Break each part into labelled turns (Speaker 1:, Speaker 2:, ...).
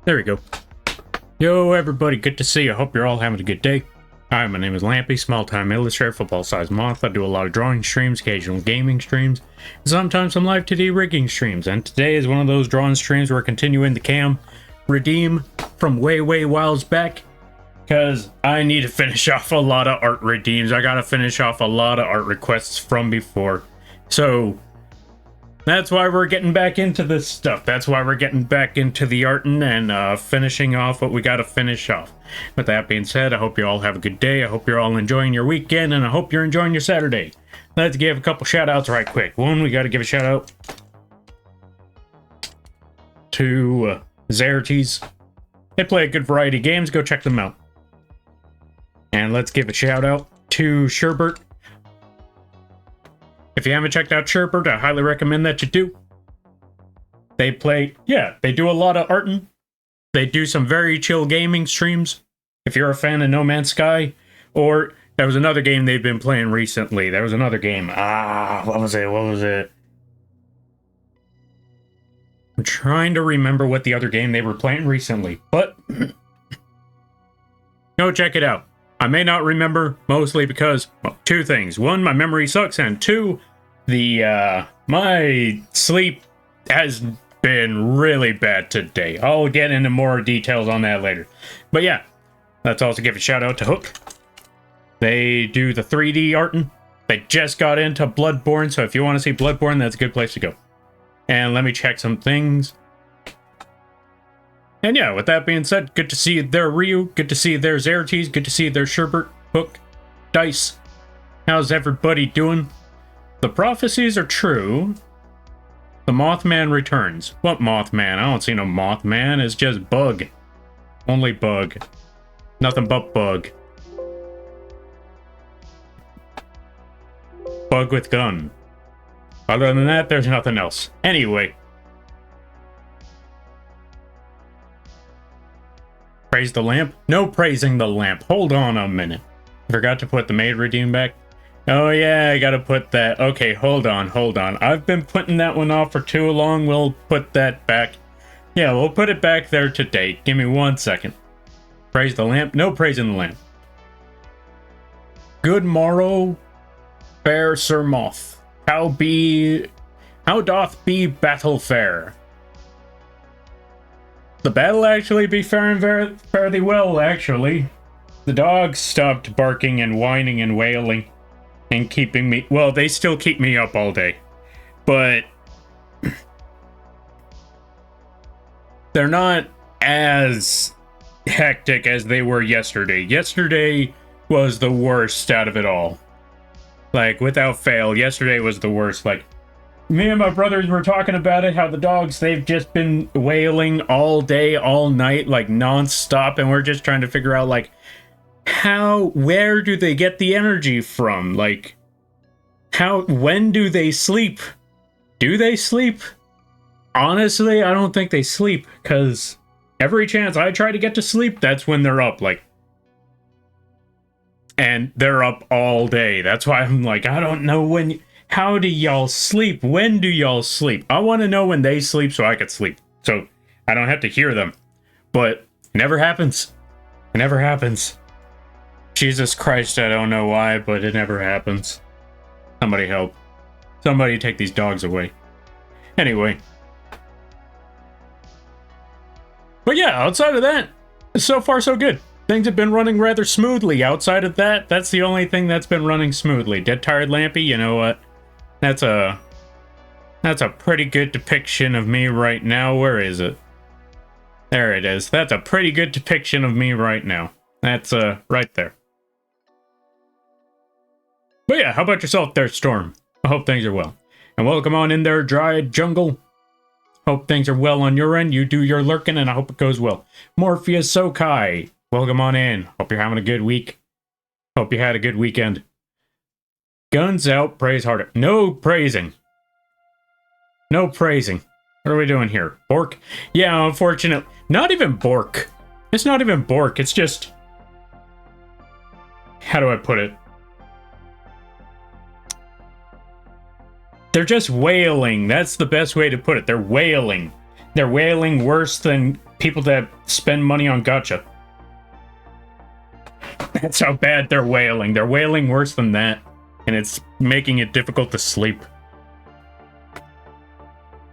Speaker 1: There we go. Yo, everybody, good to see you. Hope you're all having a good day. Hi, my name is Lampy, small-time illustrator, football-sized moth. I do a lot of drawing streams, occasional gaming streams, and sometimes some live 2D rigging streams. And today is one of those drawing streams where we're continuing the cam redeem from way whiles back, because I need to finish off a lot of art redeems. I gotta finish off a lot of art requests from before. So that's why we're getting back into this stuff. That's why we're getting back into the arting and finishing off what we got to finish off. With that being said, I hope you all have a good day. I hope you're all enjoying your weekend, and I hope you're enjoying your Saturday. Let's give a couple shout-outs right quick. One, we got to give a shout-out to Xertes. They play a good variety of games. Go check them out. And let's give a shout-out to Sherbert. If you haven't checked out Sherbert, I highly recommend that you do. They do a lot of arting. They do some very chill gaming streams. If you're a fan of No Man's Sky, or there was another game they've been playing recently. There was another game. What was it? I'm trying to remember what the other game they were playing recently, but go check it out. I may not remember, mostly because, well, two things. One, my memory sucks, and two, my sleep has been really bad today. I'll get into more details on that later. But yeah, let's also give a shout out to Hook. They do the 3D arting. They just got into Bloodborne, so if you want to see Bloodborne, that's a good place to go. And let me check some things. And yeah, with that being said, good to see their Ryu, good to see their Xertes, good to see their Sherbert, Hook, Dice. How's everybody doing? The prophecies are true. The Mothman returns. What Mothman? I don't see no Mothman. It's just Bug. Only Bug. Nothing but Bug. Bug with gun. Other than that, there's nothing else. Anyway. Praise the lamp? No praising the lamp. Hold on a minute. Forgot to put the maid redeem back. Oh yeah, I gotta put that. Okay, hold on. I've been putting that one off for too long. We'll put that back. Yeah, we'll put it back there today. Give me 1 second. Praise the lamp? No praising the lamp. Good morrow, fair Sir Moth. How doth be battle fair? The battle actually be faring fairly well, actually. The dogs stopped barking and whining and wailing and keeping me... Well, they still keep me up all day. But they're not as hectic as they were yesterday. Yesterday was the worst out of it all. Like, without fail, yesterday was the worst. Like, me and my brothers were talking about it, how the dogs, they've just been wailing all day, all night, like, non-stop, and we're just trying to figure out, like, where do they get the energy from? Like, when do they sleep? Do they sleep? Honestly, I don't think they sleep, because every chance I try to get to sleep, that's when they're up, like, and they're up all day. That's why I'm like, I don't know when... How do y'all sleep? When do y'all sleep? I want to know when they sleep so I could sleep. So I don't have to hear them. But it never happens. It never happens. Jesus Christ, I don't know why, but it never happens. Somebody help. Somebody take these dogs away. Anyway. But yeah, outside of that, so far so good. Things have been running rather smoothly. Outside of that, that's the only thing that's been running smoothly. Dead Tired Lampy, you know what? That's a pretty good depiction of me right now. Where is it? There it is. That's a pretty good depiction of me right now. That's right there. But yeah, how about yourself there, Storm? I hope things are well. And welcome on in there, Dryad Jungle. Hope things are well on your end. You do your lurking, and I hope it goes well. Morpheus Sokai, welcome on in. Hope you're having a good week. Hope you had a good weekend. Guns out, praise harder. No praising. No praising. What are we doing here? Bork? Yeah, unfortunately. Not even Bork. It's not even Bork. It's just... How do I put it? They're just wailing. That's the best way to put it. They're wailing. They're whaling worse than people that spend money on gacha. That's how bad they're whaling. They're whaling worse than that. And it's making it difficult to sleep.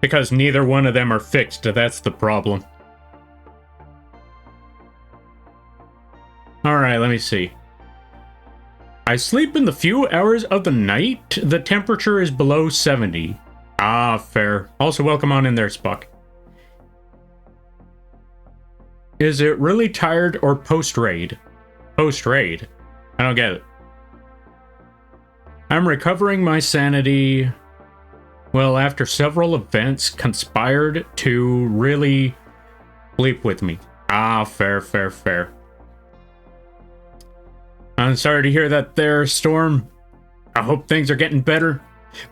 Speaker 1: Because neither one of them are fixed. That's the problem. Alright, let me see. I sleep in the few hours of the night. The temperature is below 70. Ah, fair. Also, welcome on in there, Spock. Is it really tired or post-raid? Post-raid? I don't get it. I'm recovering my sanity. Well, after several events conspired to really sleep with me. Ah, fair, fair, fair. I'm sorry to hear that there, Storm. I hope things are getting better.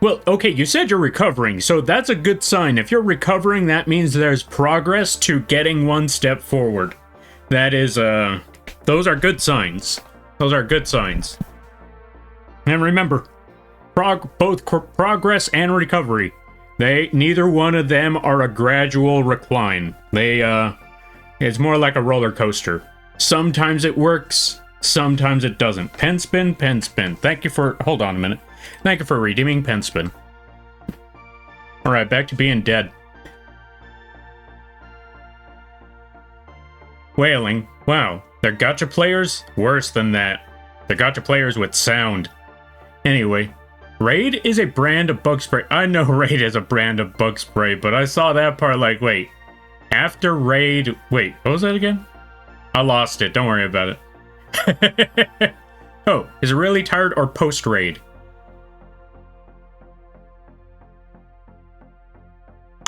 Speaker 1: Well, okay, you said you're recovering, so that's a good sign. If you're recovering, that means there's progress to getting one step forward. That is, those are good signs. Those are good signs. And remember, both progress and recovery, neither one of them are a gradual recline. It's more like a roller coaster. Sometimes it works, sometimes it doesn't. Pen spin, pen spin. Thank you for, hold on a minute. Thank you for redeeming pen spin. Alright, back to being dead. Whaling. Wow, they're gacha players? Worse than that. They're gacha players with sound. Anyway, Raid is a brand of bug spray. I know Raid is a brand of bug spray, but I saw that part like, wait. After Raid... Wait, what was that again? I lost it. Don't worry about it. Oh, is it really tired or post-Raid?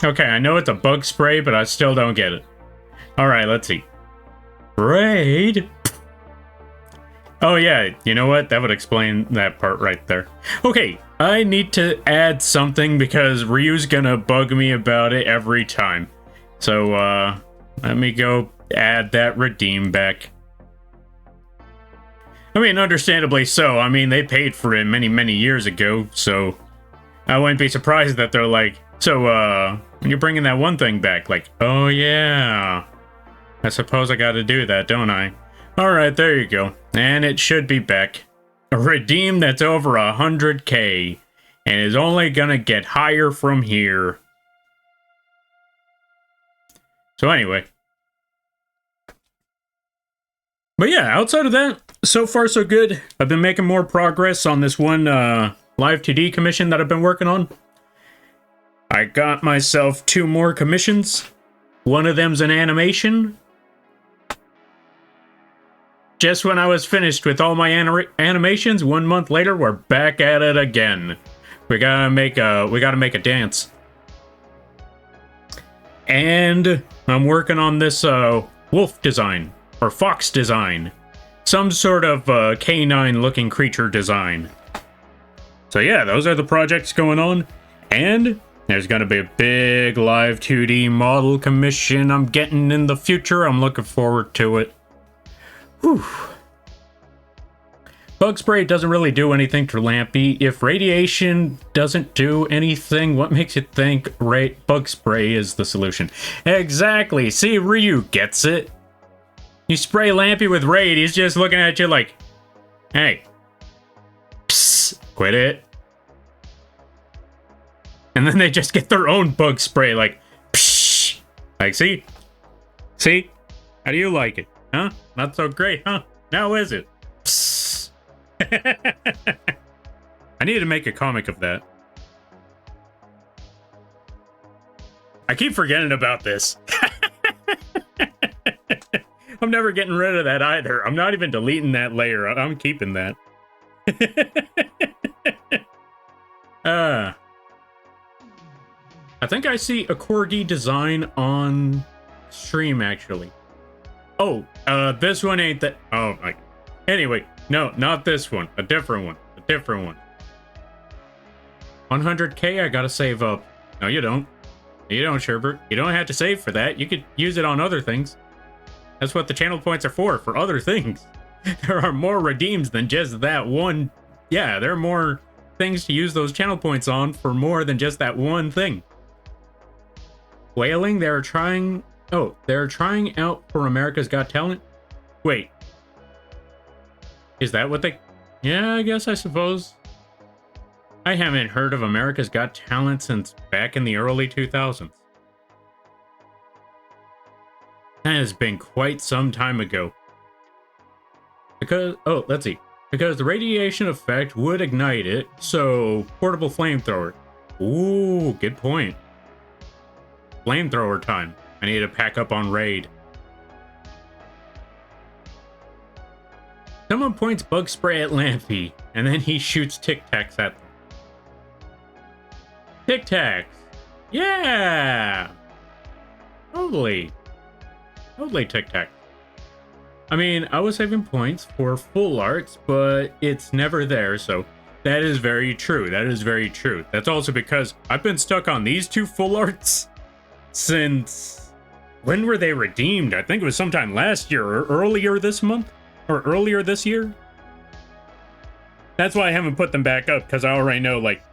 Speaker 1: Okay, I know it's a bug spray, but I still don't get it. Alright, let's see. Raid? Oh yeah, you know what? That would explain that part right there. Okay, I need to add something because Ryu's gonna bug me about it every time. So, let me go add that redeem back. I mean, understandably so. I mean, they paid for it many, many years ago, so I wouldn't be surprised that they're like, so, you're bringing that one thing back. Like, oh yeah, I suppose I gotta do that, don't I? Alright, there you go. And it should be back. A redeem that's over 100k. And is only gonna get higher from here. So anyway. But yeah, outside of that, so far so good. I've been making more progress on this one live 2D commission that I've been working on. I got myself 2 more commissions. One of them's an animation. Just when I was finished with all my animations, 1 month later, we're back at it again. We gotta make a dance. And I'm working on this wolf design or fox design, some sort of canine-looking creature design. So yeah, those are the projects going on, and there's gonna be a big live 2D model commission I'm getting in the future. I'm looking forward to it. Whew. Bug spray doesn't really do anything to Lampy. If radiation doesn't do anything, what makes you think bug spray is the solution? Exactly. See, Ryu gets it. You spray Lampy with raid, he's just looking at you like, hey, psst, quit it. And then they just get their own bug spray, like, psh. Like, see? See? How do you like it? Huh? Not so great, huh? Now is it? Psst. I need to make a comic of that. I keep forgetting about this. I'm never getting rid of that either. I'm not even deleting that layer. I'm keeping that. I think I see a corgi design on stream, actually. Oh, this one ain't that. Oh, my. Anyway, no, not this one. A different one. A different one. 100k, I gotta save up. No, you don't. You don't, Sherbert. You don't have to save for that. You could use it on other things. That's what the channel points are for other things. There are more redeems than just that one. Yeah, there are more things to use those channel points on for more than just that one thing. Whaling, they're trying... Oh, they're trying out for America's Got Talent? Wait. Is that what they... Yeah, I guess, I suppose. I haven't heard of America's Got Talent since back in the early 2000s. That has been quite some time ago. Because... Oh, let's see. Because the radiation effect would ignite it, so portable flamethrower. Ooh, good point. Flamethrower time. I need to pack up on raid. Someone points bug spray at Lampy, and then he shoots Tic Tacs at them. Tic Tacs! Yeah! Totally. Totally Tic Tac. I mean, I was saving points for full arts, but it's never there, so that is very true. That is very true. That's also because I've been stuck on these two full arts since... When were they redeemed? I think it was sometime last year or earlier this month? Or earlier this year? That's why I haven't put them back up, because I already know, like,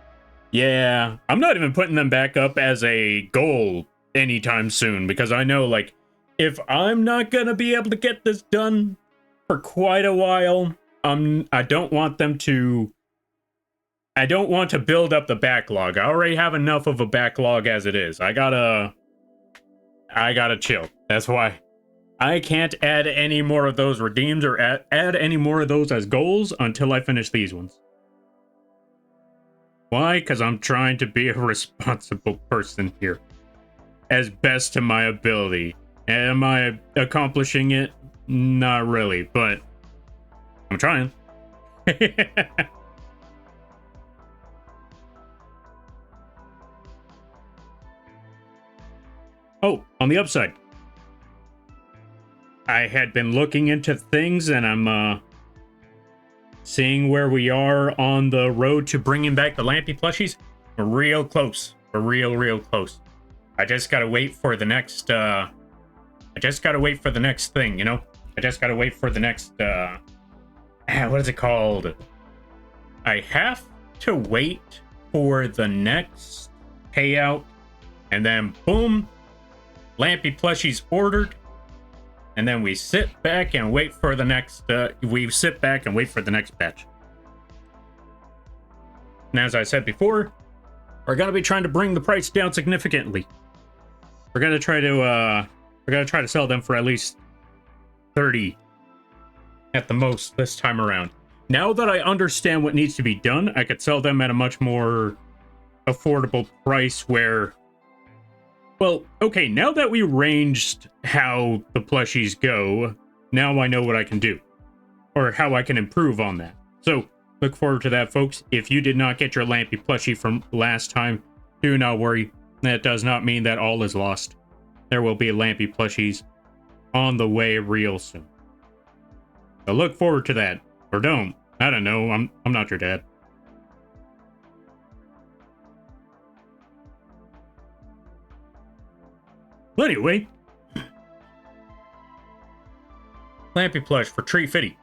Speaker 1: yeah, I'm not even putting them back up as a goal anytime soon, because I know, like, if I'm not gonna be able to get this done for quite a while, I don't want to build up the backlog. I already have enough of a backlog as it is. I gotta chill. That's why I can't add any more of those redeems or add any more of those as goals until I finish these ones. Why? Because I'm trying to be a responsible person here, as best to my ability. Am I accomplishing it? Not really, but I'm trying. Oh, on the upside, I had been looking into things, and I'm seeing where we are on the road to bringing back the Lampy plushies. We're real close. We're real close. I just gotta wait for the next thing, you know? I just gotta wait for the next, what is it called? I have to wait for the next payout, and then boom, Lampy plushies ordered, and then we sit back and wait for the next, batch. And as I said before, we're gonna be trying to bring the price down significantly. We're gonna try to sell them for at least 30 at the most this time around. Now that I understand what needs to be done, I could sell them at a much more affordable price where... Well, okay, now that we ranged how the plushies go, now I know what I can do. Or how I can improve on that. So, look forward to that, folks. If you did not get your Lampy plushie from last time, do not worry. That does not mean that all is lost. There will be Lampy plushies on the way real soon. So look forward to that. Or don't. I don't know. I'm not your dad. Well, anyway. Lampy plush for $3.50.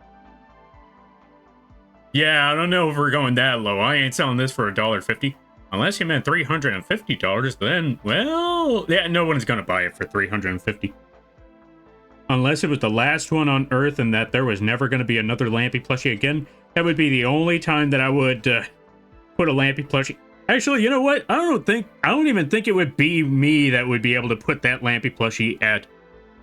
Speaker 1: Yeah, I don't know if we're going that low. I ain't selling this for $1.50. Unless you meant $350, then, well, yeah, no one's gonna buy it for $350. Unless it was the last one on Earth and that there was never gonna be another Lampy plushie again, that would be the only time that I would put a Lampy plushie. Actually, you know what? I don't even think it would be me that would be able to put that Lampy plushie at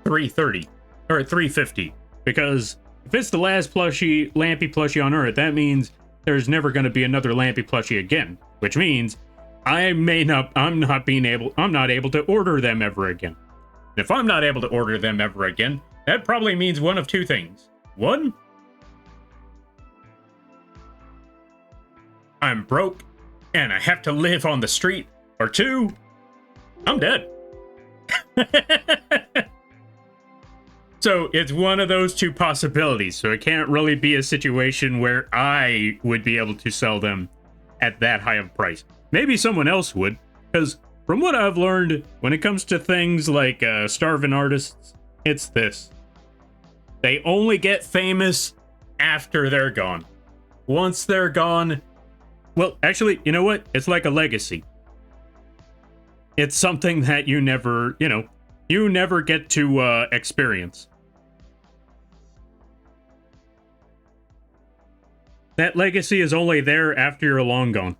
Speaker 1: $3.30 or $3.50, because if it's the last Lampy plushie on Earth, that means there's never going to be another Lampy plushie again, which means I'm not able to order them ever again. If I'm not able to order them ever again, that probably means one of two things. One, I'm broke and I have to live on the street. Or two, I'm dead. So it's one of those two possibilities. So it can't really be a situation where I would be able to sell them at that high of a price. Maybe someone else would, because from what I've learned, when it comes to things like starving artists, it's this. They only get famous after they're gone. Once they're gone, well, actually, you know what? It's like a legacy. it's something that you never, you never get to experience. That legacy is only there after you're long gone.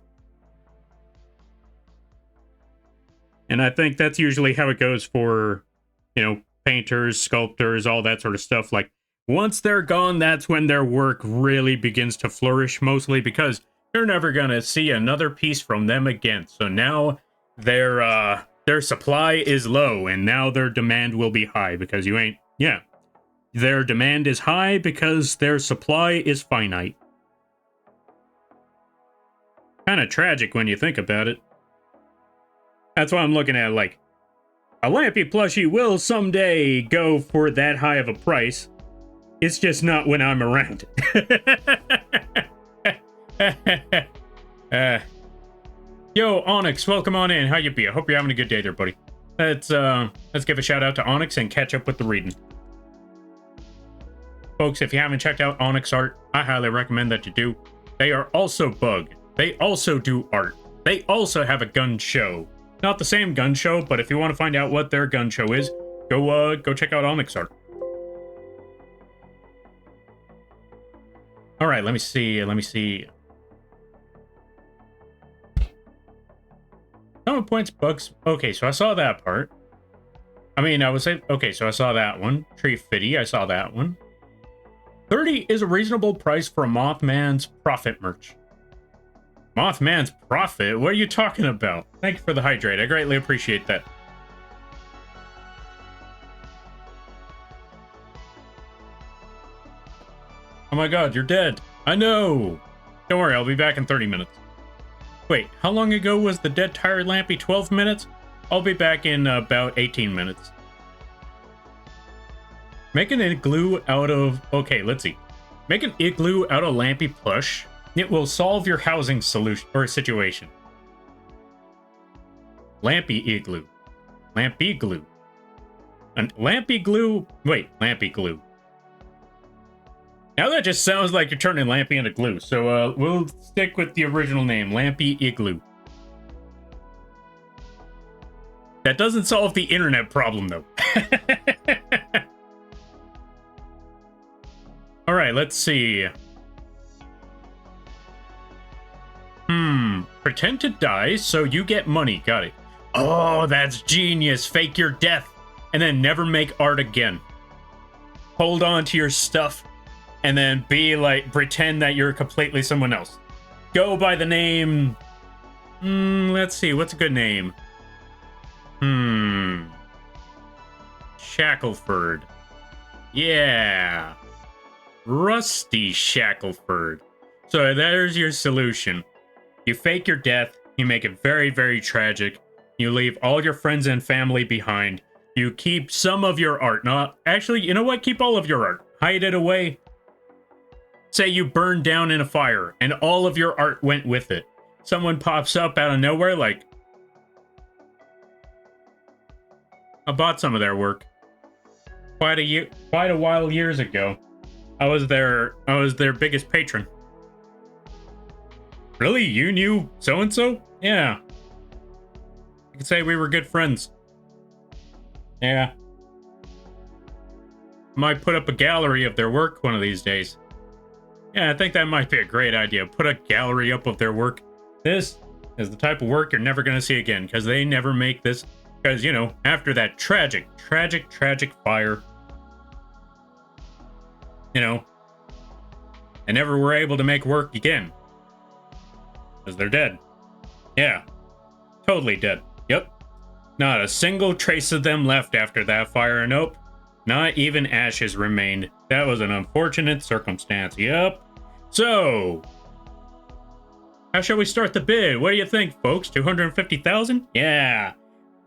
Speaker 1: And I think that's usually how it goes for, painters, sculptors, all that sort of stuff. Like, once they're gone, that's when their work really begins to flourish, mostly because you're never gonna see another piece from them again. So now their supply is low, and now their demand will be high because you ain't, their demand is high because their supply is finite. Kind of tragic when you think about it. That's why I'm looking at it like, a Lampy plushie will someday go for that high of a price. It's just not when I'm around. Yo, Onyx, welcome on in. How you be? I hope you're having a good day there, buddy. Let's give a shout out to Onyx and catch up with the reading. Folks, if you haven't checked out Onyx art, I highly recommend that you do. They are also bugged. They also do art. They also have a gun show. Not the same gun show, but if you want to find out what their gun show is, go check out Onyx art. All right, let me see. Common points, bugs. Okay, so I saw that part. I mean, I was saying, okay, so I saw that one. Tree Fitty, I saw that one. 30 is a reasonable price for Mothman's profit merch. Mothman's profit? What are you talking about? Thank you for the hydrate. I greatly appreciate that. Oh my god, you're dead. I know. Don't worry, I'll be back in 30 minutes. Wait, how long ago was the dead tired Lampy? 12 minutes? I'll be back in about 18 minutes. Make an igloo out of... Okay, let's see. Make an igloo out of Lampy plush. It will solve your housing solution or situation. Lampy igloo. Lampy glue. And Lampy glue... Wait, Lampy glue. Now that just sounds like you're turning Lampy into glue, so we'll stick with the original name, Lampy Igloo. That doesn't solve the internet problem, though. Alright, let's see. Pretend to die so you get money. Got it. Oh, that's genius. Fake your death and then never make art again. Hold on to your stuff and then be like, pretend that you're completely someone else. Go by the name... let's see, what's a good name? Shackleford. Yeah. Rusty Shackleford. So there's your solution. You fake your death, you make it very, very tragic. You leave all your friends and family behind. You keep some of your art. No, actually, you know what? Keep all of your art. Hide it away. Say you burned down in a fire and all of your art went with it. Someone pops up out of nowhere like, I bought some of their work. Quite a while years ago. I was their biggest patron. Really? You knew so-and-so? Yeah. You could say we were good friends. Yeah. Might put up a gallery of their work one of these days. Yeah, I think that might be a great idea. Put a gallery up of their work. This is the type of work you're never going to see again, because they never make this. Because, you know, after that tragic fire, you know, they never were able to make work again. Because they're dead. Yeah. Totally dead. Yep. Not a single trace of them left after that fire. Nope. Not even ashes remained. That was an unfortunate circumstance. Yep. So, how shall we start the bid? What do you think, folks? 250,000? Yeah.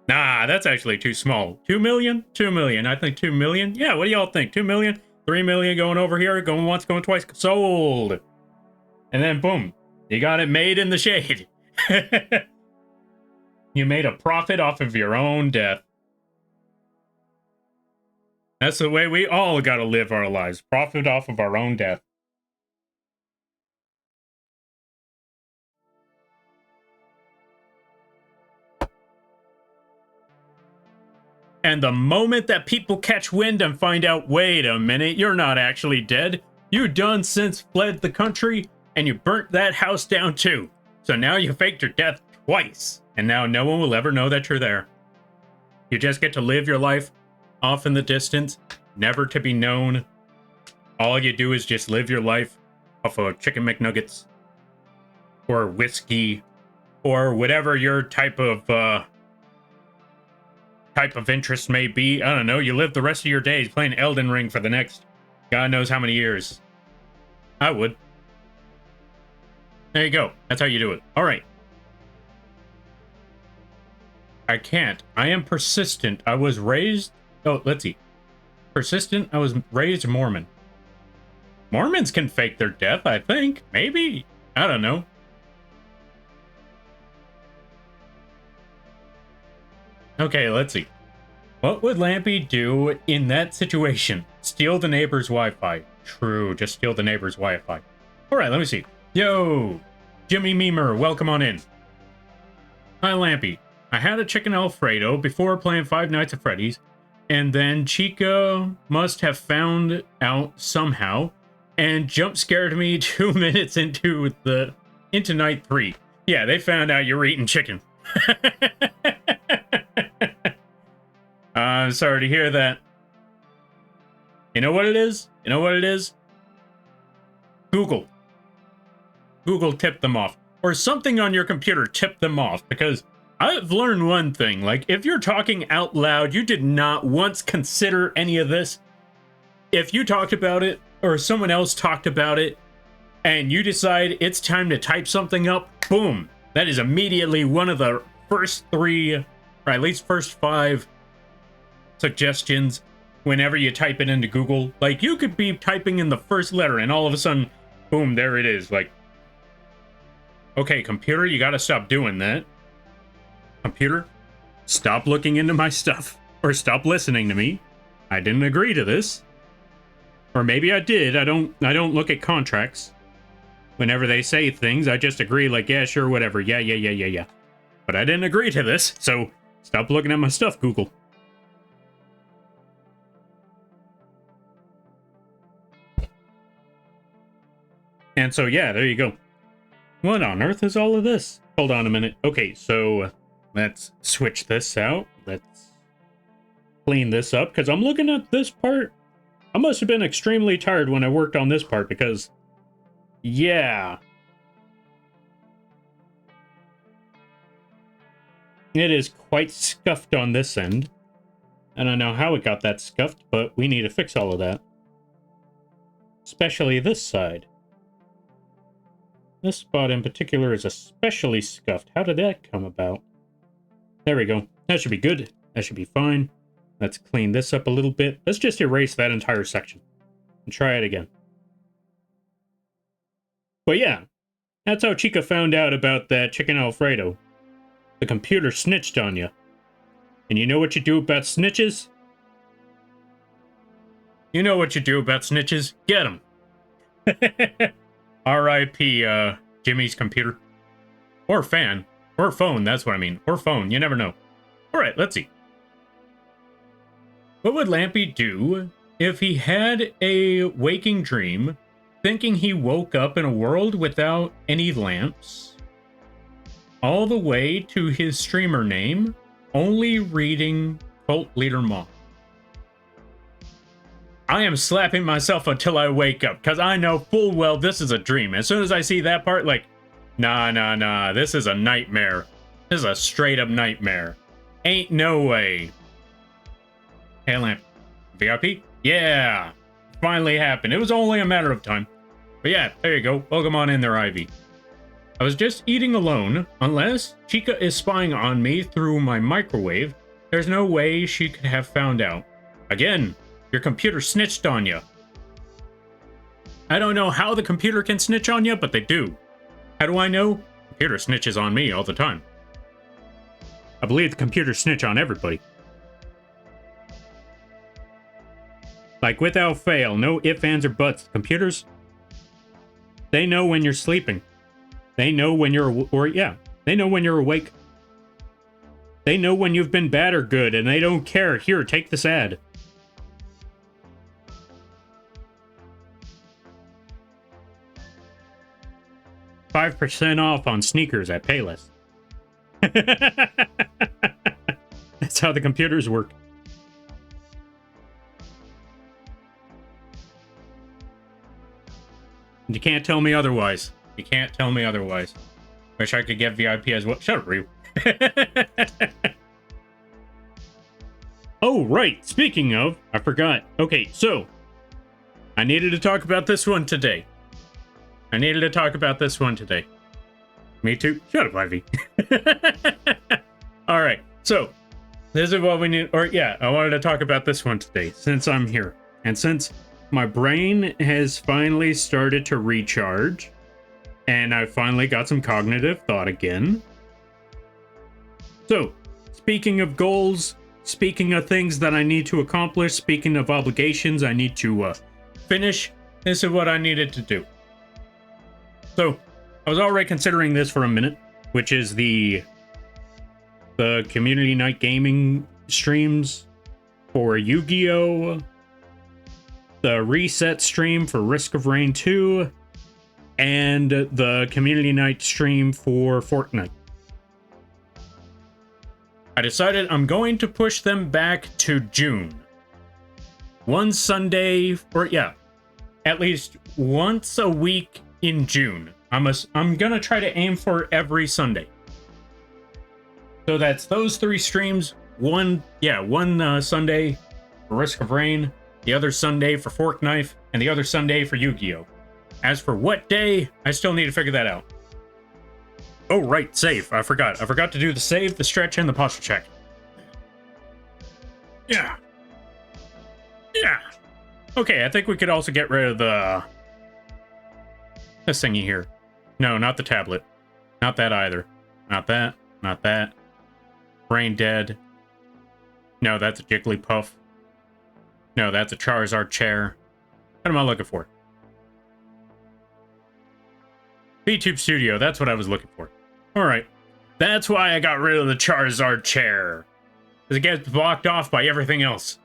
Speaker 1: Nah, that's actually too small. 2 million? 2 million. I think 2 million. Yeah, what do y'all think? 2 million? 3 million going over here, going once, going twice. Sold. And then boom. You got it made in the shade. You made a profit off of your own death. That's the way we all gotta live our lives. Profit off of our own death. And the moment that people catch wind and find out, wait a minute, you're not actually dead. You done since fled the country, and you burnt that house down too. So now you faked your death twice, and now no one will ever know that you're there. You just get to live your life off in the distance, never to be known. All you do is just live your life off of chicken McNuggets, or whiskey, or whatever your type of interest may be. I don't know. You live the rest of your days playing Elden Ring for the next God knows how many years. I would. There you go. That's how you do it. All right. I can't. I am persistent. I was raised... Oh, let's see. Persistent. I was raised Mormon. Mormons can fake their death, I think. Maybe. I don't know. Okay, let's see. What would Lampy do in that situation? Steal the neighbor's Wi-Fi. True, just steal the neighbor's Wi-Fi. Alright, let me see. Yo! Jimmy Memer, welcome on in. Hi, Lampy. I had a chicken Alfredo before playing Five Nights at Freddy's, and then Chica must have found out somehow and jump scared me 2 minutes into night 3. Yeah, they found out you were eating chicken. I'm sorry to hear that. You know what it is? You know what it is? Google. Google tipped them off. Or something on your computer tipped them off. Because I've learned one thing. Like, if you're talking out loud, you did not once consider any of this. If you talked about it, or someone else talked about it, and you decide it's time to type something up, boom. That is immediately one of the first 3, or at least first 5 suggestions whenever you type it into Google. Like, you could be typing in the first letter and all of a sudden, boom, there it is. Like, okay, computer, you gotta stop doing that. Computer, stop looking into my stuff, or stop listening to me. I didn't agree to this. Or maybe I did. I don't look at contracts. Whenever they say things, I just agree, like, yeah, sure, whatever. Yeah. But I didn't agree to this, so stop looking at my stuff, Google. And so, yeah, there you go. What on earth is all of this? Hold on a minute. Okay, so let's switch this out. Let's clean this up, because I'm looking at this part. I must have been extremely tired when I worked on this part, because, yeah. It is quite scuffed on this end. I don't know how it got that scuffed, but we need to fix all of that. Especially this side. This spot in particular is especially scuffed. How did that come about? There we go. That should be good. That should be fine. Let's clean this up a little bit. Let's just erase that entire section. And try it again. But yeah, that's how Chica found out about that chicken Alfredo. The computer snitched on you. And you know what you do about snitches? You know what you do about snitches? Get them. R.I.P. Jimmy's computer. Or fan. Or phone, that's what I mean. Or phone, you never know. Alright, let's see. What would Lampy do if he had a waking dream, thinking he woke up in a world without any lamps, all the way to his streamer name, only reading Cult Leader Moth? I am slapping myself until I wake up, because I know full well this is a dream. As soon as I see that part, like, nah, this is a nightmare. This is a straight up nightmare. Ain't no way. Hey, Lamp. VIP? Yeah! Finally happened. It was only a matter of time. But yeah, there you go. Welcome on in there, Ivy. I was just eating alone. Unless Chica is spying on me through my microwave, there's no way she could have found out. Again, your computer snitched on you. I don't know how the computer can snitch on you, but they do. How do I know? Computer snitches on me all the time. I believe the computer snitch on everybody. Like, without fail, no ifs, ands, or buts. Computers, they know when you're sleeping. They know when you're, they know when you're awake. They know when you've been bad or good, and they don't care. Here, take this ad. $5% off on sneakers at Payless. That's how the computers work. You can't tell me otherwise. You can't tell me otherwise. Wish I could get VIP as well. Shut up, Ryu. Oh, right. Speaking of, I forgot. Okay, so I needed to talk about this one today. Me too. Shut up, Ivy. All right. So this is what we need. Or yeah, I wanted to talk about this one today since I'm here. And since my brain has finally started to recharge and I finally got some cognitive thought again. So speaking of goals, speaking of things that I need to accomplish, speaking of obligations I need to finish, this is what I needed to do. So I was already considering this for a minute, which is the community night gaming streams for Yu-Gi-Oh!, the reset stream for Risk of Rain 2, and the community night stream for Fortnite. I decided I'm going to push them back to June. One Sunday, or yeah, at least once a week in June. I'm gonna try to aim for every Sunday. So that's those 3 streams. One Sunday for Risk of Rain, the other Sunday for Fortnite, and the other Sunday for Yu-Gi-Oh! As for what day, I still need to figure that out. Oh, right, save. I forgot. I forgot to do the save, the stretch, and the posture check. Yeah. Okay, I think we could also get rid of this thingy here. No, not the tablet. Not that either. Not that. Brain dead. No, that's a Jigglypuff. No, that's a Charizard chair. What am I looking for? VTube Studio, that's what I was looking for. Alright. That's why I got rid of the Charizard chair. Because it gets blocked off by everything else.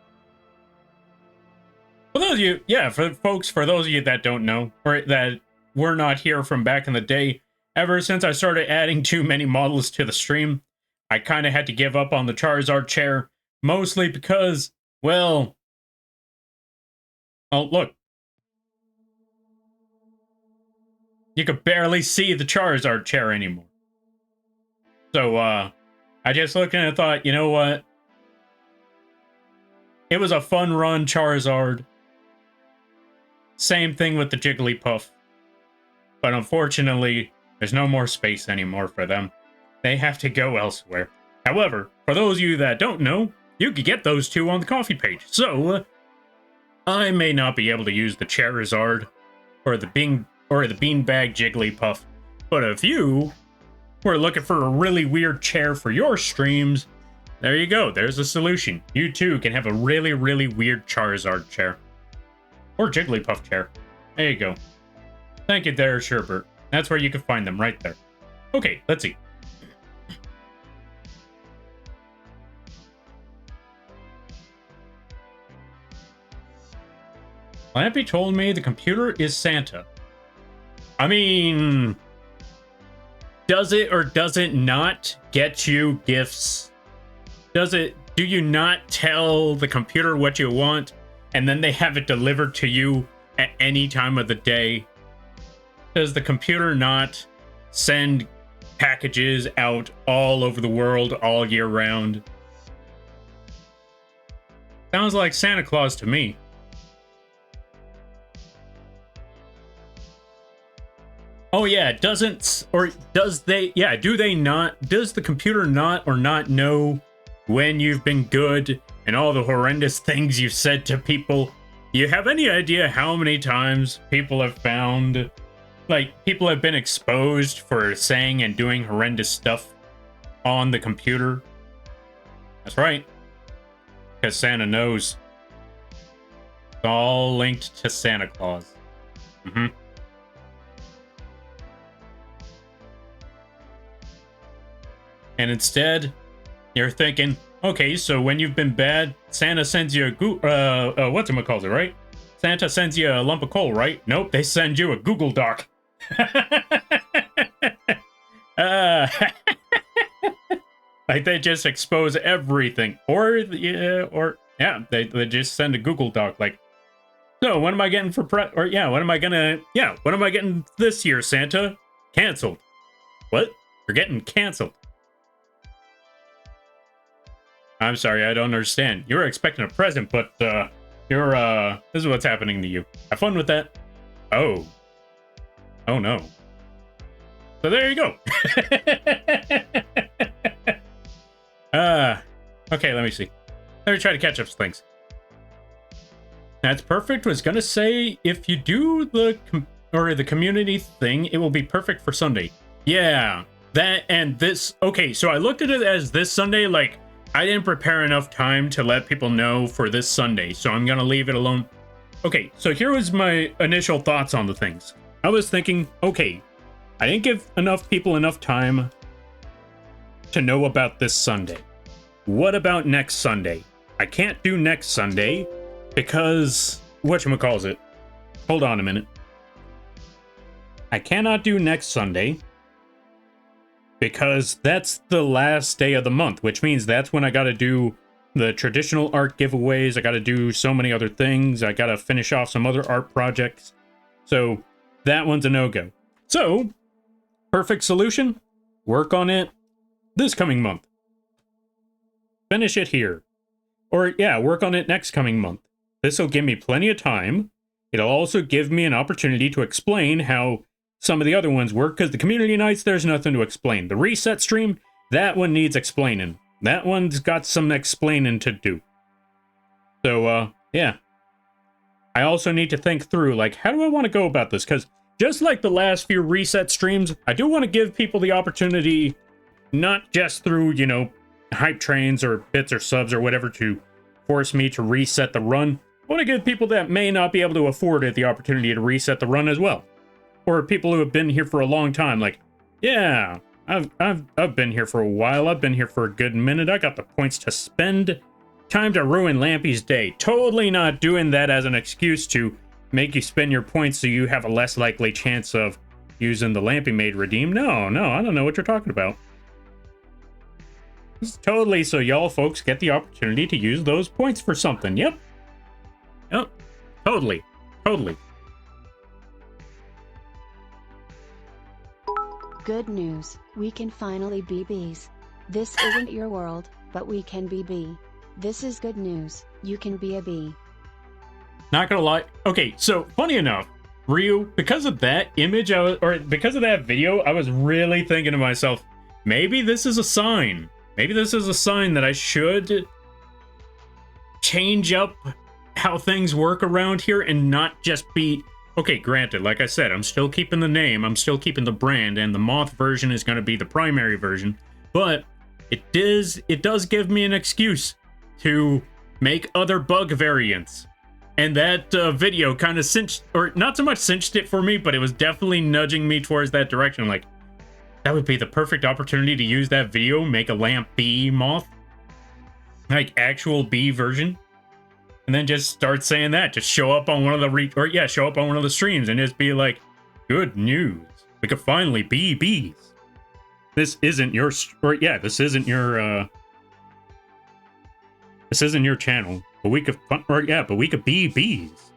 Speaker 1: For those of you, for those of you that don't know, or that were not here from back in the day, ever since I started adding too many models to the stream, I kind of had to give up on the Charizard chair, mostly because, well... Oh, look. You could barely see the Charizard chair anymore. So, I just looked and I thought, you know what? It was a fun run, Charizard. Same thing with the Jigglypuff. But unfortunately, there's no more space anymore for them. They have to go elsewhere. However, for those of you that don't know, you can get those 2 on the coffee page. So, I may not be able to use the Charizard or the Beanbag Jigglypuff, but if you were looking for a really weird chair for your streams, there you go. There's a solution. You too can have a really, really weird Charizard chair. Or Jigglypuff chair. There you go. Thank you there, Sherbert. That's where you can find them, right there. Okay, let's see. Lampy told me the computer is Santa. I mean... Does it or does it not get you gifts? Do you not tell the computer what you want, and then they have it delivered to you at any time of the day? Does the computer not send packages out all over the world all year round? Sounds like Santa Claus to me. Oh yeah, do they not, does the computer not know when you've been good and all the horrendous things you've said to people? Do you have any idea how many times people have found, people have been exposed for saying and doing horrendous stuff on the computer? That's right. Because Santa knows. It's all linked to Santa Claus. And instead, You're thinking, okay, so when you've been bad, Santa sends you a whatchamacallit, right? Santa sends you a lump of coal, right? Nope, they send you a Google Doc. uh, like they just expose everything, or they just send a Google Doc like, so what am I getting for what am I getting this year, Santa? Canceled. What? You're getting canceled. I'm sorry, I don't understand. You were expecting a present, but this is what's happening to you. Have fun with that. Oh. Oh no. So there you go. Okay, let me see. Let me try to catch up things. That's perfect. Was gonna say, if you do the community thing, it will be perfect for Sunday. Yeah, that and this. Okay, so I looked at it as this Sunday. Like, I didn't prepare enough time to let people know for this Sunday, so I'm gonna leave it alone. Okay, so here was my initial thoughts on the things. I was thinking, okay, I didn't give enough people enough time to know about this Sunday. What about next Sunday? I can't do next Sunday because whatchamacallit. Hold on a minute. I cannot do next Sunday because that's the last day of the month, which means that's when I gotta do the traditional art giveaways. I gotta do so many other things. I gotta finish off some other art projects. So that one's a no-go. So, perfect solution, work on it this coming month. Finish it here. Or yeah, work on it next coming month. This will give me plenty of time. It'll also give me an opportunity to explain how some of the other ones work, because the community nights, there's nothing to explain. The reset stream, that one needs explaining. That one's got some explaining to do. So, yeah. I also need to think through, like, how do I want to go about this? Because just like the last few reset streams, I do want to give people the opportunity, not just through, you know, hype trains or bits or subs or whatever, to force me to reset the run. I want to give people that may not be able to afford it the opportunity to reset the run as well. Or people who have been here for a long time, like, yeah, I've been here for a while. I've been here for a good minute. I got the points to spend. Time to ruin Lampy's day. Totally not doing that as an excuse to make you spend your points so you have a less likely chance of using the Lampy Maid redeem. No, I don't know what you're talking about. It's totally so y'all folks get the opportunity to use those points for something. Yep. Totally.
Speaker 2: Good news, we can finally be bees. This isn't your world, but we can be bee. This is good news, you can be a bee.
Speaker 1: Not gonna lie. Okay, so funny enough, Ryu, because of that image, because of that video, I was really thinking to myself, maybe this is a sign. Maybe this is a sign that I should change up how things work around here and not just be... Okay, granted, like I said, I'm still keeping the name, I'm still keeping the brand, and the Moth version is going to be the primary version, but it does give me an excuse to make other bug variants. And that video kind of cinched, or not so much cinched it for me, but it was definitely nudging me towards that direction. Like, that would be the perfect opportunity to use that video, make a lamp bee moth, like actual bee version. And then just start saying that. Just show up on one of the show up on one of the streams and just be like, "Good news, we could finally be bees. This isn't your this isn't your channel, but we could be bees.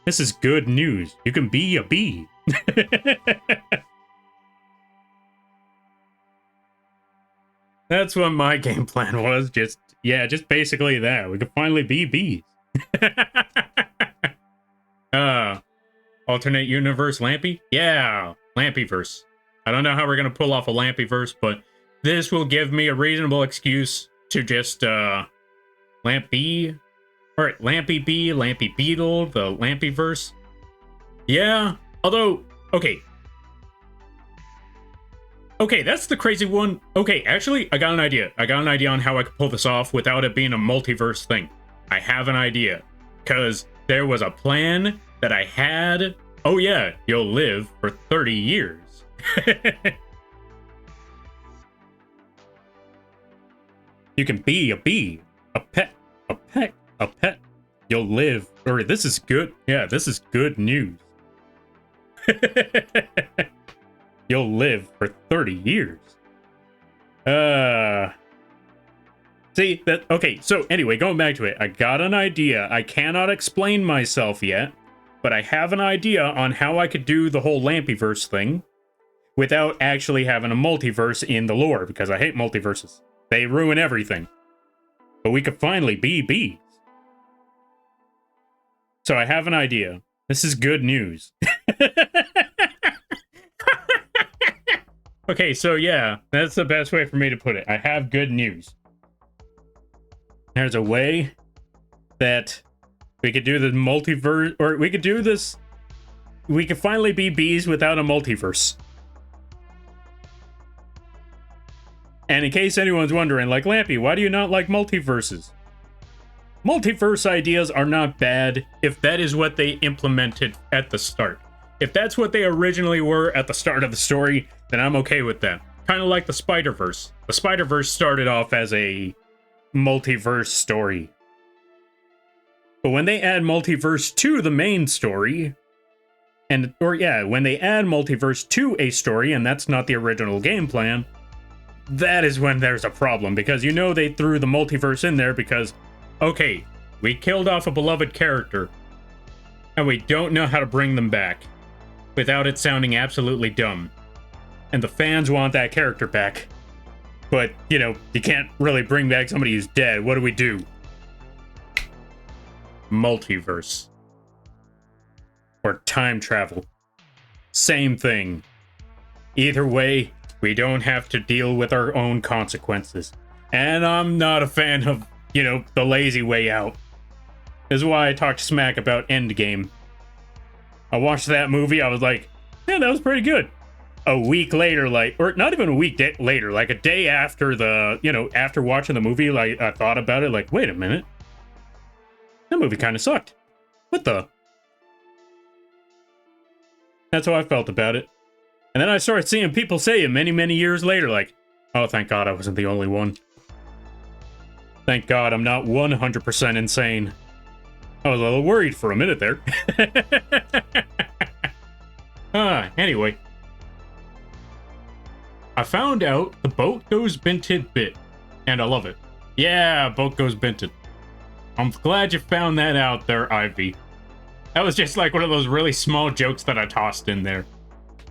Speaker 1: This is good news. You can be a bee." That's what my game plan was. Just basically that. We could finally be bees. Alternate universe Lampy? Yeah, Lampyverse. I don't know how we're gonna pull off a Lampyverse, but this will give me a reasonable excuse to just Lamp Bee. Alright, Lampy Bee, Lampy Beetle, the Lampyverse. Yeah, although, okay, that's the crazy one. Okay, actually, I got an idea. I got an idea on how I could pull this off without it being a multiverse thing. I have an idea. Because there was a plan that I had. Oh yeah, you'll live for 30 years. You can be a bee, a pet, a pet, a pet. You'll live. Or this is good. Yeah, this is good news. You'll live for 30 years. See that? Okay, so anyway, going back to it, I got an idea. I cannot explain myself yet, but I have an idea on how I could do the whole Lampyverse thing without actually having a multiverse in the lore, because I hate multiverses. They ruin everything. But we could finally be bees. So I have an idea. This is good news. Okay, so yeah, that's the best way for me to put it. I have good news. There's a way that we could do the multiverse, or we could do this. We could finally be bees without a multiverse. And in case anyone's wondering, like, Lampy, why do you not like multiverses? Multiverse ideas are not bad if that is what they implemented at the start. If that's what they originally were at the start of the story, then I'm okay with that. Kind of like the Spider-Verse. The Spider-Verse started off as a multiverse story. But when they add multiverse to the main story, when they add multiverse to a story, and that's not the original game plan, that is when there's a problem, because you know they threw the multiverse in there because, okay, we killed off a beloved character, and we don't know how to bring them back without it sounding absolutely dumb. And the fans want that character back. But, you know, you can't really bring back somebody who's dead. What do we do? Multiverse. Or time travel. Same thing. Either way, we don't have to deal with our own consequences. And I'm not a fan of, you know, the lazy way out. This is why I talked smack about Endgame. I watched that movie, I was like, yeah, that was pretty good. A week later, like, or not even a week later, like a day after the, you know, after watching the movie, like, I thought about it, like, wait a minute. That movie kind of sucked. What the? That's how I felt about it. And then I started seeing people say it many, many years later, like, oh, thank God I wasn't the only one. Thank God I'm not 100% insane. I was a little worried for a minute there. Anyway. I found out the boat goes binted bit, and I love it. Yeah, boat goes binted. I'm glad you found that out there, Ivy. That was just like one of those really small jokes that I tossed in there.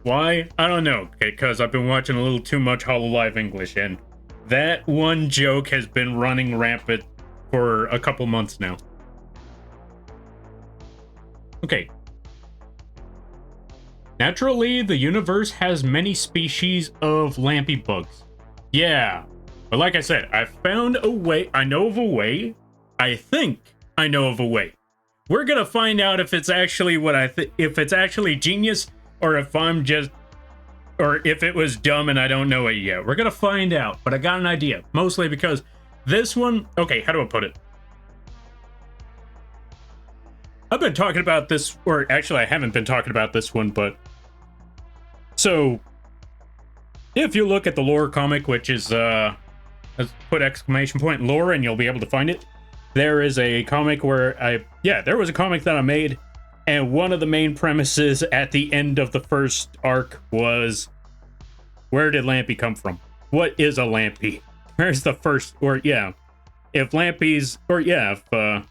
Speaker 1: Why? I don't know, because I've been watching a little too much Hololive English, and that one joke has been running rampant for a couple months now. Okay. Naturally, the universe has many species of lampy bugs. Yeah, but like I said, I found a way. I know of a way. I think I know of a way. We're gonna find out if it's actually what if it's actually genius, or if I'm just, or if it was dumb and I don't know it yet. We're gonna find out, but I got an idea. Mostly because this one, okay, how do I put it? I've been talking about this, or actually I haven't been talking about this one, but so if you look at the lore comic, which is let's put exclamation point lore and you'll be able to find it. There is a comic where there was a comic that I made, and one of the main premises at the end of the first arc was, where did Lampy come from? What is a Lampy? Where's the first, or yeah, if Lampies, or yeah, if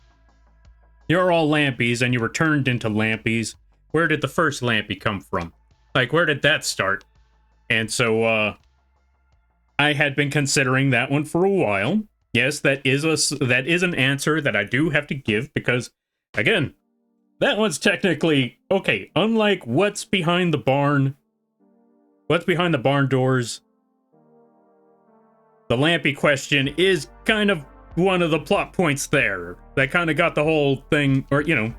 Speaker 1: you're all Lampies and you were turned into Lampies, where did the first Lampy come from? Like, where did that start? And so, I had been considering that one for a while. Yes, that is an answer that I do have to give, because, again, that one's technically, okay, unlike what's behind the barn doors, the Lampy question is kind of one of the plot points there. That kind of got the whole thing, or, you know,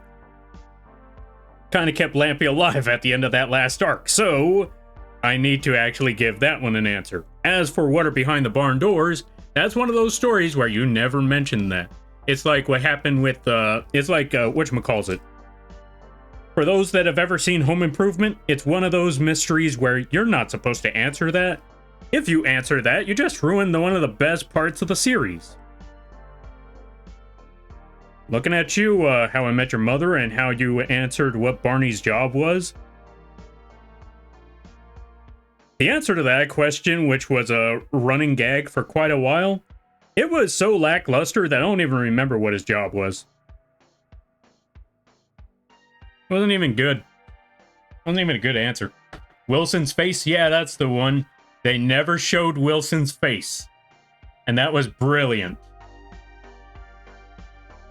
Speaker 1: kind of kept Lampy alive at the end of that last arc. So, I need to actually give that one an answer. As for what are behind the barn doors, that's one of those stories where you never mention that. It's like what happened with, it's like, whatchamacallit. For those that have ever seen Home Improvement, it's one of those mysteries where you're not supposed to answer that, If you answer that, you just ruined one of the best parts of the series. Looking at you, How I Met Your Mother, and how you answered what Barney's job was. The answer to that question, which was a running gag for quite a while, it was so lackluster that I don't even remember what his job was. Wasn't even good. Wasn't even a good answer. Wilson's face? Yeah, that's the one. They never showed Wilson's face. And that was brilliant.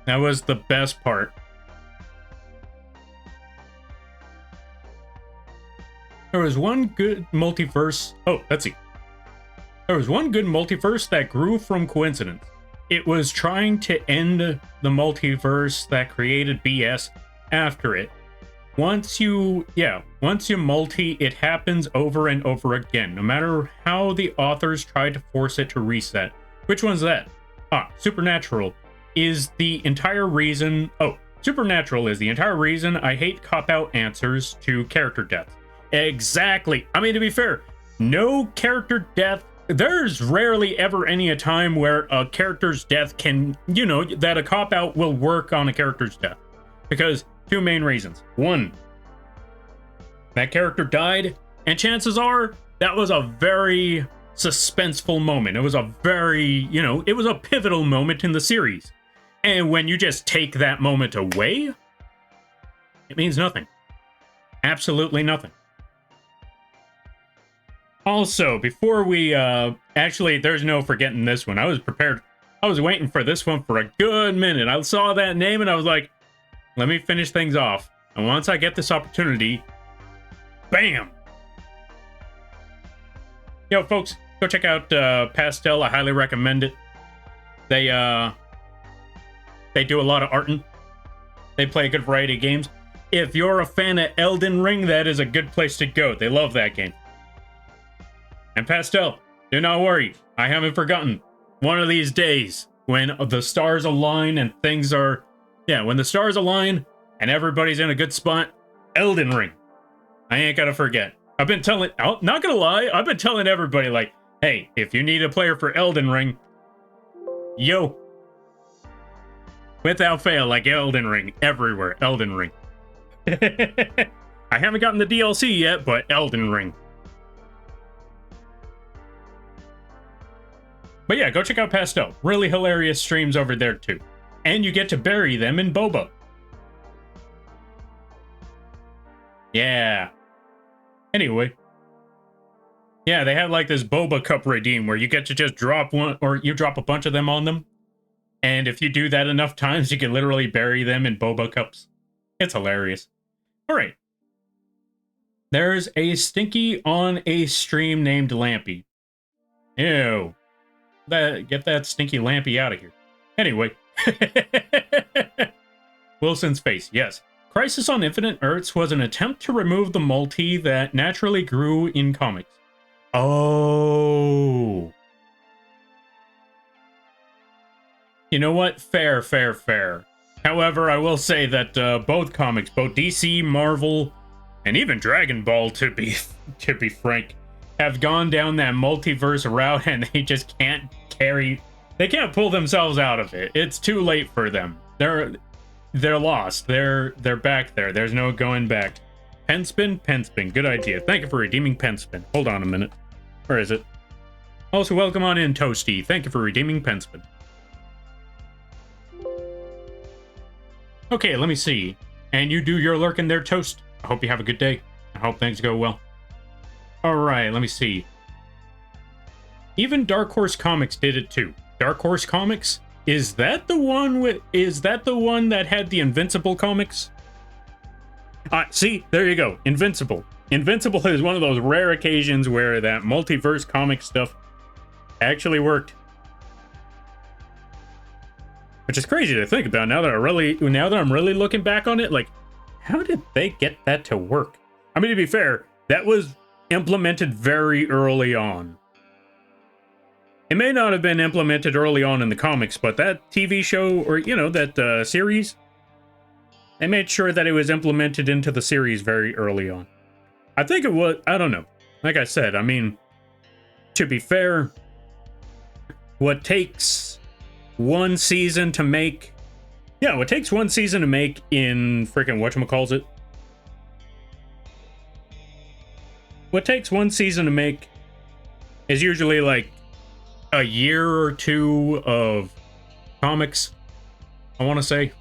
Speaker 1: That was the best part. There was one good multiverse. Oh, let's see. There was one good multiverse that grew from coincidence. It was trying to end the multiverse that created BS after it. Once you multi, it happens over and over again, no matter how the authors try to force it to reset. Which one's that? Supernatural is the entire reason. Supernatural is the entire reason I hate cop-out answers to character death. Exactly. I mean, to be fair, no character death. There's rarely ever any a time where a character's death can, that a cop-out will work on a character's death. Because two main reasons. One, that character died, and chances are that was a very suspenseful moment. It was a very, it was a pivotal moment in the series. And when you just take that moment away, it means nothing. Absolutely nothing. Also, before we, actually, there's no forgetting this one. I was prepared. I was waiting for this one for a good minute. I saw that name and I was like, let me finish things off. And once I get this opportunity, bam! Yo, folks, go check out Pastel. I highly recommend it. They do a lot of arting. They play a good variety of games. If you're a fan of Elden Ring, that is a good place to go. They love that game. And Pastel, do not worry. I haven't forgotten. One of these days, when the stars align and things are... Yeah, when the stars align and everybody's in a good spot, Elden Ring. I ain't gonna forget. I've been telling... Oh, not gonna lie, I've been telling everybody, like, hey, if you need a player for Elden Ring, yo. Without fail, like Elden Ring. Everywhere, Elden Ring. I haven't gotten the DLC yet, but Elden Ring. But yeah, go check out Pastel. Really hilarious streams over there too. And you get to bury them in boba. Yeah. Anyway. Yeah, they have like this boba cup redeem where you get to just drop one, or you drop a bunch of them on them. And if you do that enough times, you can literally bury them in boba cups. It's hilarious. Alright. There's a Stinky on a stream named Lampy. Ew. Get that stinky Lampy out of here. Anyway. Wilson's face, yes. Crisis on Infinite Earths was an attempt to remove the multi that naturally grew in comics. Oh. You know what? Fair. However, I will say that both comics, both DC, Marvel, and even Dragon Ball, to be frank, have gone down that multiverse route, and they just can't they can't pull themselves out of it. It's too late for them. They're lost. They're back there. There's no going back. Penspin. Good idea. Thank you for redeeming Penspin. Hold on a minute. Where is it? Also, welcome on in, Toasty. Thank you for redeeming Penspin. Okay, let me see. And you do your lurking there, Toast. I hope you have a good day. I hope things go well. Alright, let me see. Even Dark Horse Comics did it too. Dark Horse Comics? Is that the one that had the Invincible comics? See, there you go. Invincible. Invincible is one of those rare occasions where that multiverse comic stuff actually worked. Which is crazy to think about now that I'm really looking back on it. Like, how did they get that to work? I mean, to be fair, that was implemented very early on. It may not have been implemented early on in the comics, but that TV show, or, that series, they made sure that it was implemented into the series very early on. I think it was, I don't know. Like I said, I mean, to be fair, what takes one season to make... Yeah, what takes one season to make in freaking whatchamacallit? What takes one season to make is usually like a year or two of comics, I want to say.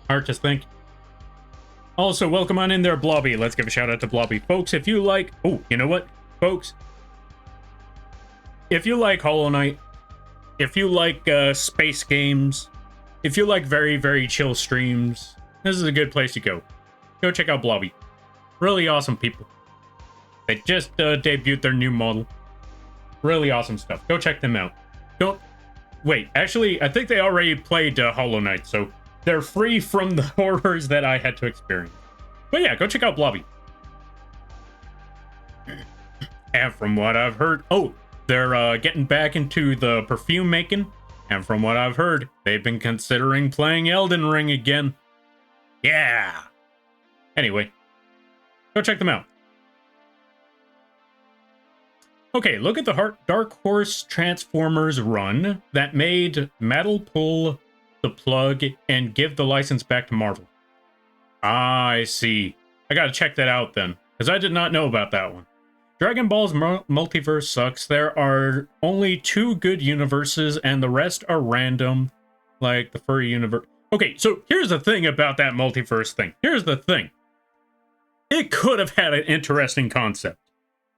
Speaker 1: Hard to think. Also, welcome on in there, Blobby. Let's give a shout out to Blobby. Folks, if you like... Oh, you know what? Folks, if you like Hollow Knight, if you like space games, if you like very, very chill streams, this is a good place to go. Go check out Blobby. Really awesome people. They just debuted their new model. Really awesome stuff. Go check them out. Don't... Wait, actually, I think they already played Hollow Knight, so they're free from the horrors that I had to experience. But yeah, go check out Blobby. And from what I've heard... Oh, they're getting back into the perfume making. And from what I've heard, they've been considering playing Elden Ring again. Yeah! Anyway, go check them out. Okay, look at the Dark Horse Transformers run that made Metal pull the plug and give the license back to Marvel. Ah, I see. I gotta check that out then, because I did not know about that one. Dragon Ball's multiverse sucks. There are only 2 good universes, and the rest are random, like the furry universe. Okay, so here's the thing about that multiverse thing. Here's the thing. It could have had an interesting concept.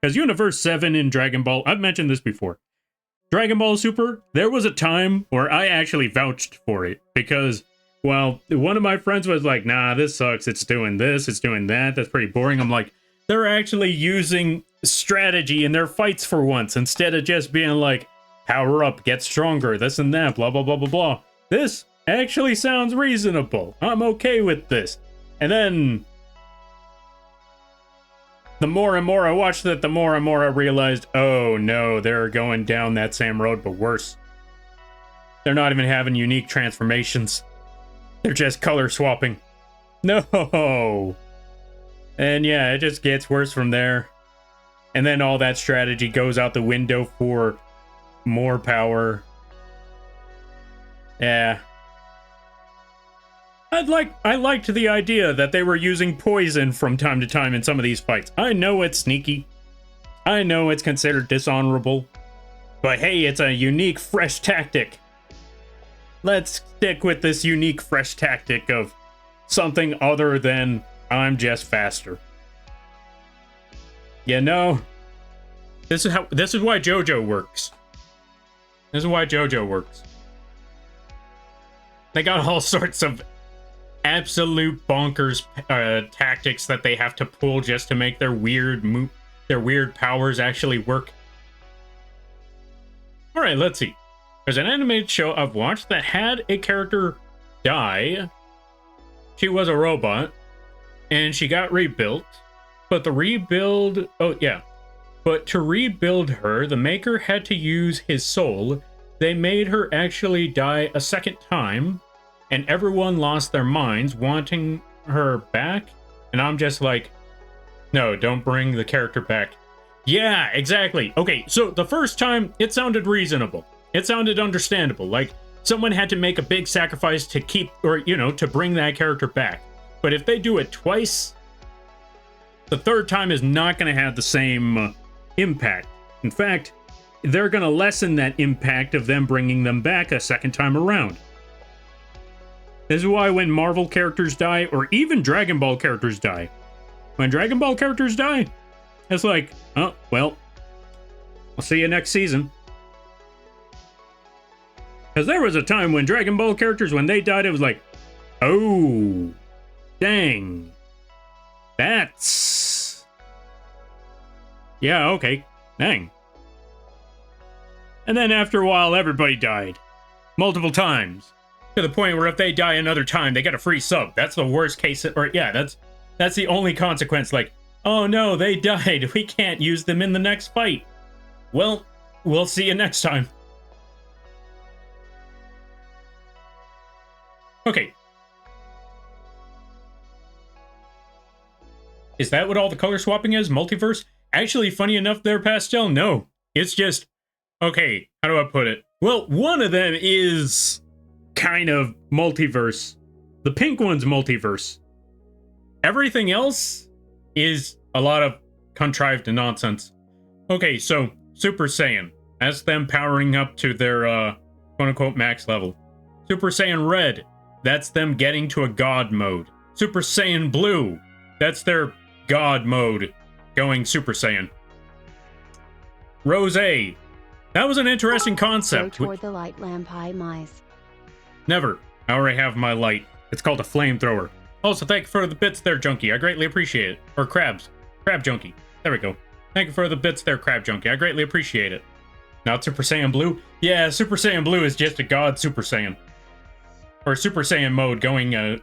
Speaker 1: Because Universe 7 in Dragon Ball, I've mentioned this before. Dragon Ball Super, there was a time where I actually vouched for it. Because, well, one of my friends was like, nah, this sucks. It's doing this, it's doing that. That's pretty boring. I'm like, they're actually using strategy in their fights for once. Instead of just being like, power up, get stronger, this and that, blah, blah, blah, blah, blah. This actually sounds reasonable. I'm okay with this. And then... the more and more I watched it, the more and more I realized, oh no, they're going down that same road, but worse. They're not even having unique transformations. They're just color swapping. No! And yeah, it just gets worse from there. And then all that strategy goes out the window for more power. Yeah. I liked the idea that they were using poison from time to time in some of these fights. I know it's sneaky. I know it's considered dishonorable. But hey, it's a unique, fresh tactic. Let's stick with this unique, fresh tactic of something other than I'm just faster. You know, this is why JoJo works. This is why JoJo works. They got all sorts of absolute bonkers tactics that they have to pull just to make their weird powers actually work. All right, let's see. There's an animated show I've watched that had a character die. She was a robot, and she got rebuilt. But the rebuild... Oh, yeah. But to rebuild her, the maker had to use his soul. They made her actually die a second time, and everyone lost their minds wanting her back. And I'm just like, no, don't bring the character back. Yeah, exactly. Okay, so the first time, it sounded reasonable. It sounded understandable. Like, someone had to make a big sacrifice to keep, or, you know, to bring that character back. But if they do it twice, the third time is not going to have the same impact. In fact, they're going to lessen that impact of them bringing them back a second time around. This is why when Marvel characters die, or even Dragon Ball characters die, when Dragon Ball characters die, it's like, oh, well, I'll see you next season. Because there was a time when Dragon Ball characters, when they died, it was like, oh, dang. That's... yeah, okay, dang. And then after a while, everybody died. Multiple times. To the point where if they die another time, they get a free sub. That's the worst case, or yeah, that's the only consequence. Like, oh no, they died. We can't use them in the next fight. Well, we'll see you next time. Okay. Is that what all the color swapping is? Multiverse? Actually, funny enough there, Pastel, no. It's just, okay, how do I put it? Well, one of them is kind of multiverse. The pink one's multiverse. Everything else is a lot of contrived nonsense. Okay, so Super Saiyan. That's them powering up to their quote-unquote max level. Super Saiyan Red. That's them getting to a God mode. Super Saiyan Blue. That's their God mode going Super Saiyan. Rose. That was an interesting concept.
Speaker 2: Go toward the light lamp, I mice.
Speaker 1: Never. I already have my light. It's called a flamethrower. Also, thank you for the bits there, Junkie. I greatly appreciate it. Or crabs. Crab Junkie. There we go. Thank you for the bits there, Crab Junkie. I greatly appreciate it. Not Super Saiyan Blue? Yeah, Super Saiyan Blue is just a God Super Saiyan. Or Super Saiyan mode going,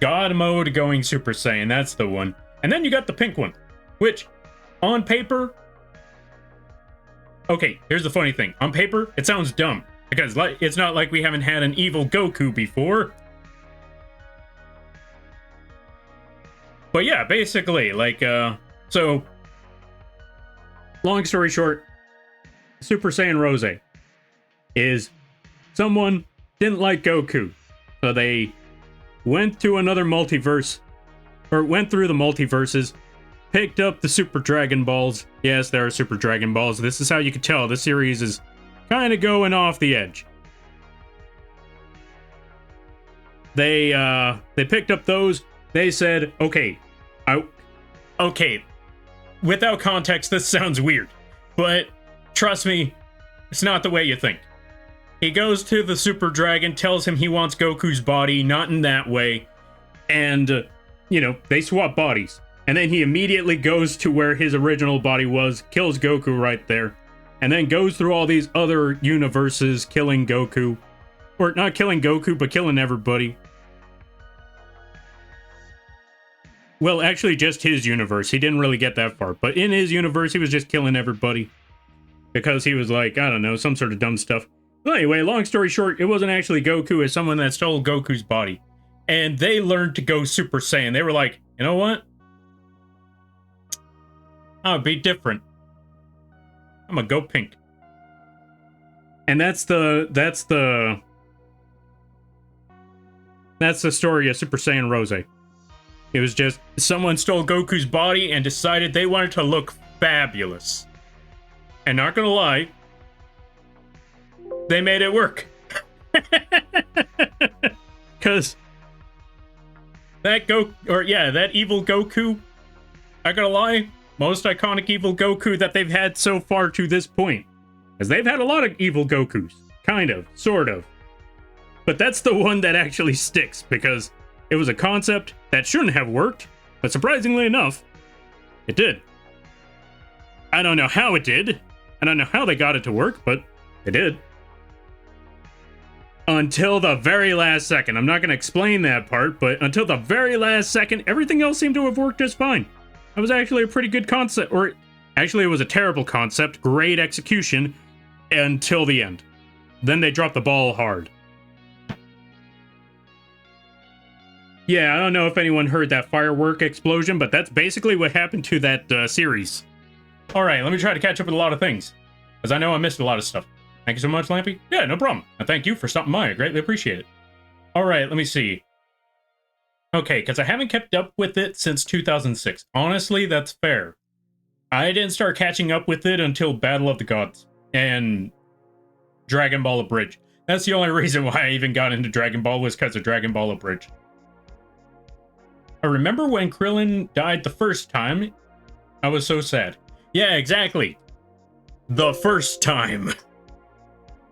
Speaker 1: God mode going Super Saiyan. That's the one. And then you got the pink one. Which, on paper... Okay, here's the funny thing. On paper, it sounds dumb. Because it's not like we haven't had an evil Goku before. But yeah, basically, like, so... Long story short, Super Saiyan Rose is someone didn't like Goku. So they went to another multiverse, or went through the multiverses, picked up the Super Dragon Balls. Yes, there are Super Dragon Balls. This is how you can tell this series is kind of going off the edge. They picked up those. They said, okay, without context, this sounds weird, but trust me, it's not the way you think. He goes to the Super Dragon, tells him he wants Goku's body, not in that way, and, you know, they swap bodies. And then he immediately goes to where his original body was, kills Goku right there, and then goes through all these other universes, killing Goku. Or not killing Goku, but killing everybody. Well, actually, just his universe. He didn't really get that far. But in his universe, he was just killing everybody. Because he was like, I don't know, some sort of dumb stuff. Well, anyway, long story short, it wasn't actually Goku. It's someone that stole Goku's body. And they learned to go Super Saiyan. They were like, you know what? I'll be different. I'm gonna go pink. And that's the story of Super Saiyan Rose. It was just someone stole Goku's body and decided they wanted to look fabulous. And not gonna lie, they made it work. Cause that that evil Goku, not gonna lie, most iconic evil Goku that they've had so far to this point. As they've had a lot of evil Gokus. Kind of, sort of. But that's the one that actually sticks, because it was a concept that shouldn't have worked, but surprisingly enough, it did. I don't know how it did. I don't know how they got it to work, but it did. Until the very last second. I'm not going to explain that part, but until the very last second, everything else seemed to have worked just fine. That was actually a pretty good concept, or actually it was a terrible concept, great execution, until the end. Then they dropped the ball hard. Yeah, I don't know if anyone heard that firework explosion, but that's basically what happened to that series. Alright, let me try to catch up with a lot of things, because I know I missed a lot of stuff. Thank you so much, Lampy. Yeah, no problem. And thank you for stopping by. I greatly appreciate it. Alright, let me see. Okay, because I haven't kept up with it since 2006. Honestly, that's fair. I didn't start catching up with it until Battle of the Gods and Dragon Ball Abridged. That's the only reason why I even got into Dragon Ball was because of Dragon Ball Abridged. I remember when Krillin died the first time, I was so sad. Yeah, exactly. The first time.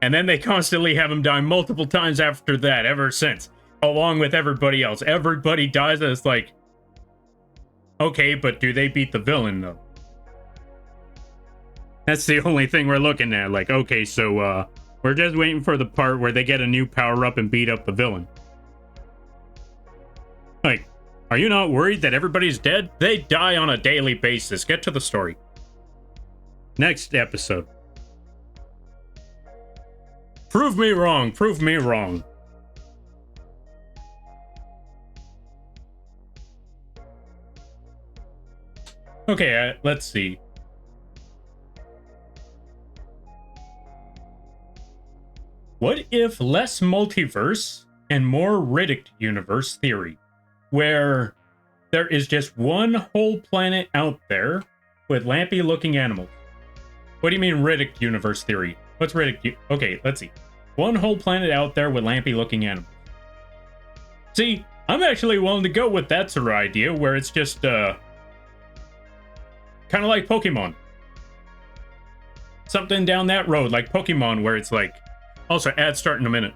Speaker 1: And then they constantly have him die multiple times after that, ever since. Along with everybody else. Everybody dies, and it's like... Okay, but do they beat the villain, though? That's the only thing we're looking at. Like, okay, so, we're just waiting for the part where they get a new power-up and beat up the villain. Like, are you not worried that everybody's dead? They die on a daily basis. Get to the story. Next episode. Prove me wrong. Prove me wrong. Okay, let's see. What if less multiverse and more Riddick universe theory, where there is just one whole planet out there with lampy-looking animals? What do you mean Riddick universe theory? What's Riddick? Okay, let's see. One whole planet out there with lampy-looking animals. See, I'm actually willing to go with that sort of idea, where it's just, kind of like Pokemon. Something down that road, like Pokemon, where it's like... Also, ads start in a minute.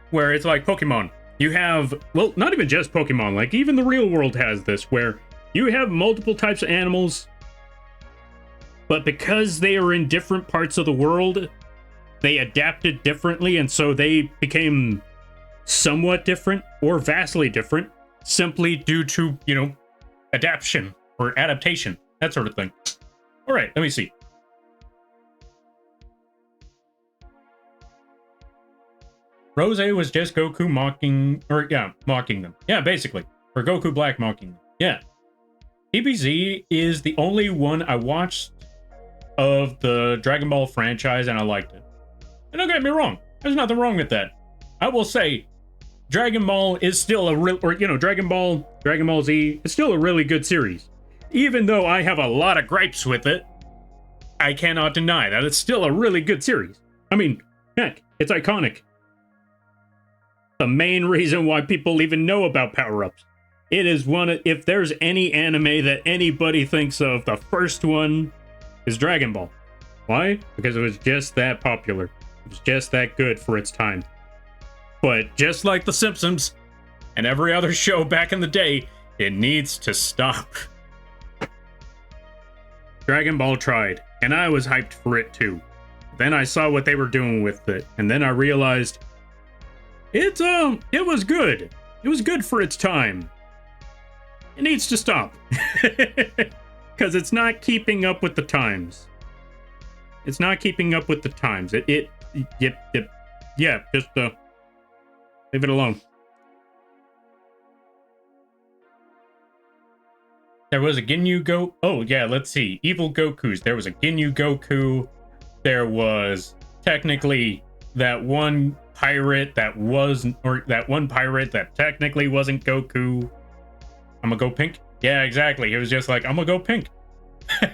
Speaker 1: Where it's like Pokemon. You have... Well, not even just Pokemon. Like, even the real world has this, where you have multiple types of animals, but because they are in different parts of the world, they adapted differently, and so they became somewhat different, or vastly different, simply due to, you know, adaptation, or adaptation, that sort of thing. Alright, let me see. Rose was just Goku mocking, or yeah, mocking them. Yeah, basically. Or Goku Black mocking them. Yeah. DBZ is the only one I watched of the Dragon Ball franchise, and I liked it. And don't get me wrong, there's nothing wrong with that. I will say, Dragon Ball is still a real, or, you know, Dragon Ball Z, it's still a really good series. Even though I have a lot of gripes with it, I cannot deny that it's still a really good series. I mean, heck, it's iconic. The main reason why people even know about power-ups. It is one of, if there's any anime that anybody thinks of, the first one is Dragon Ball. Why? Because it was just that popular. It was just that good for its time. But just like The Simpsons and every other show back in the day, it needs to stop. Dragon Ball tried, and I was hyped for it too. Then I saw what they were doing with it, and then I realized it was good. It was good for its time. It needs to stop. Because it's not keeping up with the times. It's not keeping up with the times. Yeah, just leave it alone. There was a Ginyu Go. Oh yeah, let's see. Evil Gokus. There was a Ginyu Goku. There was technically that one pirate that was, or that one pirate that technically wasn't Goku. I'm gonna go pink. Yeah, exactly. It was just like, I'm gonna go pink. I'm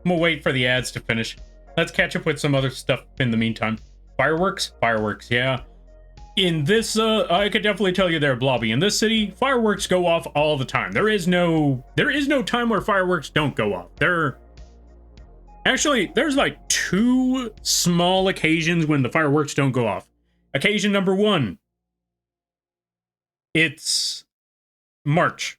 Speaker 1: gonna wait for the ads to finish. Let's catch up with some other stuff in the meantime. Fireworks? Fireworks, yeah. In this, I could definitely tell you they're blobby. In this city, fireworks go off all the time. There is no time where fireworks don't go off. Actually, there's like 2 small occasions when the fireworks don't go off. Occasion number 1. It's March.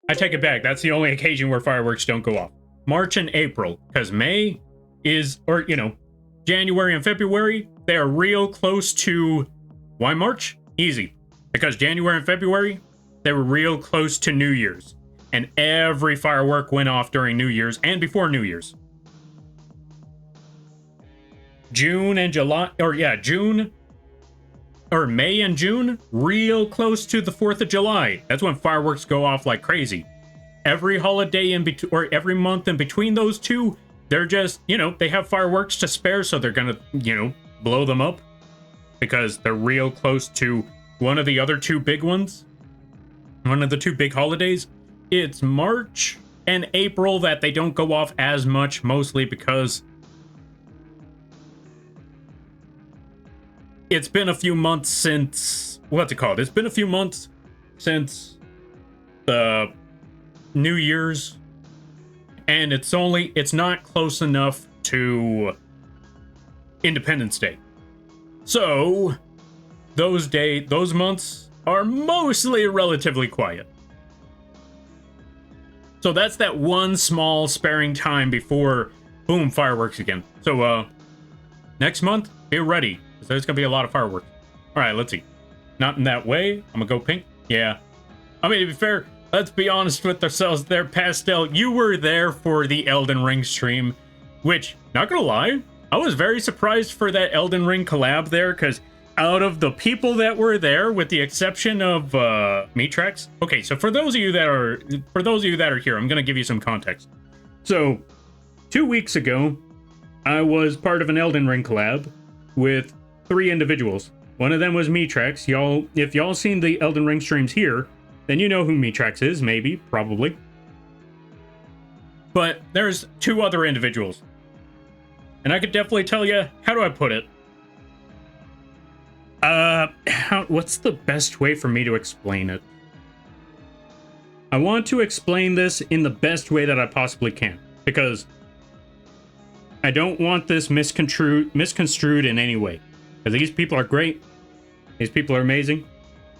Speaker 1: I take it back. That's the only occasion where fireworks don't go off. March and April, because May is, or, you know, January and February, they are real close to... Why March? Easy. Because January and February, they were real close to New Year's. And every firework went off during New Year's and before New Year's. June and July, or yeah, June, or May and June, real close to the 4th of July. That's when fireworks go off like crazy. Every holiday in between, or every month in between those two, they're just, you know, they have fireworks to spare, so they're gonna, you know, blow them up. Because they're real close to one of the other 2 big ones. One of the 2 big holidays. It's March and April that they don't go off as much, mostly because it's been a few months since, what's it called? It's been a few months since the New Year's, and it's not close enough to Independence Day. So, those months are mostly relatively quiet. So that's that one small sparing time before, boom, fireworks again. So, next month, be ready. So there's gonna be a lot of fireworks. Alright, let's see. Not in that way. I'm gonna go pink. Yeah. I mean, to be fair, let's be honest with ourselves there, Pastel. You were there for the Elden Ring stream, which, not gonna lie, I was very surprised for that Elden Ring collab there, because out of the people that were there, with the exception of Mitrex. Okay, so for those of you that are here, I'm gonna give you some context. So 2 weeks ago, I was part of an Elden Ring collab with 3 individuals. One of them was Mitrex. If y'all seen the Elden Ring streams here, then you know who Mitrex is, maybe, probably. But there's 2 other individuals. And I could definitely tell you, how do I put it? What's the best way for me to explain it? I want to explain this in the best way that I possibly can, because I don't want this misconstrued in any way. Because these people are great. These people are amazing.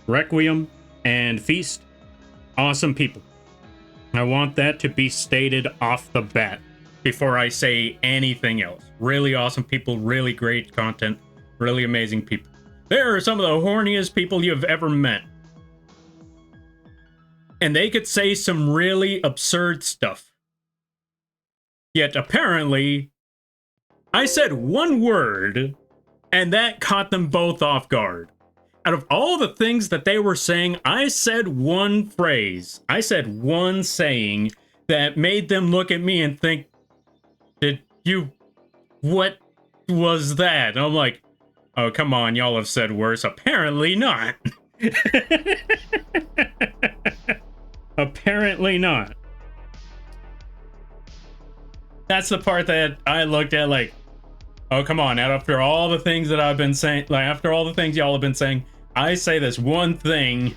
Speaker 1: Requiem and Feast, awesome people. I want that to be stated off the bat before I say anything else. Really awesome people, really great content, really amazing people. They are some of the horniest people you've ever met. And they could say some really absurd stuff. Yet apparently, I said one word, and that caught them both off guard. Out of all the things that they were saying, I said one phrase. I said one saying that made them look at me and think, what was that? And I'm like, oh, come on, y'all have said worse. Apparently not. Apparently not. That's the part that I looked at like, oh, come on. After all the things that I've been saying, like, after all the things y'all have been saying, I say this one thing.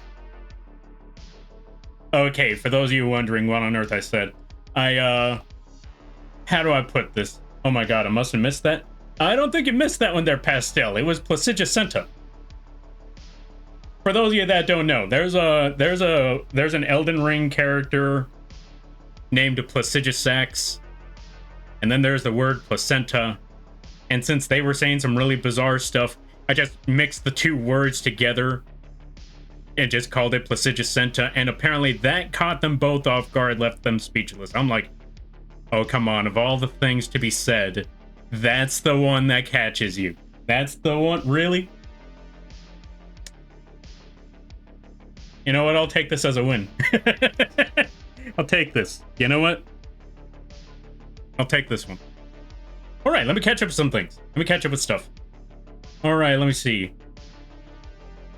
Speaker 1: Okay, for those of you wondering what on earth I said, how do I put this? Oh my god, I must have missed that. I don't think you missed that one there, Pastel. It was Placidicenta. For those of you that don't know, there's an Elden Ring character named Placidusax, and then there's the word placenta. And since they were saying some really bizarre stuff, I just mixed the 2 words together and just called it Placidicenta, and apparently that caught them both off guard, left them speechless. I'm like, oh, come on, of all the things to be said, that's the one that catches you. That's the one, really? You know what, I'll take this as a win. I'll take this. You know what? I'll take this one. All right, let me catch up with some things. Let me catch up with stuff. All right, let me see.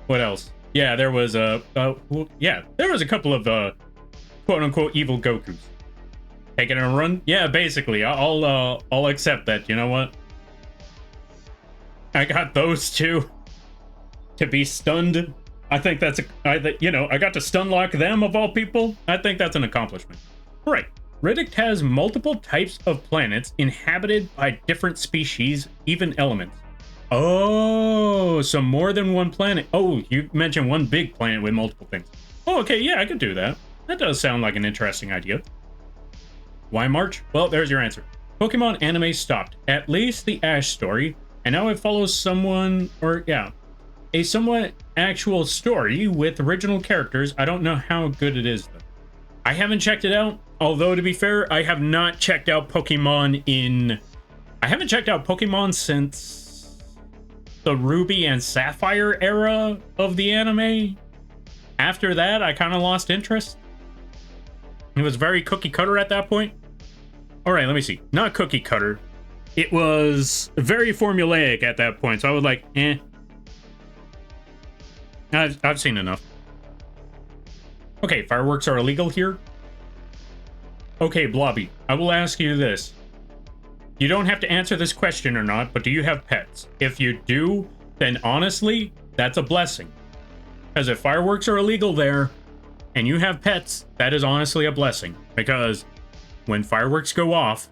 Speaker 1: What else? Yeah, there was there was a couple of quote-unquote evil Gokus. Taking a run? Yeah, basically. I'll accept that. You know what? I got those 2 to be stunned. I think that's I got to stun lock them of all people. I think that's an accomplishment. All right. Riddick has multiple types of planets inhabited by different species, even elements. Oh, so more than one planet. Oh, you mentioned one big planet with multiple things. Oh, okay, yeah, I could do that. That does sound like an interesting idea. Why March? Well, there's your answer. Pokemon anime stopped, at least the Ash story, and now it follows a somewhat actual story with original characters. I don't know how good it is, though. I haven't checked it out, although, to be fair, I have not checked out Pokemon since the Ruby and Sapphire era of the anime. After that, I kind of lost interest. It was very cookie cutter at that point. All right, let me see. Not cookie cutter. It was very formulaic at that point, so I was like, eh. I've seen enough. Okay, fireworks are illegal here. Okay, Blobby, I will ask you this. You don't have to answer this question or not, but do you have pets? If you do, then honestly, that's a blessing. Because if fireworks are illegal there, and you have pets, that is honestly a blessing. Because when fireworks go off,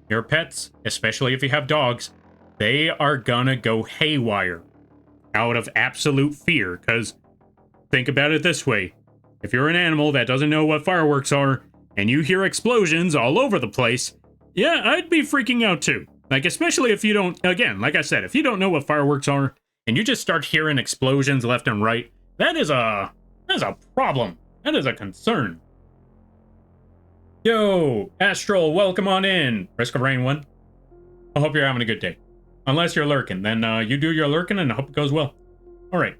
Speaker 1: your pets, especially if you have dogs, they are gonna go haywire out of absolute fear. Because think about it this way. If you're an animal that doesn't know what fireworks are, and you hear explosions all over the place, yeah, I'd be freaking out too. Like, especially if you don't, again, like I said, if you don't know what fireworks are, and you just start hearing explosions left and right, that is a problem. That is a concern. Yo, Astral, welcome on in. Risk of Rain 1. I hope you're having a good day. Unless you're lurking, then you do your lurking and I hope it goes well. All right.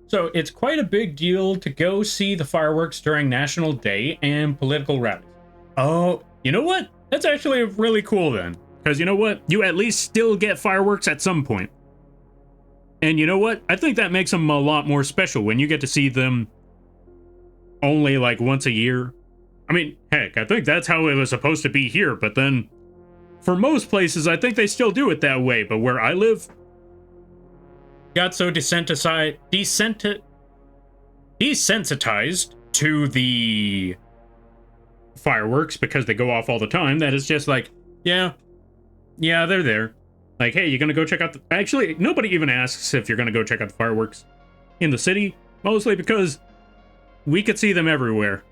Speaker 1: So it's quite a big deal to go see the fireworks during National Day and political rallies. Oh, you know what? That's actually really cool then. Because you know what? You at least still get fireworks at some point. And you know what? I think that makes them a lot more special when you get to see them only like once a year. I mean, heck, I think that's how it was supposed to be here, but then for most places, I think they still do it that way. But where I live, got so desensitized to the fireworks because they go off all the time that it's just like, yeah, they're there. Like, hey, you're gonna go check out the... Actually, nobody even asks if you're gonna go check out the fireworks in the city, mostly because we could see them everywhere.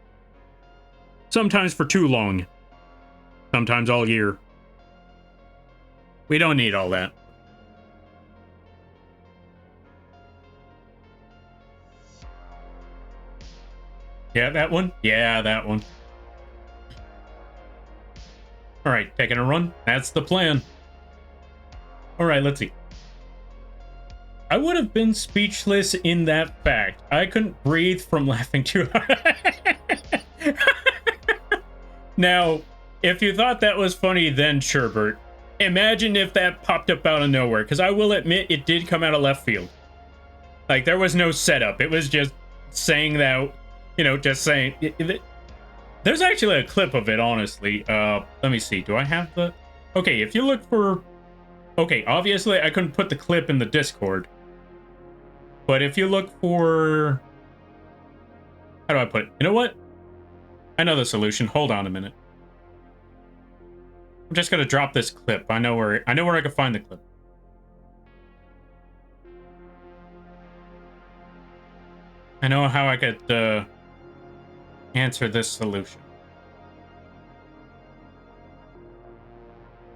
Speaker 1: Sometimes for too long. Sometimes all year. We don't need all that. Yeah, that one? Yeah, that one. Alright, taking a run. That's the plan. Alright, let's see. I would have been speechless in that fact. I couldn't breathe from laughing too hard. Now, if you thought that was funny, then Sherbert, imagine if that popped up out of nowhere, because I will admit it did come out of left field. Like, there was no setup. It was just saying that, you know, just saying... There's actually a clip of it, honestly. Let me see. Do I have the... Okay, if you look for... Okay, obviously I couldn't put the clip in the Discord. But if you look for... How do I put it? You know what? I know the solution. Hold on a minute. I'm just gonna drop this clip. I know where I can find the clip. I know how I could answer this solution.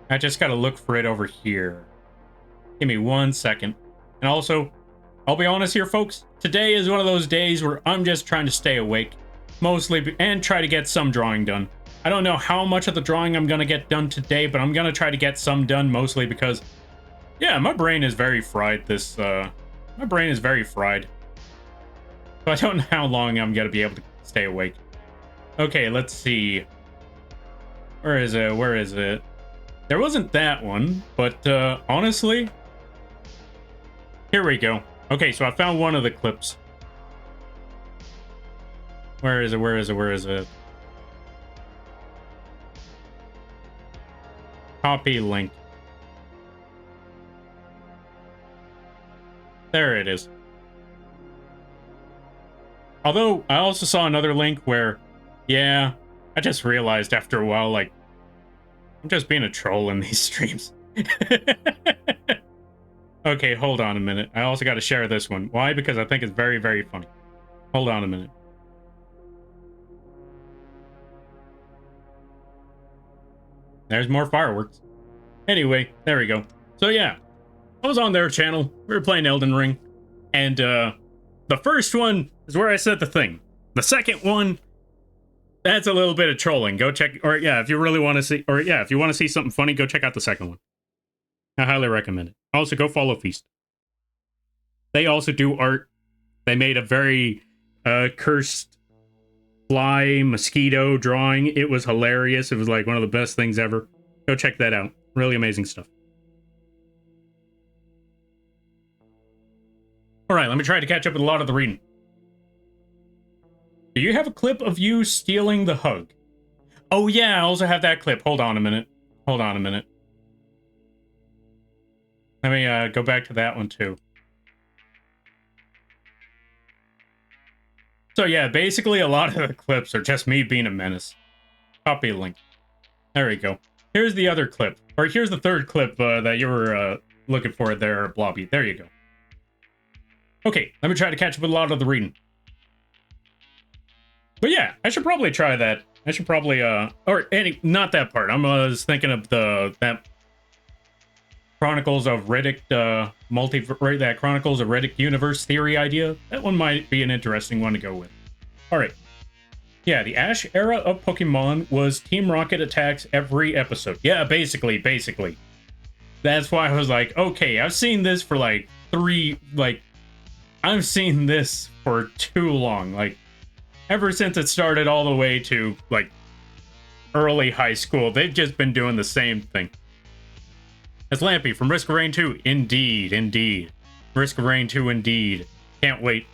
Speaker 1: I just gotta look for it over here. Give me 1 second. And also, I'll be honest here, folks. Today is one of those days where I'm just trying to stay awake. Mostly, and try to get some drawing done. I don't know how much of the drawing I'm gonna get done today, but I'm gonna try to get some done, mostly because, yeah, my brain is very fried my brain is very fried. So I don't know how long I'm gonna be able to stay awake. Okay, let's see. Where is it? Where is it? There wasn't that one, but honestly, here we go. Okay, so I found one of the clips. Where is it? Where is it? Where is it? Copy link. There it is. Although, I also saw another link where, yeah, I just realized after a while, like, I'm just being a troll in these streams. Okay, hold on a minute. I also got to share this one. Why? Because I think it's very, very funny. Hold on a minute. There's more fireworks. Anyway, there we go. So yeah, I was on their channel. We were playing Elden Ring. And the first one is where I said the thing. The second one, that's a little bit of trolling. Go check, or yeah, if you really want to see, or yeah, if you want to see something funny, go check out the second one. I highly recommend it. Also, go follow Feast. They also do art. They made a very cursed fly mosquito drawing. It was hilarious. It was like one of the best things ever. Go check that out. Really amazing stuff. All right, let me try to catch up with a lot of the reading. Do you have a clip of you stealing the hug? Oh yeah, I also have that clip. Hold on a minute. Hold on a minute. Let me go back to that one too. So yeah, basically a lot of the clips are just me being a menace. Copy link. There we go. Here's the other clip. Or here's the third clip that you were looking for there, Blobby. There you go. Okay, let me try to catch up with a lot of the reading. But yeah, I should probably try that. I should probably, not that part. I was thinking of that Chronicles of Riddick, that Chronicles of Riddick universe theory idea. That one might be an interesting one to go with. Alright. Yeah, the Ash era of Pokemon was Team Rocket attacks every episode. Yeah, basically. That's why I was like, okay, I've seen this for like I've seen this for too long. Like, ever since it started all the way to, like, early high school, they've just been doing the same thing. It's Lampy from Risk of Rain 2. Indeed, indeed. Risk of Rain 2, indeed. Can't wait.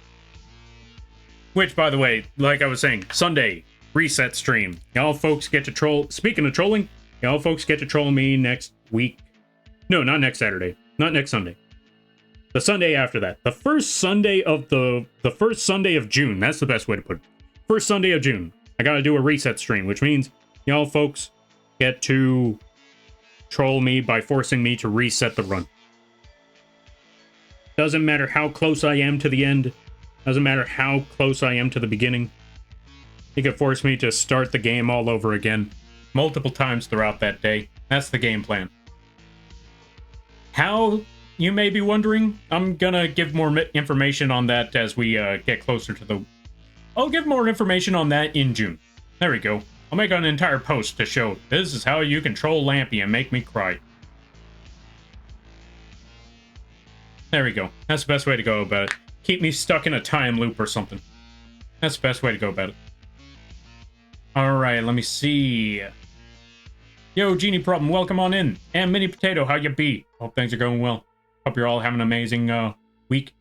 Speaker 1: Which, by the way, like I was saying, Sunday, reset stream. Y'all folks get to troll. Speaking of trolling, y'all folks get to troll me next week. No, not next Saturday. Not next Sunday. The Sunday after that. The first Sunday of the first Sunday of June. That's the best way to put it. First Sunday of June. I gotta do a reset stream, which means y'all folks get to troll me by forcing me to reset the run. Doesn't matter how close I am to the end. Doesn't matter how close I am to the beginning. You can force me to start the game all over again multiple times throughout that day. That's the game plan. How, you may be wondering? I'm gonna give more information on that as we get closer to the... I'll give more information on that in June. There we go. I'll make an entire post to show this is how you control Lampy and make me cry. There we go. That's the best way to go about it. Keep me stuck in a time loop or something. That's the best way to go about it. Alright, let me see. Yo, Genie Problem, welcome on in. And Mini Potato, how you be? Hope things are going well. Hope you're all having an amazing week.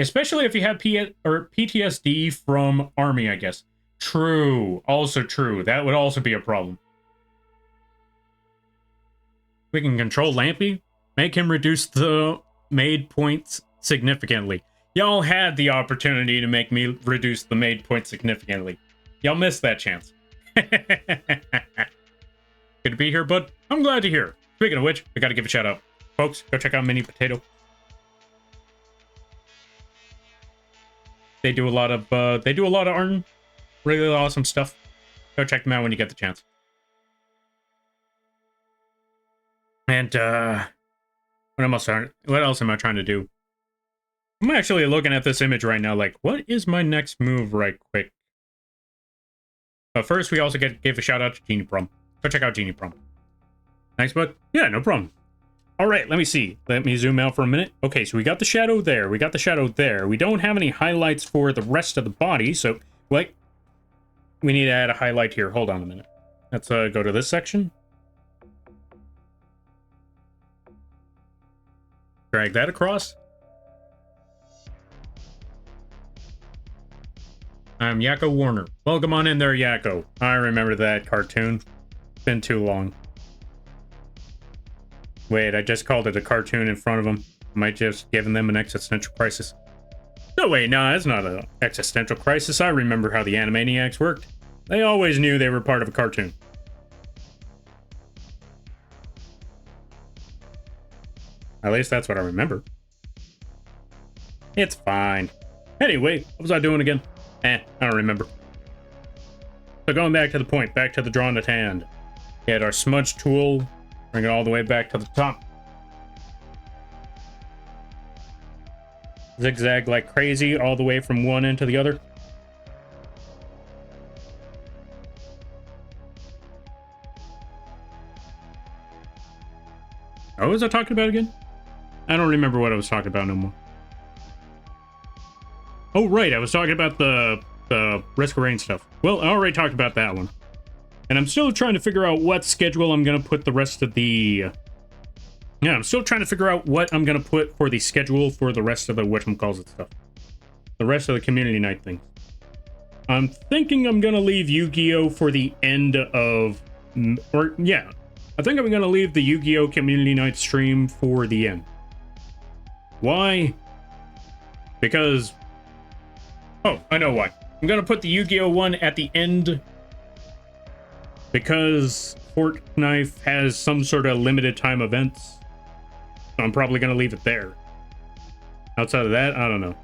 Speaker 1: Especially if you have PTSD from Army, I guess. True. Also true. That would also be a problem. We can control Lampy. Make him reduce the made points significantly. Y'all had the opportunity to make me reduce the made points significantly. Y'all missed that chance. Good to be here, bud. I'm glad to hear. Speaking of which, we gotta give a shout out. Folks, go check out Mini Potato. They do a lot of art, really awesome stuff. Go check them out when you get the chance. And what else am I trying to do? I'm actually looking at this image right now, like, what is my next move right quick? But first, we also get to give a shout out to Genie Prom. Go check out Genie Prom. Thanks, bud. Yeah, no problem. All right, let me see. Let me zoom out for a minute. Okay, so we got the shadow there. We got the shadow there. We don't have any highlights for the rest of the body, so, like, we need to add a highlight here. Hold on a minute. Let's go to this section. Drag that across. I'm Yakko Warner. Welcome on in there, Yakko. I remember that cartoon. It's been too long. Wait, I just called it a cartoon in front of them. Might just given them an existential crisis. No, wait, no, that's not an existential crisis. I remember how the Animaniacs worked. They always knew they were part of a cartoon. At least that's what I remember. It's fine. Anyway, what was I doing again? I don't remember. So going back to the point, back to the drawing at hand. We had our smudge tool, bring it all the way back to the top. Zigzag like crazy all the way from one end to the other. What was I talking about again? I don't remember what I was talking about no more. Oh, right, I was talking about the Risk of Rain stuff. Well, I already talked about that one. And I'm still trying to figure out what schedule I'm going to put the rest of the... Yeah, I'm still trying to figure out what I'm going to put for the schedule for the rest of the whatchamacallit stuff. The rest of the community night thing. I'm thinking I'm going to leave Yu-Gi-Oh! For the end of... Or, yeah. I think I'm going to leave the Yu-Gi-Oh! Community night stream for the end. Why? Because... Oh, I know why. I'm going to put the Yu-Gi-Oh! One at the end because Fort Knife has some sort of limited time events. So I'm probably going to leave it there. Outside of that, I don't know.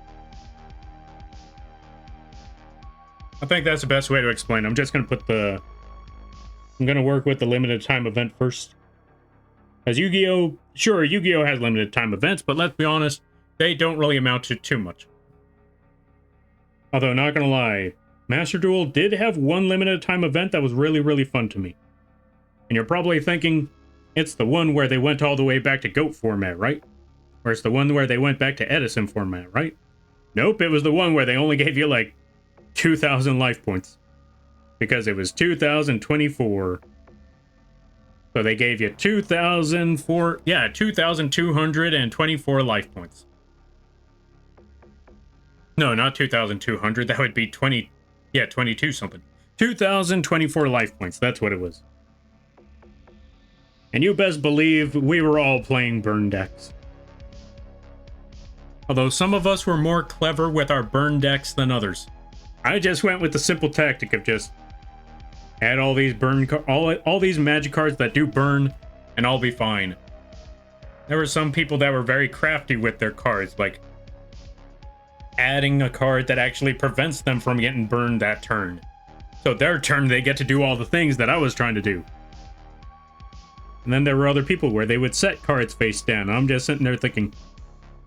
Speaker 1: I think that's the best way to explain. I'm just going to put the... I'm going to work with the limited time event first. As Yu-Gi-Oh! Sure, Yu-Gi-Oh! Has limited time events, but let's be honest, they don't really amount to too much. Although, not gonna lie, Master Duel did have one limited time event that was really, really fun to me. And you're probably thinking, It's the one where they went all the way back to GOAT format, right? Or it's the one where they went back to Edison format, right? Nope, it was the one where they only gave you like 2,000 life points. Because it was 2024. So they gave you 2,224 life points. No, not 2,200. That would be 22 something. 2,024 life points. That's what it was. And you best believe we were all playing burn decks. Although some of us were more clever with our burn decks than others. I just went with the simple tactic of just add all these all these magic cards that do burn, and I'll be fine. There were some people that were very crafty with their cards, like adding a card that actually prevents them from getting burned that turn. So their turn, they get to do all the things that I was trying to do. And then there were other people where they would set cards face down. I'm just sitting there thinking,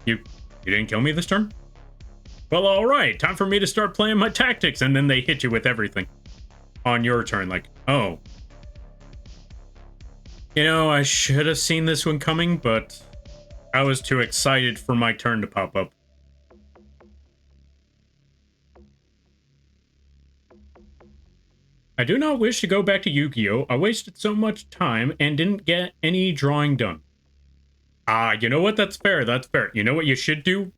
Speaker 1: you didn't kill me this turn? Well, alright, time for me to start playing my tactics. And then they hit you with everything on your turn, like, oh. You know, I should have seen this one coming, but I was too excited for my turn to pop up. I do not wish to go back to Yu-Gi-Oh! I wasted so much time and didn't get any drawing done. Ah, you know what? That's fair. That's fair. You know what you should do?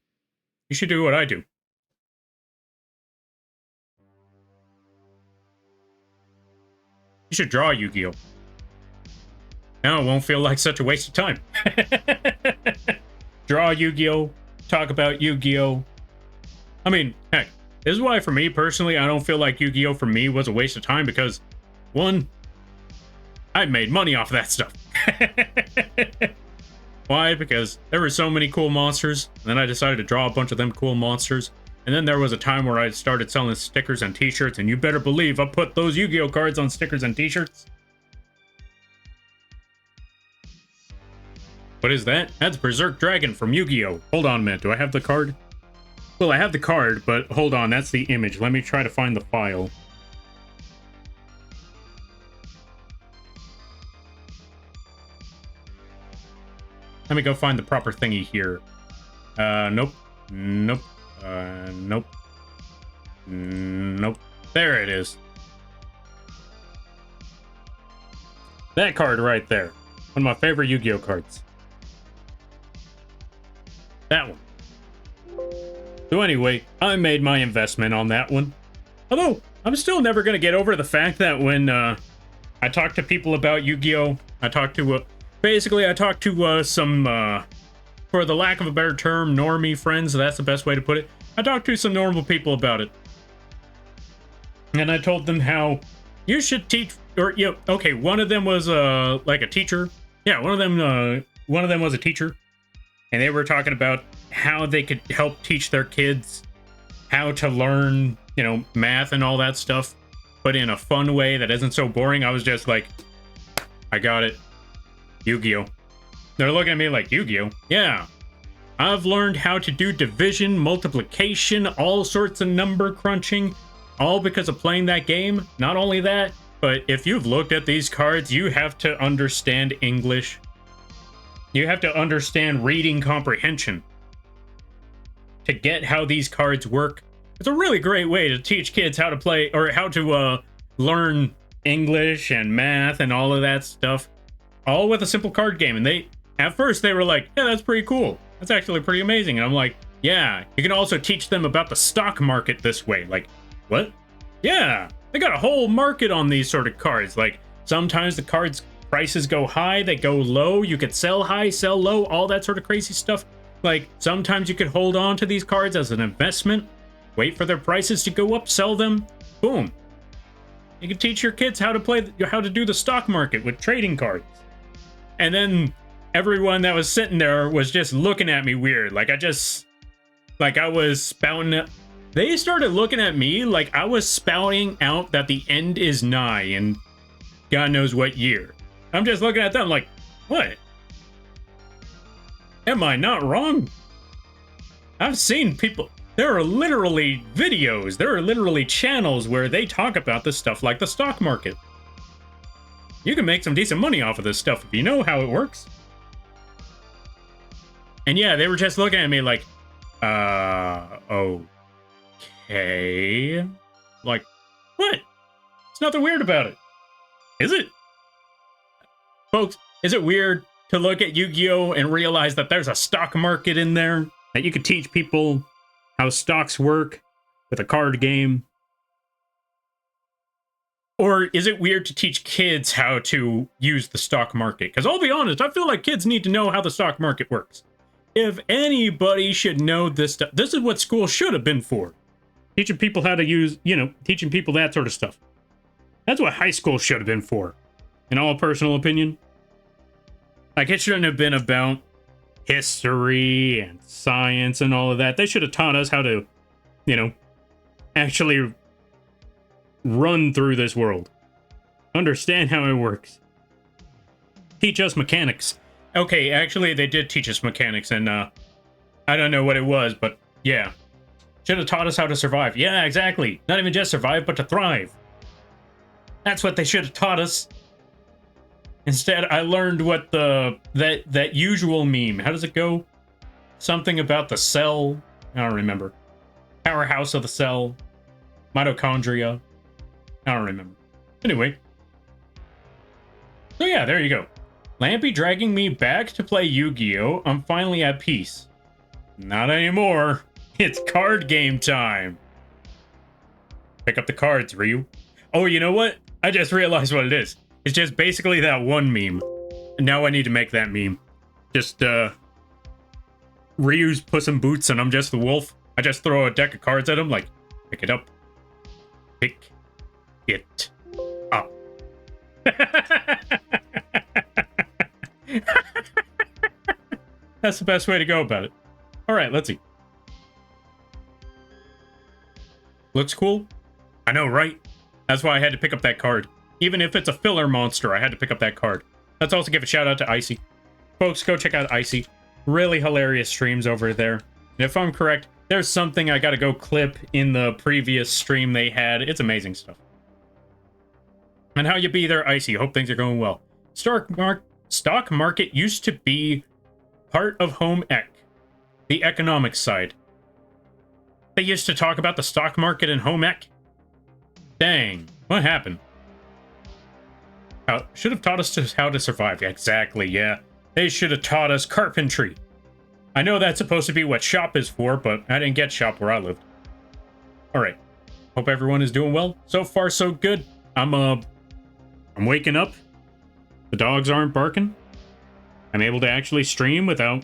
Speaker 1: You should do what I do. You should draw Yu-Gi-Oh! Now it won't feel like such a waste of time. Draw Yu-Gi-Oh! Talk about Yu-Gi-Oh! I mean, heck, this is why for me personally, I don't feel like Yu-Gi-Oh! For me was a waste of time because, one, I made money off of that stuff. Why? Because there were so many cool monsters, and then I decided to draw a bunch of them cool monsters. And then there was a time where I started selling stickers and t-shirts, and you better believe I put those Yu-Gi-Oh! Cards on stickers and t-shirts. What is that? That's Berserk Dragon from Yu-Gi-Oh! Hold on a minute, do I have the card? Well, I have the card, but hold on, that's the image. Let me try to find the file. Let me go find the proper thingy here. Nope. Nope. Nope. Nope. There it is. That card right there. One of my favorite Yu-Gi-Oh! Cards. That one. So anyway, I made my investment on that one. Although, I'm still never going to get over the fact that when I talk to people about Yu-Gi-Oh! I talk to, basically I talk to some, for the lack of a better term, normie friends, that's the best way to put it. I talked to some normal people about it. And I told them how you should teach, or, you know, okay, one of them was, like a teacher. Yeah, one of them was a teacher. And they were talking about how they could help teach their kids how to learn, you know, math and all that stuff, but in a fun way that isn't so boring. I was just like, I got it. Yu-Gi-Oh! They're looking at me like, Yu-Gi-Oh! Yeah. I've learned how to do division, multiplication, all sorts of number crunching, all because of playing that game. Not only that, but if you've looked at these cards, you have to understand English. You have to understand reading comprehension to get how these cards work. It's a really great way to teach kids how to play, or how to learn English and math and all of that stuff, all with a simple card game. And at first they were like, yeah, that's pretty cool. That's actually pretty amazing. And I'm like, yeah, you can also teach them about the stock market this way. Like, what? Yeah, they got a whole market on these sort of cards. Like, sometimes the cards prices go high, they go low, you could sell high, sell low, all that sort of crazy stuff. Like, sometimes you could hold on to these cards as an investment, wait for their prices to go up, sell them, boom. You can teach your kids how to do the stock market with trading cards. And then everyone that was sitting there was just looking at me weird, like I was spouting. They started looking at me like I was spouting out that the end is nigh in God knows what year. I'm just looking at them like, what? Am I not wrong? I've seen people, there are literally videos, there are literally channels where they talk about this stuff like the stock market. You can make some decent money off of this stuff if you know how it works. And yeah, they were just looking at me like, okay. Like, what? There's nothing weird about it. Is it? Folks, is it weird to look at Yu-Gi-Oh! And realize that there's a stock market in there? That you could teach people how stocks work with a card game? Or is it weird to teach kids how to use the stock market? Because I'll be honest, I feel like kids need to know how the stock market works. If anybody should know this stuff, this is what school should have been for. Teaching people how to use, teaching people that sort of stuff. That's what high school should have been for. In all personal opinion. Like, it shouldn't have been about history and science and all of that. They should have taught us how to, actually run through this world. Understand how it works. Teach us mechanics. Okay, actually, they did teach us mechanics, and I don't know what it was, but yeah. Should have taught us how to survive. Yeah, exactly. Not even just survive, but to thrive. That's what they should have taught us. Instead, I learned what that usual meme. How does it go? Something about the cell. I don't remember. Powerhouse of the cell. Mitochondria. I don't remember. Anyway. So yeah, there you go. Lampy dragging me back to play Yu-Gi-Oh! I'm finally at peace. Not anymore. It's card game time. Pick up the cards, Ryu. Oh, you know what? I just realized what it is. It's just basically that one meme. And now I need to make that meme. Just, Ryu's Puss in Boots and I'm just the wolf. I just throw a deck of cards at him, like, pick it up. Pick it up. That's the best way to go about it. Alright, let's see. Looks cool? I know, right? That's why I had to pick up that card. Even if it's a filler monster, I had to pick up that card. Let's also give a shout out to Icy. Folks, go check out Icy. Really hilarious streams over there. And if I'm correct, there's something I gotta go clip in the previous stream they had. It's amazing stuff. And how you be there, Icy? Hope things are going well. Stock market used to be part of home ec, the economics side. They used to talk about the stock market and home ec. Dang, what happened? Should have taught us how to survive. Exactly, yeah. They should have taught us carpentry. I know that's supposed to be what shop is for, but I didn't get shop where I lived. Alright. Hope everyone is doing well. So far, so good. I'm waking up. The dogs aren't barking. I'm able to actually stream without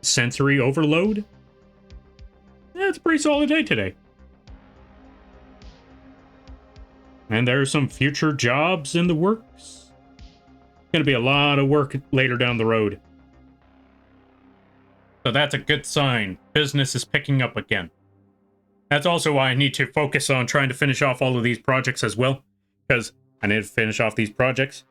Speaker 1: sensory overload. Yeah, it's a pretty solid day today. And there's some future jobs in the works. Gonna be a lot of work later down the road. So that's a good sign. Business is picking up again. That's also why I need to focus on trying to finish off all of these projects as well. Because I need to finish off these projects.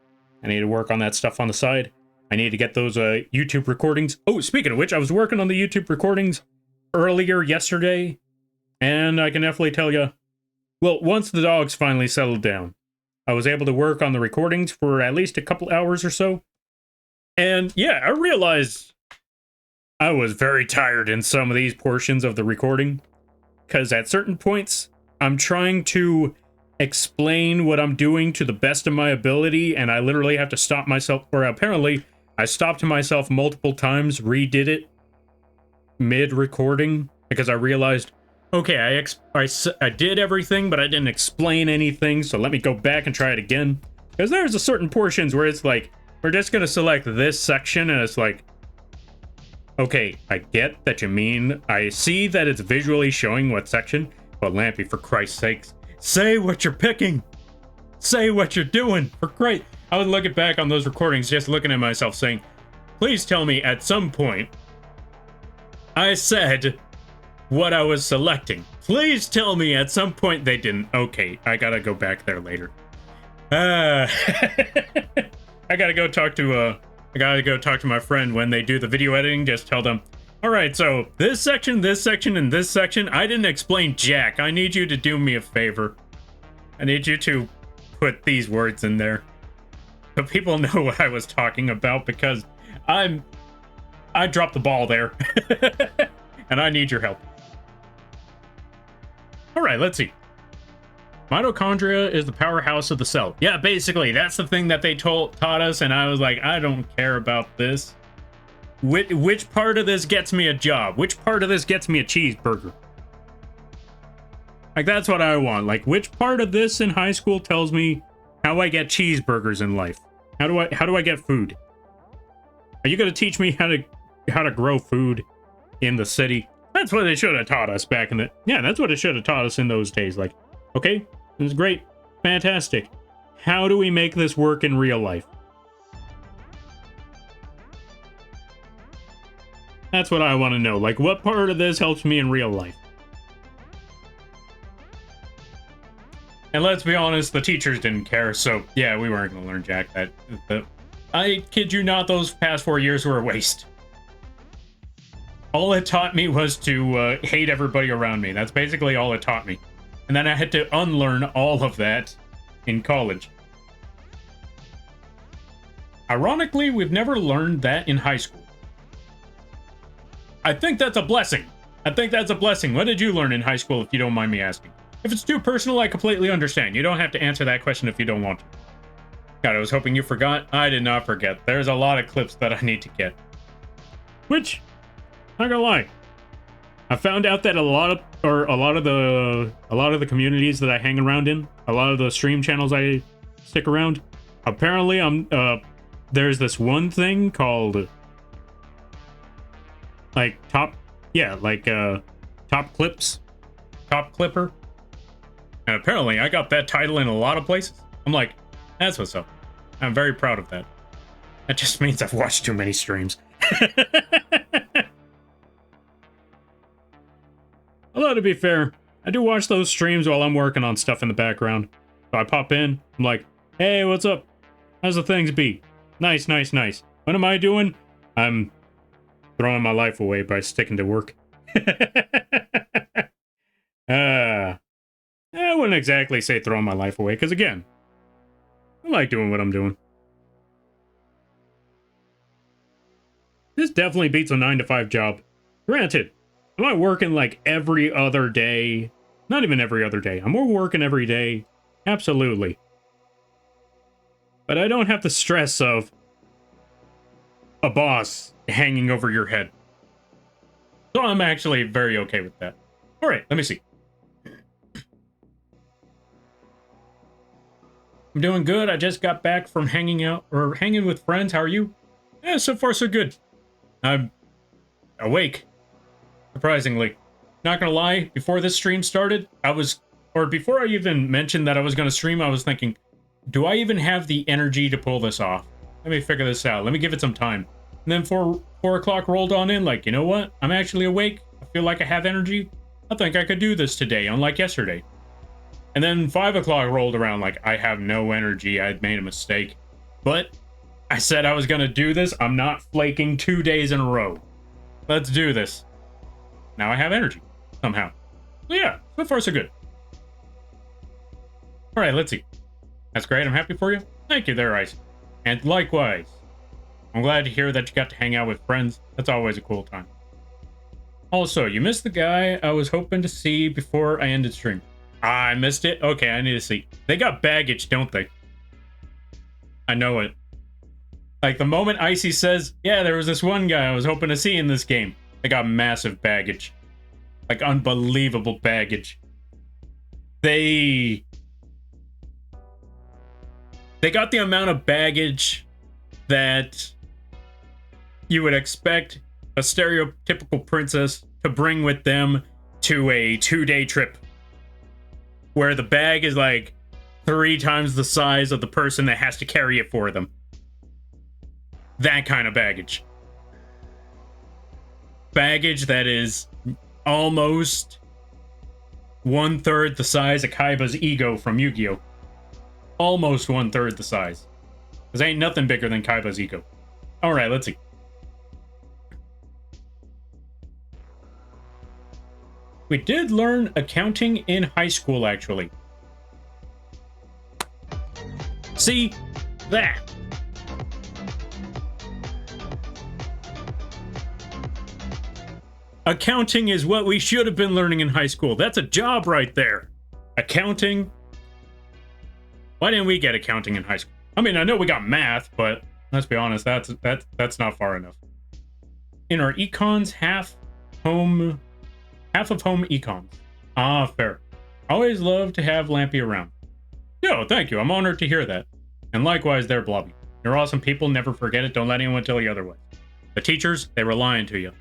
Speaker 1: I need to work on that stuff on the side. I need to get those YouTube recordings. Oh, speaking of which, I was working on the YouTube recordings earlier yesterday. And I can definitely tell you, well, once the dogs finally settled down, I was able to work on the recordings for at least a couple hours or so. And yeah, I realized I was very tired in some of these portions of the recording. Because at certain points, I'm trying to explain what I'm doing to the best of my ability, and I literally have to stop myself, or apparently, I stopped myself multiple times, redid it mid-recording, because I realized, okay, I did everything, but I didn't explain anything, so let me go back and try it again. Because there's a certain portions where it's like, we're just going to select this section, and it's like, okay, I get that you mean, I see that it's visually showing what section, but Lampy, for Christ's sakes, say what you're picking! Say what you're doing, for Christ! I was looking back on those recordings, just looking at myself saying, please tell me at some point, I said what I was selecting. Please tell me at some point they didn't. Okay, I gotta go back there later. I gotta go talk to my friend when they do the video editing. Just tell them, all right, so this section, and this section, I didn't explain jack. I need you to do me a favor. I need you to put these words in there. So people know what I was talking about because I dropped the ball there. And I need your help. All right, let's see. Mitochondria is the powerhouse of the cell. Yeah, basically, that's the thing that they taught us, and I was like, I don't care about this. Which part of this gets me a job? Which part of this gets me a cheeseburger? Like, that's what I want. Like, which part of this in high school tells me how I get cheeseburgers in life? How do I get food? Are you gonna teach me how to grow food in the city? That's what they should have taught us back in the... Yeah, that's what it should have taught us in those days. Like, okay, this is great. Fantastic. How do we make this work in real life? That's what I want to know. Like, what part of this helps me in real life? And let's be honest, the teachers didn't care, so yeah, we weren't going to learn jack. I kid you not, those past 4 years were a waste. All it taught me was to hate everybody around me. That's basically all it taught me. And then I had to unlearn all of that in college. Ironically, we've never learned that in high school. I think that's a blessing. I think that's a blessing. What did you learn in high school, if you don't mind me asking? If it's too personal, I completely understand. You don't have to answer that question if you don't want to. God, I was hoping you forgot. I did not forget. There's a lot of clips that I need to get. Which, not gonna lie, I found out that a lot of the communities that I hang around in, a lot of the stream channels I stick around, apparently there's this one thing called like top clipper. And apparently I got that title in a lot of places. I'm like, that's what's up. I'm very proud of that. That just means I've watched too many streams. Although, to be fair, I do watch those streams while I'm working on stuff in the background. So I pop in, I'm like, hey, what's up? How's the things be? Nice, nice, nice. What am I doing? I'm throwing my life away by sticking to work. I wouldn't exactly say throwing my life away, because again, I like doing what I'm doing. This definitely beats a 9-to-5 job. Granted, am I working like every other day? Not even every other day. I'm working every day. Absolutely. But I don't have the stress of a boss hanging over your head. So I'm actually very okay with that. All right, let me see. I'm doing good. I just got back from hanging with friends. How are you? Yeah, so far so good. I'm awake. Surprisingly. Not gonna lie, before this stream started, before I even mentioned that I was gonna stream, I was thinking, do I even have the energy to pull this off? Let me figure this out. Let me give it some time. And then 4 o'clock rolled on in, like, you know what? I'm actually awake. I feel like I have energy. I think I could do this today, unlike yesterday. And then 5 o'clock rolled around, like, I have no energy. I'd made a mistake. But I said I was gonna do this. I'm not flaking 2 days in a row. Let's do this. Now I have energy, somehow. So yeah, so far so good. All right, let's see. That's great. I'm happy for you. Thank you there, Ice. And likewise. I'm glad to hear that you got to hang out with friends. That's always a cool time. Also, you missed the guy I was hoping to see before I ended stream. I missed it? Okay, I need to see. They got baggage, don't they? I know it. Like, the moment Icy says, yeah, there was this one guy I was hoping to see in this game. They got massive baggage. Like, unbelievable baggage. They got the amount of baggage that you would expect a stereotypical princess to bring with them to a 2-day trip. Where the bag is like 3 times the size of the person that has to carry it for them. That kind of baggage. Baggage that is almost 1/3 the size of Kaiba's ego from Yu-Gi-Oh! Almost 1/3 the size. Because ain't nothing bigger than Kaiba's ego. Alright, let's see. We did learn accounting in high school, actually. See? That. Accounting is what we should have been learning in high school. That's a job right there. Accounting. Why didn't we get accounting in high school? I mean, I know we got math, but let's be honest, that's not far enough. In our econs, half of home econs. Ah, fair. Always love to have Lampy around. Yo, thank you. I'm honored to hear that. And likewise there, Blobby. You're awesome people. Never forget it. Don't let anyone tell you otherwise. The teachers, they were lying to you.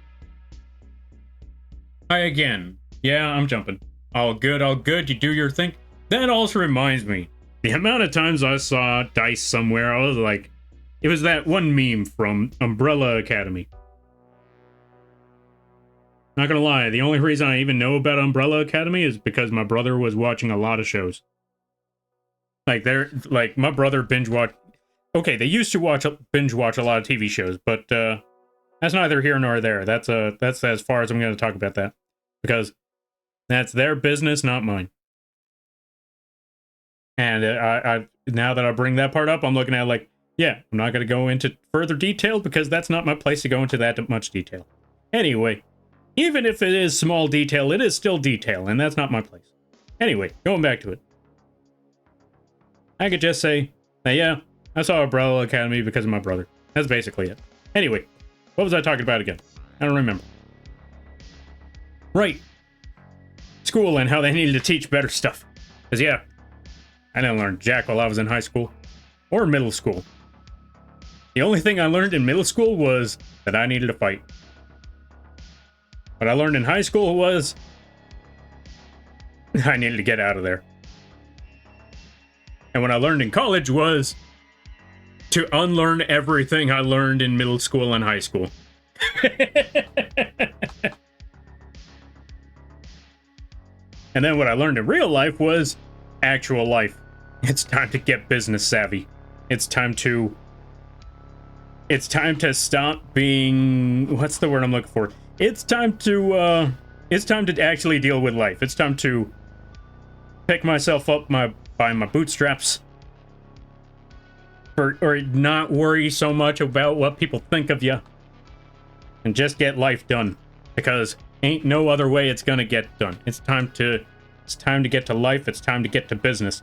Speaker 1: Hi again. Yeah, I'm jumping. All good, all good. You do your thing. That also reminds me. The amount of times I saw dice somewhere, I was like, it was that one meme from Umbrella Academy. Not gonna lie, the only reason I even know about Umbrella Academy is because my brother was watching a lot of shows. Like my brother binge watched. Okay, they used to binge watch a lot of TV shows, but that's neither here nor there. That's as far as I'm going to talk about that, because that's their business, not mine. And I now that I bring that part up, I'm looking at like, yeah, I'm not going to go into further detail because that's not my place to go into that much detail. Anyway, even if it is small detail, it is still detail, and that's not my place. Anyway, going back to it. I could just say, that, yeah, I saw Umbrella Academy because of my brother. That's basically it. Anyway, what was I talking about again? I don't remember. Right. School and how they needed to teach better stuff. Because, yeah, I didn't learn jack while I was in high school. Or middle school. The only thing I learned in middle school was that I needed to fight. What I learned in high school was I needed to get out of there. And what I learned in college was to unlearn everything I learned in middle school and high school. And then what I learned in real life was actual life. It's time to get business savvy. It's time to stop being, what's the word I'm looking for? It's time to actually deal with life. It's time to pick myself up by my bootstraps. Or not worry so much about what people think of you. And just get life done. Because ain't no other way it's gonna get done. It's time to get to life. It's time to get to business.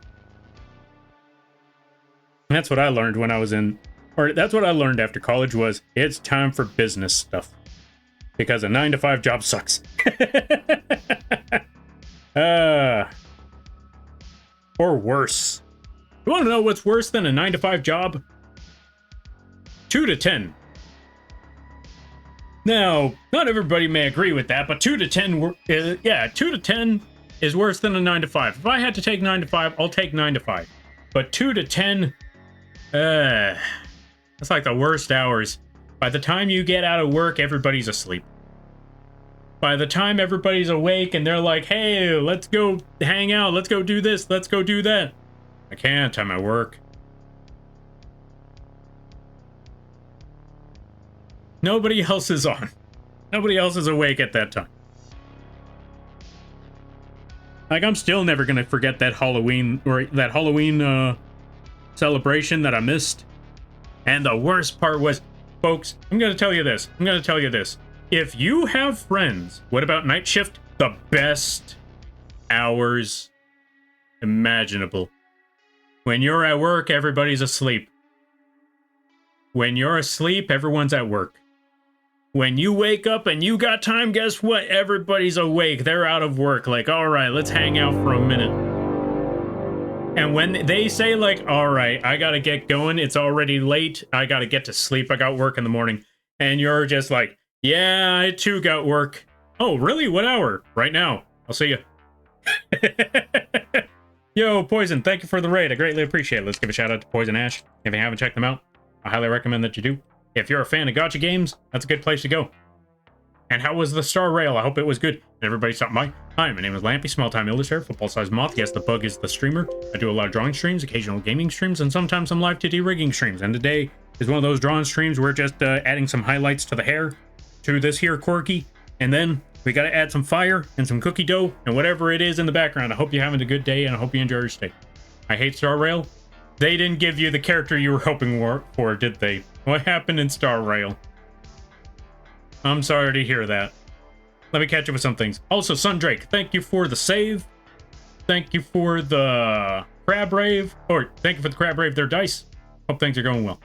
Speaker 1: And that's what I learned when I was that's what I learned after college was it's time for business stuff. Because a 9-to-5 job sucks. Or worse. You want to know what's worse than a 9-to-5 job? 2 to 10. Now, not everybody may agree with that, but 2 to 10, 2 to 10 is worse than a 9-to-5. If I had to take 9-to-5, I'll take 9-to-5. But 2 to 10, that's like the worst hours. By the time you get out of work, everybody's asleep. By the time everybody's awake and they're like, hey, let's go hang out, let's go do this, let's go do that. I can't, I'm at work. Nobody else is on. Nobody else is awake at that time. Like, I'm still never gonna forget that Halloween celebration that I missed. And the worst part was, folks, I'm gonna tell you this. If you have friends, what about night shift? The best hours imaginable. When you're at work, everybody's asleep. When you're asleep, everyone's at work. When you wake up and you got time, guess what? Everybody's awake. They're out of work. Like, all right, let's hang out for a minute. And when they say, like, all right, I gotta get going. It's already late. I gotta get to sleep. I got work in the morning. And you're just like, yeah, I too got work. Oh, really? What hour? Right now. I'll see you. Yo, Poison, thank you for the raid. I greatly appreciate it. Let's give a shout out to Poison Ash. If you haven't checked them out, I highly recommend that you do. If you're a fan of gacha games, that's a good place to go. And how was the Star Rail? I hope it was good. And everybody stopped by. Hi, my name is Lampy, small-time illustrator, football-sized moth. Yes, the bug is the streamer. I do a lot of drawing streams, occasional gaming streams, and sometimes some live 2D rigging streams. And today is one of those drawing streams. We're just adding some highlights to the hair, to this here Corky. And then we got to add some fire and some cookie dough and whatever it is in the background. I hope you're having a good day, and I hope you enjoy your stay. I hate Star Rail. They didn't give you the character you were hoping for, did they? What happened in Star Rail? I'm sorry to hear that. Let me catch up with some things. Also, Sundrake, thank you for the save. Thank you for the crab rave. Or thank you for the crab rave, their dice. Hope things are going well.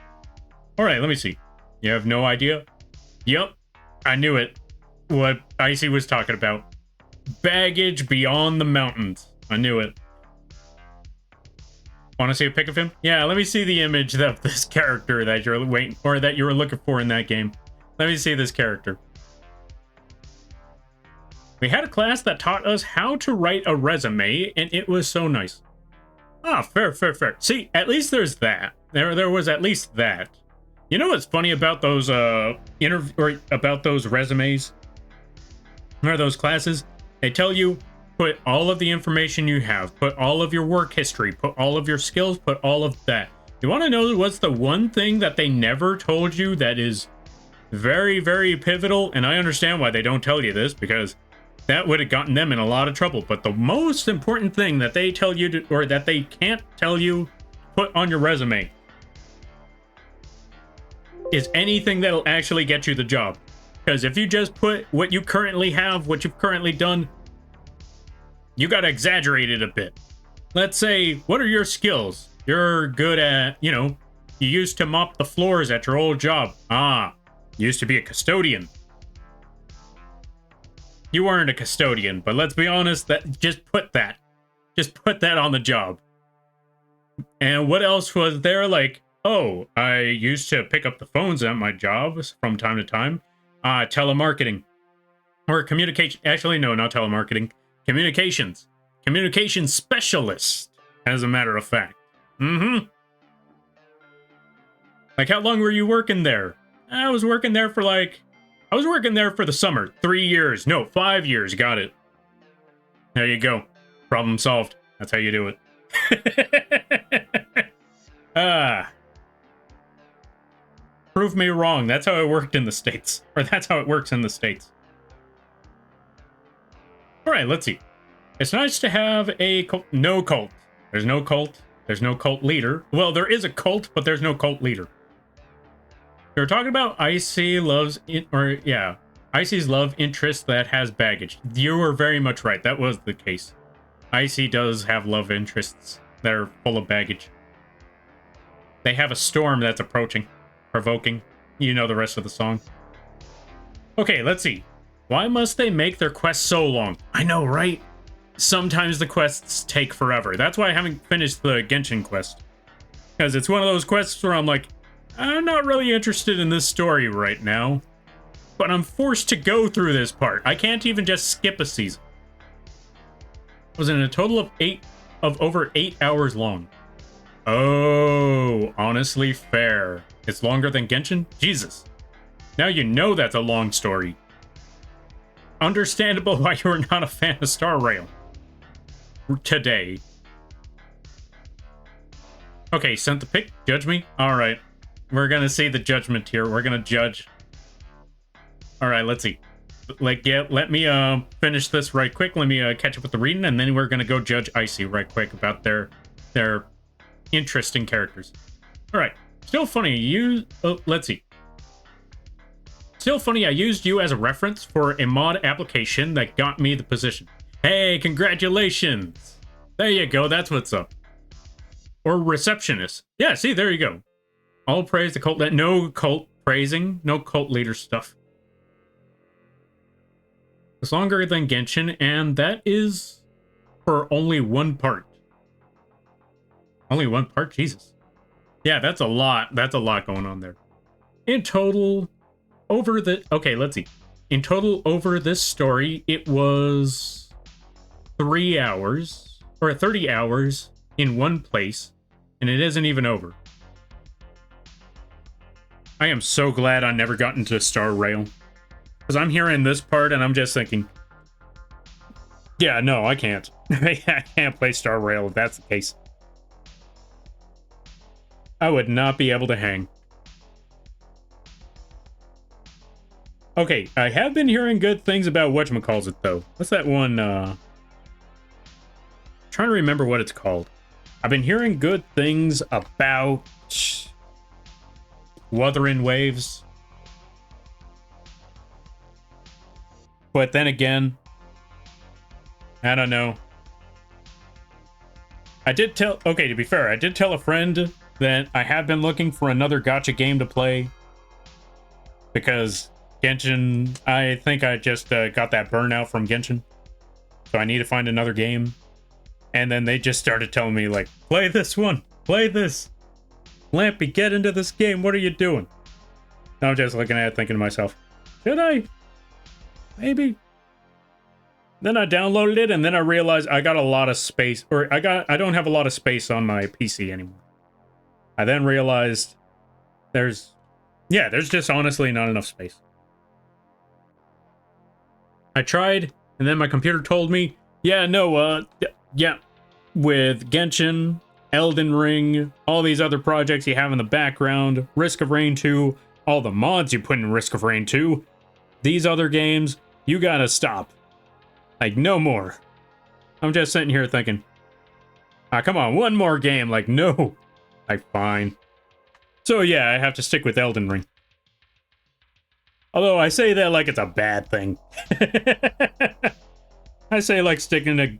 Speaker 1: All right, let me see. You have no idea? Yep, I knew it. What Icy was talking about. Baggage beyond the mountains. I knew it. Want to see a pic of him? Yeah, let me see the image of this character that you're waiting or that you were looking for in that game. Let me see this character. We had a class that taught us how to write a resume, and it was so nice. Ah, fair. See, at least there's that. There was at least that. You know what's funny about those about those resumes or those classes? They tell you put all of the information you have, put all of your work history, put all of your skills, put all of that. You want to know what's the one thing that they never told you that is very, very pivotal? And I understand why they don't tell you this, because that would have gotten them in a lot of trouble. But the most important thing that they tell you to, or that they can't tell you put on your resume is anything that'll actually get you the job. Because if you just put what you currently have, what you've currently done, you gotta exaggerate it a bit. Let's say, what are your skills? You're good at, you used to mop the floors at your old job. Ah, you used to be a custodian. You weren't a custodian, but let's be honest, just put that on the job. And what else was there? Like, oh, I used to pick up the phones at my jobs from time to time. Telemarketing. Or communication. Actually, no, not telemarketing. Communications. Communication specialist, as a matter of fact. Mm-hmm. Like, how long were you working there? I was working there for the summer. 3 years. No, 5 years. Got it. There you go. Problem solved. That's how you do it. Prove me wrong. That's how it worked in the States. Or that's how it works in the States. Alright, let's see. It's nice to have a cult. No cult. There's no cult. There's no cult leader. Well, there is a cult, but there's no cult leader. You're talking about Icy's love interest that has baggage. You were very much right. That was the case. Icy does have love interests that are full of baggage. They have a storm that's approaching. Provoking. You know the rest of the song. Okay, let's see. Why must they make their quests so long? I know, right? Sometimes the quests take forever. That's why I haven't finished the Genshin quest. Because it's one of those quests where I'm like, I'm not really interested in this story right now. But I'm forced to go through this part. I can't even just skip a season. It was in a total of over 8 hours long. Oh, honestly fair. It's longer than Genshin? Jesus. Now you know that's a long story. Understandable why you're not a fan of Star Rail. Today. Okay, sent the pic. Judge me? Alright. We're gonna see the judgment here. We're gonna judge. Alright, let's see. Let me finish this right quick. Let me catch up with the reading, and then we're gonna go judge Icy right quick about their interesting characters. Alright. Still funny, let's see. Still funny, I used you as a reference for a mod application that got me the position. Hey, congratulations! There you go, that's what's up. Or receptionist. Yeah, see, there you go. All praise the cult. No cult praising, no cult leader stuff. It's longer than Genshin, and that is for only one part. Only one part? Jesus. Yeah, that's a lot. That's a lot going on there. In total, okay, let's see. In total, over this story, it was 3 hours, or 30 hours in one place, and it isn't even over. I am so glad I never got into Star Rail. Because I'm hearing this part, and I'm just thinking, yeah, no, I can't. I can't play Star Rail if that's the case. I would not be able to hang. Okay, I have been hearing good things about whatchamacallit, though. What's that one, trying to remember what it's called. I've been hearing good things about Wuthering Waves. But then again, I don't know. Okay, to be fair, I did tell a friend that I have been looking for another gacha game to play. Because Genshin, I think I just got that burnout from Genshin. So I need to find another game. And then they just started telling me, like, play this one. Play this. Lampy, get into this game. What are you doing? And I'm just looking at it thinking to myself, should I? Maybe. Then I downloaded it and then I realized I got a lot of space. Or I don't have a lot of space on my PC anymore. I then realized there's just honestly not enough space. I tried, and then my computer told me, yeah, with Genshin, Elden Ring, all these other projects you have in the background, Risk of Rain 2, all the mods you put in Risk of Rain 2, these other games, you gotta stop. Like, no more. I'm just sitting here thinking, come on, one more game. Like, no. Like, fine. So yeah, I have to stick with Elden Ring. Although I say that like it's a bad thing. I say like sticking to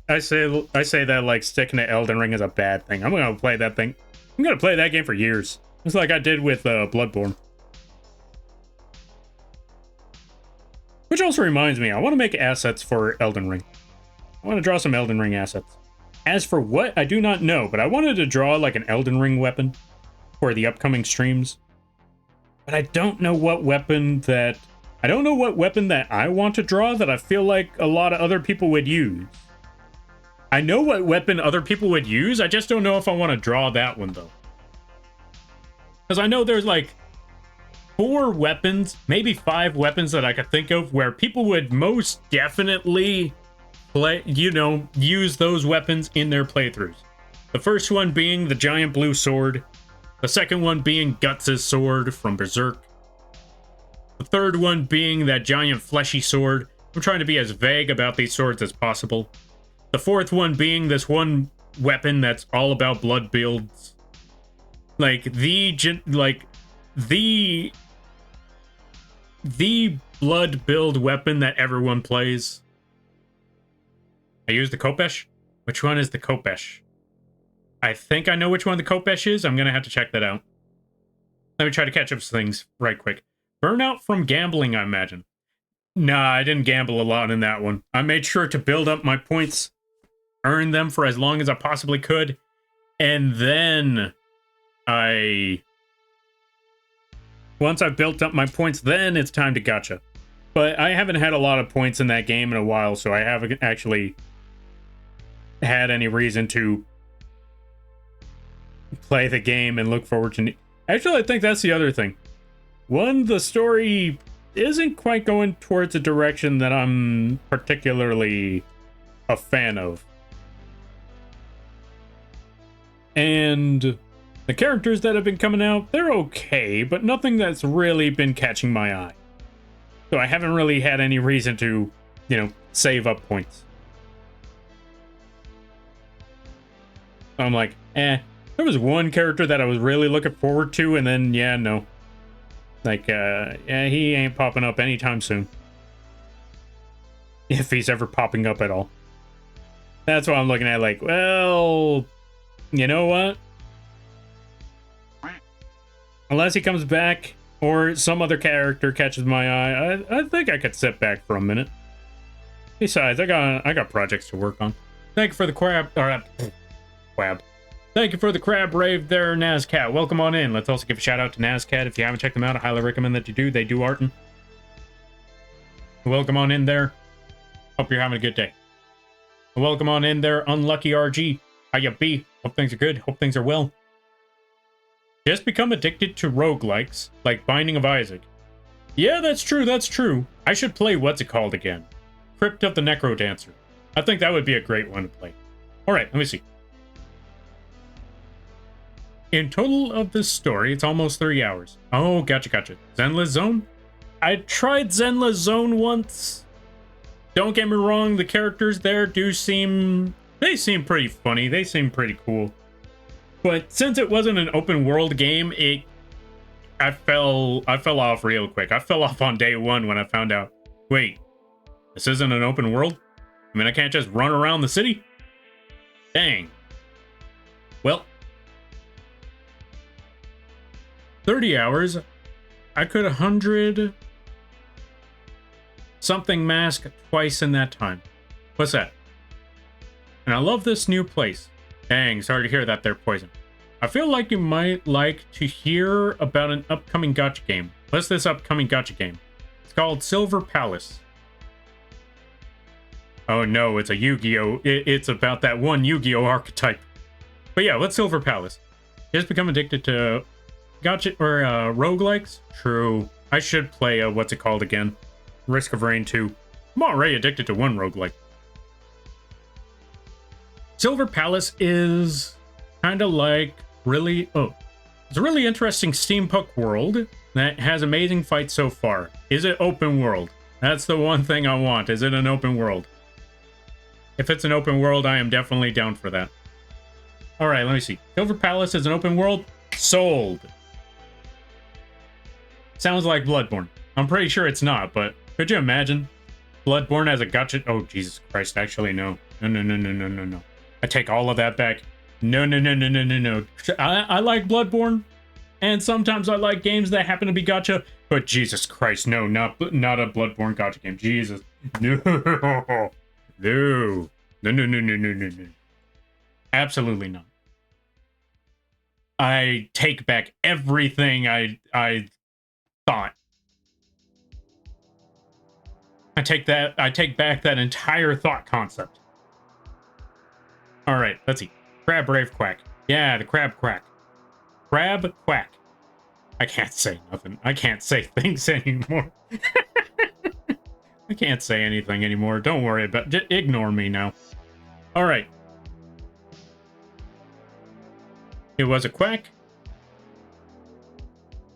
Speaker 1: I say that like sticking to Elden Ring is a bad thing. I'm gonna play that thing. I'm gonna play that game for years. It's like I did with Bloodborne. Which also reminds me, I want to make assets for Elden Ring. I want to draw some Elden Ring assets. As for what, I do not know, but I wanted to draw like an Elden Ring weapon for the upcoming streams. But I don't know what weapon that... I don't know what weapon that I want to draw that I feel like a lot of other people would use. I know what weapon other people would use, I just don't know if I want to draw that one, though. Because I know there's like 4 weapons, maybe 5 weapons that I could think of where people would most definitely use those weapons in their playthroughs. The first one being the giant blue sword. The second one being Guts' sword from Berserk. The third one being that giant fleshy sword. I'm trying to be as vague about these swords as possible. The fourth one being this one weapon that's all about blood builds. Like the blood build weapon that everyone plays. I use the Kopesh? Which one is the Kopesh? I think I know which one the Kopesh is. I'm going to have to check that out. Let me try to catch up some things right quick. Burnout from gambling, I imagine. Nah, I didn't gamble a lot in that one. I made sure to build up my points, earn them for as long as I possibly could, and then once I've built up my points, then it's time to gacha. But I haven't had a lot of points in that game in a while, so I haven't actually had any reason to play the game and look forward to... Actually, I think that's the other thing. One, the story isn't quite going towards a direction that I'm particularly a fan of. And the characters that have been coming out, they're okay, but nothing that's really been catching my eye. So I haven't really had any reason to, save up points. I'm like, there was one character that I was really looking forward to, and then, no. Like, he ain't popping up anytime soon. If he's ever popping up at all. That's why I'm looking at, like, well, you know what? Unless he comes back, or some other character catches my eye, I think I could sit back for a minute. Besides, I got projects to work on. Thank you for the crab rave there, Nazcat. Welcome on in. Let's also give a shout out to Nazcat. If you haven't checked them out, I highly recommend that you do. They do artin. Welcome on in there. Hope you're having a good day. Welcome on in there, Unlucky RG. How ya be? Hope things are good. Hope things are well. Just become addicted to roguelikes, like Binding of Isaac. Yeah, that's true, that's true. I should play what's it called again? Crypt of the Necrodancer. I think that would be a great one to play. Alright, let me see. In total of this story, it's almost 3 hours. Oh, gotcha. Zenless Zone? I tried Zenless Zone once. Don't get me wrong, the characters there seem pretty funny. They seem pretty cool. But since it wasn't an open world game, I fell off real quick. I fell off on day 1 when I found out Wait, this isn't an open world? I mean, I can't just run around the city? Dang. Well, 30 hours. I could 100 something mask twice in that time. What's that? And I love this new place. Dang, sorry to hear that there, Poison. I feel like you might like to hear about an upcoming gacha game. What's this upcoming gacha game? It's called Silver Palace. Oh no, it's a Yu-Gi-Oh! It's about that one Yu-Gi-Oh! Archetype. But yeah, what's Silver Palace? Just become addicted to gacha or roguelikes? True. I should play what's it called again? Risk of Rain 2. I'm already addicted to one roguelike. Silver Palace is kind of like it's a really interesting steampunk world that has amazing fights so far. Is it open world? That's the one thing I want. Is it an open world? If it's an open world, I am definitely down for that. All right, let me see. Silver Palace is an open world. Sold. Sounds like Bloodborne. I'm pretty sure it's not, but could you imagine? Bloodborne as a gacha. Oh, Jesus Christ. Actually, no. No. I take all of that back. No. I like Bloodborne, and sometimes I like games that happen to be gacha, but Jesus Christ, no, not a Bloodborne gacha game. Jesus. No. No. Absolutely not. I take back everything I thought. I take back that entire thought concept. All right, let's see. Crab Brave Quack. Yeah, the Crab Quack. Crab Quack. I can't say nothing. I can't say things anymore. I can't say anything anymore. Don't worry about it. Just ignore me now. All right. It was a quack.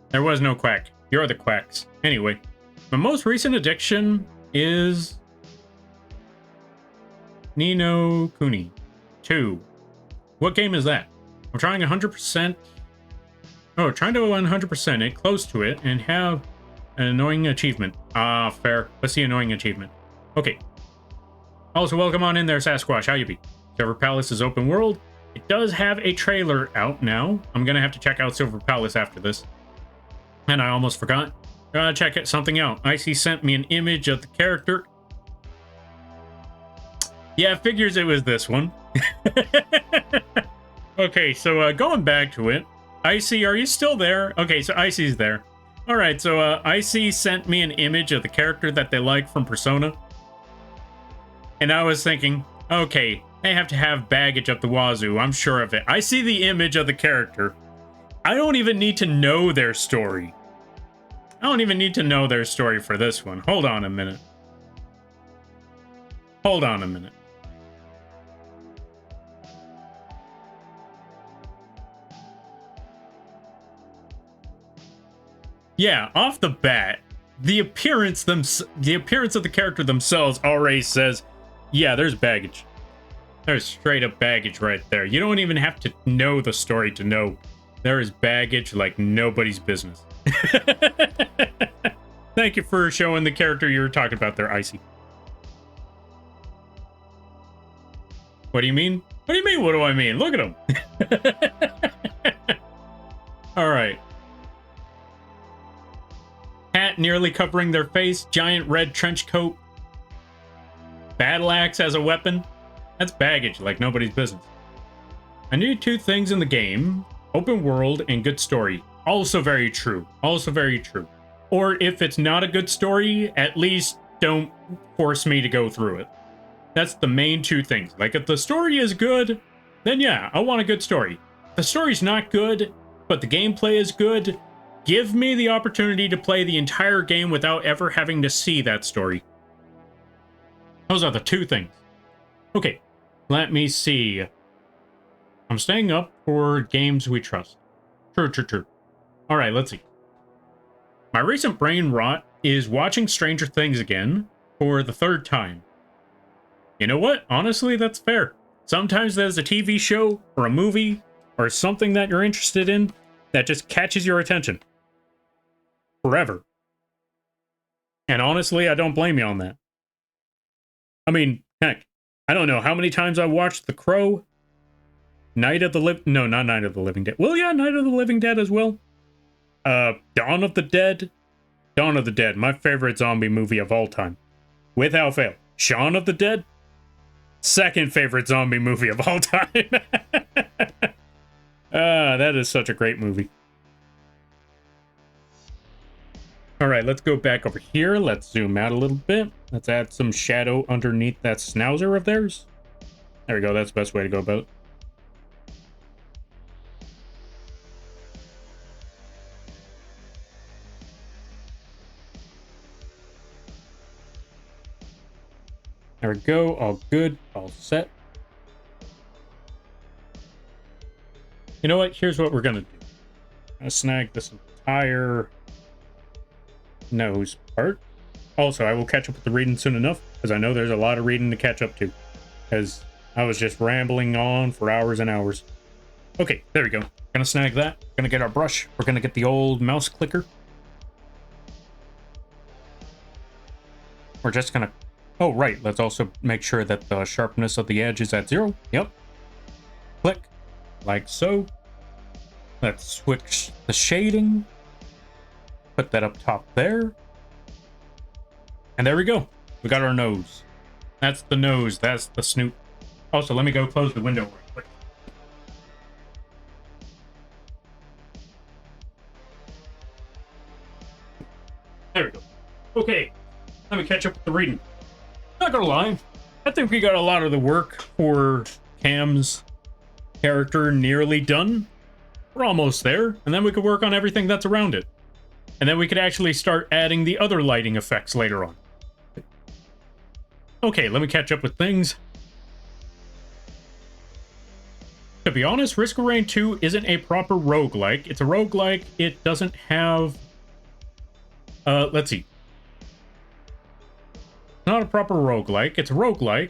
Speaker 1: There was no quack. You're the quacks. Anyway, my most recent addiction is Nino Kuni 2. What game is that? I'm trying 100%. Oh, trying to 100% it, close to it, and have an annoying achievement. Ah, fair. What's the annoying achievement? Okay. Also, welcome on in there, Sasquatch. How you be? Silver Palace is open world. It does have a trailer out now. I'm gonna have to check out Silver Palace after this. And I almost forgot. Gotta check something out. Icy sent me an image of the character. Yeah, figures it was this one. Okay, so going back to it. Icy, are you still there? Okay, so Icy's there. Alright, so Icy sent me an image of the character that they like from Persona. And I was thinking, okay, they have to have baggage up the wazoo, I'm sure of it. I see the image of the character. I don't even need to know their story. I don't even need to know their story for this one. Hold on a minute. Hold on a minute. Yeah, off the bat, the appearance of the character themselves already says, yeah, there's baggage. There's straight up baggage right there. You don't even have to know the story to know there is baggage like nobody's business. Thank you for showing the character you were talking about there, Icy. What do you mean? What do you mean, what do I mean? Look at him. Alright. Hat nearly covering their face, giant red trench coat, battle axe as a weapon. That's baggage like nobody's business. I need two things in the game: open world and good story. Also very true. Also very true. Or if it's not a good story, at least don't force me to go through it. That's the main two things. Like, if the story is good, then yeah, I want a good story. If the story's not good, but the gameplay is good, give me the opportunity to play the entire game without ever having to see that story. Those are the two things. Okay, let me see. I'm staying up for games we trust. True. Alright, let's see. My recent brain rot is watching Stranger Things again for the third time. You know what? Honestly, that's fair. Sometimes there's a TV show or a movie or something that you're interested in that just catches your attention. Forever. And honestly, I don't blame you on that. I mean, heck, I don't know how many times I watched The Crow, No, not Night of the Living Dead. Well, yeah, Night of the Living Dead as well. Dawn of the Dead. Dawn of the Dead, my favorite zombie movie of all time. Without fail. Shaun of the Dead, second favorite zombie movie of all time. That is such a great movie. All right, let's go back over here. Let's zoom out a little bit. Let's add some shadow underneath that schnauzer of theirs. There we go. That's the best way to go about it. There we go. All good. All set. You know what? Here's what we're going to do. I'm going to snag this entire nose part. Also, I will catch up with the reading soon enough, because I know there's a lot of reading to catch up to, because I was just rambling on for hours and hours. Okay, there we go. Gonna snag that. Gonna get our brush. We're gonna get the old mouse clicker. We're just gonna... Oh, right. Let's also make sure that the sharpness of the edge is at 0. Yep. Click. Like so. Let's switch the shading. Put that up top there. And there we go. We got our nose. That's the nose. That's the snoot. Also, let me go close the window real quick. There we go. Okay. Let me catch up with the reading. Not gonna lie. I think we got a lot of the work for Cam's character nearly done. We're almost there. And then we could work on everything that's around it. And then we could actually start adding the other lighting effects later on. Okay, let me catch up with things. To be honest, Risk of Rain 2 isn't a proper roguelike. It's a roguelike. It doesn't have... let's see. Not a proper roguelike. It's a roguelike.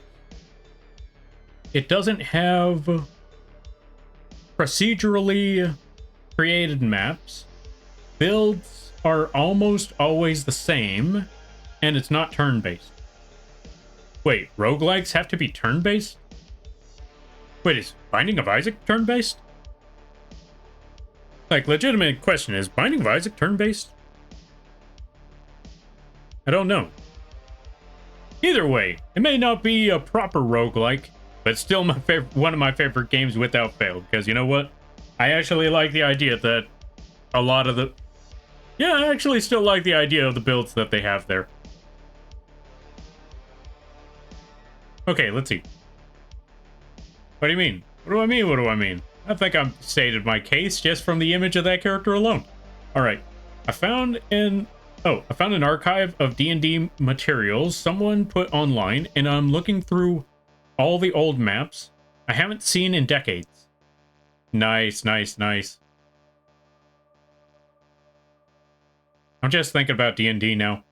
Speaker 1: It doesn't have procedurally created maps. Builds are almost always the same, and it's not turn-based. Wait, roguelikes have to be turn-based? Wait, is Binding of Isaac turn-based? Like, legitimate question, is Binding of Isaac turn-based? I don't know. Either way, it may not be a proper roguelike, but it's still my one of my favorite games without fail, because you know what? I actually like the idea that a lot of the... Yeah, I actually still like the idea of the builds that they have there. Okay, let's see. What do you mean? What do I mean? What do I mean? I think I've stated my case just from the image of that character alone. Alright. I found an archive of D&D materials someone put online, and I'm looking through all the old maps I haven't seen in decades. Nice, nice, nice. I'm just thinking about D&D now.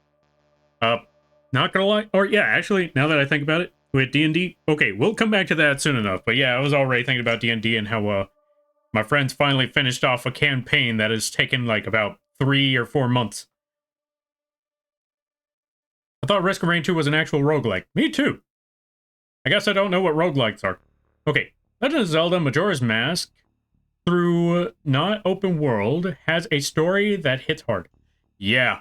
Speaker 1: Not gonna lie. Or yeah, actually, now that I think about it, with D&D, okay, we'll come back to that soon enough. But yeah, I was already thinking about D&D and how my friends finally finished off a campaign that has taken like about 3 or 4 months. I thought Risk of Rain 2 was an actual roguelike. Me too. I guess I don't know what roguelikes are. Okay, Legend of Zelda Majora's Mask, through not open world, has a story that hits hard. Yeah.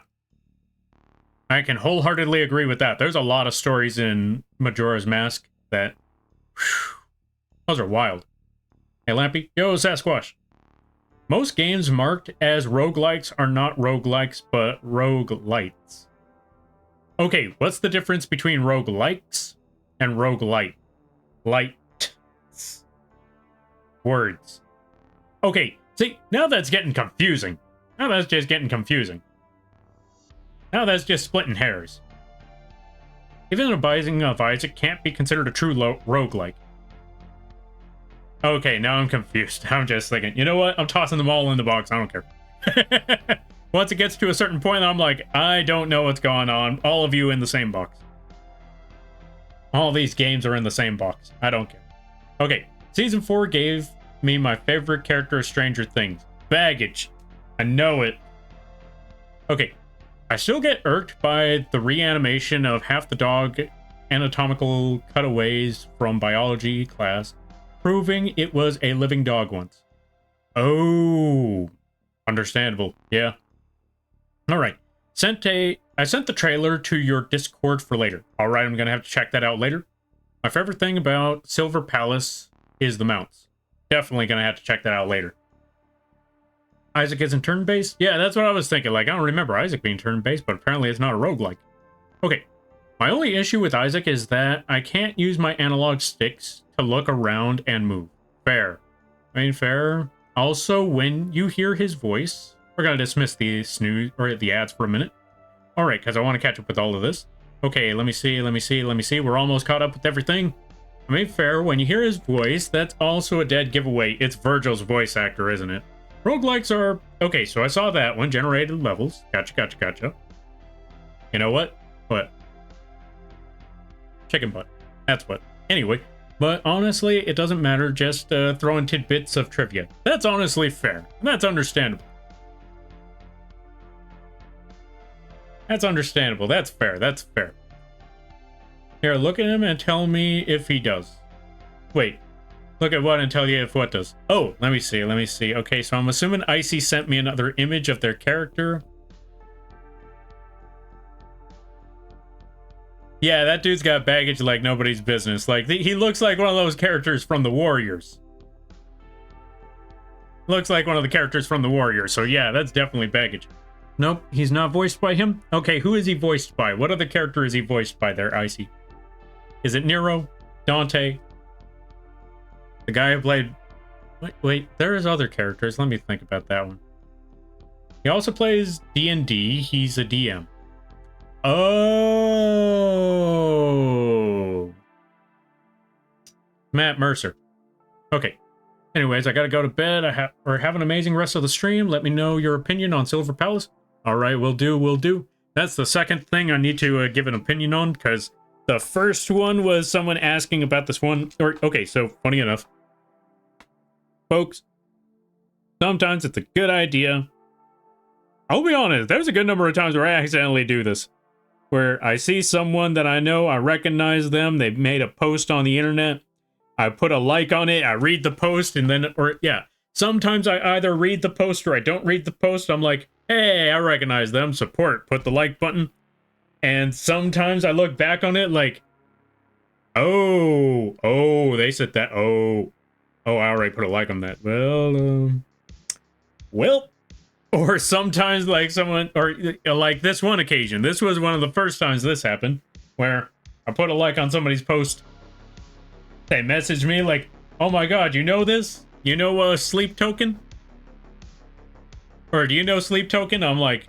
Speaker 1: I can wholeheartedly agree with that. There's a lot of stories in Majora's Mask that... Whew, those are wild. Hey, Lampy. Yo, Sasquatch. Most games marked as roguelikes are not roguelikes, but roguelites. Okay, what's the difference between roguelikes and roguelite? Lights. Words. Okay, see, now that's getting confusing. Now that's just getting confusing. Now that's just splitting hairs. Even a Binding of Isaac can't be considered a true roguelike. Okay, now I'm confused. I'm just thinking, you know what? I'm tossing them all in the box. I don't care. Once it gets to a certain point, I'm like, I don't know what's going on. All of you in the same box. All these games are in the same box. I don't care. Okay, Season 4 gave me my favorite character of Stranger Things. Baggage. I know it. Okay. I still get irked by the reanimation of half the dog anatomical cutaways from biology class, proving it was a living dog once. Oh, understandable. Yeah. All right. I sent the trailer to your Discord for later. All right, I'm going to have to check that out later. My favorite thing about Silver Palace is the mounts. Definitely going to have to check that out later. Isaac isn't turn-based? Yeah, that's what I was thinking. Like, I don't remember Isaac being turn-based, but apparently it's not a roguelike. Okay. My only issue with Isaac is that I can't use my analog sticks to look around and move. Fair. I mean, fair. Also, when you hear his voice, we're going to dismiss the snooze or the ads for a minute. All right, because I want to catch up with all of this. Okay, let me see. We're almost caught up with everything. I mean, fair. When you hear his voice, that's also a dead giveaway. It's Virgil's voice actor, isn't it? Roguelikes are... Okay, so I saw that one. Generated levels. Gotcha. You know what? What? Chicken butt. That's what. Anyway, but honestly, it doesn't matter. Just throwing tidbits of trivia. That's honestly fair. That's understandable. That's understandable. That's fair. That's fair. Here, look at him and tell me if he does. Wait. Look at what and tell you if what does. Oh, let me see. Okay, so I'm assuming Icy sent me another image of their character. Yeah, that dude's got baggage like nobody's business. Like, he looks like one of those characters from the Warriors. Looks like one of the characters from the Warriors. So yeah, that's definitely baggage. Nope, he's not voiced by him. Okay, who is he voiced by? What other character is he voiced by there, Icy? Is it Nero? Dante? The guy who played... Wait, there's other characters. Let me think about that one. He also plays D&D. He's a DM. Oh. Matt Mercer. Okay. Anyways, I gotta go to bed. Have an amazing rest of the stream. Let me know your opinion on Silver Palace. All right, will do. That's the second thing I need to give an opinion on, because the first one was someone asking about this one. Okay, so funny enough, folks, sometimes it's a good idea. I'll be honest, there's a good number of times where I accidentally do this, where I see someone that I know, I recognize them, they've made a post on the internet, I put a like on it, I read the post, and then, sometimes I either read the post or I don't read the post. I'm like, hey, I recognize them, support, put the like button. And sometimes I look back on it like, oh, they said that, I already put a like on that. Well, or sometimes like someone, or like this one occasion, this was one of the first times this happened, where I put a like on somebody's post. They messaged me like, oh my god, you know this? You know Sleep Token? Or do you know Sleep Token? I'm like,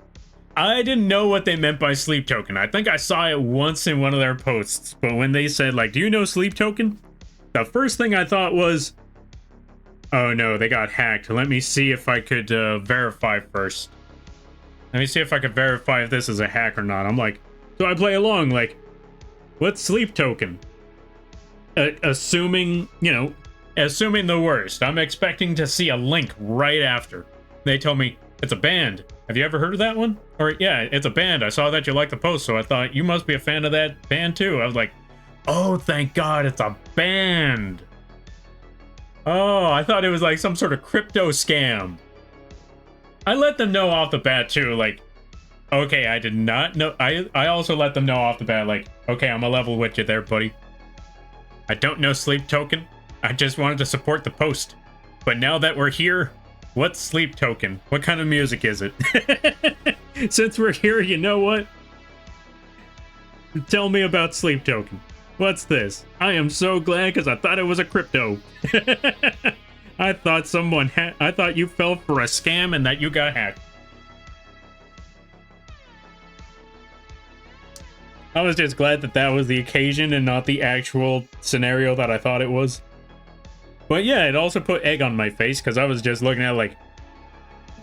Speaker 1: I didn't know what they meant by Sleep Token. I think I saw it once in one of their posts, but when they said like, do you know Sleep Token? The first thing I thought was, oh no, they got hacked. Let me see if I could verify first. Let me see if I could verify if this is a hack or not. I'm like, so I play along like, what's Sleep Token? Assuming the worst. I'm expecting to see a link right after. They told me, it's a band. Have you ever heard of that one? Or, yeah, it's a band. I saw that you liked the post, so I thought you must be a fan of that band too. I was like, oh, thank God, it's a band. Oh, I thought it was like some sort of crypto scam. I let them know off the bat too, like, okay, I did not know. I also let them know off the bat, like, okay, I'm a level with you there, buddy. I don't know Sleep Token. I just wanted to support the post. But now that we're here, what's Sleep Token? What kind of music is it? Since we're here, you know what? Tell me about Sleep Token. What's this? I am so glad because I thought it was a crypto. I thought I thought you fell for a scam and that you got hacked. I was just glad that that was the occasion and not the actual scenario that I thought it was. But yeah, it also put egg on my face because I was just looking at it like,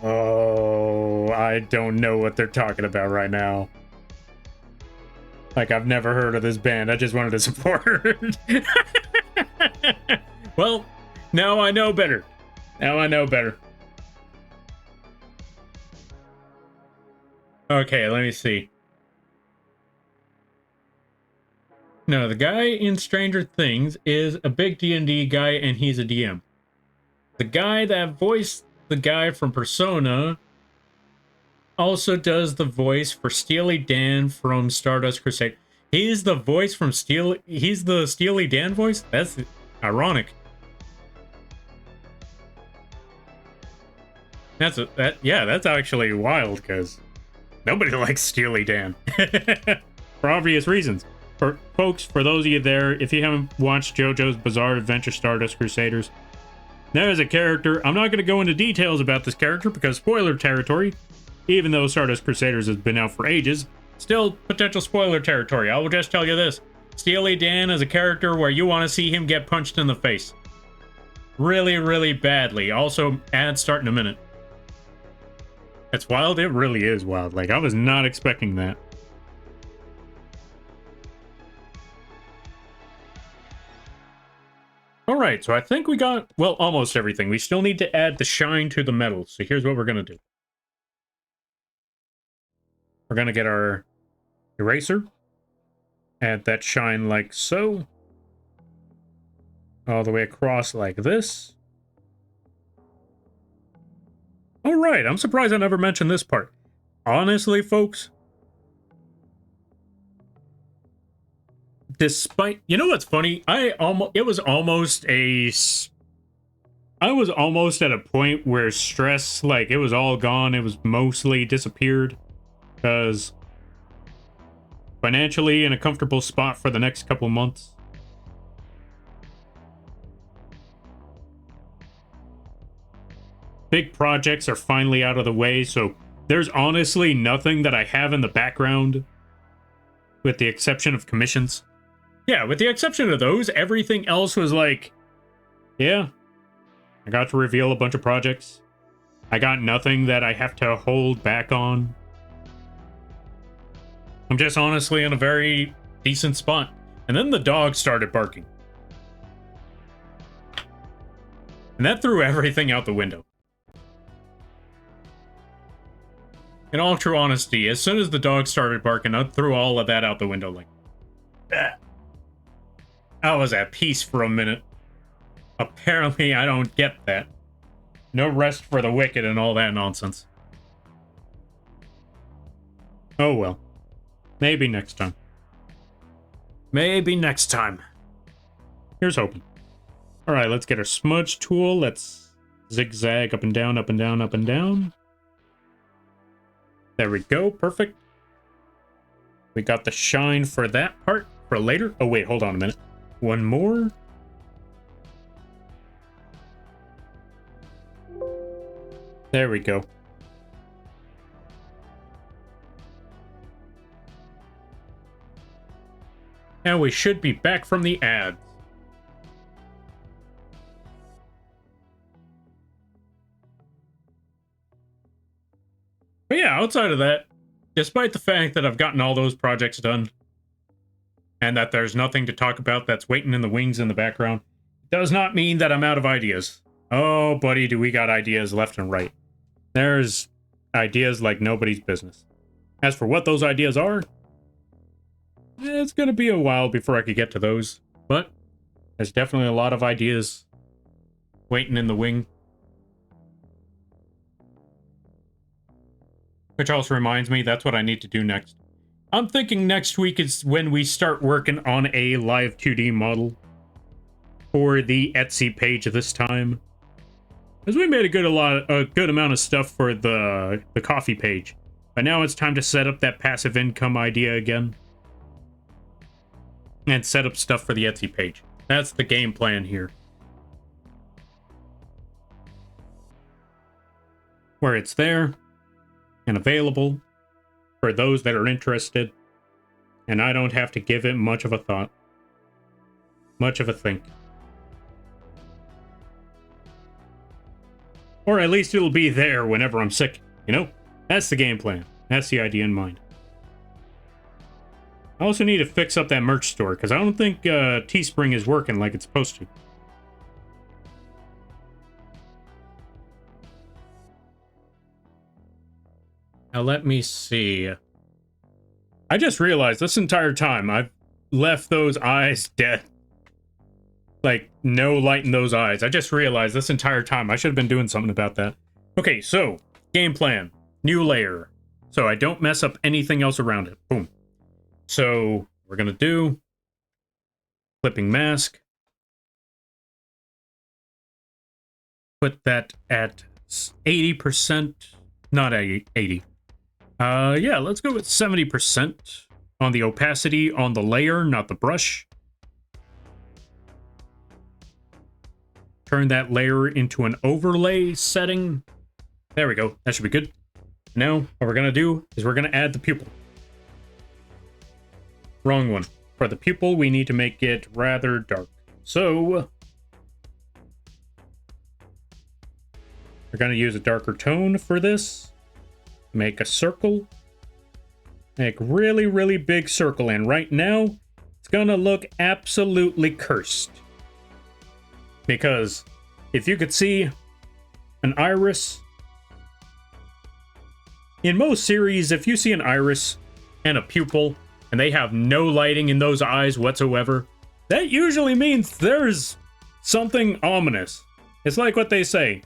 Speaker 1: oh, I don't know what they're talking about right now. Like, I've never heard of this band. I just wanted to support. Well, now I know better. Now I know better. Okay, let me see. No, the guy in Stranger Things is a big D&D guy, and he's a DM. The guy that voiced the guy from Persona also does the voice for Steely Dan from Stardust Crusade. He's the voice from He's the Steely Dan voice? That's ironic. That's actually wild, because nobody likes Steely Dan. For obvious reasons. For folks, for those of you there, if you haven't watched JoJo's Bizarre Adventure Stardust Crusaders, there is a character. I'm not going to go into details about this character because spoiler territory, even though Stardust Crusaders has been out for ages, still potential spoiler territory. I will just tell you this. Steely Dan is a character where you want to see him get punched in the face. Really, really badly. Also, ads start in a minute. It's wild. It really is wild. Like, I was not expecting that. Alright, so I think we got, well, almost everything. We still need to add the shine to the metal. So here's what we're going to do. We're going to get our eraser. Add that shine like so. All the way across like this. Alright, I'm surprised I never mentioned this part. Honestly, folks, despite, you know what's funny? I was almost at a point where stress, like, it was all gone. It was mostly disappeared because financially in a comfortable spot for the next couple months. Big projects are finally out of the way, so there's honestly nothing that I have in the background, with the exception of commissions. Yeah, with the exception of those, everything else was like, yeah, I got to reveal a bunch of projects. I got nothing that I have to hold back on. I'm just honestly in a very decent spot. And then the dog started barking. And that threw everything out the window. In all true honesty, as soon as the dog started barking, I threw all of that out the window like, ah. I was at peace for a minute. Apparently, I don't get that. No rest for the wicked and all that nonsense. Oh well. Maybe next time. Maybe next time. Here's hoping. Alright, let's get our smudge tool. Let's zigzag up and down, up and down, up and down. There we go. Perfect. We got the shine for that part for later. Oh, wait. Hold on a minute. One more. There we go. Now we should be back from the ads. But yeah, outside of that, despite the fact that I've gotten all those projects done, and that there's nothing to talk about that's waiting in the wings in the background, does not mean that I'm out of ideas. Oh, buddy, do we got ideas left and right. There's ideas like nobody's business. As for what those ideas are, it's going to be a while before I could get to those. But there's definitely a lot of ideas waiting in the wing. Which also reminds me, that's what I need to do next. I'm thinking next week is when we start working on a live 2D model for the Etsy page this time. Because we made a good amount of stuff for the coffee page. But now it's time to set up that passive income idea again. And set up stuff for the Etsy page. That's the game plan here. Where it's there and available for those that are interested, and I don't have to give it much of a thought, much of a think. Or at least it'll be there whenever I'm sick, you know? That's the game plan. That's the idea in mind. I also need to fix up that merch store, because I don't think Teespring is working like it's supposed to. Now let me see. I just realized this entire time I've left those eyes dead. Like, no light in those eyes. I just realized this entire time I should have been doing something about that. Okay, so, game plan. New layer. So I don't mess up anything else around it. Boom. So, we're gonna do clipping mask. Put that at 80%. Not 80. Yeah, let's go with 70% on the opacity on the layer, not the brush. Turn that layer into an overlay setting. There we go. That should be good. Now, what we're going to do is we're going to add the pupil. Wrong one. For the pupil, we need to make it rather dark. So, we're going to use a darker tone for this. Make a circle. Make really, really big circle. And right now, it's going to look absolutely cursed. Because if you could see an iris, in most series, if you see an iris and a pupil and they have no lighting in those eyes whatsoever, that usually means there's something ominous. It's like what they say,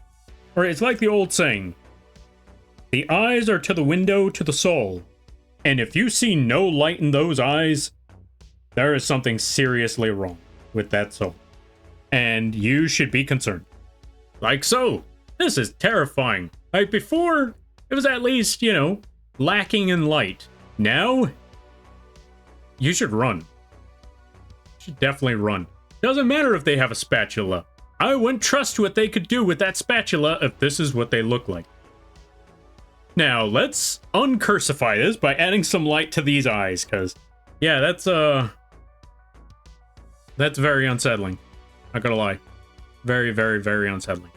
Speaker 1: or it's like the old saying, the eyes are to the window to the soul. And if you see no light in those eyes, there is something seriously wrong with that soul. And you should be concerned. Like so. This is terrifying. Like before, it was at least, you know, lacking in light. Now, you should run. You should definitely run. Doesn't matter if they have a spatula. I wouldn't trust what they could do with that spatula if this is what they look like. Now, let's uncursify this by adding some light to these eyes, because, yeah, that's very unsettling. Not gonna lie. Very, very, very unsettling.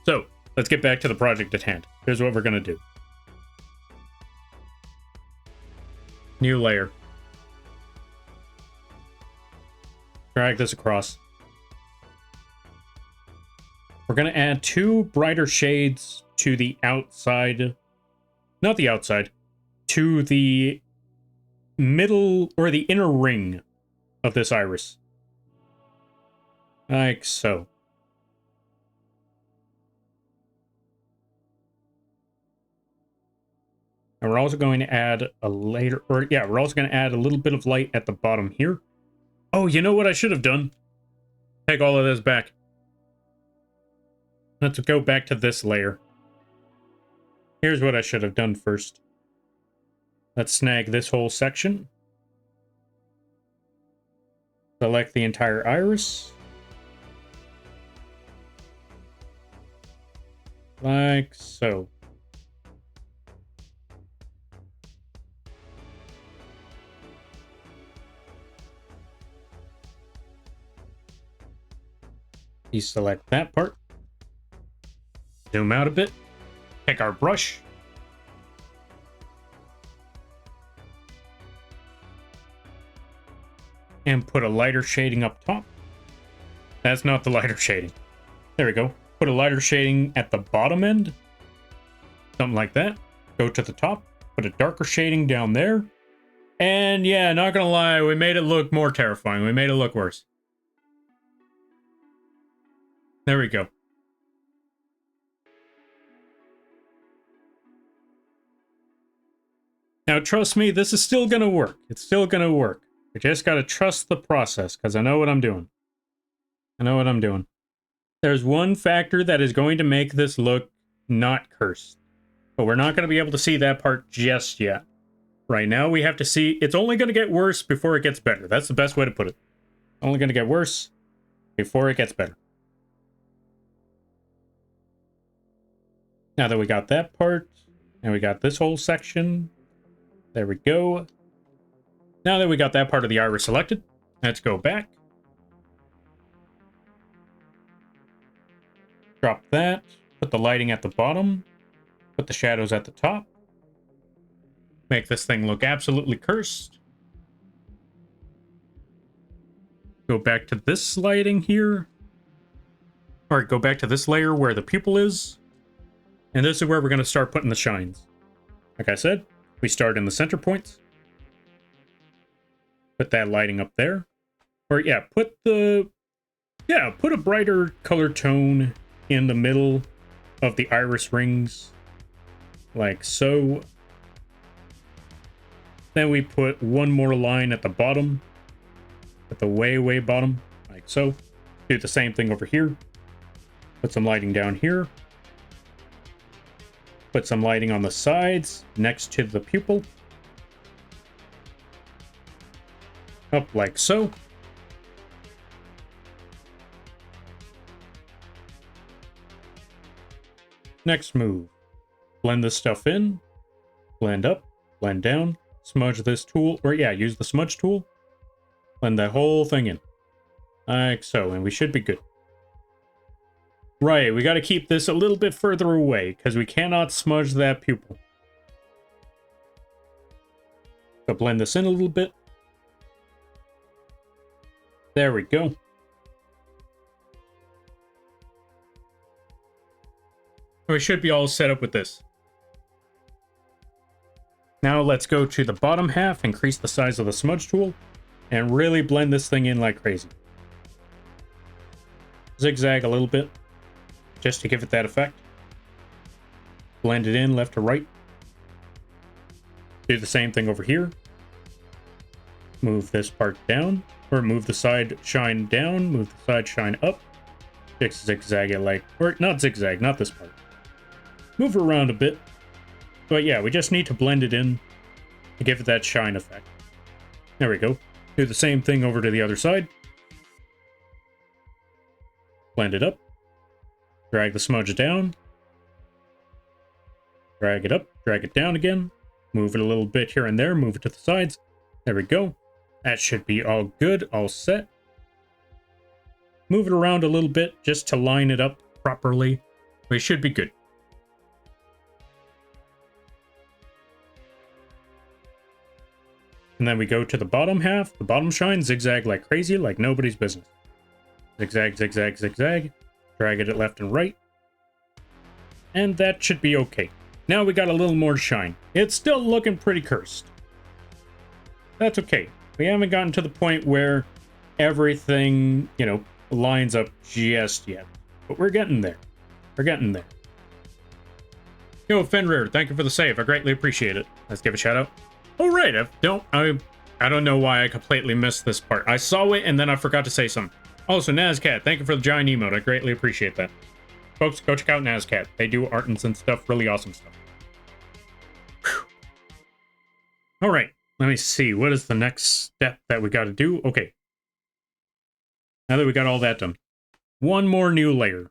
Speaker 1: So, let's get back to the project at hand. Here's what we're gonna do. New layer. Drag this across. We're gonna add 2 brighter shades to the outside. Not the outside. To the middle, or the inner ring of this iris. Like so. And we're also going to add a later, or yeah, we're also going to add a little bit of light at the bottom here. Oh, you know what I should have done? Take all of this back. Let's go back to this layer. Here's what I should have done first. Let's snag this whole section. Select the entire iris. Like so. Deselect that part. Zoom out a bit. Take our brush. And put a lighter shading up top. That's not the lighter shading. There we go. Put a lighter shading at the bottom end. Something like that. Go to the top. Put a darker shading down there. And yeah, not gonna lie, we made it look more terrifying. We made it look worse. There we go. Now, trust me, this is still gonna work. It's still gonna work. I just gotta trust the process, because I know what I'm doing. I know what I'm doing. There's one factor that is going to make this look not cursed. But we're not going to be able to see that part just yet. Right now, we have to see... It's only going to get worse before it gets better. That's the best way to put it. Only going to get worse before it gets better. Now that we got that part, and we got this whole section, there we go. Now that we got that part of the iris selected, let's go back. Drop that, put the lighting at the bottom, put the shadows at the top. Make this thing look absolutely cursed. Go back to this lighting here. Or go back to this layer where the pupil is. And this is where we're going to start putting the shines. Like I said, we start in the center points. Put that lighting up there. Or yeah, put a brighter color tone in the middle of the iris rings. Like so. Then we put one more line at the bottom. At the way bottom. Like so. Do the same thing over here. Put some lighting down here. Put some lighting on the sides next to the pupil. Up like so. Next move. Blend this stuff in. Blend up. Blend down. Smudge this tool. Or yeah, use the smudge tool. Blend that whole thing in. Like so. And we should be good. Right, we got to keep this a little bit further away because we cannot smudge that pupil. So blend this in a little bit. There we go. We should be all set up with this. Now let's go to the bottom half, increase the size of the smudge tool, and really blend this thing in like crazy. Zigzag a little bit. Just to give it that effect. Blend it in left to right. Do the same thing over here. Move this part down. Or move the side shine down. Move the side shine up. Just zigzag it like... Or not zigzag, not this part. Move it around a bit. But yeah, we just need to blend it in to give it that shine effect. There we go. Do the same thing over to the other side. Blend it up. Drag the smudge down. Drag it up. Drag it down again. Move it a little bit here and there. Move it to the sides. There we go. That should be all good. All set. Move it around a little bit just to line it up properly. We should be good. And then we go to the bottom half. The bottom shine. Zigzag like crazy. Like nobody's business. Zigzag, zigzag, zigzag. Drag it left and right. And that should be okay. Now we got a little more shine. It's still looking pretty cursed. That's okay. We haven't gotten to the point where everything, you know, lines up just yet. But we're getting there. We're getting there. Yo, Fenrir, thank you for the save. I greatly appreciate it. Let's give a shout out. Oh, right. I don't know why I completely missed this part. I saw it and then I forgot to say something. Also, Nazcat, thank you for the giant emote. I greatly appreciate that. Folks, go check out Nazcat. They do art and stuff, really awesome stuff. All right, let me see. What is the next step that we got to do? Okay. Now that we got all that done. One more new layer.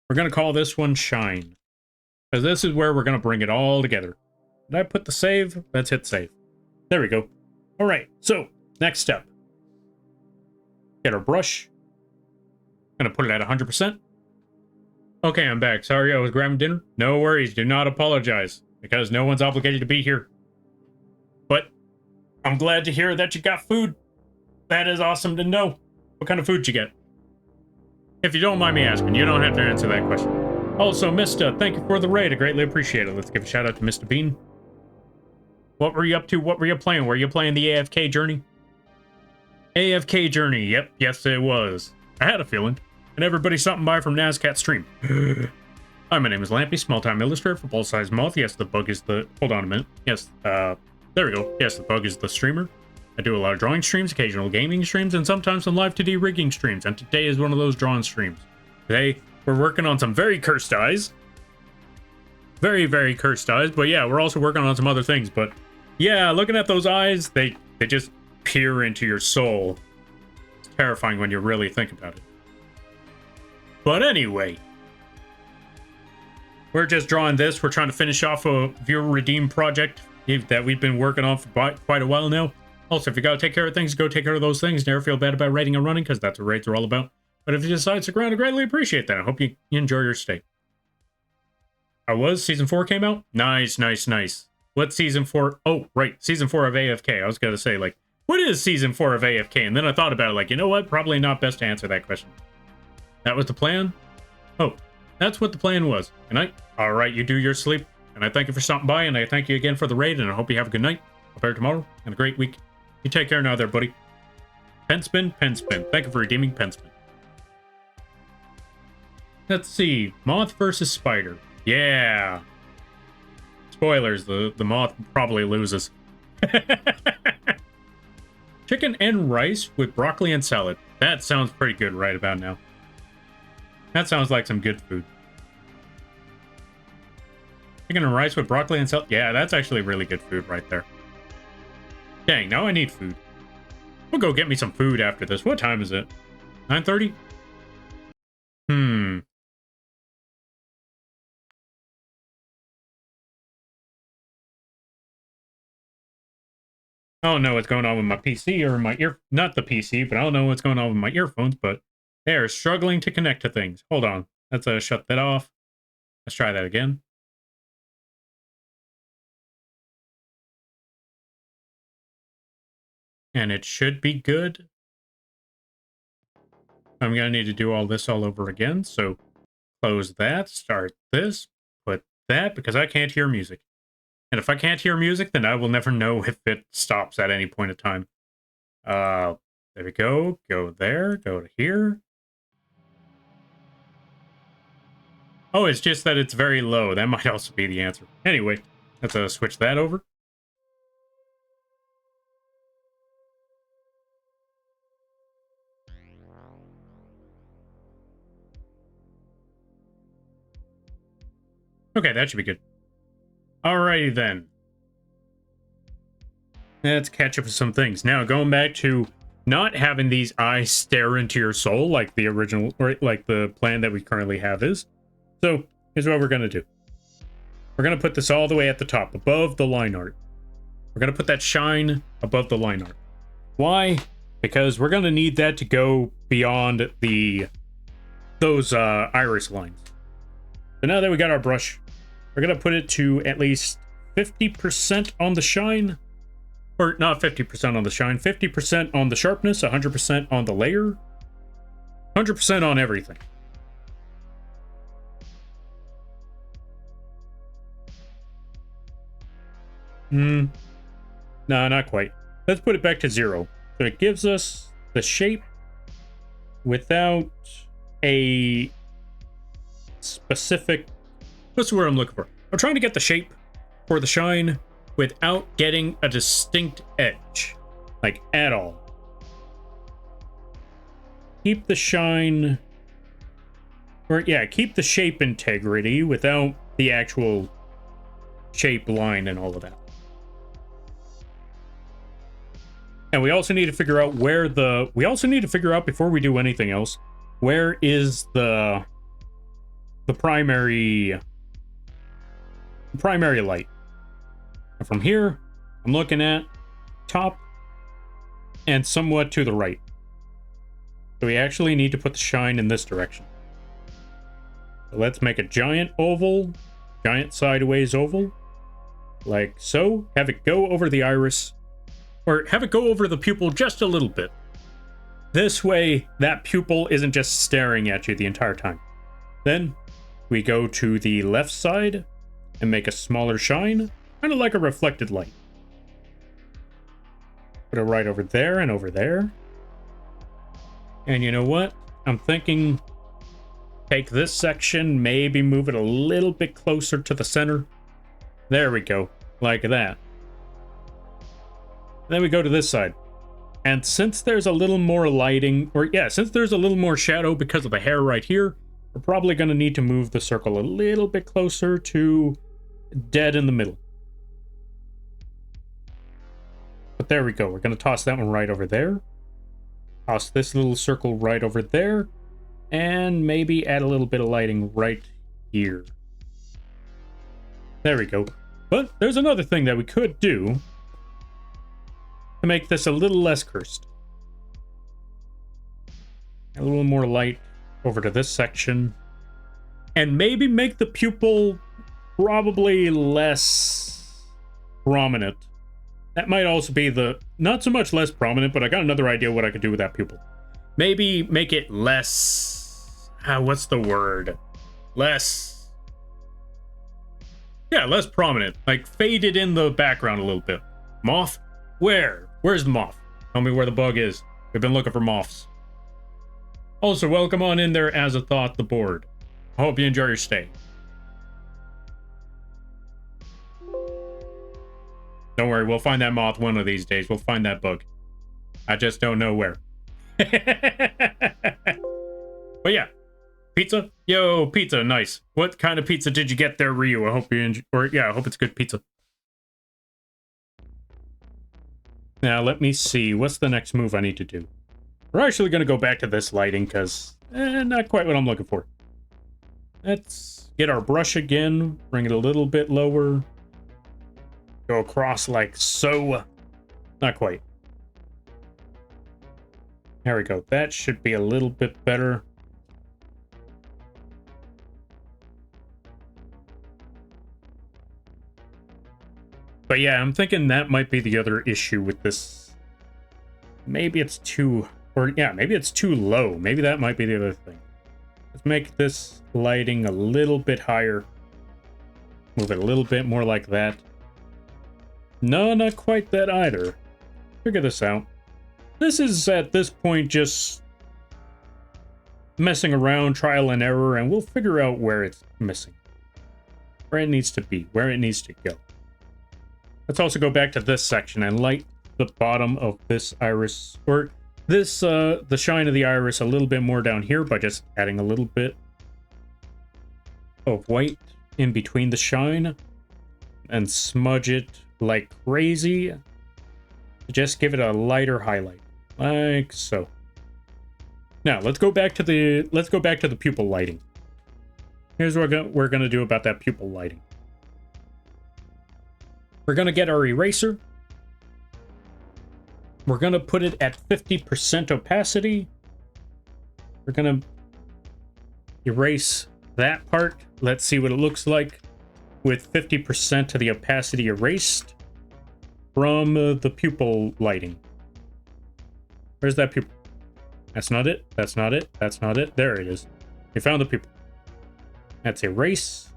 Speaker 1: We're going to call this one Shine. Because this is where we're going to bring it all together. Did I put the save? Let's hit save. There we go. All right, so next step. Get our brush. Gonna put it at 100%. Okay, I'm back. Sorry, I was grabbing dinner. No worries, do not apologize, because no one's obligated to be here. But I'm glad to hear that you got food. That is awesome to know. What kind of food you get? If you don't mind me asking, you don't have to answer that question. Also, Mista, thank you for the raid. I greatly appreciate it. Let's give a shout out to Mr. Bean. What were you up to? What were you playing? Were you playing the AFK journey? AFK journey, yep, yes it was. I had a feeling. And everybody stopping by from Nazcat stream. Hi, my name is Lampy, small-time illustrator for full-size moth. Yes, the bug is the... Hold on a minute. Yes, there we go. Yes, the bug is the streamer. I do a lot of drawing streams, occasional gaming streams, and sometimes some live 2D rigging streams. And today is one of those drawing streams. Today, we're working on some very cursed eyes. Very, very cursed eyes. But yeah, we're also working on some other things. But yeah, looking at those eyes, they just peer into your soul. It's terrifying when you really think about it. But anyway, we're just drawing this. We're trying to finish off a viewer redeem project that we've been working on for quite a while now. Also, if you gotta take care of things, go take care of those things. Never feel bad about raiding and running, because that's what raids are all about. But if you decide to stick around, I greatly appreciate that. I hope you enjoy your stay. Season 4 came out? Nice, nice, nice. What's season 4? Oh, right, season 4 of AFK. I was gonna say, like, what is season 4 of AFK? And then I thought about it, like, you know what? Probably not best to answer that question. That was the plan? Oh, that's what the plan was. Good night. All right, you do your sleep. And I thank you for stopping by, and I thank you again for the raid, and I hope you have a good night, a better tomorrow, and a great week. You take care now there, buddy. Pen spin, pen spin. Thank you for redeeming pen spin. Let's see. Moth versus spider. Yeah. Spoilers, the moth probably loses. Chicken and rice with broccoli and salad. That sounds pretty good right about now. That sounds like some good food. Chicken and rice with broccoli and salad. Yeah, that's actually really good food right there. Dang, now I need food. We'll go get me some food after this. What time is it? 9:30? I don't know what's going on with my PC or my not the PC, but I don't know what's going on with my earphones, but they are struggling to connect to things. Hold on. Let's shut that off. Let's try that again. And it should be good. I'm going to need to do all this all over again. So close that, start this, put that, because I can't hear music. And if I can't hear music, then I will never know if it stops at any point of time. There we go. Go there. Go to here. Oh, it's just that it's very low. That might also be the answer. Anyway, let's switch that over. Okay, that should be good. Alrighty then. Let's catch up with some things. Now, going back to not having these eyes stare into your soul like the original, or like the plan that we currently have is. So, here's what we're going to do. We're going to put this all the way at the top, above the line art. We're going to put that shine above the line art. Why? Because we're going to need that to go beyond those iris lines. So now that we got our brush, we're going to put it to at least 50% on the shine. Or not 50% on the shine, 50% on the sharpness, 100% on the layer, 100% on everything. No, not quite. Let's put it back to 0. So it gives us the shape without a specific... What's the word I'm looking for? I'm trying to get the shape for the shine without getting a distinct edge. Like, at all. Keep the shine... Or, yeah, keep the shape integrity without the actual shape line and all of that. And we also need to figure out where the... We also need to figure out, before we do anything else, where is the primary light. And from here, I'm looking at top and somewhat to the right. So we actually need to put the shine in this direction. So let's make a giant oval, giant sideways oval, like so. Have it go over the iris, or have it go over the pupil just a little bit. This way, that pupil isn't just staring at you the entire time. Then we go to the left side and make a smaller shine, kind of like a reflected light. Put it right over there and over there. And you know what? I'm thinking take this section, maybe move it a little bit closer to the center. There we go, like that. Then we go to this side. And since there's a little more lighting, or yeah, since there's a little more shadow because of the hair right here, we're probably going to need to move the circle a little bit closer to dead in the middle. But there we go. We're going to toss that one right over there. Toss this little circle right over there. And maybe add a little bit of lighting right here. There we go. But there's another thing that we could do to make this a little less cursed. A little more light over to this section. And maybe make the pupil probably less prominent. That might also be the... Not so much less prominent, but I got another idea what I could do with that pupil. Maybe make it less... what's the word? Less... Yeah, less prominent. Like, faded in the background a little bit. Moth? Where? Where's the moth? Tell me where the bug is. We've been looking for moths. Also, welcome on in there as a thought the board. I hope you enjoy your stay. Don't worry, we'll find that moth one of these days. We'll find that bug. I just don't know where. But yeah. Pizza? Yo, pizza, nice. What kind of pizza did you get there, Ryu? I hope you enjoy, or yeah, I hope it's good pizza. Now, let me see. What's the next move I need to do? We're actually going to go back to this lighting, because not quite what I'm looking for. Let's get our brush again. Bring it a little bit lower. Go across like so. Not quite. There we go. That should be a little bit better. But yeah, I'm thinking that might be the other issue with this. Maybe it's too, or yeah, maybe it's too low. Maybe that might be the other thing. Let's make this lighting a little bit higher. Move it a little bit more like that. No, not quite that either. Figure this out. This is, at this point, just messing around, trial and error, and we'll figure out where it's missing. Where it needs to be, where it needs to go. Let's also go back to this section and light the bottom of this iris, or this, the shine of the iris a little bit more down here by just adding a little bit of white in between the shine and smudge it like crazy. Just give it a lighter highlight, like so. Now let's go back to the pupil lighting. Here's what we're gonna do about that pupil lighting. We're gonna get our eraser. We're gonna put it at 50% opacity. We're gonna erase that part. Let's see what it looks like with 50% of the opacity erased from the pupil lighting. Where's that pupil? That's not it. That's not it. That's not it. There it is. We found the pupil. Let's erase.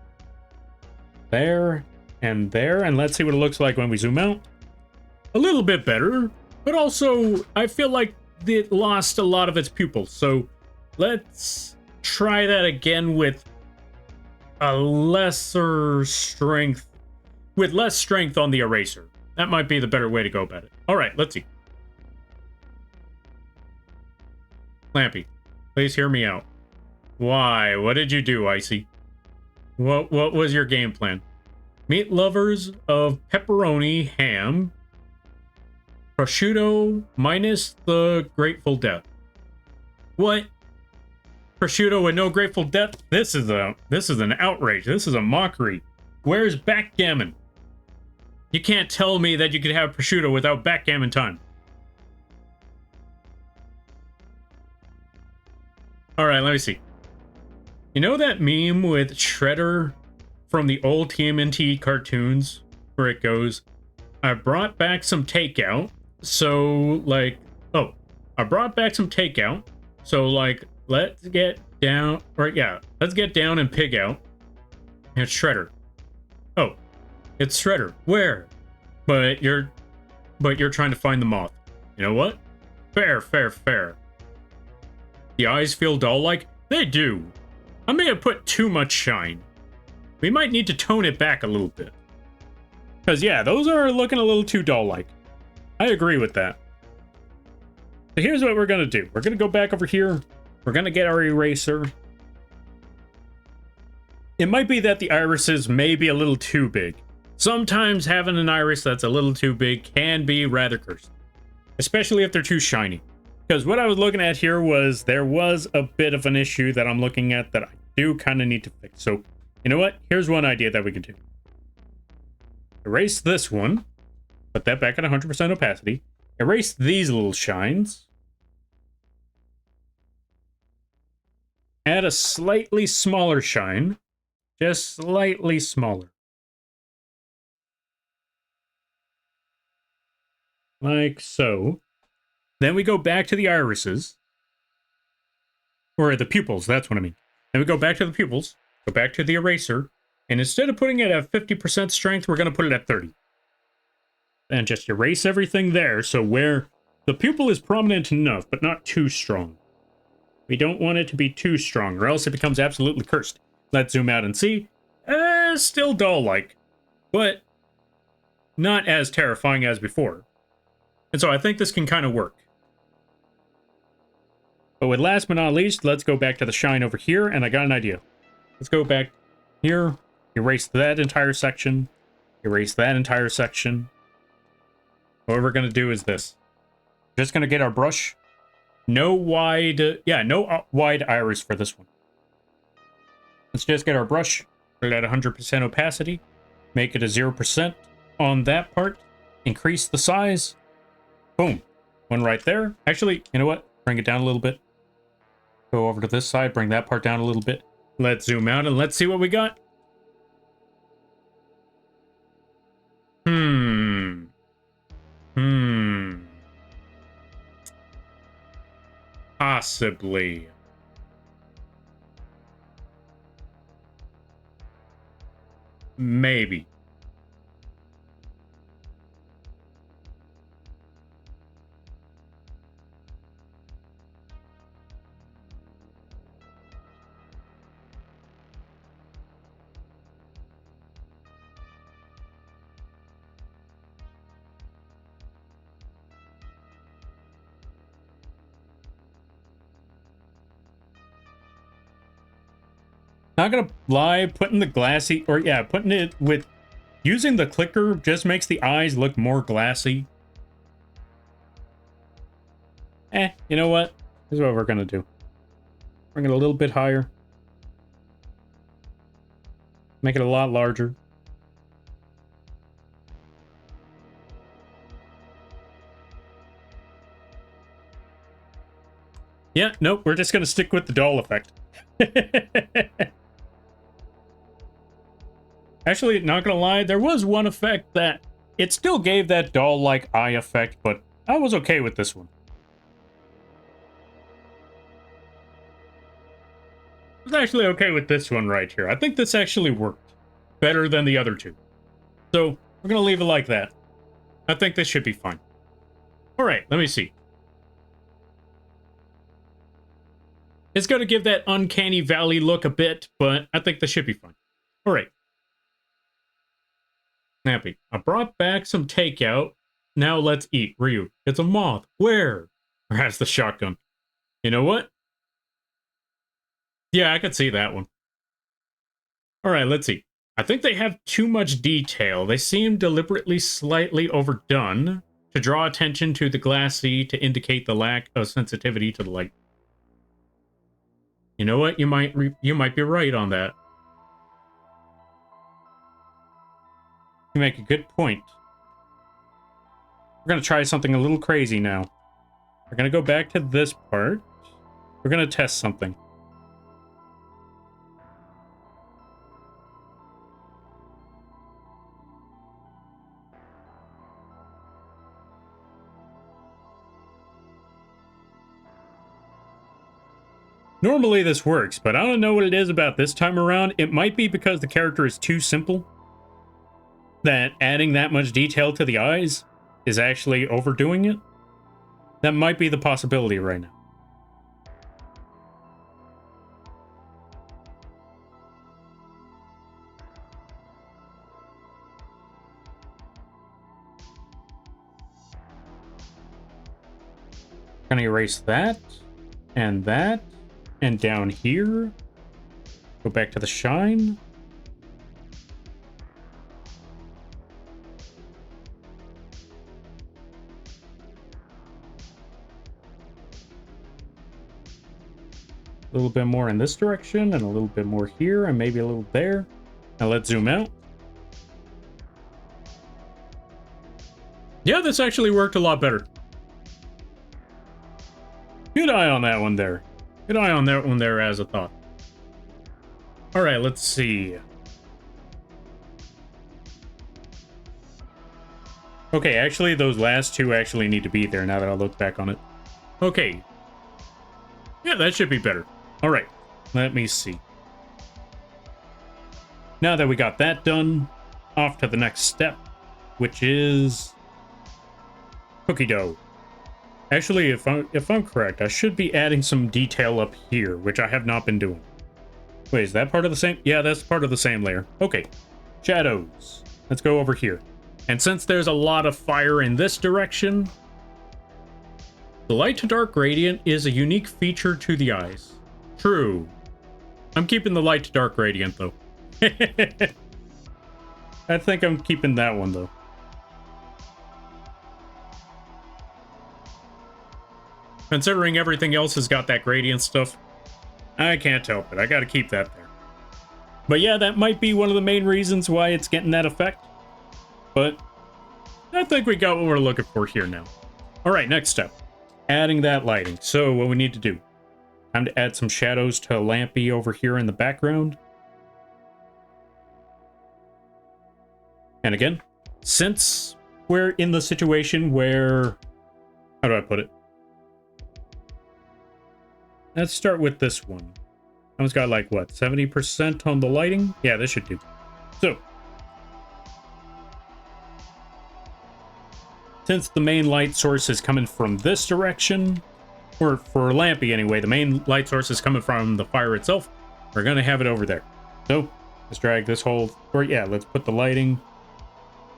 Speaker 1: There and there. And let's see what it looks like when we zoom out. A little bit better, but also I feel like it lost a lot of its pupils. So let's try that again with a lesser strength, with less strength on the eraser. That might be the better way to go about it. All right, let's see. Lampy, please hear me out. Why? What did you do, Icy? What was your game plan? Meat lovers of pepperoni, ham, prosciutto minus the Grateful Dead. What? Prosciutto with no Grateful Dead? This is an outrage. This is a mockery. Where's backgammon? You can't tell me that you could have prosciutto without backgammon time. All right, let me see. You know that meme with Shredder from the old TMNT cartoons where it goes, I brought back some takeout. So like, oh, I brought back some takeout. So like, let's get down, or yeah, let's get down and pig out. And it's Shredder. Oh, it's Shredder. Where? But you're trying to find the moth. You know what? Fair, fair, fair. The eyes feel doll-like? They do. I may have put too much shine. We might need to tone it back a little bit. Because yeah, those are looking a little too doll-like. I agree with that. So here's what we're going to do. We're going to go back over here. We're going to get our eraser. It might be that the irises may be a little too big. Sometimes having an iris that's a little too big can be rather cursed. Especially if they're too shiny. Because what I was looking at here was there was a bit of an issue that I'm looking at that I do kind of need to fix. So, you know what? Here's one idea that we can do. Erase this one. Put that back at 100% opacity. Erase these little shines. Add a slightly smaller shine. Just slightly smaller. Like so. Then we go back to the irises. Or the pupils, that's what I mean. Then we go back to the pupils. Go back to the eraser. And instead of putting it at 50% strength, we're going to put it at 30. And just erase everything there, so where the pupil is prominent enough, but not too strong. We don't want it to be too strong, or else it becomes absolutely cursed. Let's zoom out and see. Still doll-like, but not as terrifying as before. And so I think this can kind of work. But with last but not least, let's go back to the shine over here, and I got an idea. Let's go back here, erase that entire section, erase that entire section. What we're going to do is this. Just going to get our brush. No wide iris for this one. Let's just get our brush, put it at 100% opacity, make it a 0% on that part, increase the size. Boom. One right there. Actually, you know what? Bring it down a little bit. Go over to this side, bring that part down a little bit. Let's zoom out and let's see what we got. Possibly. Maybe. Not gonna lie, putting the glassy, or yeah, putting it with, using the clicker just makes the eyes look more glassy. You know what? This is what we're gonna do. Bring it a little bit higher. Make it a lot larger. Yeah, nope, we're just gonna stick with the doll effect. Actually, not gonna lie, there was one effect that it still gave that doll-like eye effect, but I was okay with this one. I was actually okay with this one right here. I think this actually worked better than the other two. So, we're gonna leave it like that. I think this should be fine. Alright, let me see. It's gonna give that uncanny valley look a bit, but I think this should be fine. Alright. Snappy. I brought back some takeout. Now let's eat. Ryu, it's a moth. Where? Or has the shotgun. You know what? Yeah, I could see that one. Alright, let's see. I think they have too much detail. They seem deliberately slightly overdone to draw attention to the glassy to indicate the lack of sensitivity to the light. You know what? You might be right on that. You make a good point. We're going to try something a little crazy now. We're going to go back to this part. We're going to test something. Normally this works, but I don't know what it is about this time around. It might be because the character is too simple, that adding that much detail to the eyes is actually overdoing it. That might be the possibility right now. I'm gonna erase that, and down here. Go back to the shine. A little bit more in this direction, and a little bit more here, and maybe a little there. Now let's zoom out. Yeah, this actually worked a lot better. Good eye on that one there. Good eye on that one there as a thought. Alright, let's see. Okay, actually, those last two actually need to be there now that I look back on it. Okay. Yeah, that should be better. Alright, let me see. Now that we got that done, off to the next step, which is cookie dough. Actually, if I'm correct, I should be adding some detail up here, which I have not been doing. Wait, is that part of the same? Yeah, that's part of the same layer. Okay, shadows. Let's go over here. And since there's a lot of fire in this direction, the light to dark gradient is a unique feature to the eyes. True. I'm keeping the light to dark gradient though. I think I'm keeping that one though. Considering everything else has got that gradient stuff, I can't help it. I gotta keep that there. But yeah, that might be one of the main reasons why it's getting that effect. But I think we got what we're looking for here now. Alright, next step. Adding that lighting. So what we need to do. Time to add some shadows to Lampy over here in the background. And again, since we're in the situation where... How do I put it? Let's start with this one. That one's got like, what, 70% on the lighting? Yeah, this should do. So, since the main light source is coming from this direction, or for Lampy anyway, the main light source is coming from the fire itself, we're going to have it over there. So, let's drag this whole... Or yeah, let's put the lighting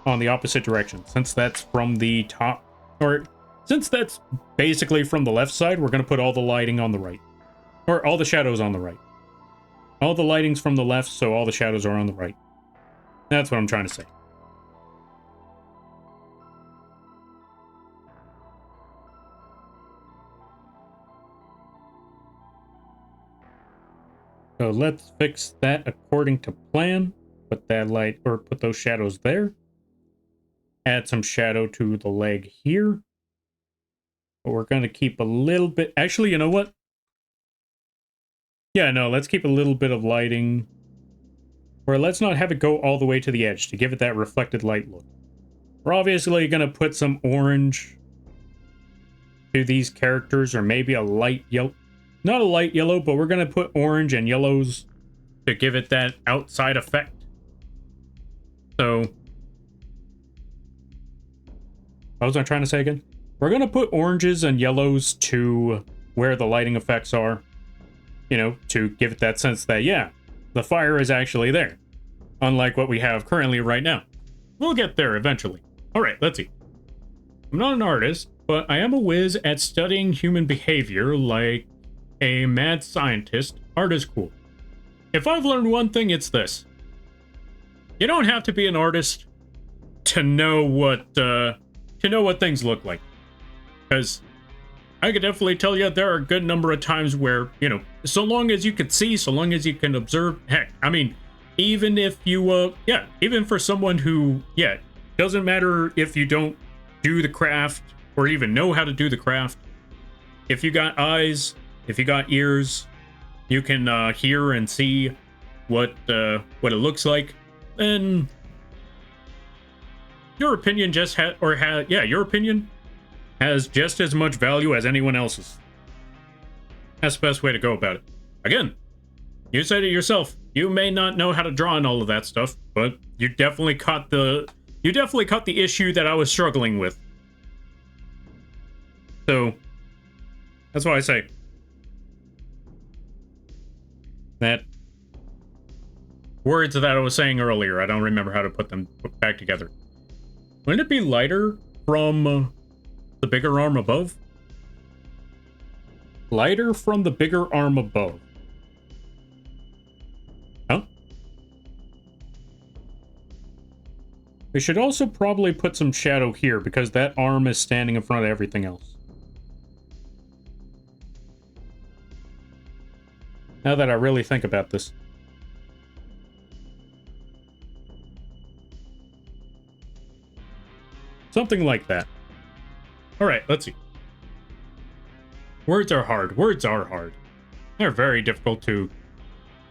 Speaker 1: on the opposite direction. Since that's from the top... Or, since that's basically from the left side, we're going to put all the lighting on the right. Or all the shadows on the right. All the lighting's from the left, so all the shadows are on the right. That's what I'm trying to say. So let's fix that according to plan. Put that light, or put those shadows there. Add some shadow to the leg here. But we're going to keep a little bit... Actually, you know what? Yeah, no, let's keep a little bit of lighting. Or let's not have it go all the way to the edge to give it that reflected light look. We're obviously going to put some orange to these characters, or maybe a light yellow. Not a light yellow, but we're going to put orange and yellows to give it that outside effect. So, what was I trying to say again? We're going to put oranges and yellows to where the lighting effects are. You know, to give it that sense that, yeah, the fire is actually there. Unlike what we have currently right now. We'll get there eventually. Alright, let's see. I'm not an artist, but I am a whiz at studying human behavior like a mad scientist. Art is cool. If I've learned one thing, it's this. You don't have to be an artist to know what things look like. Because I could definitely tell you there are a good number of times where, you know, so long as you can see, so long as you can observe, heck, I mean, even if you, even for someone who, doesn't matter if you don't do the craft or even know how to do the craft. If you got eyes, if you got ears, you can hear and see what it looks like, then your opinion your opinion has just as much value as anyone else's. That's the best way to go about it. Again, you said it yourself. You may not know how to draw and all of that stuff, but you definitely caught the issue that I was struggling with. So that's why I say that words that I was saying earlier, I don't remember how to put them back together. Wouldn't it be lighter from the bigger arm above? Lighter from the bigger arm above. Huh? We should also probably put some shadow here because that arm is standing in front of everything else. Now that I really think about this. Something like that. Alright, let's see. Words are hard. Words are hard. They're very difficult to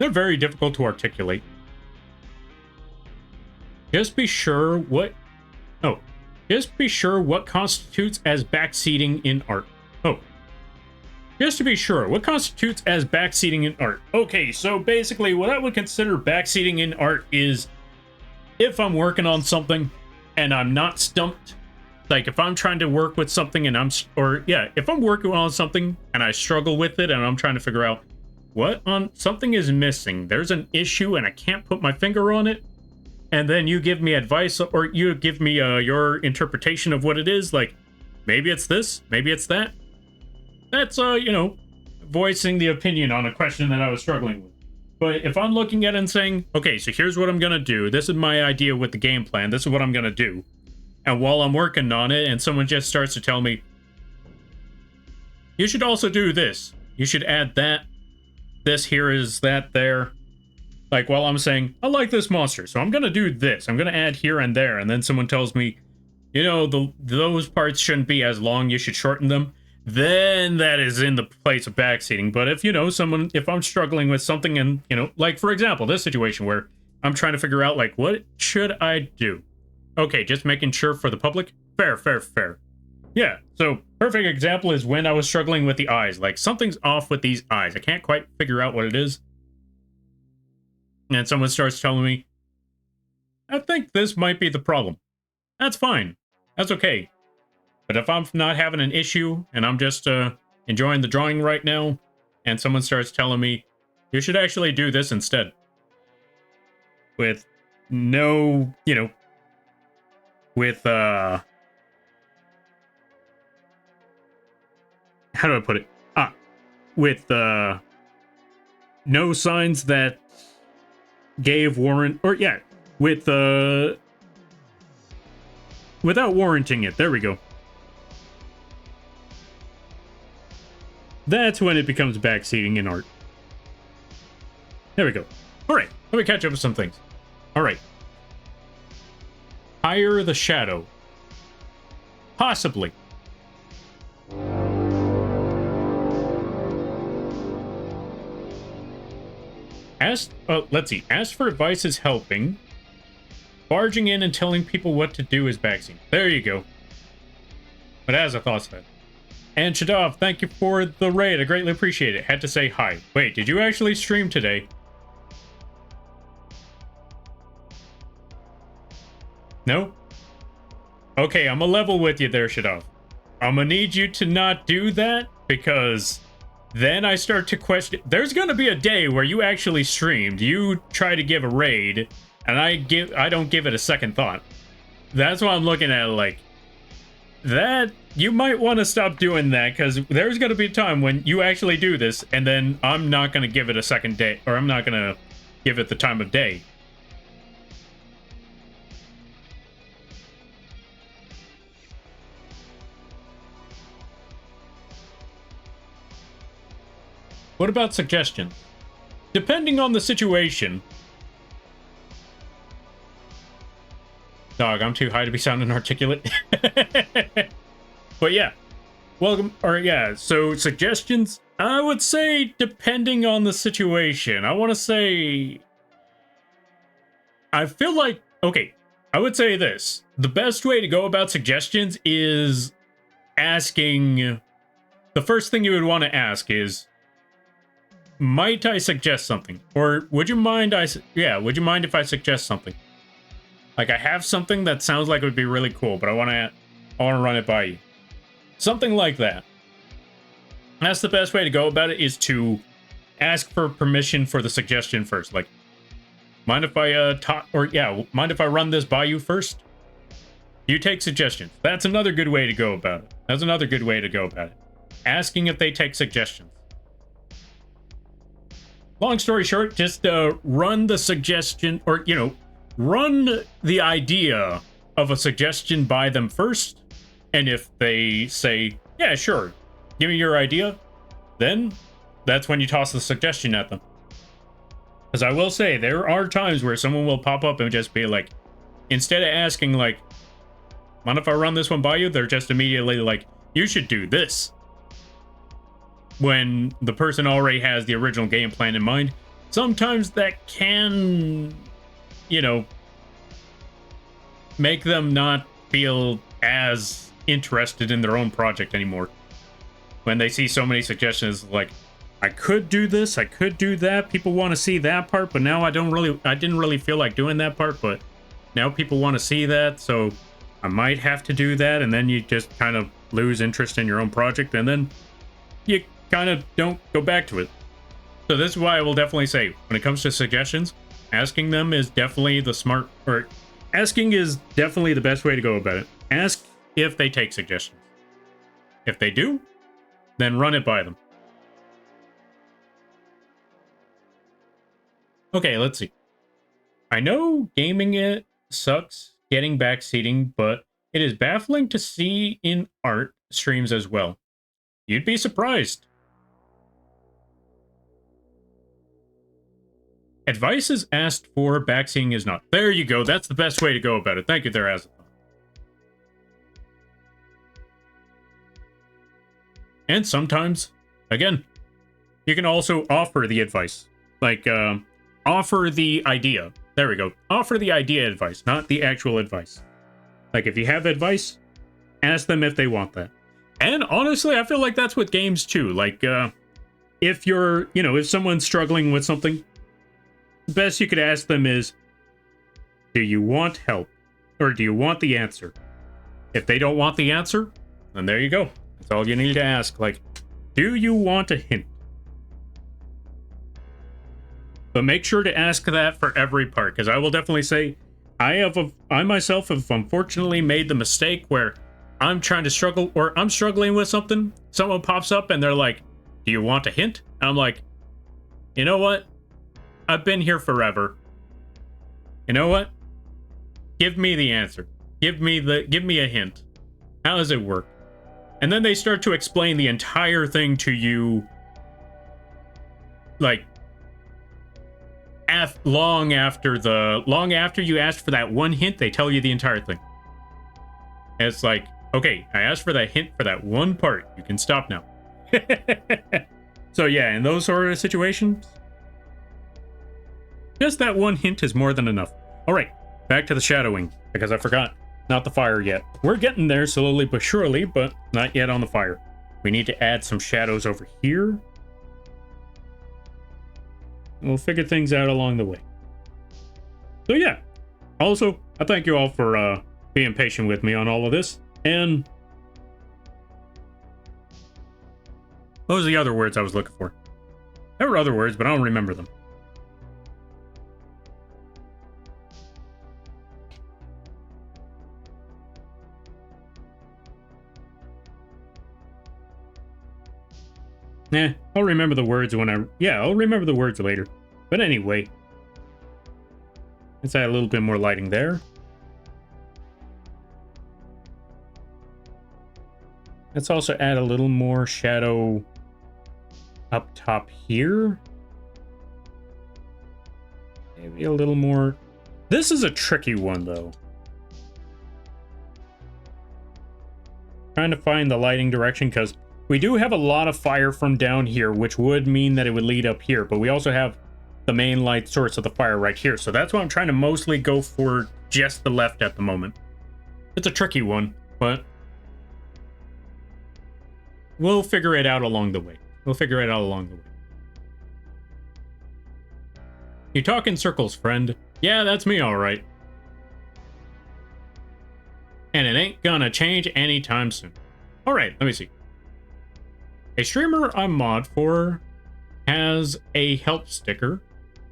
Speaker 1: articulate. Just be sure what constitutes as backseating in art. Oh. Just to be sure, what constitutes as backseating in art? Okay, so basically what I would consider backseating in art is if I'm working on something and I'm not stumped. Like if I'm trying to work with something and if I'm working on something and I struggle with it and I'm trying to figure out something is missing. There's an issue and I can't put my finger on it. And then you give me advice or you give me your interpretation of what it is. Like maybe it's this, maybe it's that. That's, voicing the opinion on a question that I was struggling with. But if I'm looking at it and saying, okay, so here's what I'm going to do. This is my idea with the game plan. This is what I'm going to do. And while I'm working on it and someone just starts to tell me, you should also do this. You should add that. This here is that there. Like while I'm saying, I like this monster, so I'm going to do this. I'm going to add here and there. And then someone tells me, those parts shouldn't be as long. You should shorten them. Then that is in the place of backseating. But if, if I'm struggling with something and, like, for example, this situation where I'm trying to figure out, like, what should I do? Okay, just making sure for the public. Fair. Yeah, so perfect example is when I was struggling with the eyes. Like, something's off with these eyes. I can't quite figure out what it is. And someone starts telling me, I think this might be the problem. That's fine. That's okay. But if I'm not having an issue and I'm just enjoying the drawing right now, and someone starts telling me, you should actually do this instead. With no, with, how do I put it? With, no signs that gave warrant, or yeah, with, without warranting it. There we go. That's when it becomes backseating in art. There we go. All right, let me catch up with some things. All right. Hire the shadow. Possibly. Let's see. Ask for advice is helping. Barging in and telling people what to do is backseating. There you go. But as I thought so. And Shadov, thank you for the raid. I greatly appreciate it. Had to say hi. Wait, did you actually stream today? No? Okay, I'm a level with you there, Shadov. I'm gonna need you to not do that, because then I start to question. There's gonna be a day where you actually streamed, you try to give a raid, and I don't give it a second thought. That's why I'm looking at it like, that, you might want to stop doing that, because there's going to be a time when you actually do this, and then I'm not going to give it a second day, or I'm not going to give it the time of day. What about suggestions? Depending on the situation. Dog, I'm too high to be sounding articulate. But yeah. Welcome, or yeah, so suggestions, I would say depending on the situation. I want to say, I feel like, okay, I would say this. The best way to go about suggestions is asking, the first thing you would want to ask is, might I suggest something? Or would you mind would you mind if I suggest something? Like, I have something that sounds like it would be really cool, but I want to run it by you. Something like that. That's the best way to go about it, is to ask for permission for the suggestion first. Like, mind if I mind if I run this by you first? You take suggestions. That's another good way to go about it. Asking if they take suggestions. Long story short, just run the suggestion, or, run the idea of a suggestion by them first, and if they say, yeah, sure, give me your idea, then that's when you toss the suggestion at them. Because I will say, there are times where someone will pop up and just be like, instead of asking, like, mind if I run this one by you, they're just immediately like, you should do this. When the person already has the original game plan in mind. Sometimes that can, make them not feel as interested in their own project anymore. when they see so many suggestions, like, I could do this, I could do that, people want to see that part, but now I didn't really feel like doing that part, but now people want to see that, so I might have to do that, and then you just kind of lose interest in your own project, and then you kind of don't go back to it. So this is why I will definitely say, when it comes to suggestions, asking them is definitely asking is definitely the best way to go about it. Ask if they take suggestions. If they do, then run it by them. Okay, let's see. I know gaming it sucks getting backseating, but it is baffling to see in art streams as well. You'd be surprised. Advice is asked for, backseating is not. There you go, that's the best way to go about it. Thank you there, Azathon. And sometimes, again, you can also offer the advice. Like, offer the idea. There we go. Offer the idea advice, not the actual advice. Like, if you have advice, ask them if they want that. And honestly, I feel like that's with games too. Like, if you're, if someone's struggling with something, the best you could ask them is, do you want help? Or do you want the answer? If they don't want the answer, then there you go. That's all you need to ask. Like, do you want a hint? But make sure to ask that for every part, because I will definitely say, I myself have unfortunately made the mistake where I'm trying to struggle, or I'm struggling with something, someone pops up and they're like, do you want a hint? And I'm like, you know what? I've been here forever. You know what? Give me the answer. Give me a hint. How does it work? And then they start to explain the entire thing to you, like, long after you asked for that one hint, they tell you the entire thing. And it's like, okay, I asked for that hint for that one part. You can stop now. So yeah, in those sort of situations, just that one hint is more than enough. All right, back to the shadowing, because I forgot. Not the fire yet. We're getting there slowly but surely, but not yet on the fire. We need to add some shadows over here. We'll figure things out along the way. So yeah. Also, I thank you all for being patient with me on all of this. And what was the other words I was looking for? There were other words, but I don't remember them. I'll remember the words I'll remember the words later. But anyway, let's add a little bit more lighting there. Let's also add a little more shadow up top here. Maybe a little more. This is a tricky one, though. Trying to find the lighting direction, because we do have a lot of fire from down here, which would mean that it would lead up here, but we also have the main light source of the fire right here, so that's why I'm trying to mostly go for just the left at the moment. It's a tricky one, but we'll figure it out along the way. You talk in circles, friend. Yeah, that's me, alright. And it ain't gonna change anytime soon. Alright, let me see. A streamer I'm mod for has a help sticker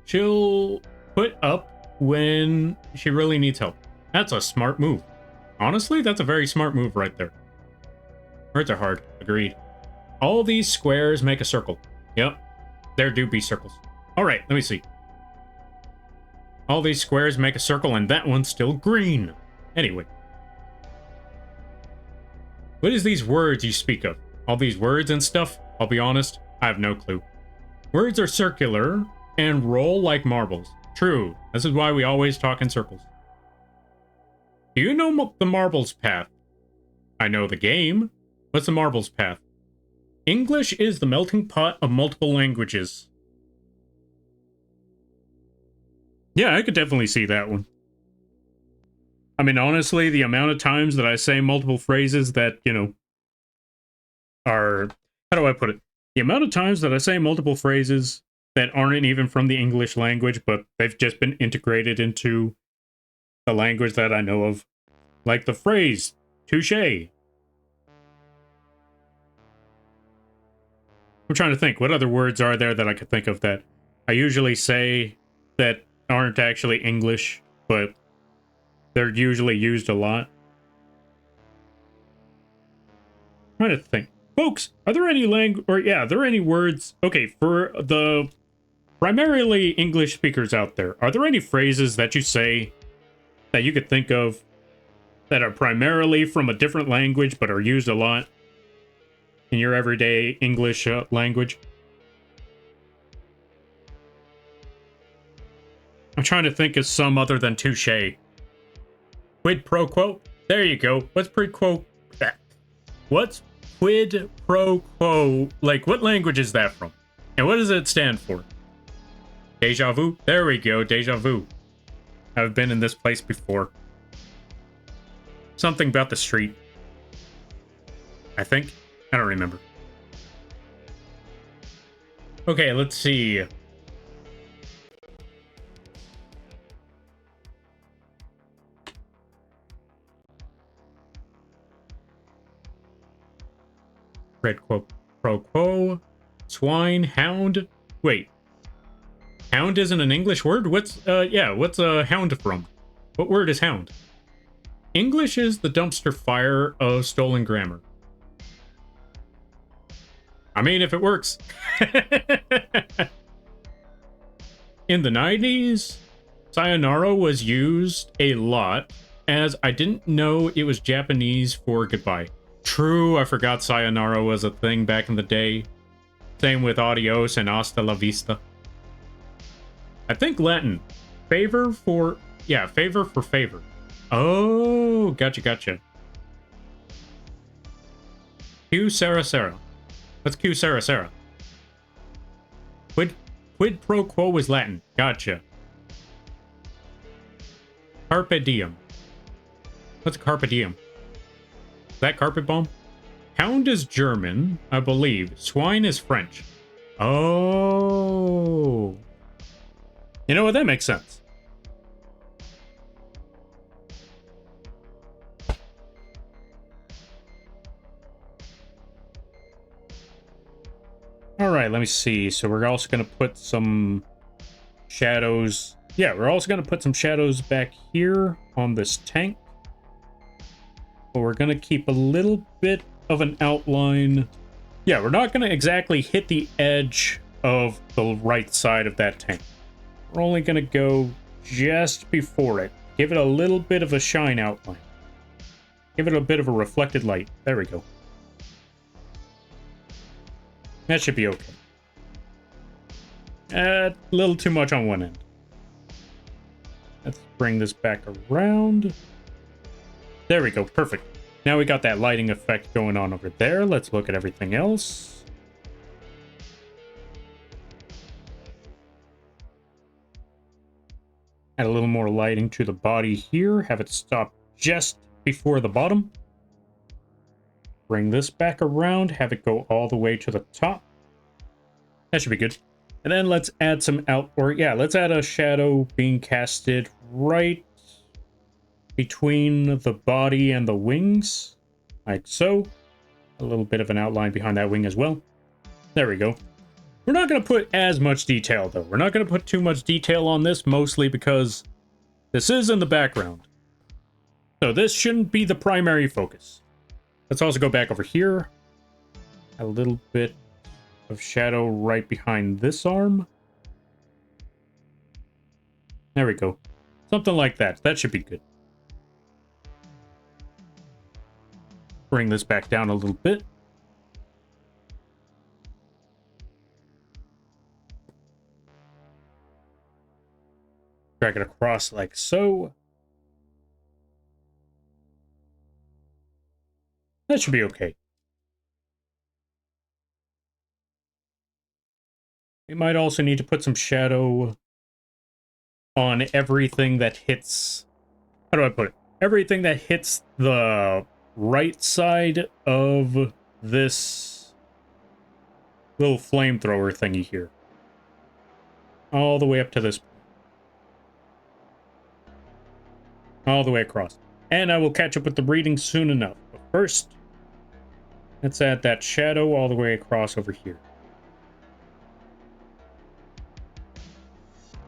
Speaker 1: she'll put up when she really needs help. That's a smart move. Honestly, that's a very smart move right there. Words are hard. Agreed. All these squares make a circle. Yep. There do be circles. Alright, let me see. All these squares make a circle and that one's still green. Anyway. What is these words you speak of? All these words and stuff? I'll be honest, I have no clue. Words are circular and roll like marbles. True. This is why we always talk in circles. Do you know the marbles path? I know the game. What's the marbles path? English is the melting pot of multiple languages. Yeah, I could definitely see that one. I mean, honestly, the amount of times that I say multiple phrases that, have how do I put it? The amount of times that I say multiple phrases that aren't even from the English language, but they've just been integrated into the language that I know of. Like the phrase, touche. I'm trying to think, what other words are there that I could think of that I usually say that aren't actually English, but they're usually used a lot? I'm trying to think. Folks, are there any are there any words? Okay, for the primarily English speakers out there, are there any phrases that you say that you could think of that are primarily from a different language but are used a lot in your everyday English language? I'm trying to think of some other than touche. Quid pro quo? There you go. What's What's quid pro quo? Like, what language is that from? And what does it stand for? Deja vu? There we go, deja vu. I've been in this place before. Something about the street. I think. I don't remember. Okay, let's see. Red quo pro quo. Swine, hound. Wait. Hound isn't an English word? What's a hound from? What word is hound? English is the dumpster fire of stolen grammar. I mean, if it works. In the 90s, sayonara was used a lot, as I didn't know it was Japanese for goodbye. True, I forgot sayonara was a thing back in the day. Same with adios and hasta la vista. I think Latin. Favor for favor. Oh, gotcha. Q Sarah Sarah. What's Q Sarah Sarah? Quid pro quo was Latin. Gotcha. Carpe diem. What's carpe diem? Is that carpet bomb? Hound is German, I believe. Swine is French. Oh. You know what? That makes sense. Alright, let me see. So we're also going to put some shadows. Yeah, we're also going to put some shadows back here on this tank. But we're going to keep a little bit of an outline. Yeah, we're not going to exactly hit the edge of the right side of that tank. We're only going to go just before it. Give it a little bit of a shine outline. Give it a bit of a reflected light. There we go. That should be okay. A little too much on one end. Let's bring this back around. There we go. Perfect. Now we got that lighting effect going on over there. Let's look at everything else. Add a little more lighting to the body here. Have it stop just before the bottom. Bring this back around. Have it go all the way to the top. That should be good. And then let's add some let's add a shadow being casted right between the body and the wings. Like so. A little bit of an outline behind that wing as well. There we go. We're not going to put as much detail, though. We're not going to put too much detail on this, mostly because this is in the background. So this shouldn't be the primary focus. Let's also go back over here. A little bit of shadow right behind this arm. There we go. Something like that. That should be good. Bring this back down a little bit. Drag it across like so. That should be okay. We might also need to put some shadow on everything that hits... How do I put it? Everything that hits the right side of this little flamethrower thingy here. All the way up to this point. All the way across. And I will catch up with the reading soon enough. But first, let's add that shadow all the way across over here.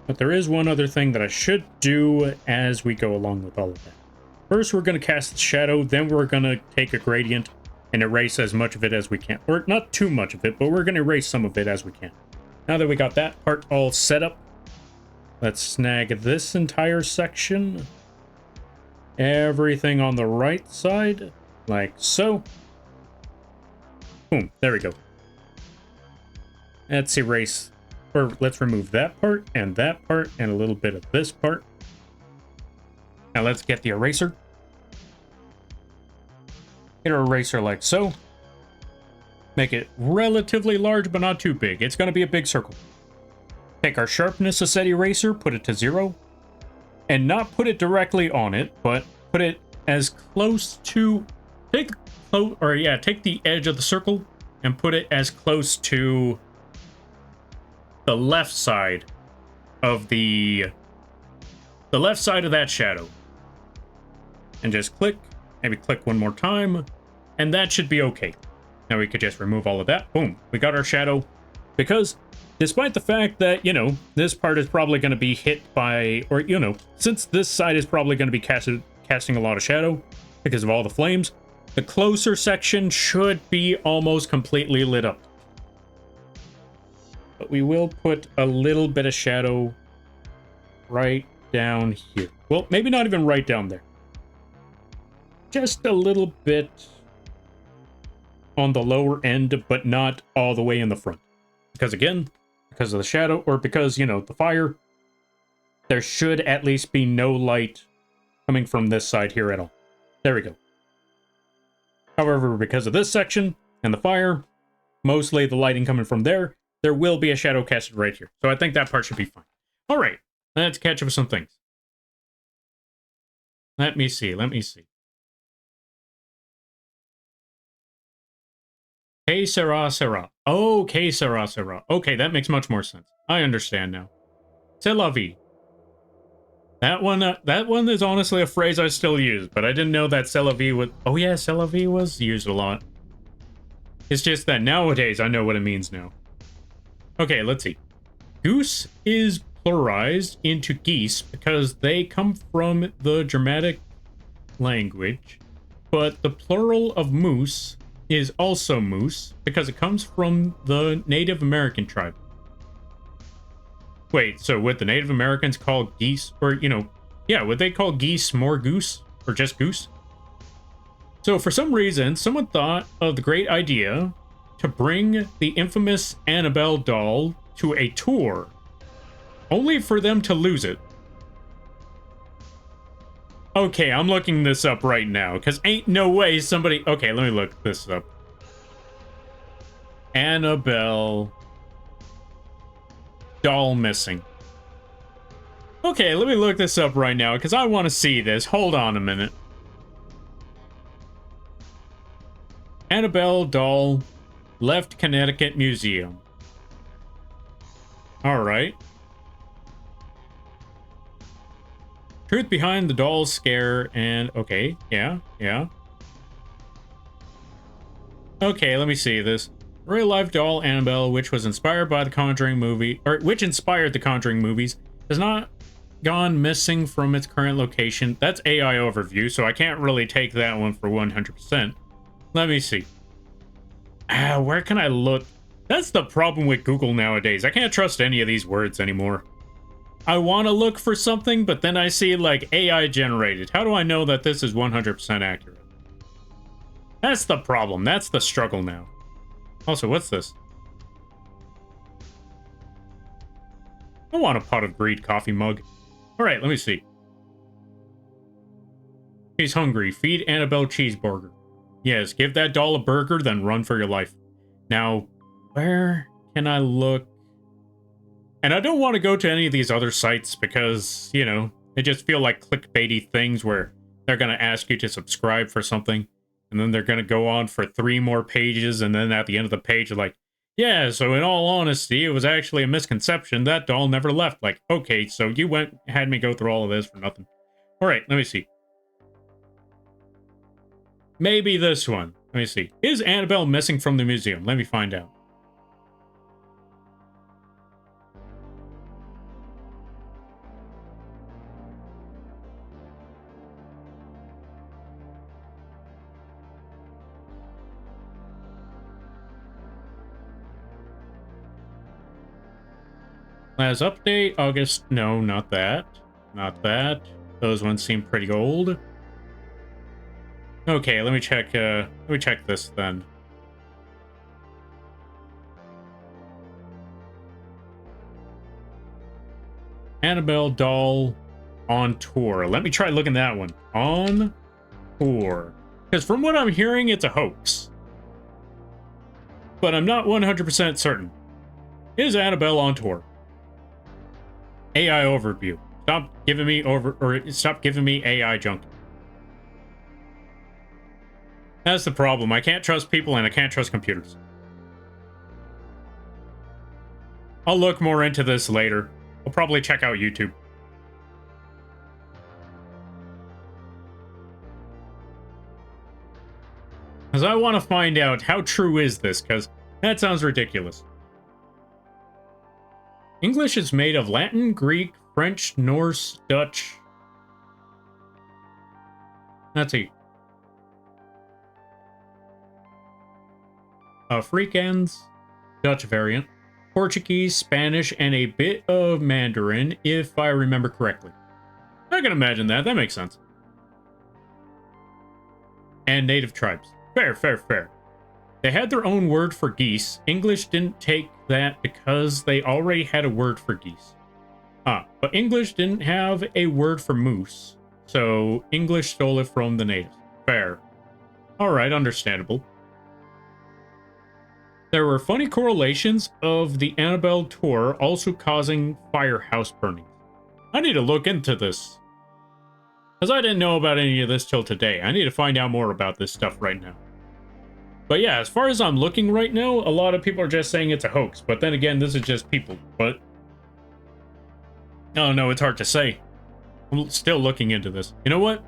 Speaker 1: But there is one other thing that I should do as we go along with all of that. First, we're going to cast the shadow, then we're going to take a gradient and erase as much of it as we can. Or not too much of it, but we're going to erase some of it as we can. Now that we got that part all set up, let's snag this entire section. Everything on the right side, like so. Boom, there we go. Let's erase, or let's remove that part, and a little bit of this part. Now let's get the eraser. Get our eraser like so. Make it relatively large, but not too big. It's going to be a big circle. Take our sharpness set eraser, put it to 0. And not put it directly on it, but put it as close to... Take the edge of the circle and put it as close to the left side of the left side of that shadow. And just click, maybe click one more time, and that should be okay. Now we could just remove all of that. Boom, we got our shadow. Because despite the fact that, you know, this part is probably going to be hit by, or, you know, since this side is probably going to be casting a lot of shadow because of all the flames, the closer section should be almost completely lit up. But we will put a little bit of shadow right down here. Well, maybe not even right down there. Just a little bit on the lower end, but not all the way in the front. Because again, because of the shadow, or because, you know, the fire, there should at least be no light coming from this side here at all. There we go. However, because of this section and the fire, mostly the lighting coming from there, there will be a shadow casted right here. So I think that part should be fine. All right, let's catch up with some things. Let me see. Que sera, sera. Oh, que sera, sera. Okay, that makes much more sense. I understand now. C'est la vie. That one is honestly a phrase I still use, but I didn't know that c'est la vie was... Oh yeah, c'est la vie was used a lot. It's just that nowadays I know what it means now. Okay, let's see. Goose is pluralized into geese because they come from the Germanic language, but the plural of moose is also moose because it comes from the Native American tribe. Wait, so would the Native Americans call geese, or, you know, yeah, would they call geese more goose, or just goose? So for some reason, someone thought of the great idea to bring the infamous Annabelle doll to a tour, only for them to lose it. Okay, I'm looking this up right now, because ain't no way somebody... Okay, let me look this up. Annabelle doll missing. Okay, let me look this up right now, because I want to see this. Hold on a minute. Annabelle doll left Connecticut Museum. Alright. Truth behind the doll's scare and... Okay, yeah. Okay, let me see this. Real-life doll Annabelle, which was inspired by the Conjuring movie... Or, which inspired the Conjuring movies, has not gone missing from its current location. That's AI overview, so I can't really take that one for 100%. Let me see. Where can I look? That's the problem with Google nowadays. I can't trust any of these words anymore. I want to look for something, but then I see, like, AI generated. How do I know that this is 100% accurate? That's the problem. That's the struggle now. Also, what's this? I want a pot of greed coffee mug. Alright, let me see. He's hungry. Feed Annabelle cheeseburger. Yes, give that doll a burger, then run for your life. Now, where can I look? And I don't want to go to any of these other sites because, you know, they just feel like clickbaity things where they're going to ask you to subscribe for something, and then they're going to go on for 3 more pages, and then at the end of the page, they're like, Yeah, so in all honesty, it was actually a misconception. That doll never left. Like, okay, so you had me go through all of this for nothing. All right, let me see. Maybe this one. Let me see. Is Annabelle missing from the museum? Let me find out. Last update, August. No, not that. Not that. Those ones seem pretty old. Okay, let me check this then. Annabelle doll on tour. Let me try looking that one. On tour. Because from what I'm hearing, it's a hoax. But I'm not 100% certain. Is Annabelle on tour? AI overview. Stop giving me AI junk. That's the problem. I can't trust people and I can't trust computers. I'll look more into this later. I'll probably check out YouTube. Because I want to find out how true is this, because that sounds ridiculous. English is made of Latin, Greek, French, Norse, Dutch. Let's see. Afrikaans, Dutch variant, Portuguese, Spanish, and a bit of Mandarin, if I remember correctly. I can imagine that. That makes sense. And native tribes. Fair, fair, fair. They had their own word for geese. English didn't take that because they already had a word for geese. But English didn't have a word for moose, so English stole it from the natives. Fair. Alright, understandable. There were funny correlations of the Annabelle tour also causing firehouse burnings. I need to look into this. Because I didn't know about any of this till today. I need to find out more about this stuff right now. But yeah, as far as I'm looking right now, a lot of people are just saying it's a hoax. But then again, this is just people. But oh no, it's hard to say. I'm still looking into this. You know what?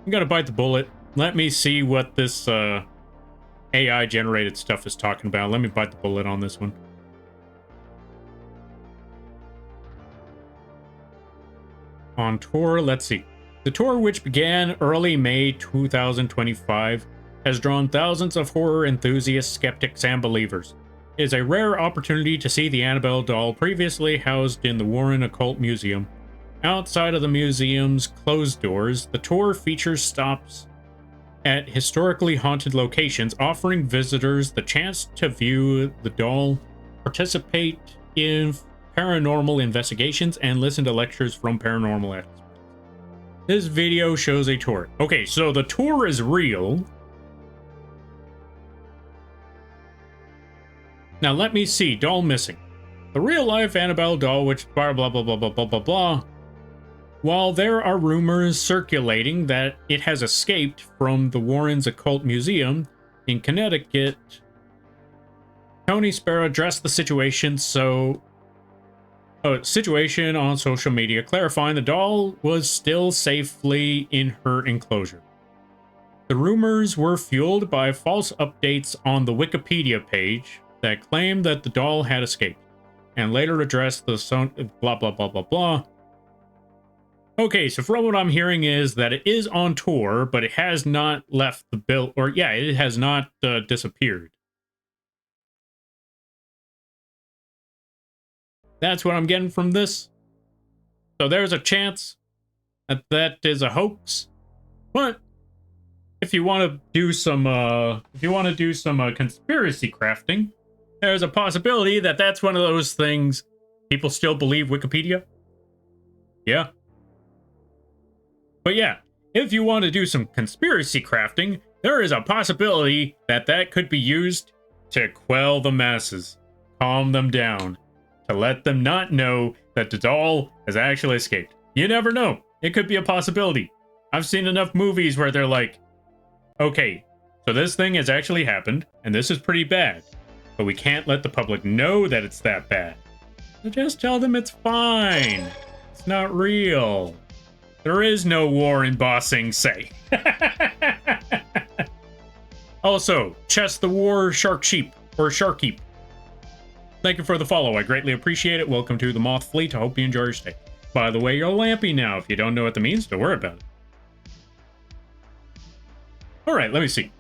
Speaker 1: I'm gonna bite the bullet. Let me see what this AI generated stuff is talking about. Let me bite the bullet on this one. On tour, let's see. The tour, which began early May 2025, has drawn thousands of horror enthusiasts, skeptics, and believers. It is a rare opportunity to see the Annabelle doll previously housed in the Warren Occult Museum. Outside of the museum's closed doors, the tour features stops at historically haunted locations, offering visitors the chance to view the doll, participate in paranormal investigations, and listen to lectures from paranormal experts. This video shows a tour. Okay, so the tour is real. Now let me see. Doll missing. The real-life Annabelle doll, which blah blah blah blah blah blah blah blah. While there are rumors circulating that it has escaped from the Warren's Occult Museum in Connecticut, Tony Sparrow addressed the situation on social media, clarifying the doll was still safely in her enclosure. The rumors were fueled by false updates on the Wikipedia page that claimed that the doll had escaped, and later addressed the blah blah blah blah blah. Okay, so from what I'm hearing is that it is on tour, but it has not left the bill, or yeah, it has not disappeared. That's what I'm getting from this. So there's a chance that that is a hoax. But if you want to do some conspiracy crafting, there's a possibility that that's one of those things. People still believe Wikipedia. Yeah. But yeah, if you want to do some conspiracy crafting, there is a possibility that that could be used to quell the masses, calm them down, to let them not know that the doll has actually escaped. You never know. It could be a possibility. I've seen enough movies where they're like, okay, so this thing has actually happened, and this is pretty bad. but we can't let the public know that it's that bad. So just tell them it's fine. It's not real. There is no war in Ba Sing Se. Also, Chess the War Shark Sheep, or Sharkeep. Thank you for the follow. I greatly appreciate it. Welcome to the Moth Fleet. I hope you enjoy your stay. By the way, you're Lampy now. If you don't know what that means, don't worry about it. All right, let me see.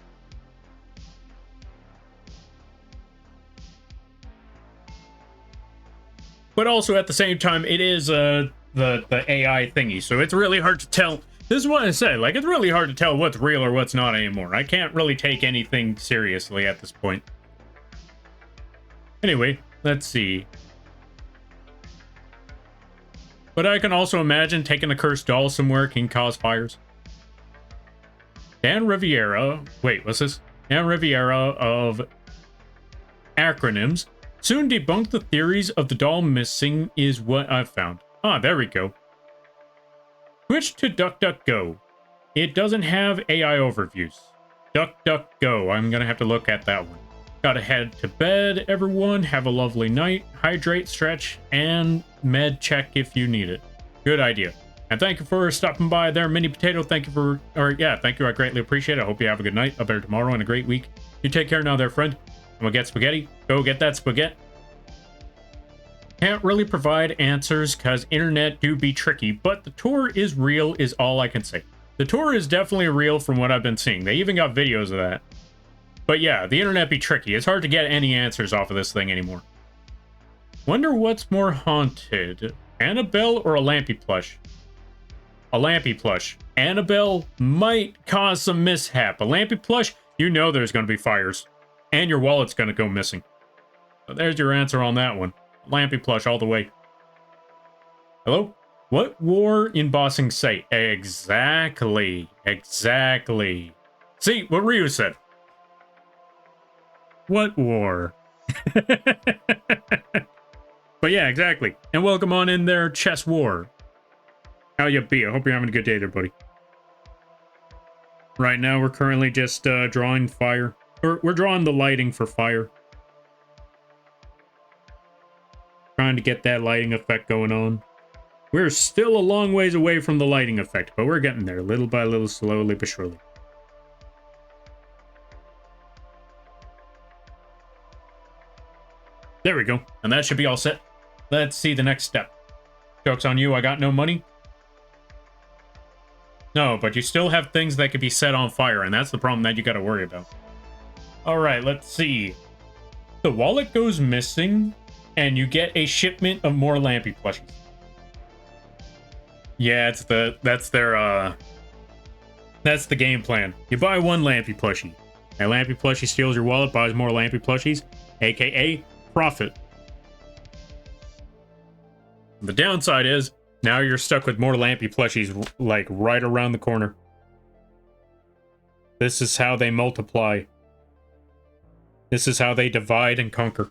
Speaker 1: But also at the same time, it is the AI thingy, so it's really hard to tell. This is what I said, like, it's really hard to tell what's real or what's not anymore. I can't really take anything seriously at this point. Anyway, let's see. But I can also imagine taking a cursed doll somewhere can cause fires. Dan Riviera, wait, what's this? Dan Riviera of Acronyms soon debunked the theories of the doll missing is what I've found. Ah, there we go. Switch to DuckDuckGo. It doesn't have AI overviews. DuckDuckGo. I'm gonna have to look at that one. Gotta head to bed, everyone. Have a lovely night. Hydrate, stretch, and med check if you need it. Good idea. And thank you for stopping by there, Mini Potato. Thank you for, thank you. I greatly appreciate it. I hope you have a good night, a better tomorrow, and a great week. You take care now there, friend. I'm gonna get spaghetti. Go get that spaghetti. Can't really provide answers because internet do be tricky, but the tour is real is all I can say. The tour is definitely real from what I've been seeing. They even got videos of that. But yeah, the internet be tricky. It's hard to get any answers off of this thing anymore. Wonder what's more haunted, Annabelle or a Lampy plush? A Lampy plush. Annabelle might cause some mishap. A Lampy plush, you know there's going to be fires. And your wallet's going to go missing. So there's your answer on that one. Lampy plush all the way. Hello? What war in Ba Sing Se? Exactly. Exactly. See, what Ryu said. What war? But yeah, exactly. And welcome on in there, Chess War. How you be? I hope you're having a good day there, buddy. Right now, we're currently just drawing fire. We're drawing the lighting for fire. Trying to get that lighting effect going on. We're still a long ways away from the lighting effect, but we're getting there little by little, slowly but surely. There we go. And that should be all set. Let's see the next step. Joke's on you, I got no money. No, but you still have things that could be set on fire, and that's the problem that you gotta worry about. Alright, let's see. The wallet goes missing, and you get a shipment of more Lampy plushies. Yeah, that's the game plan. You buy one Lampy plushie. A Lampy plushie steals your wallet, buys more Lampy plushies, aka profit. The downside is, now you're stuck with more Lampy plushies, like, right around the corner. This is how they multiply. This is how they divide and conquer.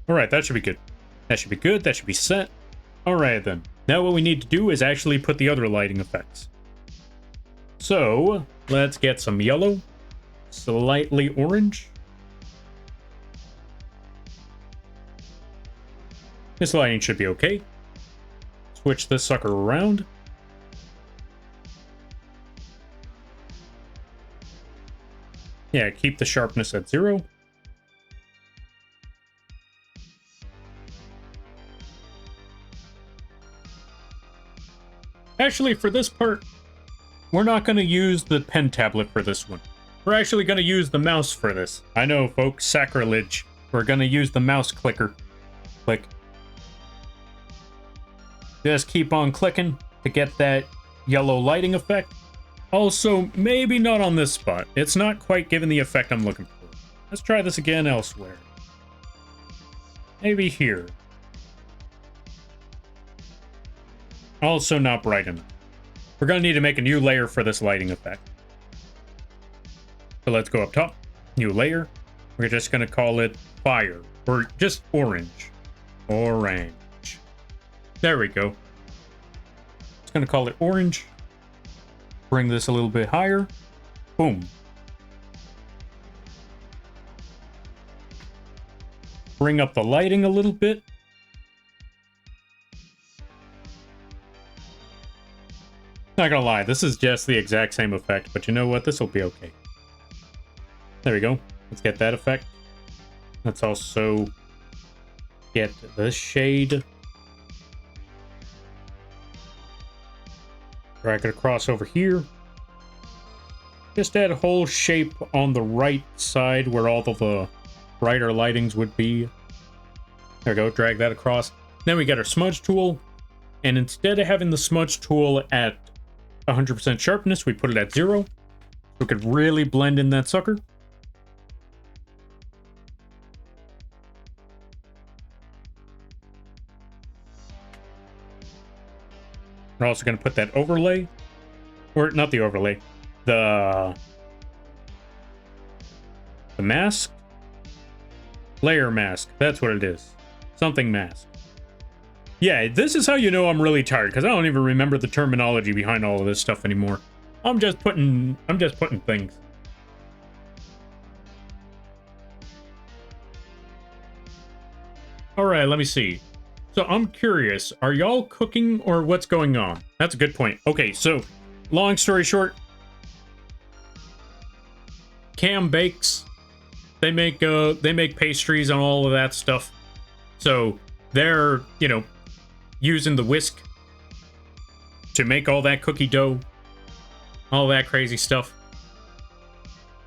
Speaker 1: Alright, that should be good. That should be good, that should be set. Alright then. Now what we need to do is actually put the other lighting effects. So, let's get some yellow. Slightly orange. This lighting should be okay. Switch this sucker around. Yeah, keep the sharpness at 0. Actually, for this part, we're not going to use the pen tablet for this one. We're actually going to use the mouse for this. I know, folks, sacrilege. We're going to use the mouse clicker. Click. Just keep on clicking to get that yellow lighting effect. Also, maybe not on this spot. It's not quite giving the effect I'm looking for. Let's try this again elsewhere. Maybe here. Also not bright enough. We're going to need to make a new layer for this lighting effect. So let's go up top. New layer. We're just going to call it fire, or just orange. Orange. There we go. Just gonna call it orange. Bring this a little bit higher. Boom. Bring up the lighting a little bit. Not gonna lie, this is just the exact same effect, but you know what? This will be okay. There we go. Let's get that effect. Let's also get this shade. Drag it across over here. Just add a whole shape on the right side where all of the brighter lightings would be. There we go, drag that across. Then we got our smudge tool. And instead of having the smudge tool at 100% sharpness, we put it at 0. So we could really blend in that sucker. We're also going to put that overlay, or not the overlay, the mask, layer mask. That's what it is. Something mask. Yeah, this is how you know I'm really tired, because I don't even remember the terminology behind all of this stuff anymore. I'm just putting things. All right, let me see. So I'm curious, are y'all cooking or what's going on? That's a good point. Okay, so long story short, Cam bakes. They make pastries and all of that stuff. So they're, you know, using the whisk to make all that cookie dough, all that crazy stuff.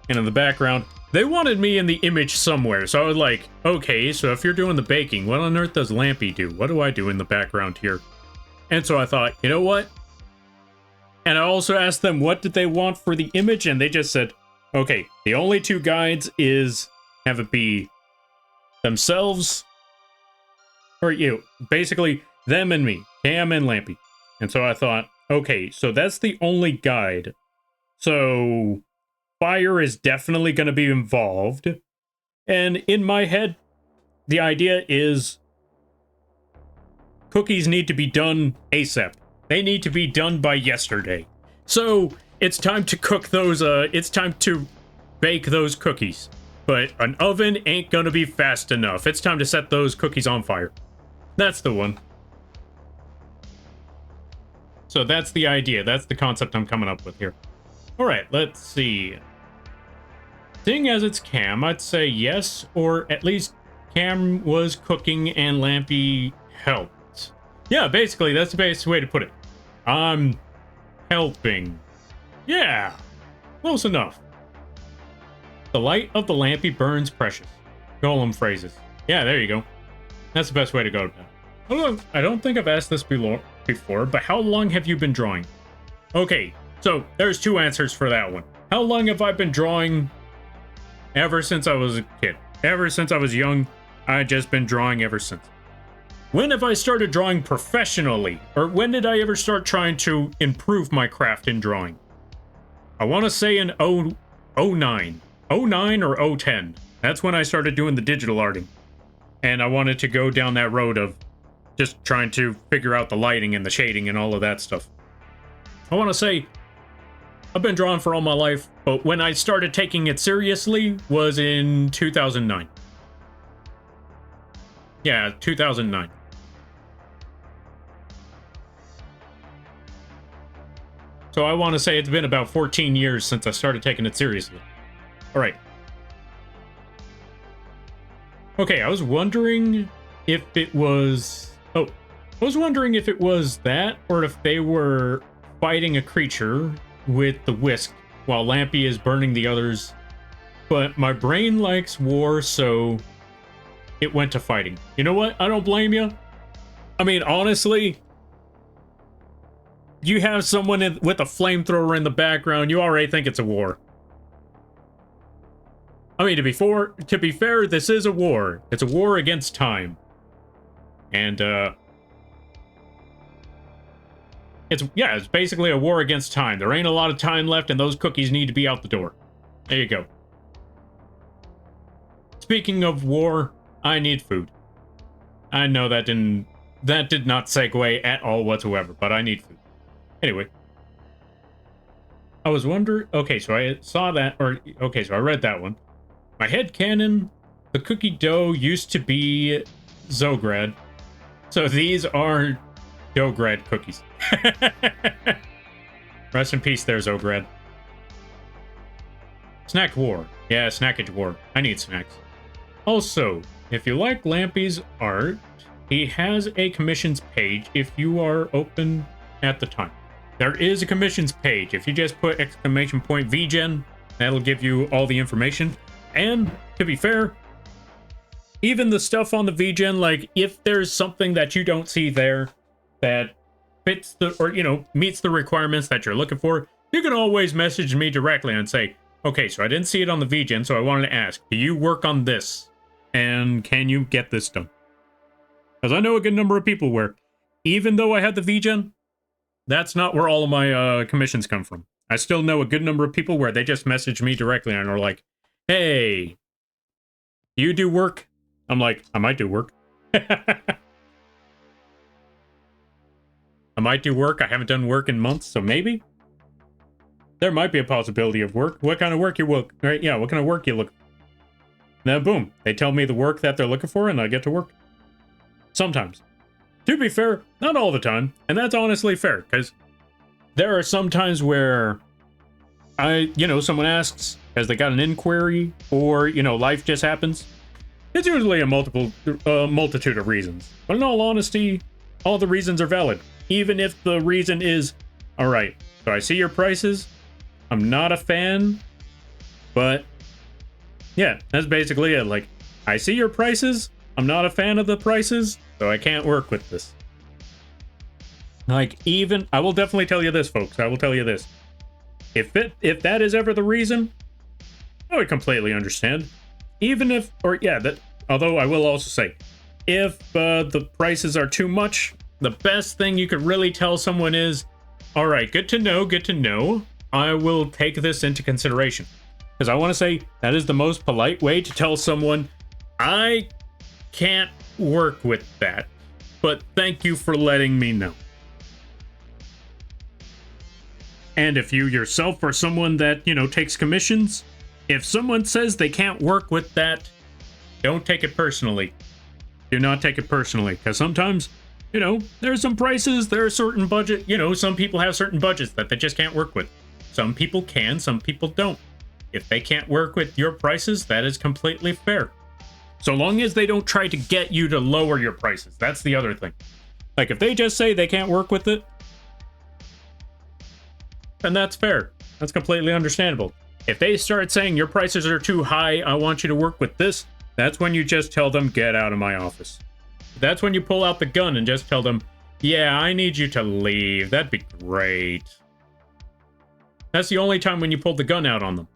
Speaker 1: And in the background, they wanted me in the image somewhere, so I was like, okay, so if you're doing the baking, what on earth does Lampy do? What do I do in the background here? And so I thought, you know what? And I also asked them what did they want for the image, and they just said, okay, the only two guides is have it be themselves, or you, basically them and me, Cam and Lampy. And so I thought, okay, so that's the only guide. So fire is definitely going to be involved. And in my head, the idea is cookies need to be done ASAP. They need to be done by yesterday. So it's time to cook those, it's time to bake those cookies. But an oven ain't going to be fast enough. It's time to set those cookies on fire. That's the one. So that's the idea. That's the concept I'm coming up with here. All right, let's see. Seeing as it's Cam, I'd say yes, or at least Cam was cooking and Lampy helped. Yeah, basically, that's the best way to put it. I'm helping. Yeah, close enough. The light of the Lampy burns precious. Golem phrases. Yeah, there you go. That's the best way to go now. I don't think I've asked this before, but how long have you been drawing? Okay, so there's two answers for that one. How long have I been drawing? Ever since I was a kid. Ever since I was young, I've just been drawing ever since. When have I started drawing professionally? Or when did I ever start trying to improve my craft in drawing? I want to say in 09. 09 or 010. That's when I started doing the digital arting. And I wanted to go down that road of just trying to figure out the lighting and the shading and all of that stuff. I want to say I've been drawing for all my life, but when I started taking it seriously was in 2009. Yeah, 2009. So I want to say it's been about 14 years since I started taking it seriously. All right. Okay, I was wondering if it was... Oh, I was wondering if it was that, or if they were fighting a creature with the whisk while Lampy is burning the others. But my brain likes war, so it went to fighting. You know what? I don't blame you. I mean, honestly, you have someone with a flamethrower in the background, you already think it's a war. I mean, to be fair, this is a war. It's a war against time. And, it's basically a war against time. There ain't a lot of time left, and those cookies need to be out the door. There you go. speaking of war, I need food. I know that did not segue at all whatsoever, but I need food. Anyway. I was wondering, okay, so I saw that, okay, so I read that one. My headcanon, the cookie dough used to be Zograd. So these are Dograd cookies. Rest in peace there, Zograd. Snack war. Yeah, snackage war. I need snacks. Also, if you like Lampy's art, he has a commissions page if you are open at the time. There is a commissions page. If you just put !vgen, that'll give you all the information. And, to be fair, even the stuff on the vgen, like, if there's something that you don't see there that fits the, or, you know, meets the requirements that you're looking for, you can always message me directly and say, okay, so I didn't see it on the vgen, so I wanted to ask, do you work on this? And can you get this done? Because I know a good number of people where, even though I had the vgen, that's not where all of my commissions come from. I still know a good number of people where they just message me directly and are like, hey, you do work? I'm like, I might do work. I might do work. I haven't done work in months, so maybe. There might be a possibility of work. What kind of work you look, right? Yeah, what kind of work you look. Now, boom, they tell me the work that they're looking for and I get to work. Sometimes. To be fair, not all the time, and that's honestly fair, because there are some times where someone asks, because they got an inquiry, or, life just happens. It's usually a multitude of reasons. But in all honesty, all the reasons are valid. Even if the reason is, alright, so I see your prices, I'm not a fan, but, yeah, that's basically it. Like, I see your prices, I'm not a fan of the prices, so I can't work with this. Like, I will definitely tell you this, folks. I will tell you this. If that is ever the reason, I would completely understand. Although I will also say, if the prices are too much, the best thing you could really tell someone is, all right, good to know. I will take this into consideration. Because I want to say, that is the most polite way to tell someone, I can't work with that, but thank you for letting me know. And if you yourself are someone that, takes commissions, if someone says they can't work with that, don't take it personally. Do not take it personally, because sometimes, there are some prices, there are certain budget, some people have certain budgets that they just can't work with. Some people can, some people don't. If they can't work with your prices, that is completely fair. So long as they don't try to get you to lower your prices. That's the other thing. Like, if they just say they can't work with it, then that's fair. That's completely understandable. If they start saying your prices are too high, I want you to work with this, that's when you just tell them, get out of my office. That's when you pull out the gun and just tell them, yeah, I need you to leave. That'd be great. That's the only time when you pull the gun out on them.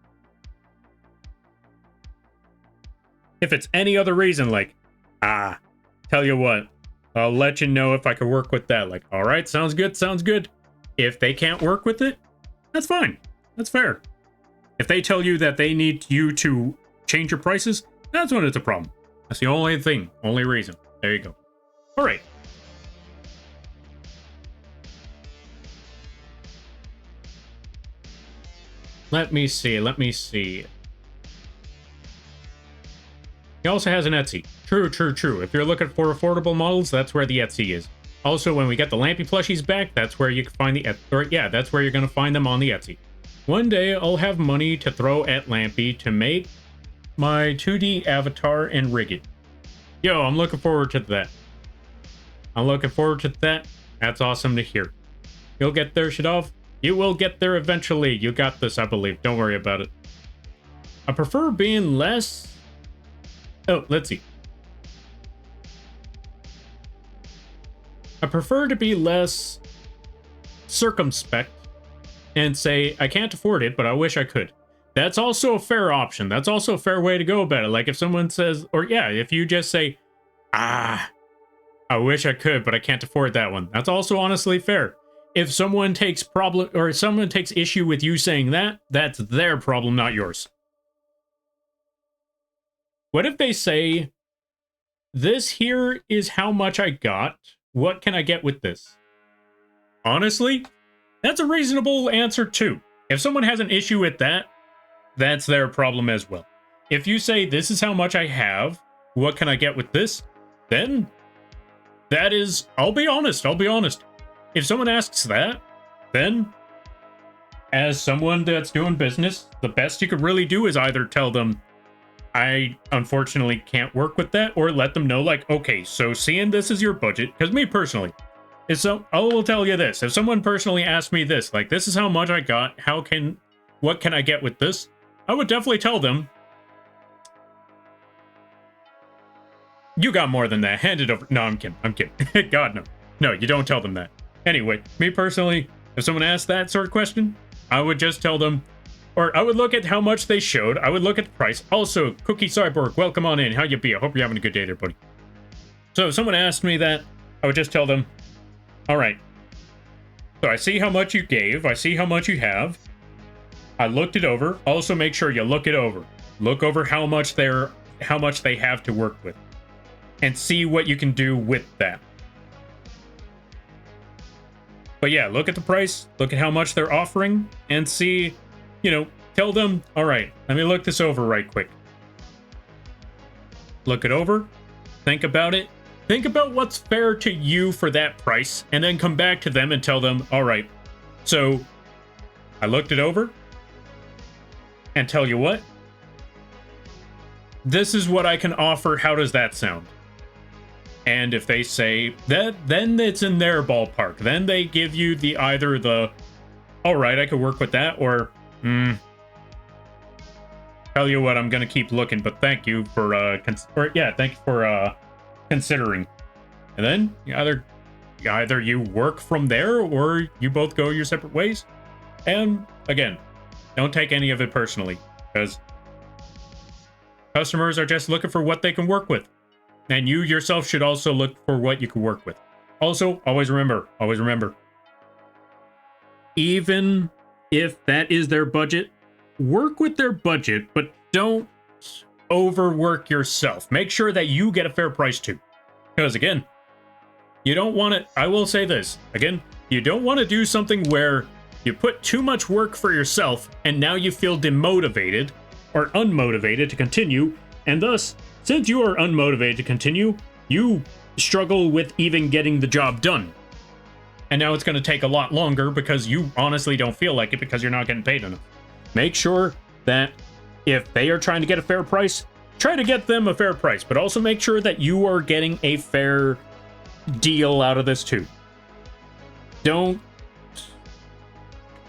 Speaker 1: If it's any other reason, like, tell you what, I'll let you know if I can work with that. Like, all right, sounds good. If they can't work with it, that's fine. That's fair. If they tell you that they need you to change your prices, that's when it's a problem. That's the only reason. There you go. All right. Let me see. He also has an Etsy. True. If you're looking for affordable models, that's where the Etsy is. Also, when we get the Lampy plushies back, that's where you can find that's where you're going to find them on the Etsy. One day, I'll have money to throw at Lampy to make my 2D avatar and rig it. Yo, I'm looking forward to that. That's awesome to hear. You'll get there, Shadov. You will get there eventually. You got this, I believe. Don't worry about it. I prefer being less... Oh, let's see. I prefer to be less circumspect and say, I can't afford it, but I wish I could. That's also a fair option. That's also a fair way to go about it. Like if someone says, if you just say, I wish I could, but I can't afford that one. That's also honestly fair. If someone takes issue with you saying that, that's their problem, not yours. What if they say, this here is how much I got. What can I get with this? Honestly, that's a reasonable answer too. If someone has an issue with that, that's their problem as well. If you say, this is how much I have, what can I get with this? Then that is, I'll be honest. If someone asks that, then as someone that's doing business, the best you could really do is either tell them, I unfortunately can't work with that, or let them know, like, okay, so seeing this is your budget, because me personally, I will tell you this, if someone personally asked me this, like, this is how much I got, what can I get with this? I would definitely tell them, you got more than that, hand it over. No, I'm kidding. God, no. No, you don't tell them that. Anyway, me personally, if someone asked that sort of question, I would just tell them, or I would look at how much they showed. I would look at the price. Also, Cookie Cyborg, welcome on in. How you be? I hope you're having a good day there, buddy. So if someone asked me that, I would just tell them, all right, so I see how much you gave. I see how much you have. I looked it over. Also, make sure you look it over. Look over how much they have to work with, and see what you can do with that. But yeah, look at the price. Look at how much they're offering, and see. Tell them, all right, let me look this over right quick. Look it over, think about it, think about what's fair to you for that price, and then come back to them and tell them, all right, so I looked it over, and tell you what, this is what I can offer, how does that sound? And if they say that, then it's in their ballpark. Then they give you either the, all right, I could work with that, or, tell you what, I'm gonna keep looking, but thank you for thank you for considering. And then either you work from there, or you both go your separate ways. And again, don't take any of it personally, because customers are just looking for what they can work with, and you yourself should also look for what you can work with. Also, always remember, even if that is their budget, work with their budget, but don't overwork yourself. Make sure that you get a fair price too. Because again, you don't want to, I will say this, again, you don't want to do something where you put too much work for yourself and now you feel demotivated or unmotivated to continue, and thus, since you are unmotivated to continue, you struggle with even getting the job done. And now it's going to take a lot longer because you honestly don't feel like it because you're not getting paid enough. Make sure that if they are trying to get a fair price, try to get them a fair price, but also make sure that you are getting a fair deal out of this too. Don't...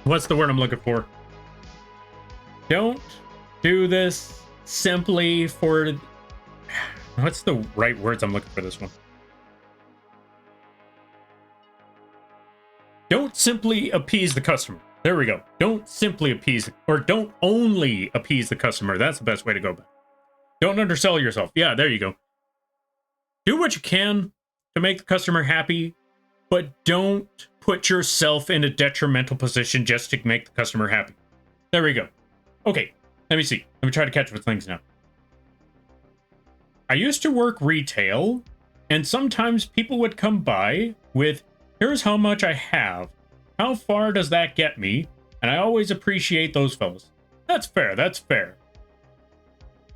Speaker 1: What's the word I'm looking for? Don't do this simply for... What's the right words I'm looking for this one? Don't simply appease the customer. There we go. Don't simply appease, or don't only appease the customer. That's the best way to go about it. Don't undersell yourself. Yeah, there you go. Do what you can to make the customer happy, but don't put yourself in a detrimental position just to make the customer happy. There we go. Okay, let me see. Let me try to catch up with things now. I used to work retail, and sometimes people would come by with, here's how much I have. How far does that get me? And I always appreciate those fellas. That's fair, that's fair.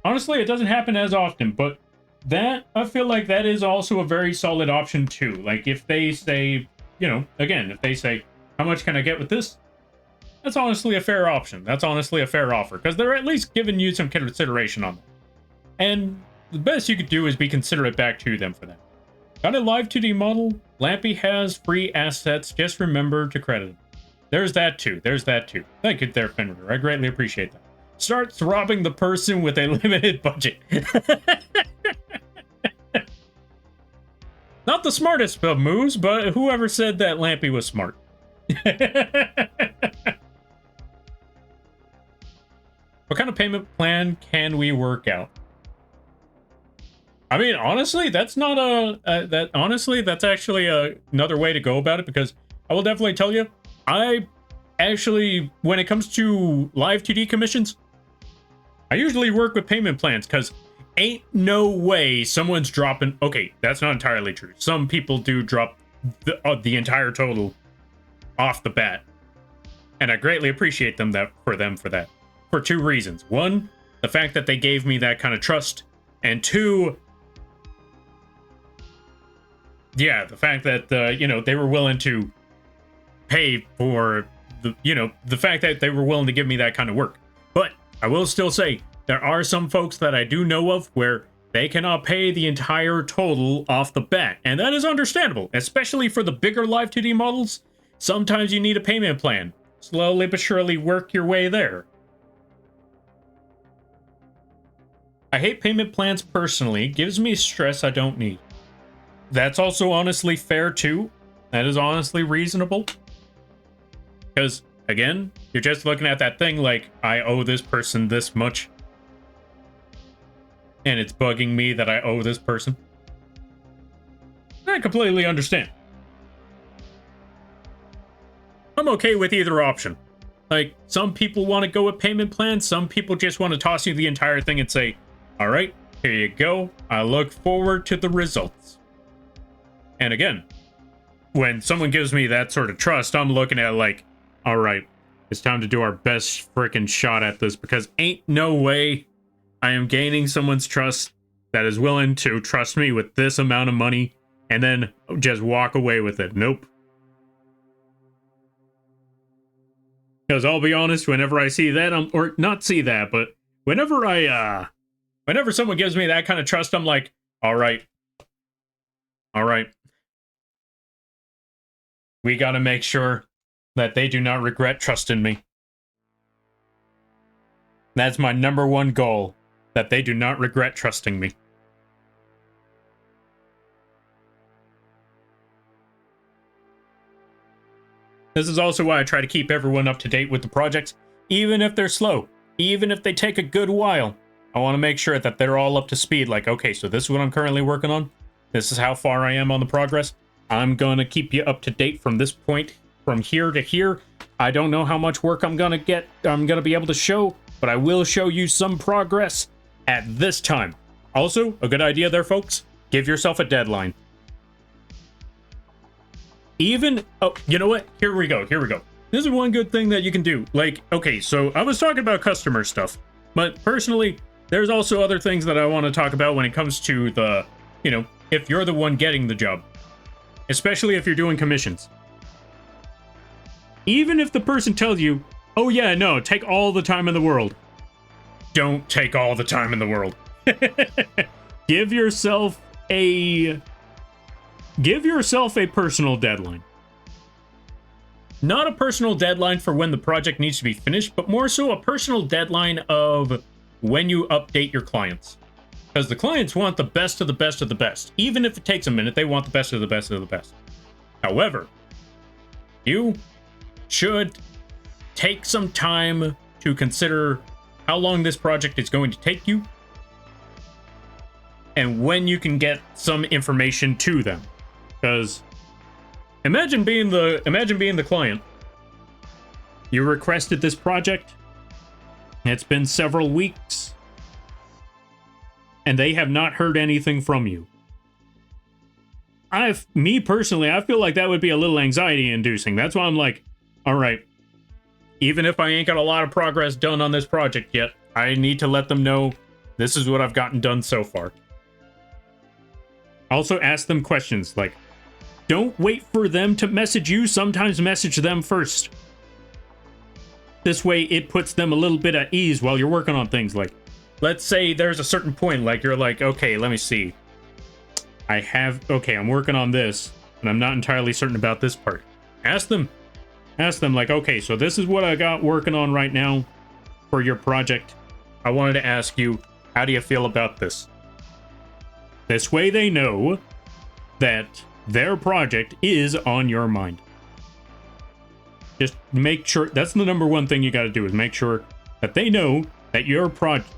Speaker 1: Honestly, it doesn't happen as often, but that, I feel like that is also a very solid option too. Like if they say, again, if they say, how much can I get with this? That's honestly a fair option. That's honestly a fair offer, because they're at least giving you some consideration on that. And the best you could do is be considerate back to them for that. Got a live 2D model? Lampy has free assets. Just remember to credit him. There's that too. Thank you there, Fenrir. I greatly appreciate that. Start throbbing the person with a limited budget. Not the smartest of moves, but whoever said that Lampy was smart. What kind of payment plan can we work out? I mean, honestly, that's not that's actually another way to go about it, because I will definitely tell you, I actually, when it comes to live 2D commissions, I usually work with payment plans, because ain't no way someone's dropping... Okay, that's not entirely true. Some people do drop the entire total off the bat. And I greatly appreciate them for that. For two reasons. One, the fact that they gave me that kind of trust. And two, yeah, the fact that, you know, they were willing to pay for the fact that they were willing to give me that kind of work. But I will still say, there are some folks that I do know of where they cannot pay the entire total off the bat. And that is understandable, especially for the bigger Live 2D models. Sometimes you need a payment plan. Slowly but surely work your way there. I hate payment plans personally. Gives me stress I don't need. That's also honestly fair too. That is honestly reasonable. Because, again, you're just looking at that thing like, I owe this person this much. And it's bugging me that I owe this person. I completely understand. I'm okay with either option. Like, some people want to go with payment plans. Some people just want to toss you the entire thing and say, all right, here you go. I look forward to the results. And again, when someone gives me that sort of trust, I'm looking at it like, all right, it's time to do our best freaking shot at this, because ain't no way I am gaining someone's trust that is willing to trust me with this amount of money and then just walk away with it. Nope. Because I'll be honest, whenever I see that, or not see that, but whenever whenever someone gives me that kind of trust, I'm like, all right. We got to make sure that they do not regret trusting me. That's my #1 goal, that they do not regret trusting me. This is also why I try to keep everyone up to date with the projects, even if they're slow, even if they take a good while. I want to make sure that they're all up to speed, like, okay, so this is what I'm currently working on. This is how far I am on the progress. I'm going to keep you up to date from this point, from here to here. I don't know how much work I'm going to be able to show, but I will show you some progress at this time. Also, a good idea there, folks. Give yourself a deadline. Even, oh, you know what? Here we go. This is one good thing that you can do. Like, okay, so I was talking about customer stuff, but personally, there's also other things that I want to talk about when it comes to the, you know, if you're the one getting the job, especially if you're doing commissions. Even if the person tells you, oh yeah, no, take all the time in the world. Don't take all the time in the world. Give yourself a personal deadline. Not a personal deadline for when the project needs to be finished, but more so a personal deadline of when you update your clients. Because the clients want the best of the best of the best. Even if it takes a minute, they want the best of the best of the best. However, you should take some time to consider how long this project is going to take you and when you can get some information to them. Because imagine being the client. You requested this project. It's been several weeks, and they have not heard anything from you. Me personally, I feel like that would be a little anxiety inducing. That's why I'm like, all right, even if I ain't got a lot of progress done on this project yet, I need to let them know this is what I've gotten done so far. Also ask them questions like, don't wait for them to message you. Sometimes message them first. This way it puts them a little bit at ease while you're working on things. Like, let's say there's a certain point, like you're like, okay, let me see. I'm working on this, and I'm not entirely certain about this part. Ask them like, okay, so this is what I got working on right now for your project. I wanted to ask you, how do you feel about this? This way they know that their project is on your mind. Just make sure, that's the #1 thing you got to do, is make sure that they know that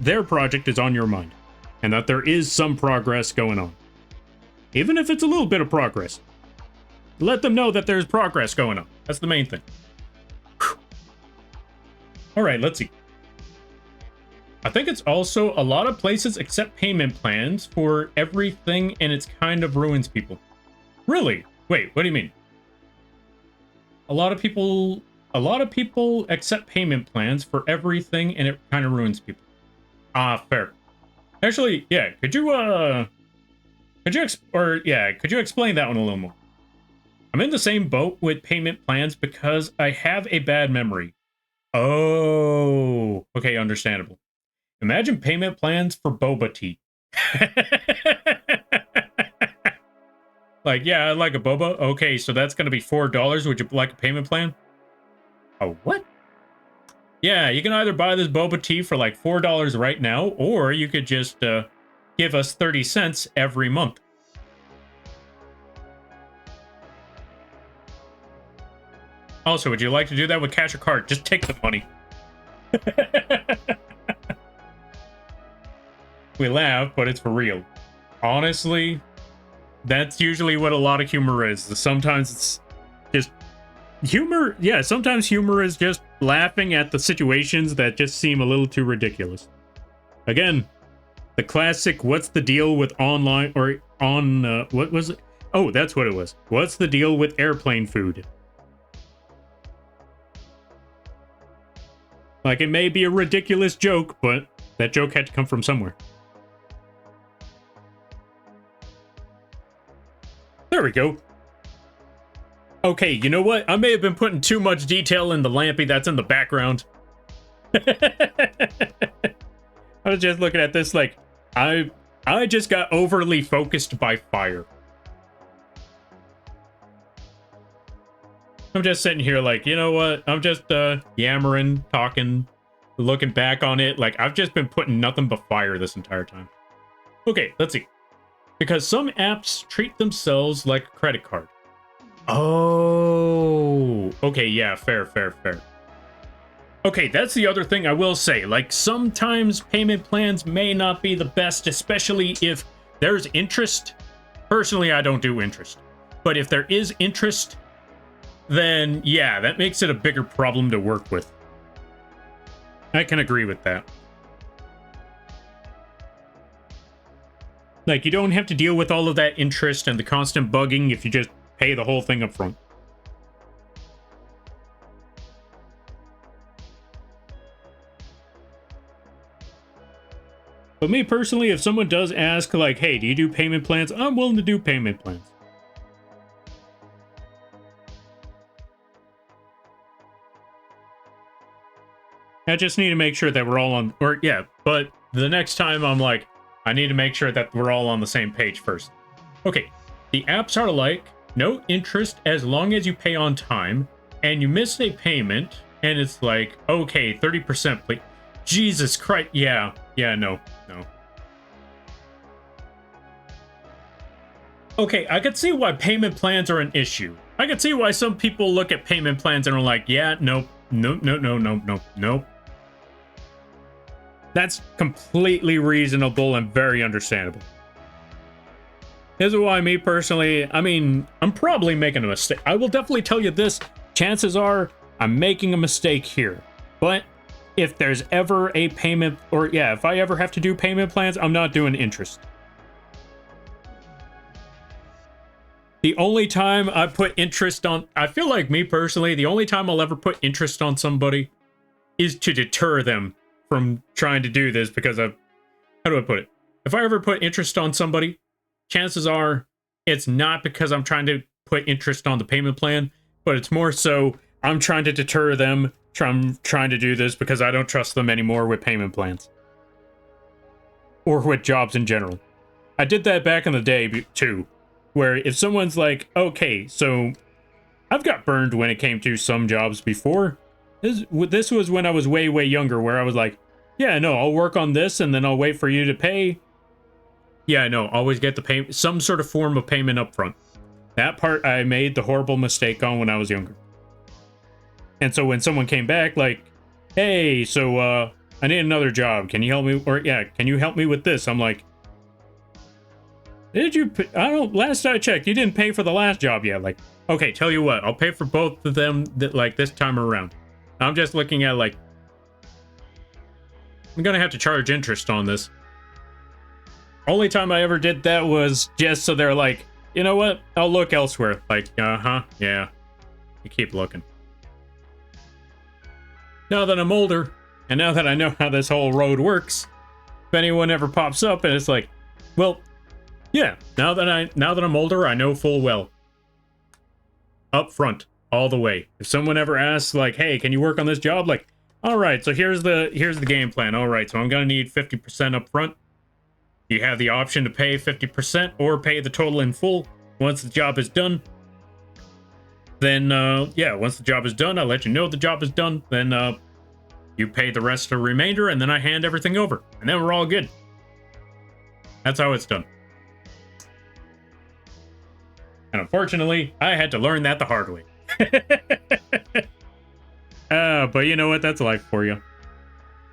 Speaker 1: their project is on your mind and that there is some progress going on. Even if it's a little bit of progress, let them know that there's progress going on. That's the main thing. Whew. All right, let's see. I think it's also a lot of places accept payment plans for everything, and it's kind of ruins people. Really? Wait, what do you mean? A lot of people accept payment plans for everything, and it kind of ruins people. Ah, fair. Actually, yeah, could you explain that one a little more? I'm in the same boat with payment plans because I have a bad memory. Oh, okay, understandable. Imagine payment plans for boba tea. Like, yeah, I'd like a boba. Okay, so that's going to be $4. Would you like a payment plan? Oh, what? Yeah, you can either buy this boba tea for like $4 right now, or you could just give us 30 cents every month. Also, would you like to do that with cash or card? Just take the money. We laugh, but it's for real. Honestly, that's usually what a lot of humor is. Sometimes it's just humor. Yeah, sometimes humor is just laughing at the situations that just seem a little too ridiculous. Again, the classic, what's the deal with online or on, what was it? Oh, that's what it was. What's the deal with airplane food? Like, it may be a ridiculous joke, but that joke had to come from somewhere. There we go. Okay, you know what? I may have been putting too much detail in the lampy that's in the background. I was just looking at this like, I just got overly focused by fire. I'm just sitting here like, you know what? I'm just yammering, talking, looking back on it. Like, I've just been putting nothing but fire this entire time. Okay, let's see. Because some apps treat themselves like a credit card. Oh, okay, yeah, fair. Okay, that's the other thing I will say. Like, sometimes payment plans may not be the best, especially if there's interest. Personally, I don't do interest. But if there is interest, then yeah, that makes it a bigger problem to work with. I can agree with that. Like, you don't have to deal with all of that interest and the constant bugging if you just pay the whole thing up front. But me personally, if someone does ask, like, hey, do you do payment plans? I'm willing to do payment plans. I just need to make sure that we're all on, or yeah, but the next time I'm like, I need to make sure that we're all on the same page first. Okay, the apps are like, no interest as long as you pay on time, and you miss a payment, and it's like, okay, 30%, please. Jesus Christ, yeah, no. Okay, I could see why payment plans are an issue. I could see why some people look at payment plans and are like, yeah, nope. That's completely reasonable and very understandable. This is why me personally, I mean, I'm probably making a mistake. I will definitely tell you this. Chances are I'm making a mistake here. But if there's ever a payment, or yeah, if I ever have to do payment plans, I'm not doing interest. The only time I put interest on, I feel like me personally, the only time I'll ever put interest on somebody is to deter them from trying to do this because of, how do I put it? If I ever put interest on somebody, chances are it's not because I'm trying to put interest on the payment plan, but it's more so I'm trying to deter them from trying to do this because I don't trust them anymore with payment plans. Or with jobs in general. I did that back in the day too, where if someone's like, okay, so I've got burned when it came to some jobs before. This was when I was way younger, where I was like, yeah, no, I'll work on this and then I'll wait for you to pay. Yeah, no, always get the pay, some sort of form of payment up front. That part I made the horrible mistake on when I was younger. And so when someone came back like, hey, so I need another job. Can you help me? Or yeah, can you help me with this? I'm like, did you pay? Last I checked, you didn't pay for the last job yet. Like, okay, tell you what, I'll pay for both of them like this time around. I'm just looking at like, I'm gonna have to charge interest on this. Only time I ever did that was just so they're like, you know what? I'll look elsewhere. Like, yeah. You keep looking. Now that I'm older, and now that I know how this whole road works, if anyone ever pops up and it's like, well, yeah, now that I'm older, I know full well. Up front, all the way. If someone ever asks, like, hey, can you work on this job? Like, all right, so here's the game plan. All right, so I'm gonna need 50% up front. You have the option to pay 50% or pay the total in full once the job is done. Then, yeah, once the job is done, I'll let you know the job is done. Then, you pay the rest of the remainder, and then I hand everything over. And then we're all good. That's how it's done. And unfortunately, I had to learn that the hard way. But you know what? That's life for you.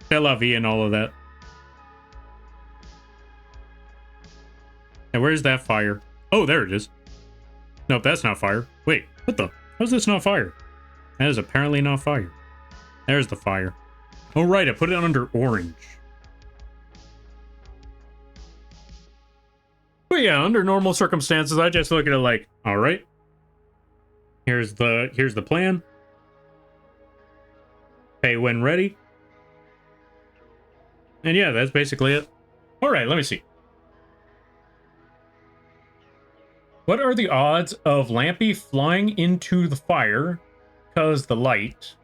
Speaker 1: C'est la vie and all of that. And where's that fire? Oh, there it is. Nope, that's not fire. Wait, what the? How's this not fire? That is apparently not fire. There's the fire. Oh, right, I put it under orange. But yeah, under normal circumstances, I just look at it like, all right, here's the plan. Pay when ready. And yeah, that's basically it. All right, let me see. What are the odds of Lampy flying into the fire because the light?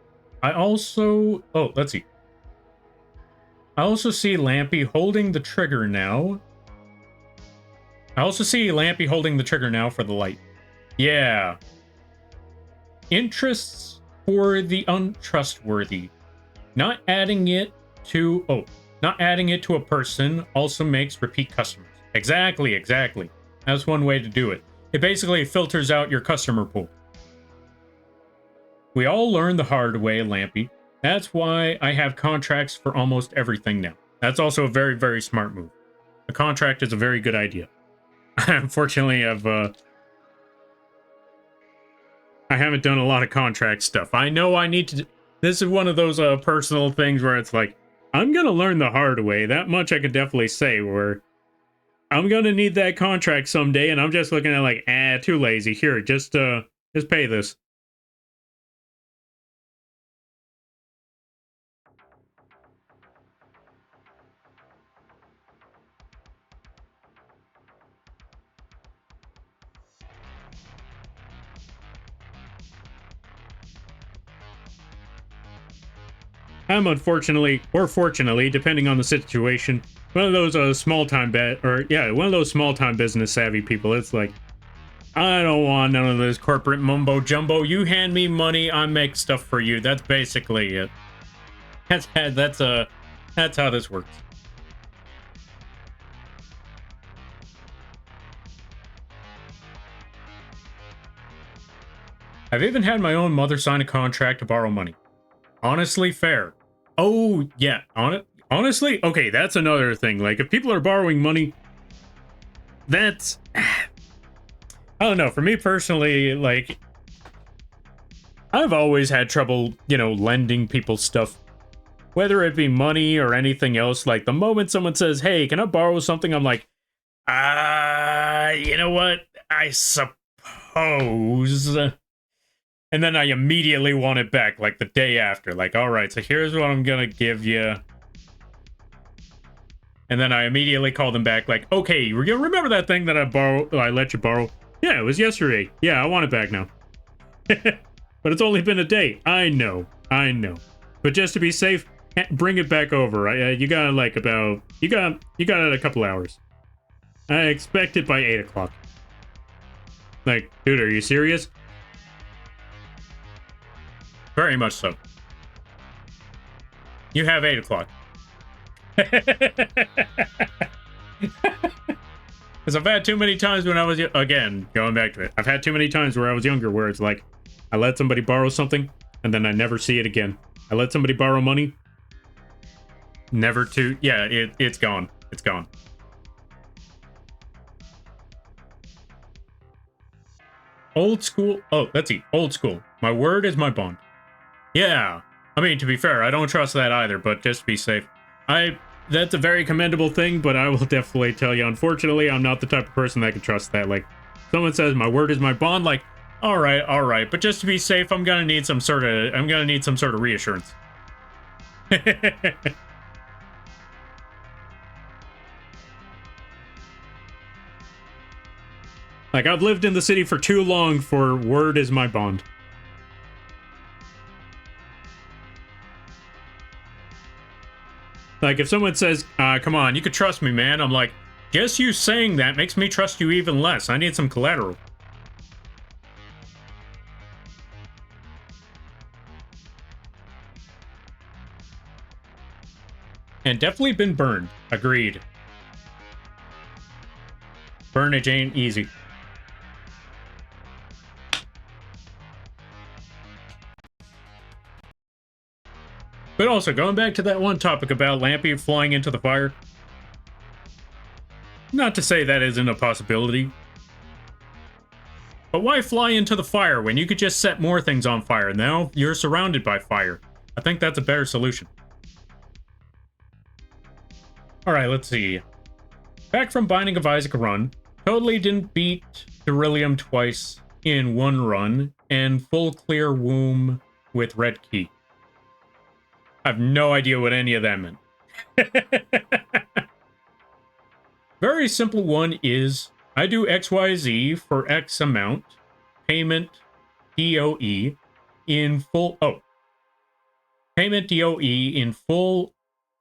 Speaker 1: I also... Oh, let's see. I also see Lampy holding the trigger now. I also see Lampy holding the trigger now for the light. Yeah. Interests for the untrustworthy. Not adding it to... Oh, not adding it to a person also makes repeat customers. Exactly. That's one way to do it. It basically filters out your customer pool. We all learn the hard way, Lampy. That's why I have contracts for almost everything now. That's also a very, very smart move. A contract is a very good idea. Unfortunately, I haven't done a lot of contract stuff. I know I need to... This is one of those personal things where it's like, I'm gonna learn the hard way. That much I could definitely say, where I'm gonna need that contract someday, and I'm just looking at like, too lazy. Here, just pay this. I'm unfortunately, or fortunately, depending on the situation, one of those small-time one of those small-time business savvy people. It's like, I don't want none of this corporate mumbo jumbo. You hand me money, I make stuff for you. That's basically it. That's how this works. I've even had my own mother sign a contract to borrow money. Honestly, fair. Oh, yeah. Honestly, okay, that's another thing. Like, if people are borrowing money, that's... I don't know. For me personally, like, I've always had trouble, lending people stuff. Whether it be money or anything else. Like, the moment someone says, hey, can I borrow something? I'm like, you know what? I suppose... And then I immediately want it back, like, the day after. Like, all right, so here's what I'm gonna give you. And then I immediately call them back, like, okay, you remember that thing that I let you borrow? Yeah, it was yesterday. Yeah, I want it back now. But it's only been a day. I know. But just to be safe, bring it back over. You got like about... You got it a couple hours. I expect it by 8 o'clock. Like, dude, are you serious? Very much so. You have 8 o'clock. Because I've had too many times when I was... Again, going back to it. I've had too many times where I was younger where it's like, I let somebody borrow something, and then I never see it again. I let somebody borrow money. Never to... Yeah, it's gone. It's gone. Old school... Oh, let's see. Old school. My word is my bond. Yeah. I mean, to be fair, I don't trust that either, but just to be safe. That's a very commendable thing, but I will definitely tell you, unfortunately, I'm not the type of person that can trust that. Like, someone says my word is my bond, like, all right, but just to be safe, I'm gonna need some sort of reassurance. Like, I've lived in the city for too long for word is my bond. Like, if someone says, come on, you could trust me, man, I'm like, guess you saying that makes me trust you even less. I need some collateral. And definitely been burned. Agreed. Burnage ain't easy. But also, going back to that one topic about Lampy flying into the fire. Not to say that isn't a possibility. But why fly into the fire when you could just set more things on fire? Now you're surrounded by fire. I think that's a better solution. Alright, let's see. Back from Binding of Isaac run. Totally didn't beat Beryllium twice in one run. And full clear womb with red key. I have no idea what any of that meant. Very simple one is, I do XYZ for X amount, payment DOE in full, payment DOE in full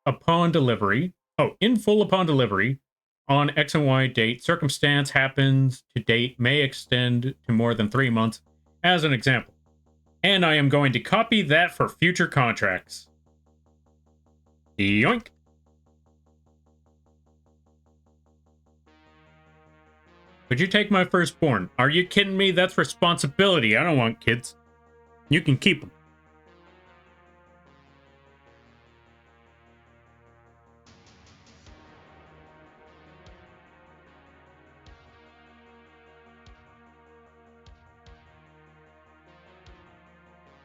Speaker 1: upon delivery, in full upon delivery on X and Y date, circumstance happens to date, may extend to more than 3 months, as an example. And I am going to copy that for future contracts. Yoink. Would you take my firstborn? Are you kidding me? That's responsibility. I don't want kids. You can keep them.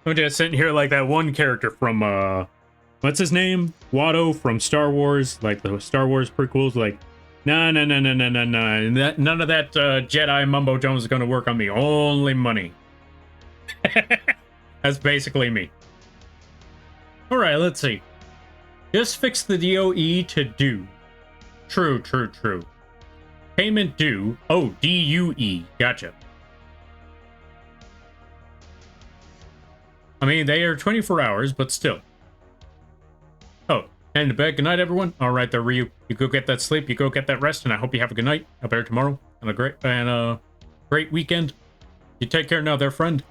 Speaker 1: I'm just sitting here like that one character from, what's his name? Watto from Star Wars, like the Star Wars prequels, like, no. None of that Jedi mumbo Jones is going to work on me. Only money. That's basically me. Alright, let's see. Just fix the DOE to do. True. Payment due. Oh, DUE. Gotcha. I mean, they are 24 hours, but still. Oh, and to bed. Good night, everyone. All right, there, Ryu. You go get that sleep. You go get that rest, and I hope you have a good night, a better tomorrow, and a great weekend. You take care now, there, friend.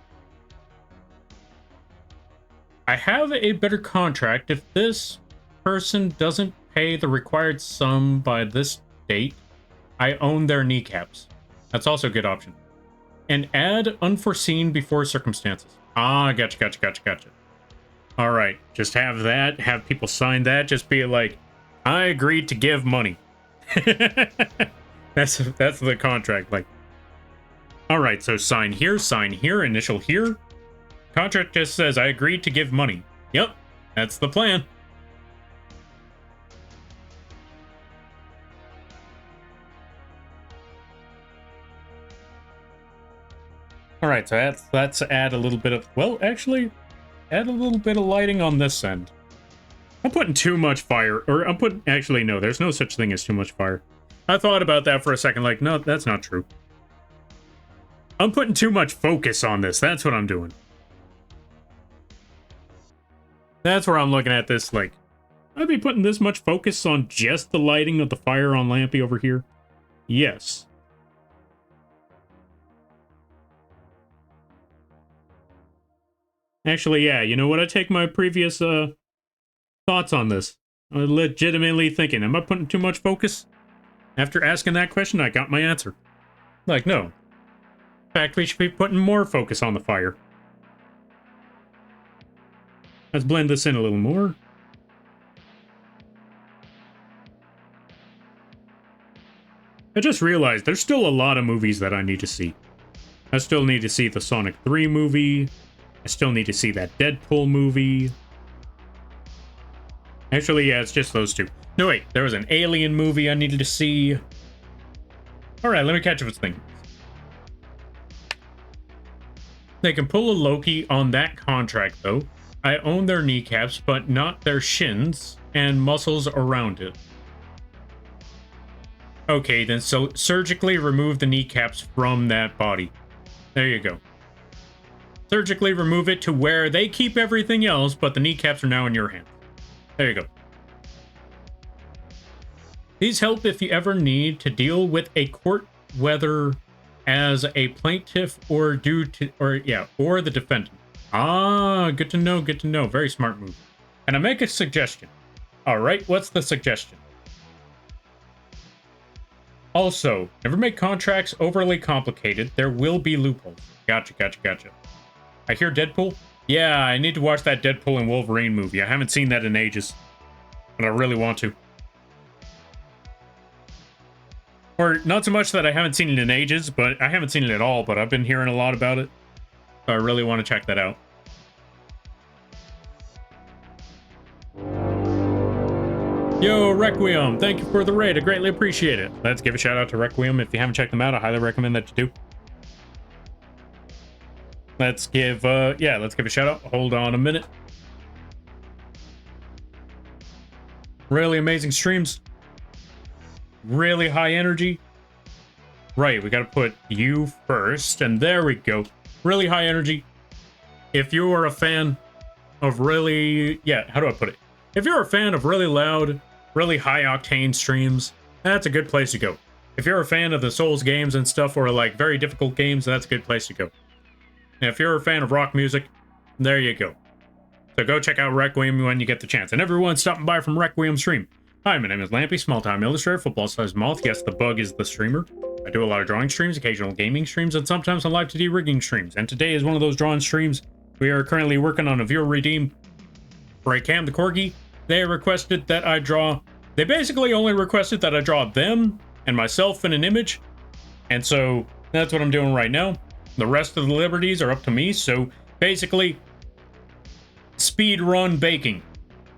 Speaker 1: I have a better contract. If this person doesn't pay the required sum by this date, I own their kneecaps. That's also a good option. And add unforeseen before circumstances. Ah, gotcha. All right, just have that, have people sign that, just be like, I agreed to give money. That's the contract, like. All right, so sign here, initial here. Contract just says, I agreed to give money. Yep, that's the plan. All right, so let's add a little bit of, well, actually, add a little bit of lighting on this end. I'm putting too much fire, or actually, no, there's no such thing as too much fire. I thought about that for a second, like, no, that's not true. I'm putting too much focus on this, that's what I'm doing. That's where I'm looking at this, like, I'd be putting this much focus on just the lighting of the fire on Lampy over here? Yes. Actually, yeah, you know what? I take my previous thoughts on this. I'm legitimately thinking, am I putting too much focus? After asking that question, I got my answer. Like, no. In fact, we should be putting more focus on the fire. Let's blend this in a little more. I just realized there's still a lot of movies that I need to see. I still need to see the Sonic 3 movie. I still need to see that Deadpool movie. Actually, yeah, it's just those two. No, wait, there was an Alien movie I needed to see. All right, let me catch up with things. They can pull a Loki on that contract, though. I own their kneecaps, but not their shins and muscles around it. Okay, then so surgically remove the kneecaps from that body. There you go. Surgically remove it to where they keep everything else, but the kneecaps are now in your hands. There you go. These help if you ever need to deal with a court, whether as a plaintiff or or the defendant. Ah, good to know, good to know. Very smart move. And I make a suggestion. All right, what's the suggestion? Also, never make contracts overly complicated. There will be loopholes. Gotcha, gotcha, gotcha. I hear Deadpool? Yeah, I need to watch that Deadpool and Wolverine movie. I haven't seen that in ages, but I really want to. Or not so much that I haven't seen it in ages, but I haven't seen it at all, but I've been hearing a lot about it. So I really want to check that out. Yo, Requiem, thank you for the raid. I greatly appreciate it. Let's give a shout out to Requiem. If you haven't checked them out, I highly recommend that you do. Let's give a shout out. Hold on a minute. Really amazing streams. Really high energy. Right, we gotta put you first, and there we go. Really high energy. If you are a fan of really, how do I put it? If you're a fan of really loud, really high octane streams, that's a good place to go. If you're a fan of the Souls games and stuff, or like very difficult games, that's a good place to go. And if you're a fan of rock music, there you go. So go check out Requiem when you get the chance. And everyone stopping by from Requiem stream. Hi, my name is Lampy, small-time illustrator, football-sized moth. Yes, the bug is the streamer. I do a lot of drawing streams, occasional gaming streams, and sometimes some live 2D rigging streams. And today is one of those drawing streams. We are currently working on a viewer redeem for a Cam the Corgi. They requested that I draw... They basically only requested that I draw them and myself in an image. And so that's what I'm doing right now. The rest of the liberties are up to me. So basically, speed run baking.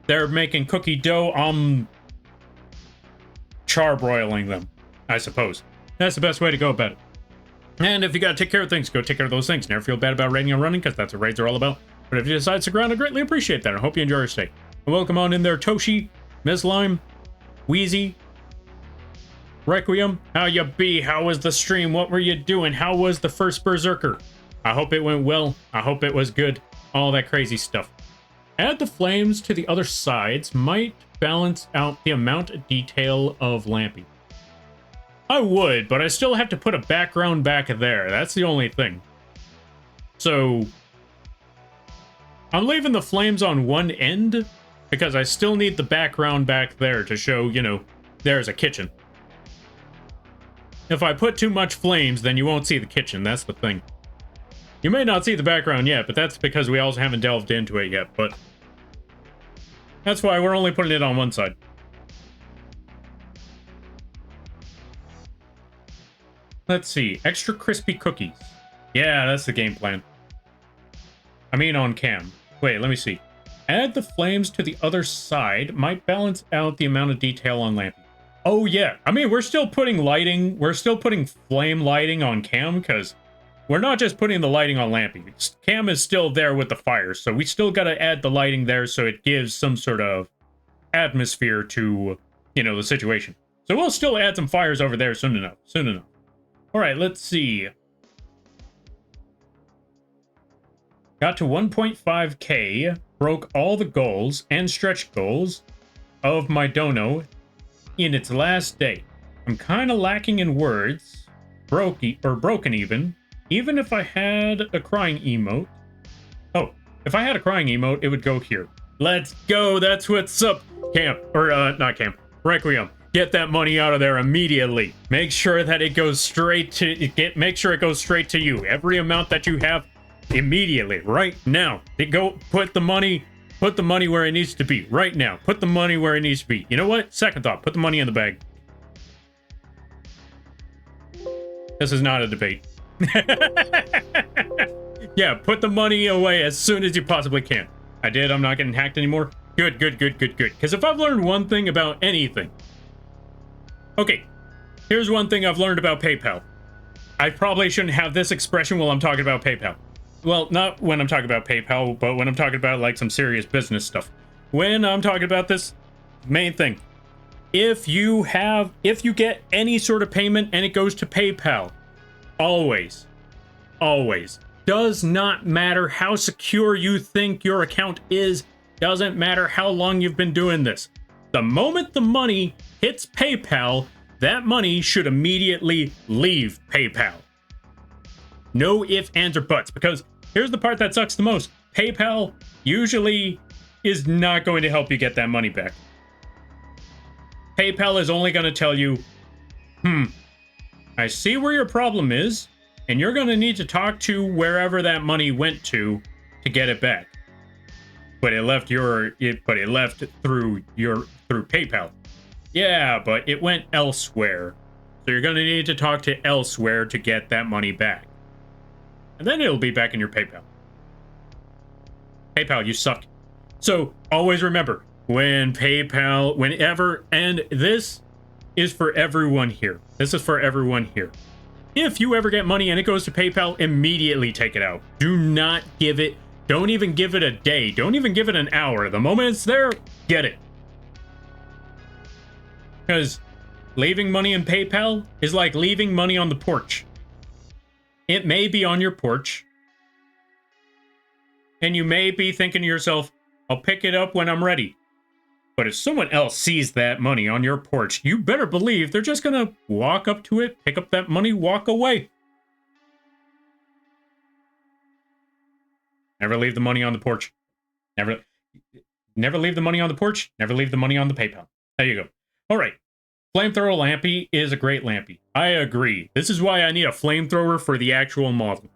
Speaker 1: They're making cookie dough. I'm charbroiling them, I suppose. That's the best way to go about it. And if you gotta take care of things, go take care of those things. Never feel bad about raiding and running, because that's what raids are all about. But if you decide to stick around, I greatly appreciate that. I hope you enjoy your stay. And welcome on in there, Toshi, Ms. Lime, Wheezy, Requiem. How you be? How was the stream? What were you doing? How was the first Berserker? I hope it went well. I hope it was good. All that crazy stuff. Add the flames to the other sides might balance out the amount of detail of Lampy. I would, but I still have to put a background back there. That's the only thing. So I'm leaving the flames on one end because I still need the background back there to show, you know, there's a kitchen. If I put too much flames, then you won't see the kitchen. That's the thing. You may not see the background yet, but that's because we also haven't delved into it yet, but that's why we're only putting it on one side. Let's see. Extra crispy cookies. Yeah, that's the game plan. I mean on cam. Wait, let me see. Add the flames to the other side might balance out the amount of detail on Lampy. Oh yeah, I mean we're still putting lighting, we're still putting flame lighting on Cam, because we're not just putting the lighting on Lampy. Cam is still there with the fire, so we still gotta add the lighting there so it gives some sort of atmosphere to, you know, the situation. So we'll still add some fires over there soon enough, soon enough. Alright, let's see. Got to 1.5k, broke all the goals and stretch goals of my dono in its last day. I'm kind of lacking in words, broken even if I had a crying emote. Oh, if I had a crying emote, it would go here. Let's go, that's what's up, Camp, or not Camp, Requiem. Get that money out of there immediately. Make sure that it goes straight to, make sure it goes straight to you. Every amount that you have, immediately, right now. Put the money where it needs to be, right now. Put the money where it needs to be. You know what? Second thought, put the money in the bag. This is not a debate. Yeah, put the money away as soon as you possibly can. I'm not getting hacked anymore. Good. Because if I've learned one thing about anything... Okay, here's one thing I've learned about PayPal. I probably shouldn't have this expression while I'm talking about PayPal. Well, not when I'm talking about PayPal, but when I'm talking about like some serious business stuff. When I'm talking about this main thing. If you get any sort of payment and it goes to PayPal, always, does not matter how secure you think your account is, doesn't matter how long you've been doing this. The moment the money hits PayPal, that money should immediately leave PayPal. No ifs, ands, or buts, because here's the part that sucks the most. PayPal usually is not going to help you get that money back. PayPal is only going to tell you, I see where your problem is, and you're going to need to talk to wherever that money went to get it back. But it left through PayPal. Yeah, but it went elsewhere. So you're going to need to talk to elsewhere to get that money back. And then it'll be back in your PayPal. PayPal, you suck. So always remember, whenever, and this is for everyone here. This is for everyone here. If you ever get money and it goes to PayPal, immediately take it out. Do not give it, don't even give it a day. Don't even give it an hour. The moment it's there, get it. Because leaving money in PayPal is like leaving money on the porch. It may be on your porch, and you may be thinking to yourself, I'll pick it up when I'm ready. But if someone else sees that money on your porch, you better believe they're just gonna walk up to it, pick up that money, walk away. Never leave the money on the porch. Never leave the money on the porch. Never leave the money on the PayPal. There you go. All right. Flamethrower Lampy is a great Lampy. I agree. This is why I need a flamethrower for the actual model.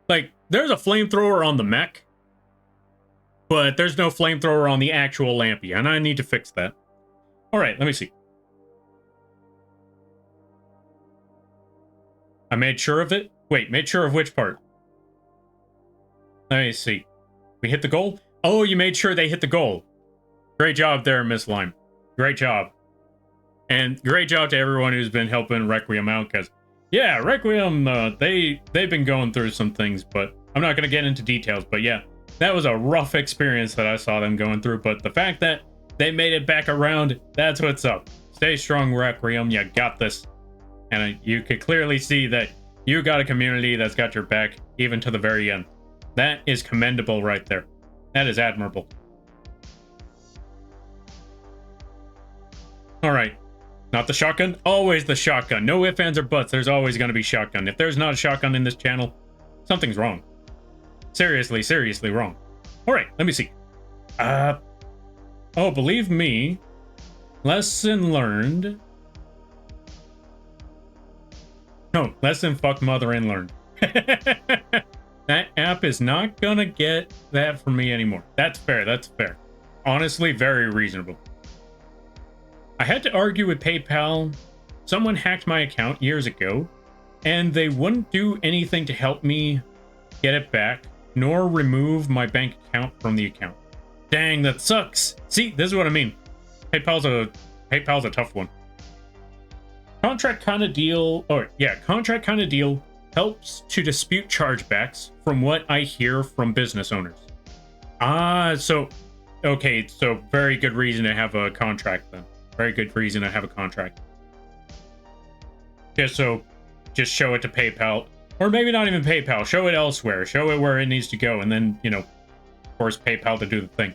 Speaker 1: Like, there's a flamethrower on the mech, but there's no flamethrower on the actual Lampy, and I need to fix that. All right, let me see. I made sure of it. Wait, made sure of which part? Let me see. We hit the goal? Oh, you made sure they hit the goal. Great job there, Miss Lime. Great job. And great job to everyone who's been helping Requiem out, because, yeah, Requiem, they've been going through some things, but I'm not going to get into details, but yeah, that was a rough experience that I saw them going through, but the fact that they made it back around, that's what's up. Stay strong, Requiem, you got this. And you could clearly see that you got a community that's got your back, even to the very end. That is commendable right there. That is admirable. All right. Not the shotgun? Always the shotgun. No ifs, ands, or buts. There's always going to be shotgun. If there's not a shotgun in this channel, something's wrong. Seriously wrong. All right, let me see. Oh, believe me. Lesson learned. No, lesson fuck mother and learned. That app is not going to get that from me anymore. That's fair. That's fair. Honestly, very reasonable. I had to argue with PayPal. Someone hacked my account years ago, and they wouldn't do anything to help me get it back, nor remove my bank account from the account. Dang, that sucks. See, this is what I mean. PayPal's a tough one. Contract kind of deal helps to dispute chargebacks, from what I hear from business owners. Okay, so very good reason to have a contract then. Very good reason to have a contract. Just show it to PayPal, or maybe not even PayPal. Show it elsewhere. Show it where it needs to go, and then, you know, force PayPal to do the thing.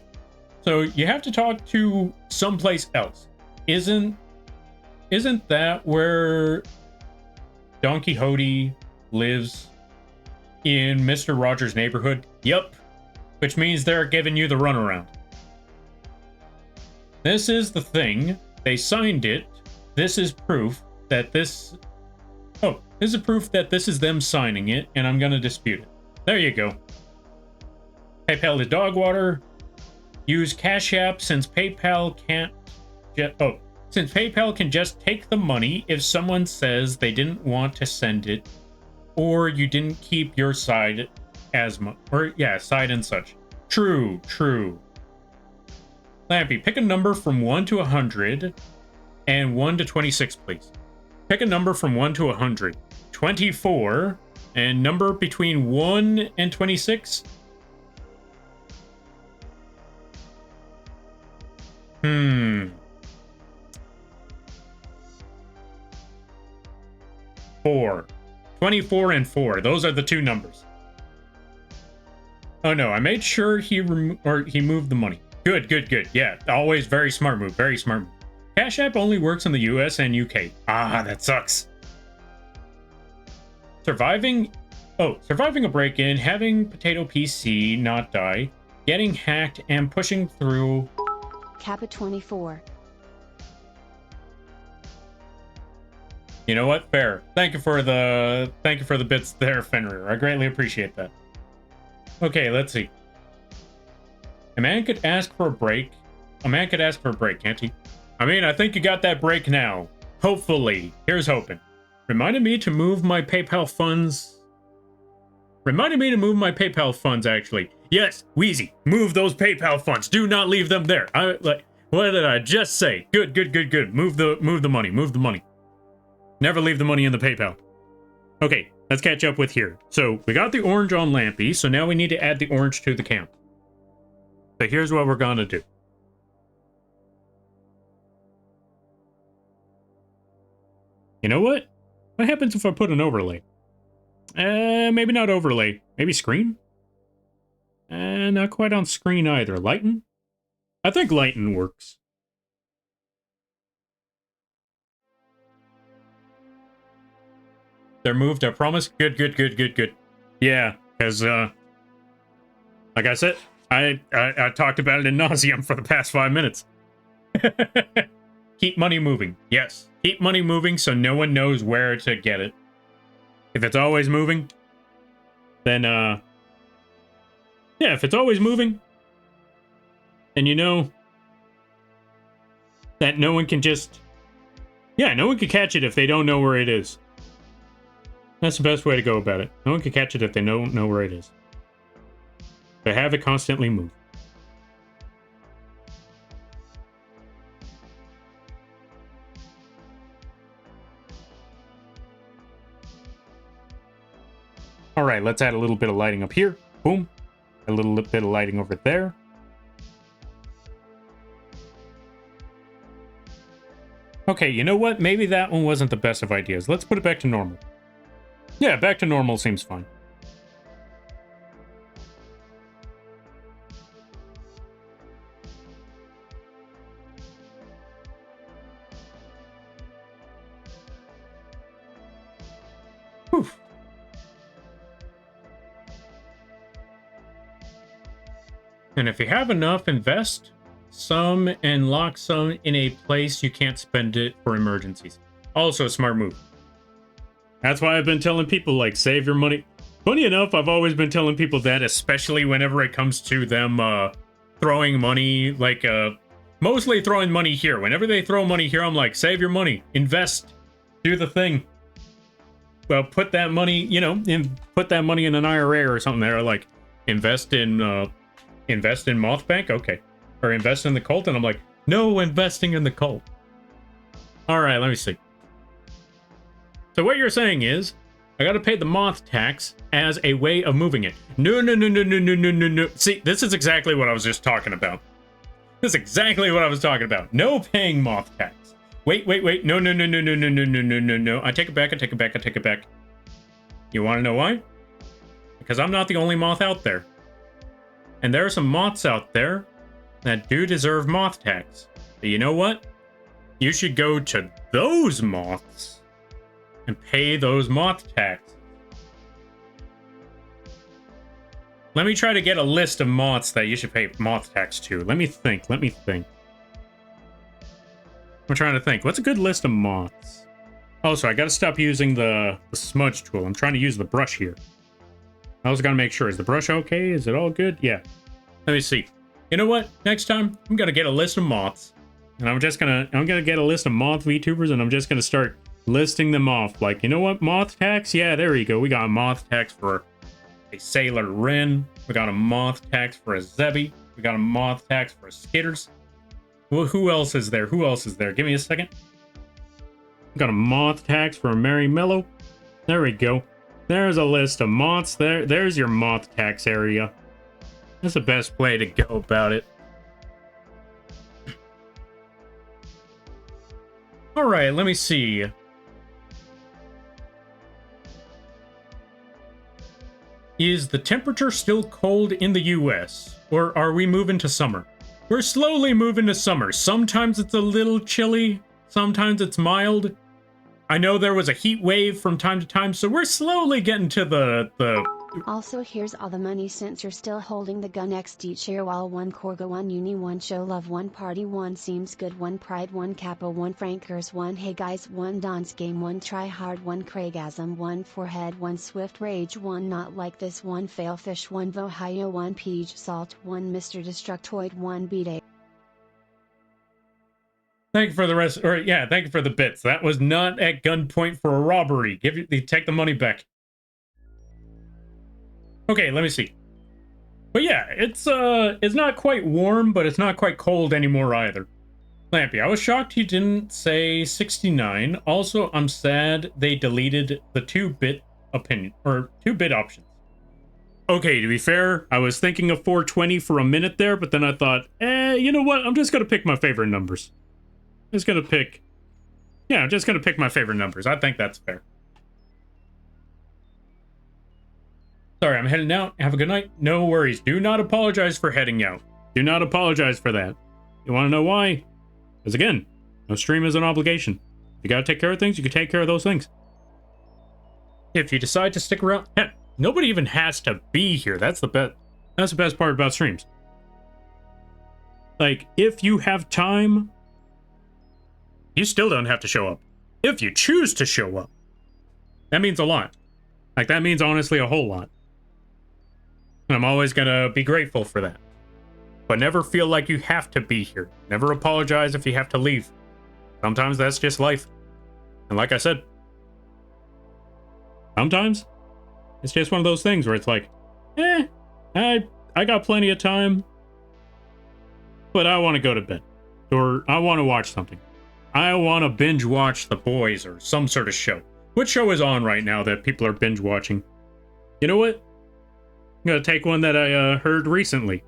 Speaker 1: So you have to talk to someplace else. Isn't that where Don Quixote lives in Mr. Rogers' neighborhood? Yep. Which means they're giving you the runaround. This is the thing. They signed it. This is proof that this... Oh, this is proof that this is them signing it, and I'm going to dispute it. There you go. PayPal is dog water. Use Cash App since PayPal can't... Since PayPal can just take the money if someone says they didn't want to send it, or you didn't keep your side as much, or yeah, side and such. True, true. Lampy, pick a number from 1 to 100 and 1 to 26, please. Pick a number from 1 to 100. 24, and number between 1 and 26? 4. 24 and 4. Those are the two numbers. Oh no, I made sure he moved the money. Good, good, good. Yeah, always very smart move. Very smart move. Cash App only works in the US and UK. Ah, that sucks. Surviving a break-in, having Potato PC not die, getting hacked, and pushing through.
Speaker 2: Kappa 24.
Speaker 1: You know what? Fair. Thank you for the bits there, Fenrir. I greatly appreciate that. Okay, let's see. A man could ask for a break. A man could ask for a break, can't he? I mean, I think you got that break now. Hopefully. Here's hoping. Reminded me to move my PayPal funds. Actually. Yes, Wheezy. Move those PayPal funds. Do not leave them there. What did I just say? Good, good, good, good. Move the money. Move the money. Never leave the money in the PayPal. Okay, let's catch up with here. So we got the orange on Lampy, so now we need to add the orange to the camp. So here's what we're gonna do. You know what? What happens if I put an overlay? Maybe not overlay. Maybe screen? Not quite on screen either. Lighten? I think lighten works. They're moved, I promise. Good, good, good, good, good. Yeah, because, like I said, I talked about it in nauseam for the past 5 minutes. Keep money moving. Yes. Keep money moving so no one knows where to get it. If it's always moving, then, yeah, if it's always moving, then you know that no one can just... Yeah, no one can catch it if they don't know where it is. That's the best way to go about it. No one can catch it if they don't know where it is. They have it constantly move. All right, let's add a little bit of lighting up here. Boom. A little bit of lighting over there. Okay, you know what? Maybe that one wasn't the best of ideas. Let's put it back to normal. Yeah, back to normal seems fine. Whew. And if you have enough, invest some and lock some in a place you can't spend it for emergencies. Also a smart move. That's why I've been telling people, like, save your money. Funny enough, I've always been telling people that, especially whenever it comes to them throwing money, like, mostly throwing money here. Whenever they throw money here, I'm like, save your money, invest, do the thing. Well, put that money, you know, put that money in an IRA or something there, like, invest in Moth Bank? Okay. Or invest in the cult? And I'm like, no investing in the cult. All right, let me see. So what you're saying is, I gotta pay the moth tax as a way of moving it. No, no, no, no, no, no, no, no, no. See, this is exactly what I was just talking about. This is exactly what I was talking about. No paying moth tax. Wait, wait, wait. No, no, no, no, no, no, no, no, no, no, no. I take it back, I take it back, I take it back. You wanna know why? Because I'm not the only moth out there. And there are some moths out there that do deserve moth tax. But you know what? You should go to those moths and pay those moth tax. Let me try to get a list of moths that you should pay moth tax to. Let me think. I'm trying to think. What's a good list of moths? Oh, so I gotta stop using the smudge tool. I'm trying to use the brush here. I also gotta make sure. Is the brush okay? Is it all good? Yeah. Let me see. You know what? Next time, I'm gonna get a list of moths. And I'm gonna get a list of moth VTubers, and I'm just gonna start listing them off. Like, you know what? Moth tax? Yeah, there we go. We got moth tax for a Sailor Wren. We got a Moth Tax for a Zebby. We got a Moth Tax for a Skitters. Well, who else is there? Who else is there? Give me a second. We got a Moth Tax for a Merry Mellow. There we go. There's a list of moths. There's your Moth Tax area. That's the best way to go about it. All right, let me see. Is the temperature still cold in the US? Or are we moving to summer? We're slowly moving to summer. Sometimes it's a little chilly. Sometimes it's mild. I know there was a heat wave from time to time, so we're slowly getting to the...
Speaker 2: Also, here's all the money since you're still holding the gun. XD cheer while 1 Corga 1 Uni 1 Show Love 1 Party 1 Seems Good 1 Pride 1 Kappa 1 Frankers 1 Hey Guys 1 Dance Game 1 Try Hard 1 Craigasm 1 Forehead 1 Swift Rage 1 Not Like This 1 Failfish 1 Vohio 1 Peach Salt 1 Mr. Destructoid 1 Beat.
Speaker 1: Thank you for the rest, or yeah, thank you for the bits. That was not at gunpoint for a robbery. Take the money back. Okay, let me see. But yeah, it's not quite warm, but it's not quite cold anymore either. Lampy, I was shocked he didn't say 69. Also, I'm sad they deleted the 2-bit opinion, or 2-bit options. Okay, to be fair, I was thinking of 420 for a minute there, but then I thought, you know what? I'm just gonna pick my favorite numbers. I'm just gonna pick my favorite numbers. I think that's fair. Sorry, I'm heading out. Have a good night. No worries. Do not apologize for heading out. Do not apologize for that. You want to know why? Because again, no stream is an obligation. You gotta take care of things, you can take care of those things. If you decide to stick around, heck, nobody even has to be here. That's the best part about streams. Like, if you have time, you still don't have to show up. If you choose to show up, that means a lot. Like, that means honestly a whole lot. And I'm always gonna be grateful for that. But never feel like you have to be here. Never apologize if you have to leave. Sometimes that's just life. And like I said, sometimes it's just one of those things where it's like, I got plenty of time, but I want to go to bed. Or I want to watch something. I want to binge watch The Boys or some sort of show. What show is on right now that people are binge watching? You know what? I'm going to take one that I heard recently.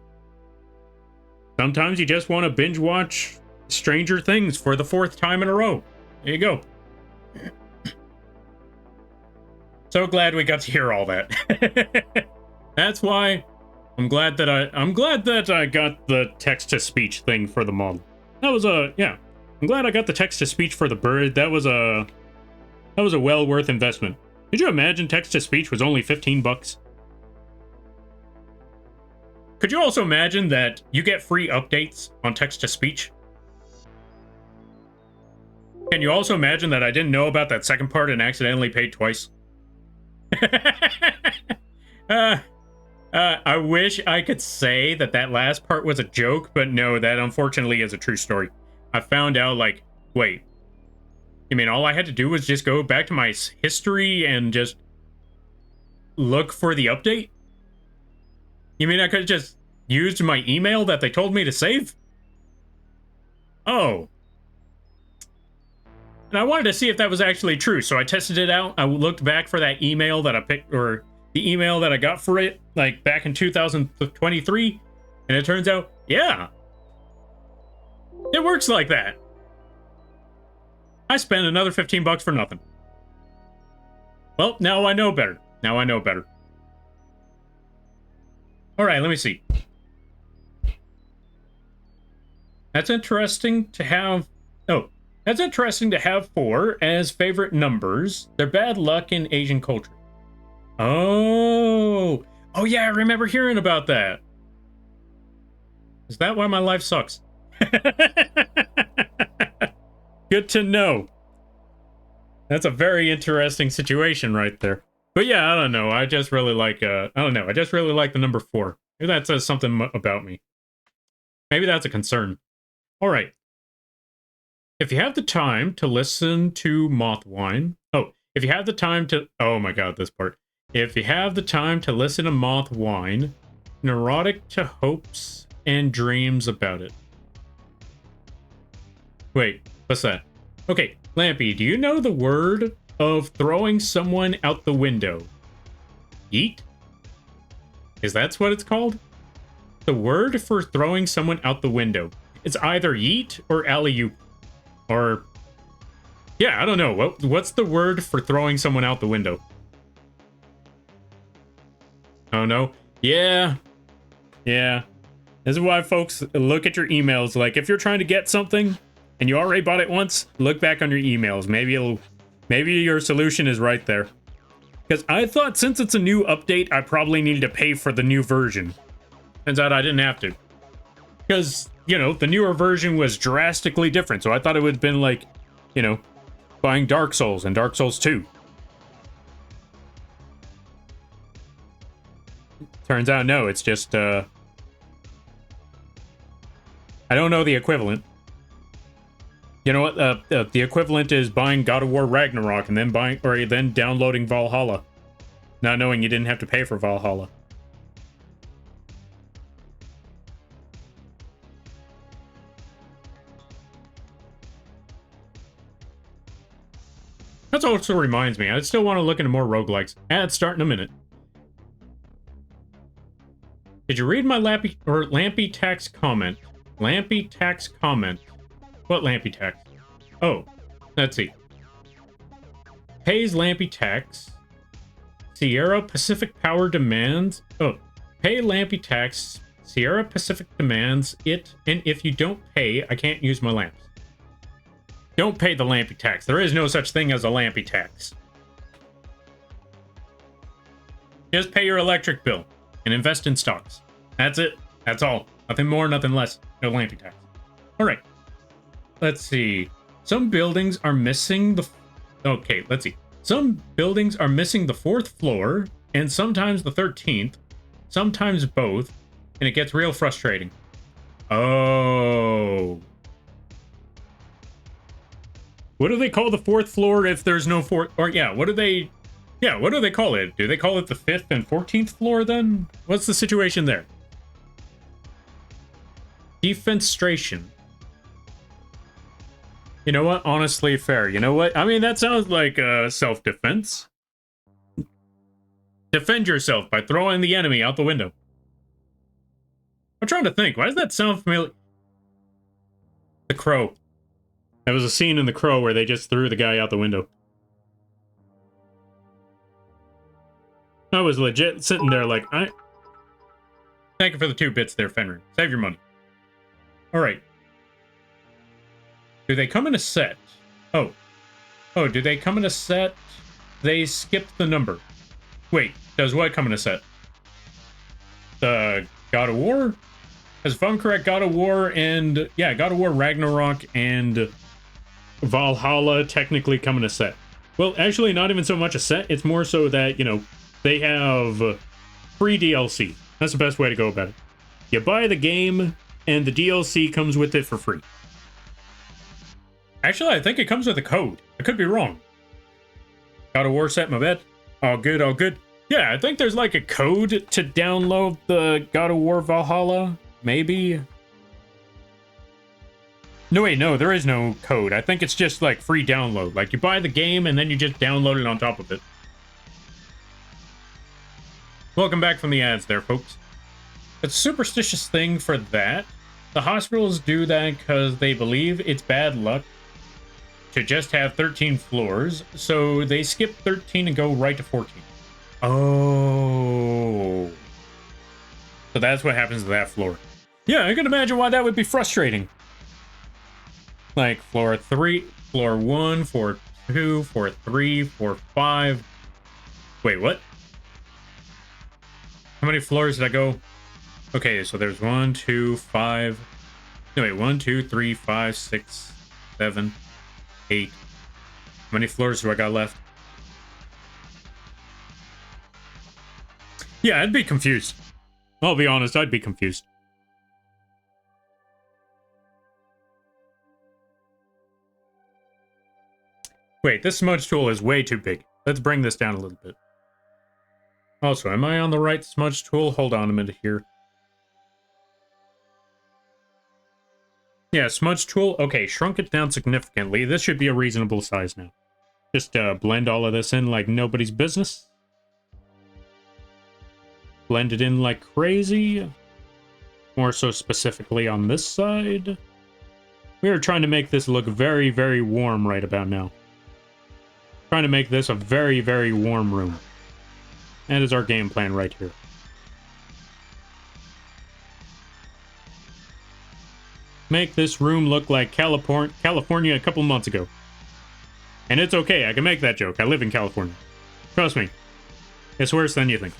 Speaker 1: Sometimes you just want to binge watch Stranger Things for the 4th time in a row. There you go. So glad we got to hear all that. That's why I'm glad that I got the text-to-speech thing for the model. That was yeah. I'm glad I got the text-to-speech for the bird. That was a well worth investment. Could you imagine text-to-speech was only 15 bucks? Could you also imagine that you get free updates on text-to-speech? Can you also imagine that I didn't know about that second part and accidentally paid twice? I wish I could say that last part was a joke, but no, that unfortunately is a true story. I found out, like, wait, you mean all I had to do was just go back to my history and just look for the update? You mean I could have just used my email that they told me to save? Oh. And I wanted to see if that was actually true, so I tested it out. I looked back for that email that I picked, or the email that I got for it, like, back in 2023, and it turns out, yeah, it works like that. I spent another 15 bucks for nothing. Well, now I know better. Now I know better. All right, let me see. That's interesting to have... Oh, that's interesting to have 4 as favorite numbers. They're bad luck in Asian culture. Oh. Oh, yeah, I remember hearing about that. Is that why my life sucks? Good to know. That's a very interesting situation right there. But yeah, I don't know. I just really like, I don't know. I just really like the number 4. Maybe that says something about me. Maybe that's a concern. All right. If you have the time to listen to Moth Wine. Oh, if you have the time to... Oh my god, this part. If you have the time to listen to Moth whine, neurotic to hopes and dreams about it. Wait, what's that? Okay, Lampy, do you know the word of throwing someone out the window? Yeet? Is that what it's called? The word for throwing someone out the window. It's either yeet or alley-oop. Or... yeah, I don't know. What's the word for throwing someone out the window? Oh, no? Yeah. Yeah. This is why, folks, look at your emails. Like, if you're trying to get something and you already bought it once, look back on your emails. Maybe your solution is right there. Because I thought since it's a new update, I probably needed to pay for the new version. Turns out I didn't have to. Because, you know, the newer version was drastically different. So I thought it would have been like, you know, buying Dark Souls and Dark Souls 2. Turns out, no, it's just, I don't know the equivalent. You know what? The equivalent is buying God of War Ragnarok and then downloading Valhalla. Not knowing you didn't have to pay for Valhalla. That also reminds me, I still want to look into more roguelikes. Ads start in a minute. Did you read my Lampy Tax comment? Lampy Tax comment. What Lampy Tax? Oh, let's see. Pays Lampy Tax. Sierra Pacific Power demands... oh, pay Lampy Tax. Sierra Pacific demands it, and if you don't pay, I can't use my lamps. Don't pay the Lampy Tax. There is no such thing as a Lampy Tax. Just pay your electric bill and invest in stocks. That's it. That's all. Nothing more, nothing less. No Lampy Tax. All right. Let's see. Some buildings are missing the... okay, let's see. Some buildings are missing the 4th floor, and sometimes the 13th, sometimes both, and it gets real frustrating. Oh. What do they call the 4th floor if there's no 4th... or yeah, what do they... yeah, what do they call it? Do they call it the 5th and 14th floor then? What's the situation there? Defenstration. You know what? Honestly, fair. You know what? I mean, that sounds like self-defense. Defend yourself by throwing the enemy out the window. I'm trying to think. Why does that sound familiar? The Crow. There was a scene in The Crow where they just threw the guy out the window. I was legit sitting there like, thank you for the 2 bits there, Fenrir. Save your money. Alright. Do they come in a set? Oh. Oh, do they come in a set? They skipped the number. Wait, does what come in a set? The God of War? As if I'm correct, God of War and... yeah, God of War Ragnarok and Valhalla technically come in a set. Well, actually, not even so much a set. It's more so that, you know, they have free DLC. That's the best way to go about it. You buy the game, and the DLC comes with it for free. Actually, I think it comes with a code. I could be wrong. God of War set, my bad. All good, all good. Yeah, I think there's like a code to download the God of War Valhalla. Maybe. No, wait, no, there is no code. I think it's just like free download. Like you buy the game and then you just download it on top of it. Welcome back from the ads there, folks. It's a superstitious thing for that. The hospitals do that because they believe it's bad luck to just have 13 floors, so they skip 13 and go right to 14. Oh. So that's what happens to that floor. Yeah, I can imagine why that would be frustrating. Like floor 3, floor 1, floor 2, floor 3, floor 5. Wait, what? How many floors did I go? Okay, so there's 1, 2, 5. No, wait, 1, 2, 3, 5, 6, 7, 8. How many floors do I got left? Yeah, I'd be confused. I'll be honest, I'd be confused. Wait, this smudge tool is way too big. Let's bring this down a little bit. Also, am I on the right smudge tool? Hold on a minute here. Yeah, smudge tool. Okay, shrunk it down significantly. This should be a reasonable size now. Just blend all of this in like nobody's business. Blend it in like crazy. More so specifically on this side. We are trying to make this look very, very warm right about now. Trying to make this a very, very warm room. That is our game plan right here. Make this room look like California a couple months ago. And it's okay, I can make that joke. I live in California. Trust me. It's worse than you think.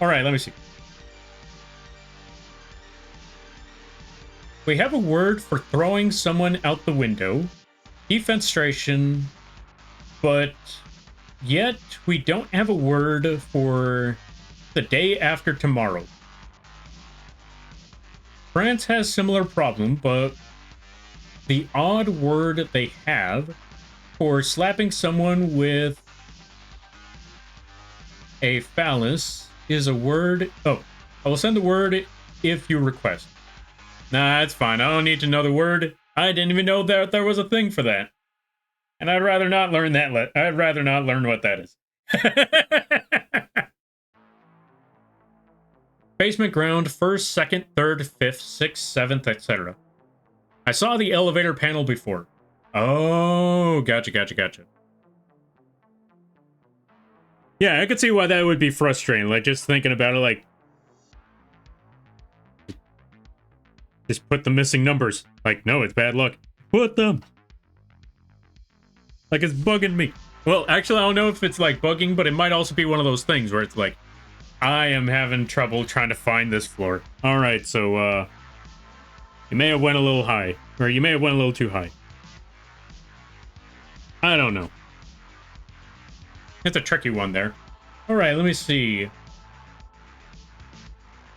Speaker 1: Alright, let me see. We have a word for throwing someone out the window. Defenestration. But yet we don't have a word for the day after tomorrow. France has similar problem, but the odd word they have for slapping someone with a phallus is a word. Oh, I will send the word if you request. Nah, it's fine. I don't need to know the word. I didn't even know that there was a thing for that. And I'd rather not learn that. I'd rather not learn what that is. Basement, ground, first, second, third, fifth, sixth, seventh, etc. I saw the elevator panel before. Oh, gotcha. Yeah, I could see why that would be frustrating. Like, just thinking about it, like... Just put the missing numbers. Like, no, it's bad luck. Put them! Like, it's bugging me. Well, actually, I don't know if it's, like, bugging, but it might also be one of those things where it's like, I am having trouble trying to find this floor. Alright, so, you may have went a little high. Or you may have went a little too high. I don't know. It's a tricky one there. Alright, let me see.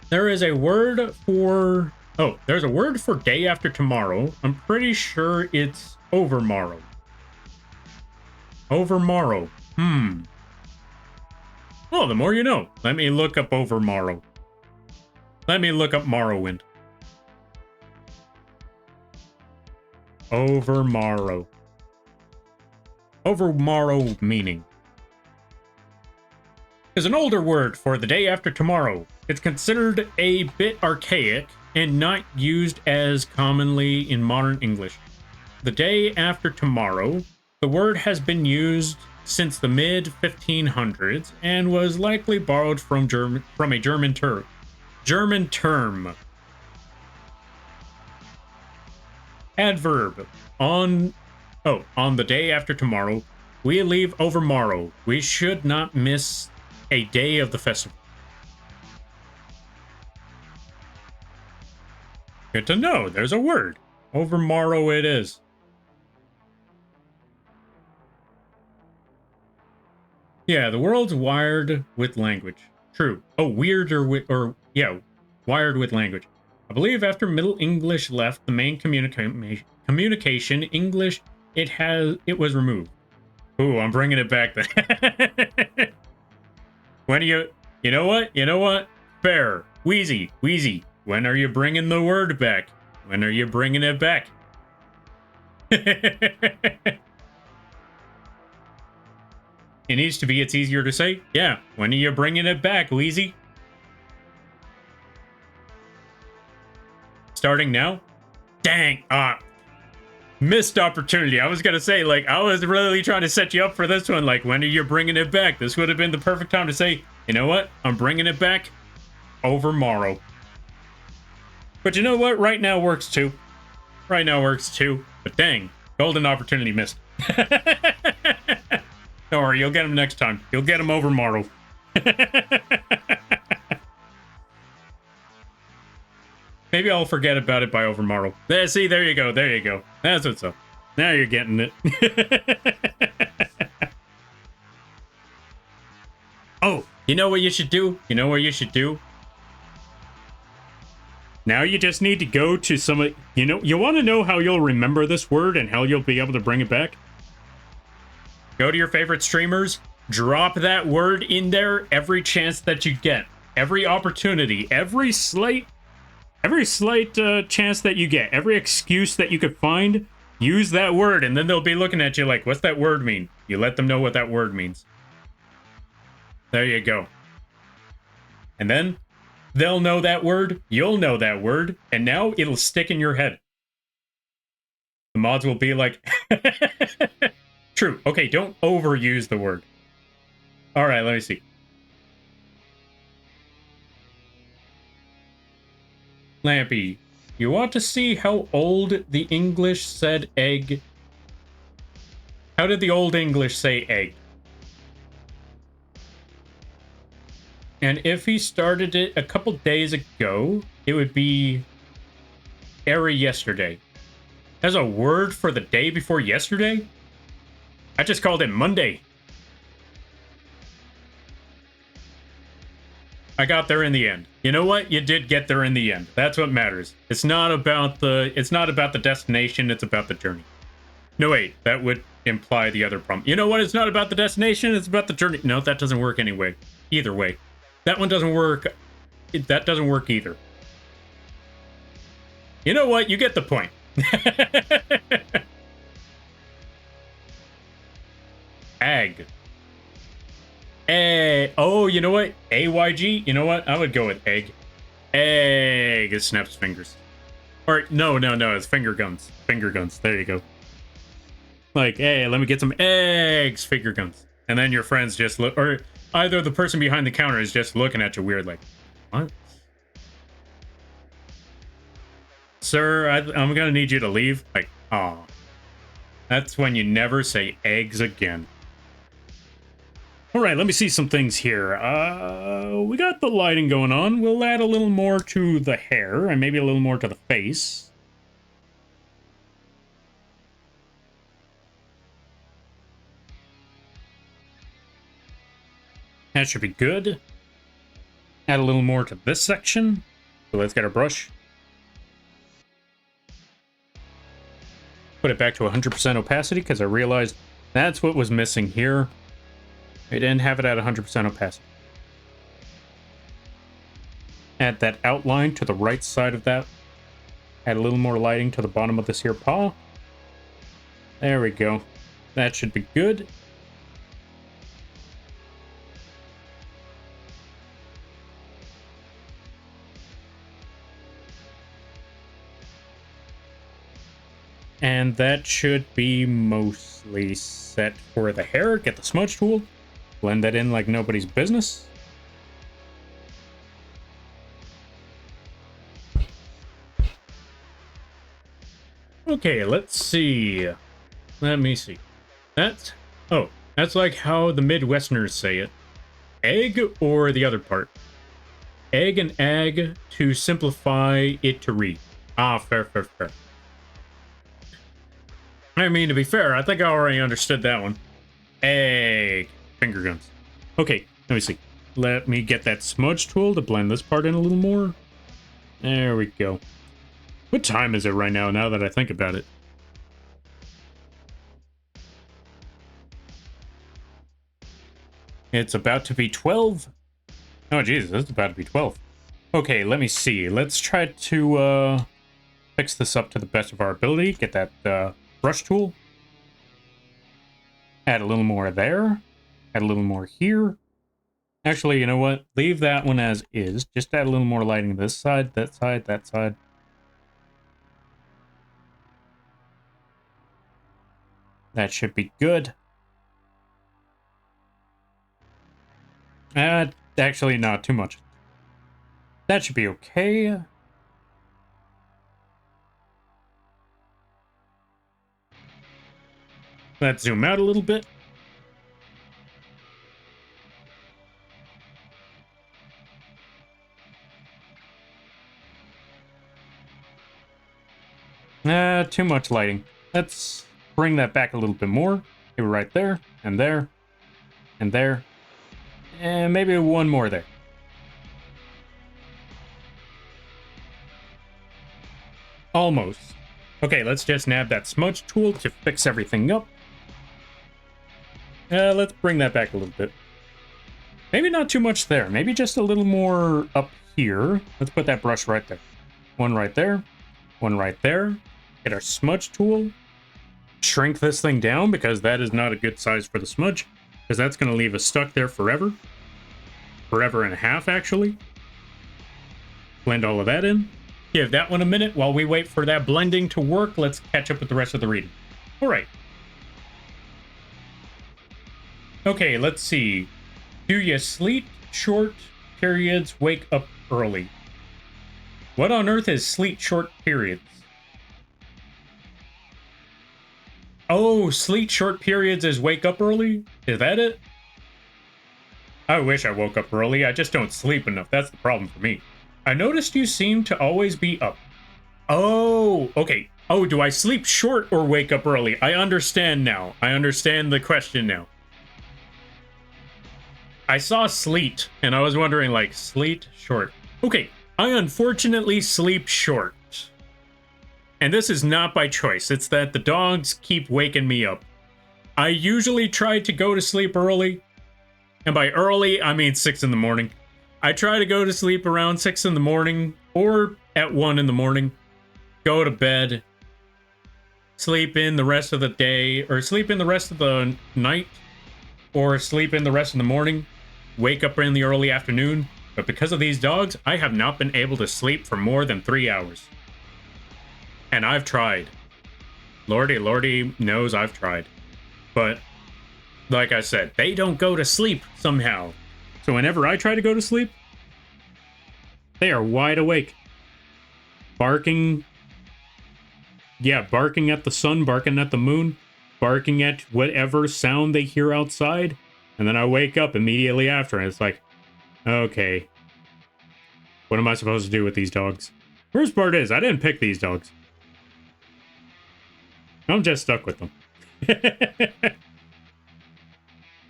Speaker 1: There is a word for... Oh, there's a word for day after tomorrow. I'm pretty sure it's overmorrow. Overmorrow. Well, the more you know. Let me look up overmorrow. Let me look up Morrowind. Overmorrow. Overmorrow meaning is an older word for the day after tomorrow. It's considered a bit archaic and not used as commonly in modern English. The day after tomorrow, the word has been used since the mid-1500s and was likely borrowed from a German term. Adverb. On the day after tomorrow, we leave overmorrow. We should not miss a day of the festival. Good to know. There's a word. Overmorrow it is. Yeah, the world's wired with language. True. Oh, wired with language. I believe after Middle English left the main communication English, it was removed. Ooh, I'm bringing it back then. When are you know what? Fair. Wheezy. When are you bringing the word back? When are you bringing it back? It needs to be, it's easier to say. Yeah, when are you bringing it back, Wheezy? Starting now? Dang, missed opportunity. I was gonna say, like, I was really trying to set you up for this one. Like, when are you bringing it back? This would have been the perfect time to say, you know what? I'm bringing it back overmorrow. But you know what? Right now works too. But dang, golden opportunity missed. Don't worry, you'll get him next time. You'll get him overmorrow. Maybe I'll forget about it by overmorrow. There, see, there you go. That's what's up. Now you're getting it. Oh, you know what you should do? Now you just need to go to some... you want to know how you'll remember this word and how you'll be able to bring it back? Go to your favorite streamers Drop that word in there every chance that you get. Every opportunity, every slight chance that you get, every excuse that you could find, use that word, and then they'll be looking at you like, what's that word mean? You let them know what that word means. There you go. And then they'll know that word, you'll know that word, and now it'll stick in your head. The mods will be like, true. Okay, don't overuse the word. All right, let me see. Lampy, you want to see how old the English said egg? How did the old English say egg? And if he started it a couple days ago, it would be airy yesterday. There's a word for the day before yesterday? I just called it Monday. I got there in the end. You know what? You did get there in the end. That's what matters. It's not about the destination, it's about the journey. No, wait, that would imply the other problem. You know what? It's not about the destination, it's about the journey. No, that doesn't work anyway. Either way. That one doesn't work. That doesn't work either. You know what? You get the point. Ag. Oh, you know what? AYG? You know what? I would go with egg. Egg. It snaps fingers. Or, no. It's finger guns. Finger guns. There you go. Like, hey, let me get some eggs. Finger guns. And then your friends just look, or either the person behind the counter is just looking at you weird, like, what? Sir, I'm gonna need you to leave. Like, aw. That's when you never say eggs again. Alright, let me see some things here. We got the lighting going on. We'll add a little more to the hair, and maybe a little more to the face. That should be good. Add a little more to this section. So let's get our brush. Put it back to 100% opacity, because I realized that's what was missing here. I didn't have it at 100% opacity. Add that outline to the right side of that. Add a little more lighting to the bottom of this here paw. There we go. That should be good. And that should be mostly set for the hair. Get the smudge tool. Blend that in like nobody's business. Okay, let's see. Let me see. That's like how the Midwesterners say it. Egg or the other part? Egg and ag to simplify it to read. Ah, fair. I mean, to be fair, I think I already understood that one. Egg. Finger guns. Okay, let me see. Let me get that smudge tool to blend this part in a little more. There we go. What time is it right now that I think about it? It's about to be 12. Oh, Jesus, it's about to be 12. Okay, let me see. Let's try to fix this up to the best of our ability. Get that brush tool. Add a little more there. Add a little more here. Actually, you know what? Leave that one as is. Just add a little more lighting this side, that side, that side. That should be good. Actually, not too much. That should be okay. Let's zoom out a little bit. Too much lighting. Let's bring that back a little bit more. Give it right there, and there, and there. And maybe one more there. Almost. Okay, let's just nab that smudge tool to fix everything up. Let's bring that back a little bit. Maybe not too much there. Maybe just a little more up here. Let's put that brush right there. One right there. One right there. Get our smudge tool. Shrink this thing down because that is not a good size for the smudge. Because that's going to leave us stuck there forever. Forever and a half, actually. Blend all of that in. Give that one a minute. While we wait for that blending to work, let's catch up with the rest of the reading. All right. Okay, let's see. Do you sleep short periods, wake up early? What on earth is sleep short periods? Oh, sleep short periods is wake up early? Is that it? I wish I woke up early. I just don't sleep enough. That's the problem for me. I noticed you seem to always be up. Oh, okay. Oh, do I sleep short or wake up early? I understand now. I understand the question now. I saw sleet, and I was wondering, like, sleet short. Okay, I unfortunately sleep short. And this is not by choice. It's that the dogs keep waking me up. I usually try to go to sleep early. And by early, I mean 6 in the morning. I try to go to sleep around 6 in the morning or at 1 in the morning. Go to bed. Sleep in the rest of the day, or sleep in the rest of the night, or sleep in the rest of the morning. Wake up in the early afternoon. But because of these dogs, I have not been able to sleep for more than 3 hours. And I've tried. Lordy knows I've tried. But, like I said, they don't go to sleep somehow. So whenever I try to go to sleep, they are wide awake. Barking. Yeah, barking at the sun, barking at the moon, barking at whatever sound they hear outside. And then I wake up immediately after, and it's like, okay, what am I supposed to do with these dogs? Worst part is, I didn't pick these dogs. I'm just stuck with them.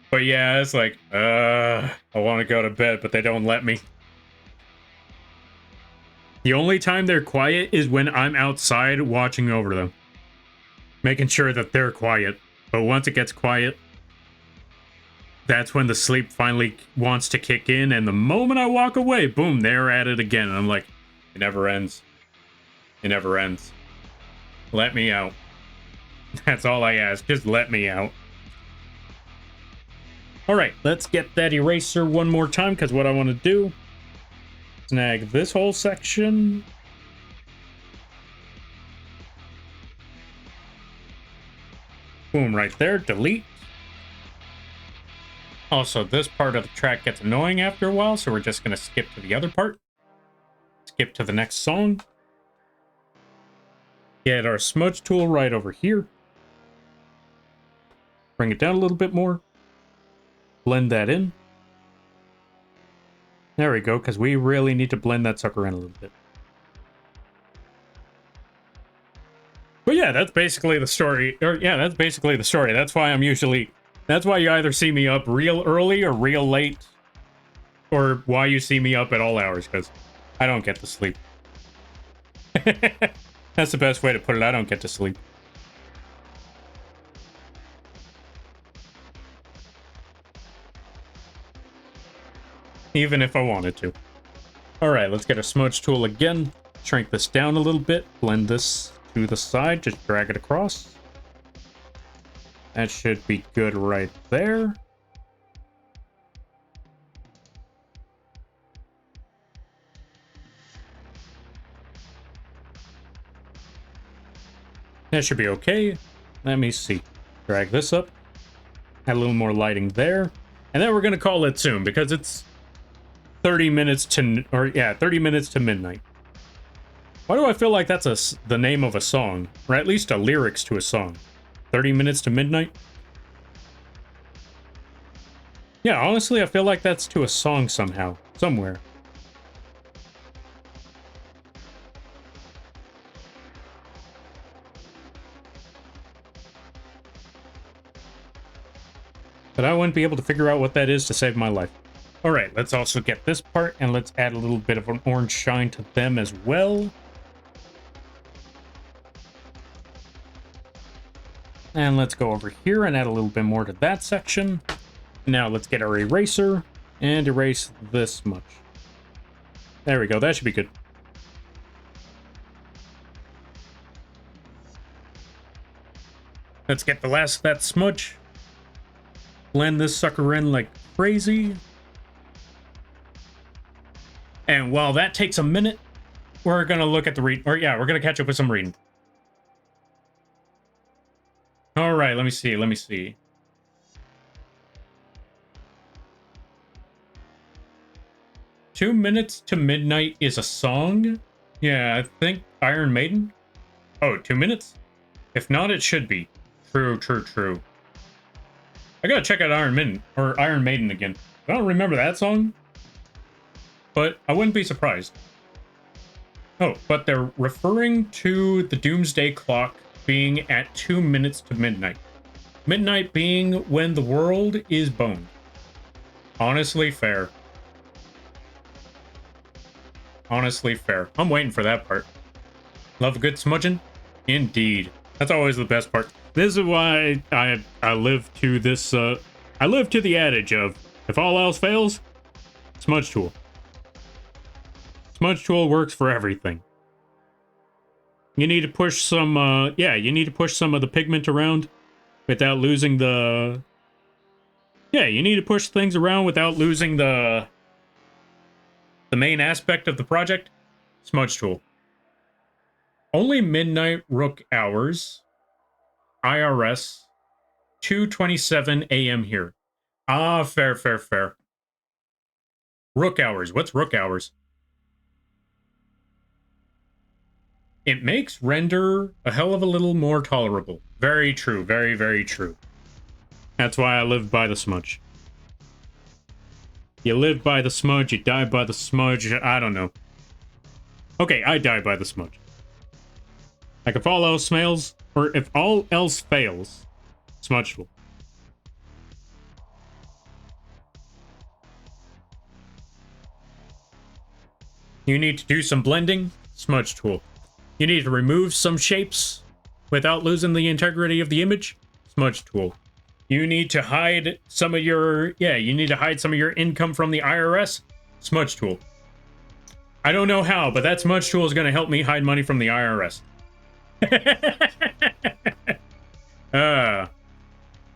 Speaker 1: But yeah, it's like, I want to go to bed, but they don't let me. The only time they're quiet is when I'm outside watching over them. Making sure that they're quiet. But once it gets quiet, that's when the sleep finally wants to kick in. And the moment I walk away, boom, they're at it again. And I'm like, it never ends. It never ends. Let me out. That's all I ask. Just let me out. All right, let's get that eraser one more time, because what I want to do, snag this whole section. Boom, right there. Delete. Also, this part of the track gets annoying after a while, so we're just going to skip to the other part. Skip to the next song. Get our smudge tool right over here. Bring it down a little bit more. Blend that in. There we go, because we really need to blend that sucker in a little bit. But yeah, that's basically the story. Or yeah, that's basically the story. That's why that's why you either see me up real early or real late. Or why you see me up at all hours, because I don't get to sleep. That's the best way to put it. I don't get to sleep. Even if I wanted to. Alright, let's get a smudge tool again. Shrink this down a little bit. Blend this to the side. Just drag it across. That should be good right there. That should be okay. Let me see. Drag this up. Add a little more lighting there. And then we're going to call it soon, because it's 30 minutes to, 30 minutes to midnight. Why do I feel like that's the name of a song? Or at least a lyrics to a song. 30 minutes to midnight? Yeah, honestly, I feel like that's to a song somehow. Somewhere. But I wouldn't be able to figure out what that is to save my life. Alright, let's also get this part, and let's add a little bit of an orange shine to them as well. And let's go over here and add a little bit more to that section. Now let's get our eraser and erase this much. There we go, that should be good. Let's get the last of that smudge. Blend this sucker in like crazy. And while that takes a minute, we're gonna look at the read, or yeah, we're gonna catch up with some reading. All right, let me see. 2 minutes to midnight is a song? Yeah, I think Iron Maiden. Oh, 2 minutes? If not, it should be. True. I gotta check out Iron Maiden again. I don't remember that song, but I wouldn't be surprised. Oh, but they're referring to the doomsday clock being at 2 minutes to midnight. Midnight being when the world is boned. Honestly fair. Honestly fair. I'm waiting for that part. Love a good smudging? Indeed. That's always the best part. This is why I live to this, I live to the adage of, if all else fails, smudge tool. Smudge tool works for everything. You need to push some, you need to push some of the pigment around without losing the... Yeah, you need to push things around without losing the main aspect of the project. Smudge tool. Only midnight rook hours. IRS. 2:27 a.m. here. Ah, fair. Rook hours. What's rook hours? It makes render a hell of a little more tolerable. Very true. Very true. That's why I live by the smudge. You live by the smudge, you die by the smudge, I don't know. Okay, I die by the smudge. Like if all else fails, or if all else fails, smudge tool. You need to do some blending, smudge tool. You need to remove some shapes without losing the integrity of the image, smudge tool. You need to hide some of your, you need to hide some of your income from the IRS, smudge tool. I don't know how, but that smudge tool is going to help me hide money from the IRS.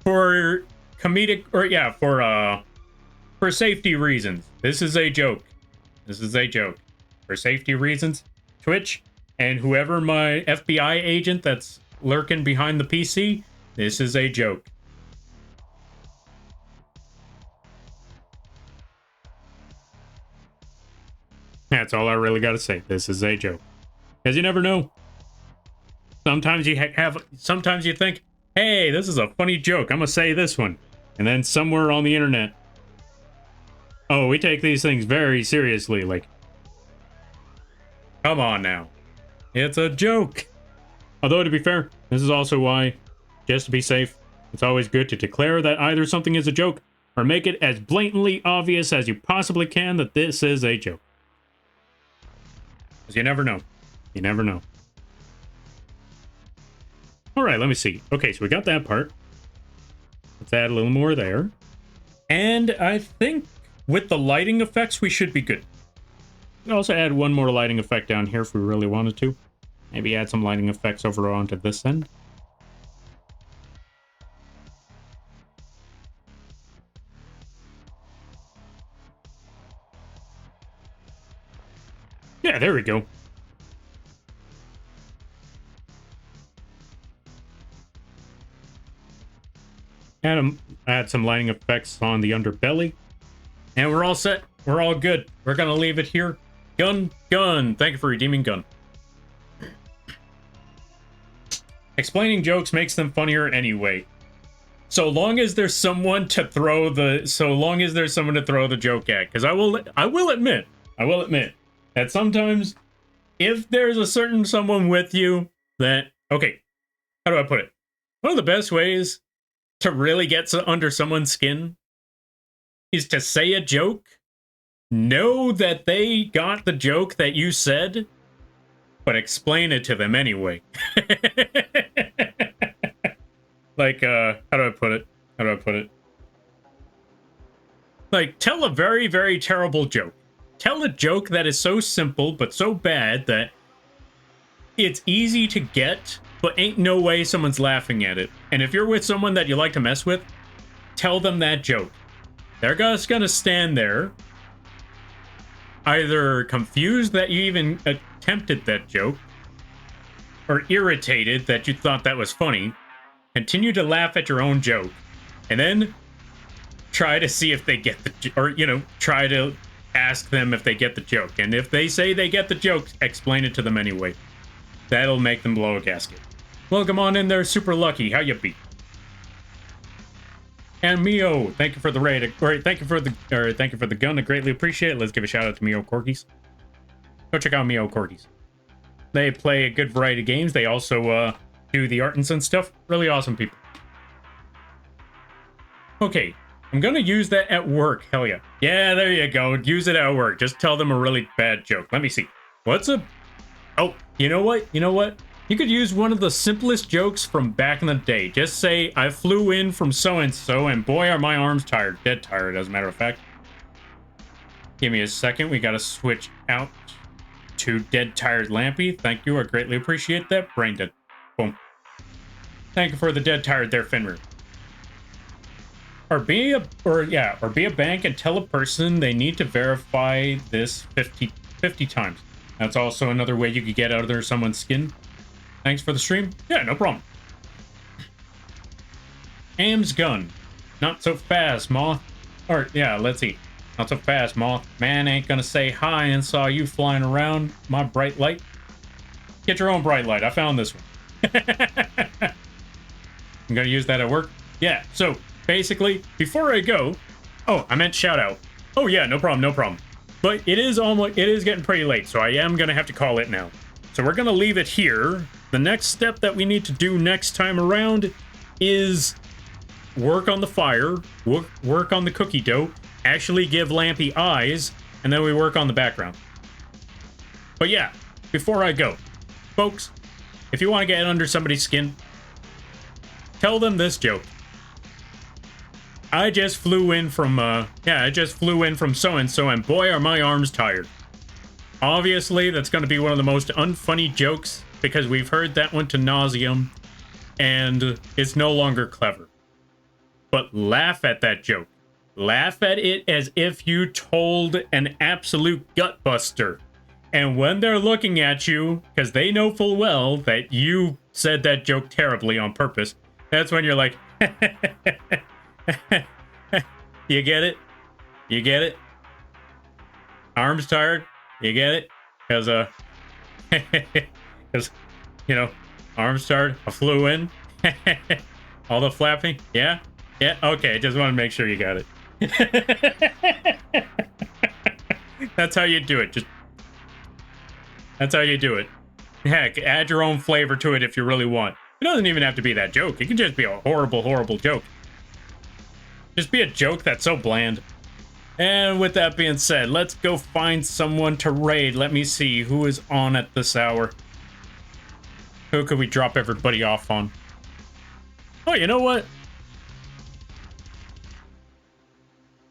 Speaker 1: For comedic, or for safety reasons. This is a joke. For safety reasons, Twitch and whoever my FBI agent that's lurking behind the PC, this is a joke. That's all I really got to say. This is a joke. Because you never know. Sometimes sometimes you think, hey, this is a funny joke. I'm going to say this one. And then somewhere on the internet, oh, we take these things very seriously. Like, come on now. It's a joke. Although, to be fair, this is also why, just to be safe, it's always good to declare that either something is a joke or make it as blatantly obvious as you possibly can that this is a joke. Because you never know. You never know. Alright, let me see. Okay, so we got that part. Let's add a little more there. And I think with the lighting effects, we should be good. We can also add one more lighting effect down here if we really wanted to. Maybe add some lighting effects over onto this end. Yeah, there we go. Add some lighting effects on the underbelly. And we're all set. We're all good. We're gonna leave it here. Gun. Thank you for redeeming gun. Explaining jokes makes them funnier anyway. So long as there's someone to throw the joke at. Because I will admit that sometimes if there's a certain someone with you that, okay, how do I put it? One of the best ways to really get under someone's skin is to say a joke, know that they got the joke that you said, but explain it to them anyway. Like, how do I put it? How do I put it? Like, tell a very, very terrible joke. Tell a joke that is so simple, but so bad that it's easy to get, but ain't no way someone's laughing at it. And if you're with someone that you like to mess with, tell them that joke. They're just gonna stand there, either confused that you even attempted that joke, or irritated that you thought that was funny, continue to laugh at your own joke, and then try to see if they get the, or, you know, try to ask them if they get the joke. And if they say they get the joke, explain it to them anyway. That'll make them blow a gasket. Welcome on in there, Super Lucky. How you be? And Mio, thank you for the raid. Or thank you for the gun. I greatly appreciate it. Let's give a shout out to Mio Corgis. Go check out Mio Corgis. They play a good variety of games. They also do the art and some stuff. Really awesome people. Okay, I'm gonna use that at work. Hell yeah. Yeah, there you go. Use it at work. Just tell them a really bad joke. Let me see. What's a... Oh, you know what? You know what? You could use one of the simplest jokes from back in the day. Just say, I flew in from so-and-so, and boy, are my arms tired. Dead tired, as a matter of fact. Give me a second. We gotta switch out to Dead Tired Lampy. Thank you. I greatly appreciate that. Brain dead. Boom. Thank you for the Dead Tired there, Fenrir. Or be a bank and tell a person they need to verify this 50 times. That's also another way you could get out of someone's skin. Thanks for the stream. Yeah, no problem. Aim's gun. Not so fast, Moth. Or, yeah, let's see. Not so fast, Moth. Man ain't gonna say hi and saw you flying around my bright light. Get your own bright light. I found this one. I'm gonna use that at work. Yeah, so basically, before I go... Oh, I meant shout out. Oh yeah, no problem, no problem. But it is getting pretty late, so I am gonna have to call it now. So we're gonna leave it here. The next step that we need to do next time around is work on the fire, work on the cookie dough, actually give Lampy eyes, and then we work on the background. But yeah, before I go, folks, if you want to get under somebody's skin, tell them this joke. I just flew in from so-and-so, and boy, are my arms tired. Obviously, that's going to be one of the most unfunny jokes, because we've heard that one to nauseum, and it's no longer clever. But laugh at that joke. Laugh at it as if you told an absolute gut buster. And when they're looking at you, because they know full well that you said that joke terribly on purpose, that's when you're like, you get it? You get it? Arms tired? You get it? Because, you know, arms tired, I flew in. All the flapping? Yeah? Yeah? Okay, just want to make sure you got it. That's how you do it. That's how you do it. Heck, add your own flavor to it if you really want. It doesn't even have to be that joke. It can just be a horrible, horrible joke. Just be a joke that's so bland. And with that being said, let's go find someone to raid. Let me see who is on at this hour. Who could we drop everybody off on? Oh, you know what?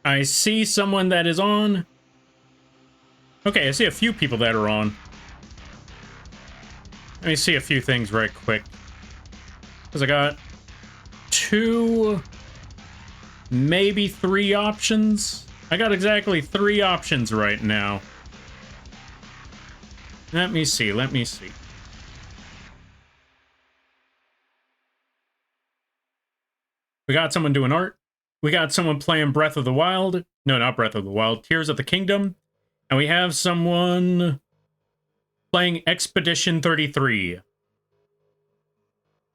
Speaker 1: I see someone that is on. Okay, I see a few people that are on. Let me see a few things right quick. Because I got 2, maybe 3 options. I got exactly 3 options right now. Let me see, let me see. We got someone doing art. We got someone playing Breath of the Wild. No, not Breath of the Wild. Tears of the Kingdom. And we have someone playing Expedition 33.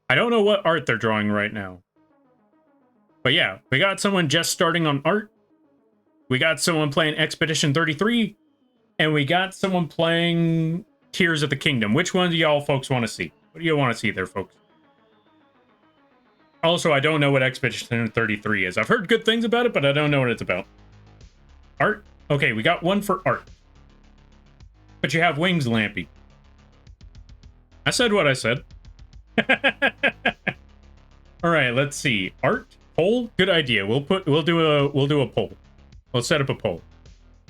Speaker 1: I don't know what art they're drawing right now. But yeah, we got someone just starting on art. We got someone playing Expedition 33. And we got someone playing Tears of the Kingdom. Which one do y'all folks want to see? What do you want to see there, folks? Also, I don't know what Expedition 33 is. I've heard good things about it, but I don't know what it's about. Art? Okay, we got one for art. But you have wings, Lampy. I said what I said. All right, let's see. Art poll, good idea. We'll do a poll. We'll set up a poll.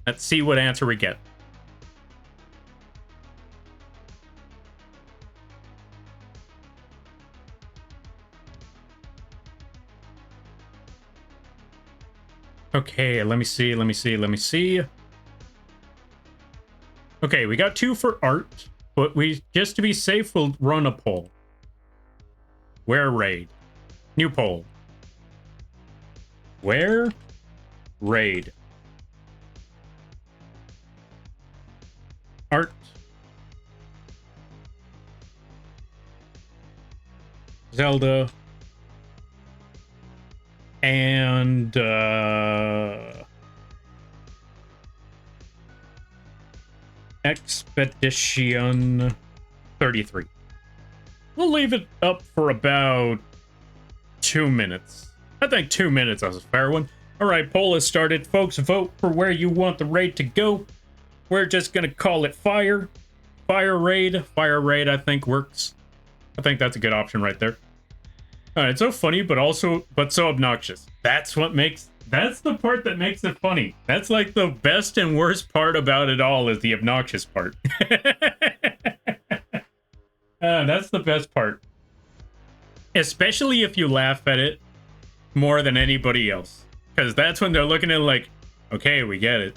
Speaker 1: Let's see what answer we get. Okay, let me see. Okay, we got 2 for art, but just to be safe, we'll run a poll. Where raid? New poll. Where raid? Art. Zelda. And Expedition 33. We'll leave it up for about 2 minutes. I think 2 minutes is a fair one. All right, poll has started. Folks, vote for where you want the raid to go. We're just going to call it Fire. Fire Raid. Fire Raid, I think, works. I think that's a good option right there. All right, so funny, but so obnoxious. That's the part that makes it funny. That's like the best and worst part about it all is the obnoxious part. That's the best part. Especially if you laugh at it more than anybody else. Because that's when they're looking at it like, okay, we get it.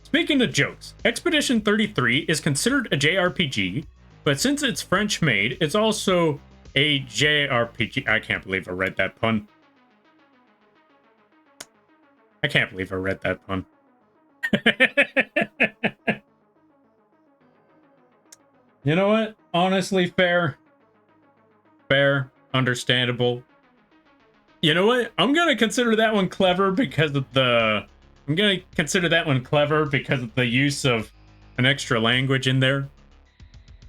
Speaker 1: Speaking of jokes, Expedition 33 is considered a JRPG, but since it's French made, it's also a JRPG. I can't believe I read that pun. I can't believe I read that pun. You know what? Honestly, fair. Fair. Understandable. You know what? I'm gonna consider that one clever because of the... I'm gonna consider that one clever because of the use of an extra language in there.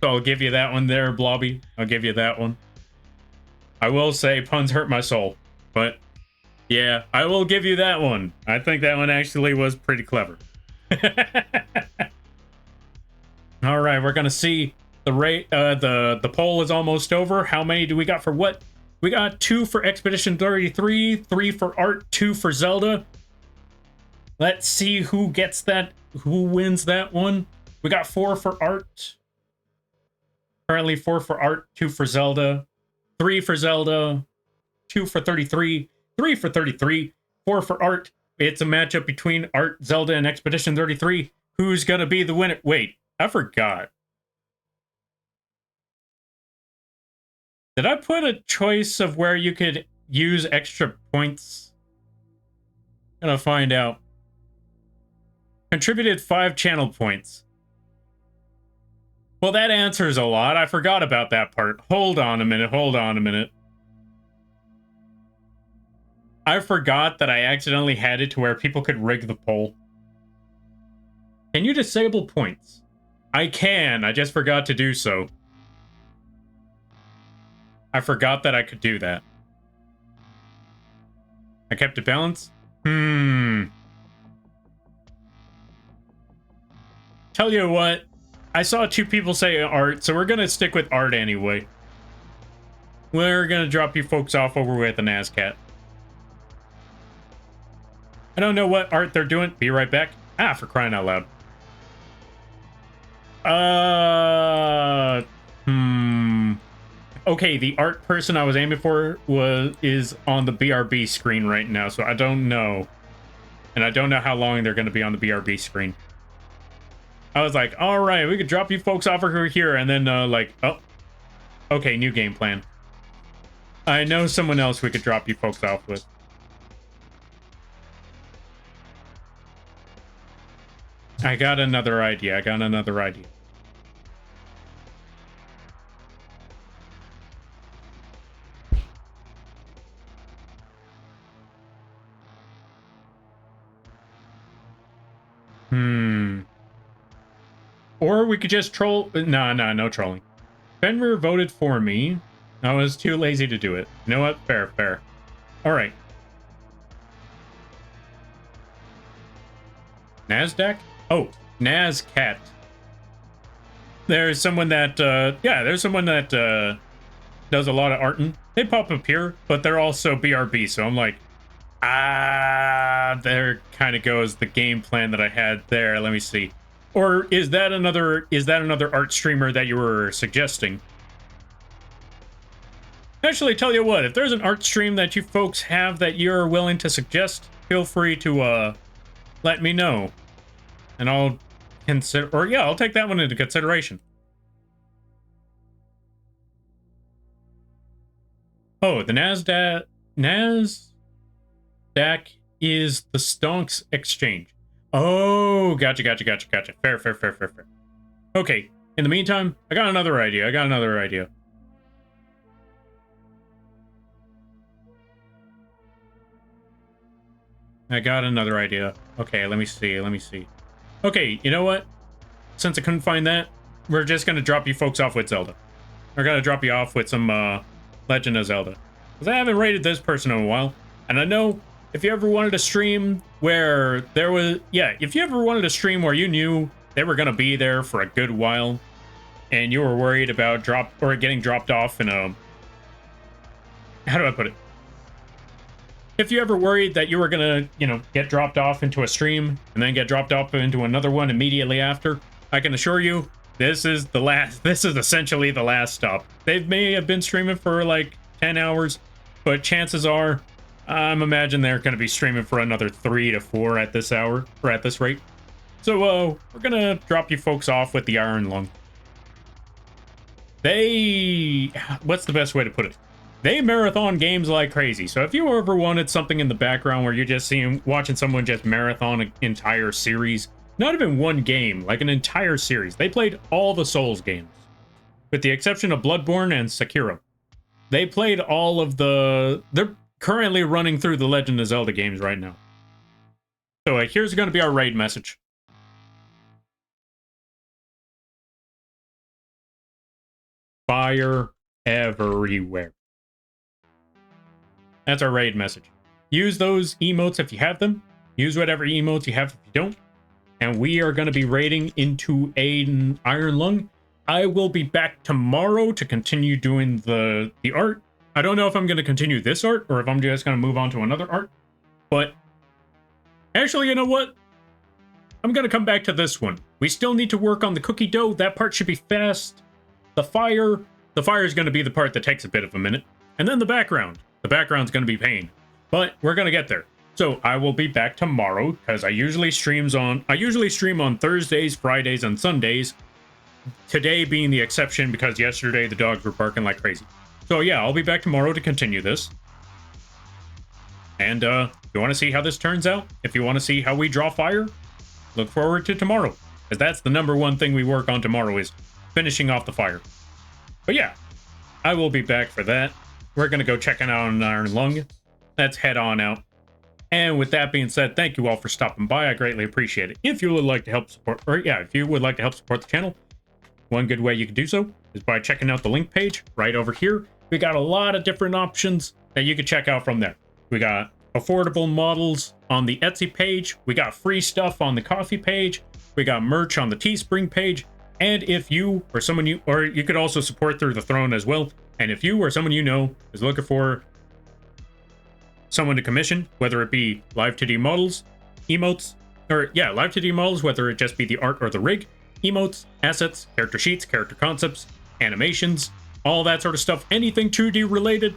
Speaker 1: So I'll give you that one there, Blobby. I'll give you that one. I will say puns hurt my soul, but yeah, I will give you that one. I think that one actually was pretty clever. All right, we're gonna see the rate. The poll is almost over. How many do we got for what? We got 2 for Expedition 33, 3 for Art, 2 for Zelda. Let's see who gets that. Who wins that one? We got 4 for Art. Currently 4 for Art, 2 for Zelda, 3 for Zelda, 2 for 33, 3 for 33, 4 for Art. It's a matchup between Art, Zelda, and Expedition 33. Who's gonna be the winner? Wait, I forgot. Did I put a choice of where you could use extra points? Gonna find out. Contributed 5 channel points. Well, that answers a lot. I forgot about that part. Hold on a minute. I forgot that I accidentally had it to where people could rig the poll. Can you disable points? I can. I just forgot to do so. I forgot that I could do that. I kept it balanced? Tell you what. I saw 2 people say Art, so we're gonna stick with Art anyway. We're gonna drop you folks off over with the NASCAT. I don't know what Art they're doing. Be right back. Ah, for crying out loud. Okay, the Art person I was aiming for is on the BRB screen right now, so I don't know. And I don't know how long they're gonna be on the BRB screen. I was like, all right, we could drop you folks off over here, and then like, oh, okay, new game plan. I know someone else we could drop you folks off with. I got another idea. Or we could just troll. No trolling. Fenrir voted for me. I was too lazy to do it. You know what? Fair. All right. NASDAQ? Oh, NASCAT. There's someone that, does a lot of arting. They pop up here, but they're also BRB, so I'm like, there kind of goes the game plan that I had there. Let me see. Or is that another art streamer that you were suggesting? Actually, tell you what, if there's an art stream that you folks have that you're willing to suggest, feel free to let me know. And I'll consider, or yeah, I'll take that one into consideration. Oh, the Nasdaq is the Stonks exchange. Oh, gotcha. Fair. Okay, in the meantime, I got another idea. Okay, let me see. Okay, you know what? Since I couldn't find that, we're just gonna drop you folks off with Zelda. We're gonna drop you off with some Legend of Zelda. Because I haven't rated this person in a while. And I know if you ever wanted a stream where there was... Yeah, if you ever wanted a stream where you knew they were going to be there for a good while, and you were worried about getting dropped off in a... How do I put it? If you ever worried that you were going to, get dropped off into a stream, and then get dropped off into another one immediately after, I can assure you, this is essentially the last stop. They may have been streaming for like 10 hours, but chances are, I'm imagining they're going to be streaming for another 3 to 4 at this hour, or at this rate. So, we're going to drop you folks off with the Iron Lung. What's the best way to put it? They marathon games like crazy. So if you ever wanted something in the background where you're just watching someone just marathon an entire series, not even one game, like an entire series. They played all the Souls games, with the exception of Bloodborne and Sekiro. They played all of they're currently running through the Legend of Zelda games right now. So here's going to be our raid message. Fire everywhere. That's our raid message. Use those emotes if you have them. Use whatever emotes you have if you don't. And we are going to be raiding into an Iron Lung. I will be back tomorrow to continue doing the art. I don't know if I'm going to continue this art or if I'm just going to move on to another art. But actually, you know what? I'm going to come back to this one. We still need to work on the cookie dough. That part should be fast. The fire is going to be the part that takes a bit of a minute. And then the background. The background's going to be pain. But we're going to get there. So I will be back tomorrow because I usually stream on Thursdays, Fridays, and Sundays. Today being the exception because yesterday the dogs were barking like crazy. So yeah, I'll be back tomorrow to continue this. And if you want to see how this turns out, if you want to see how we draw fire, look forward to tomorrow. Because that's the #1 thing we work on tomorrow is finishing off the fire. But yeah, I will be back for that. We're going to go checking out an Iron Lung. Let's head on out. And with that being said, thank you all for stopping by. I greatly appreciate it. If you would like to help support, the channel, one good way you can do so is by checking out the link page right over here. We got a lot of different options that you can check out from there. We got affordable models on the Etsy page. We got free stuff on the Coffee page. We got merch on the Teespring page. And if you or someone you could also support through the Throne as well. And if you or someone you know is looking for someone to commission, whether it be live 2D models, emotes, live 2D models, whether it just be the art or the rig, emotes, assets, character sheets, character concepts, animations, all that sort of stuff, anything 2D related,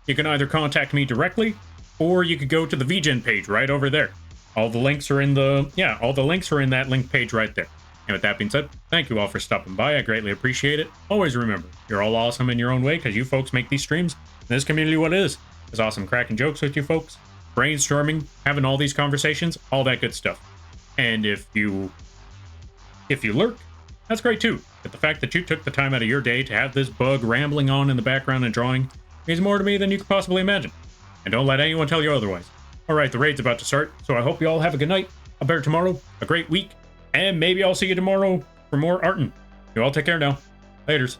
Speaker 1: you can either contact me directly, or you could go to the vgen page right over there. All the links are in that link page right there. And with that being said, thank you all for stopping by. I greatly appreciate it. Always remember, you're all awesome in your own way because you folks make these streams and this community what it is. It's awesome cracking jokes with you folks, brainstorming, having all these conversations, all that good stuff. And if you lurk, that's great too. But the fact that you took the time out of your day to have this bug rambling on in the background and drawing means more to me than you could possibly imagine. And don't let anyone tell you otherwise. Alright, the raid's about to start, so I hope you all have a good night, a better tomorrow, a great week, and maybe I'll see you tomorrow for more artin'. You all take care now. Laters.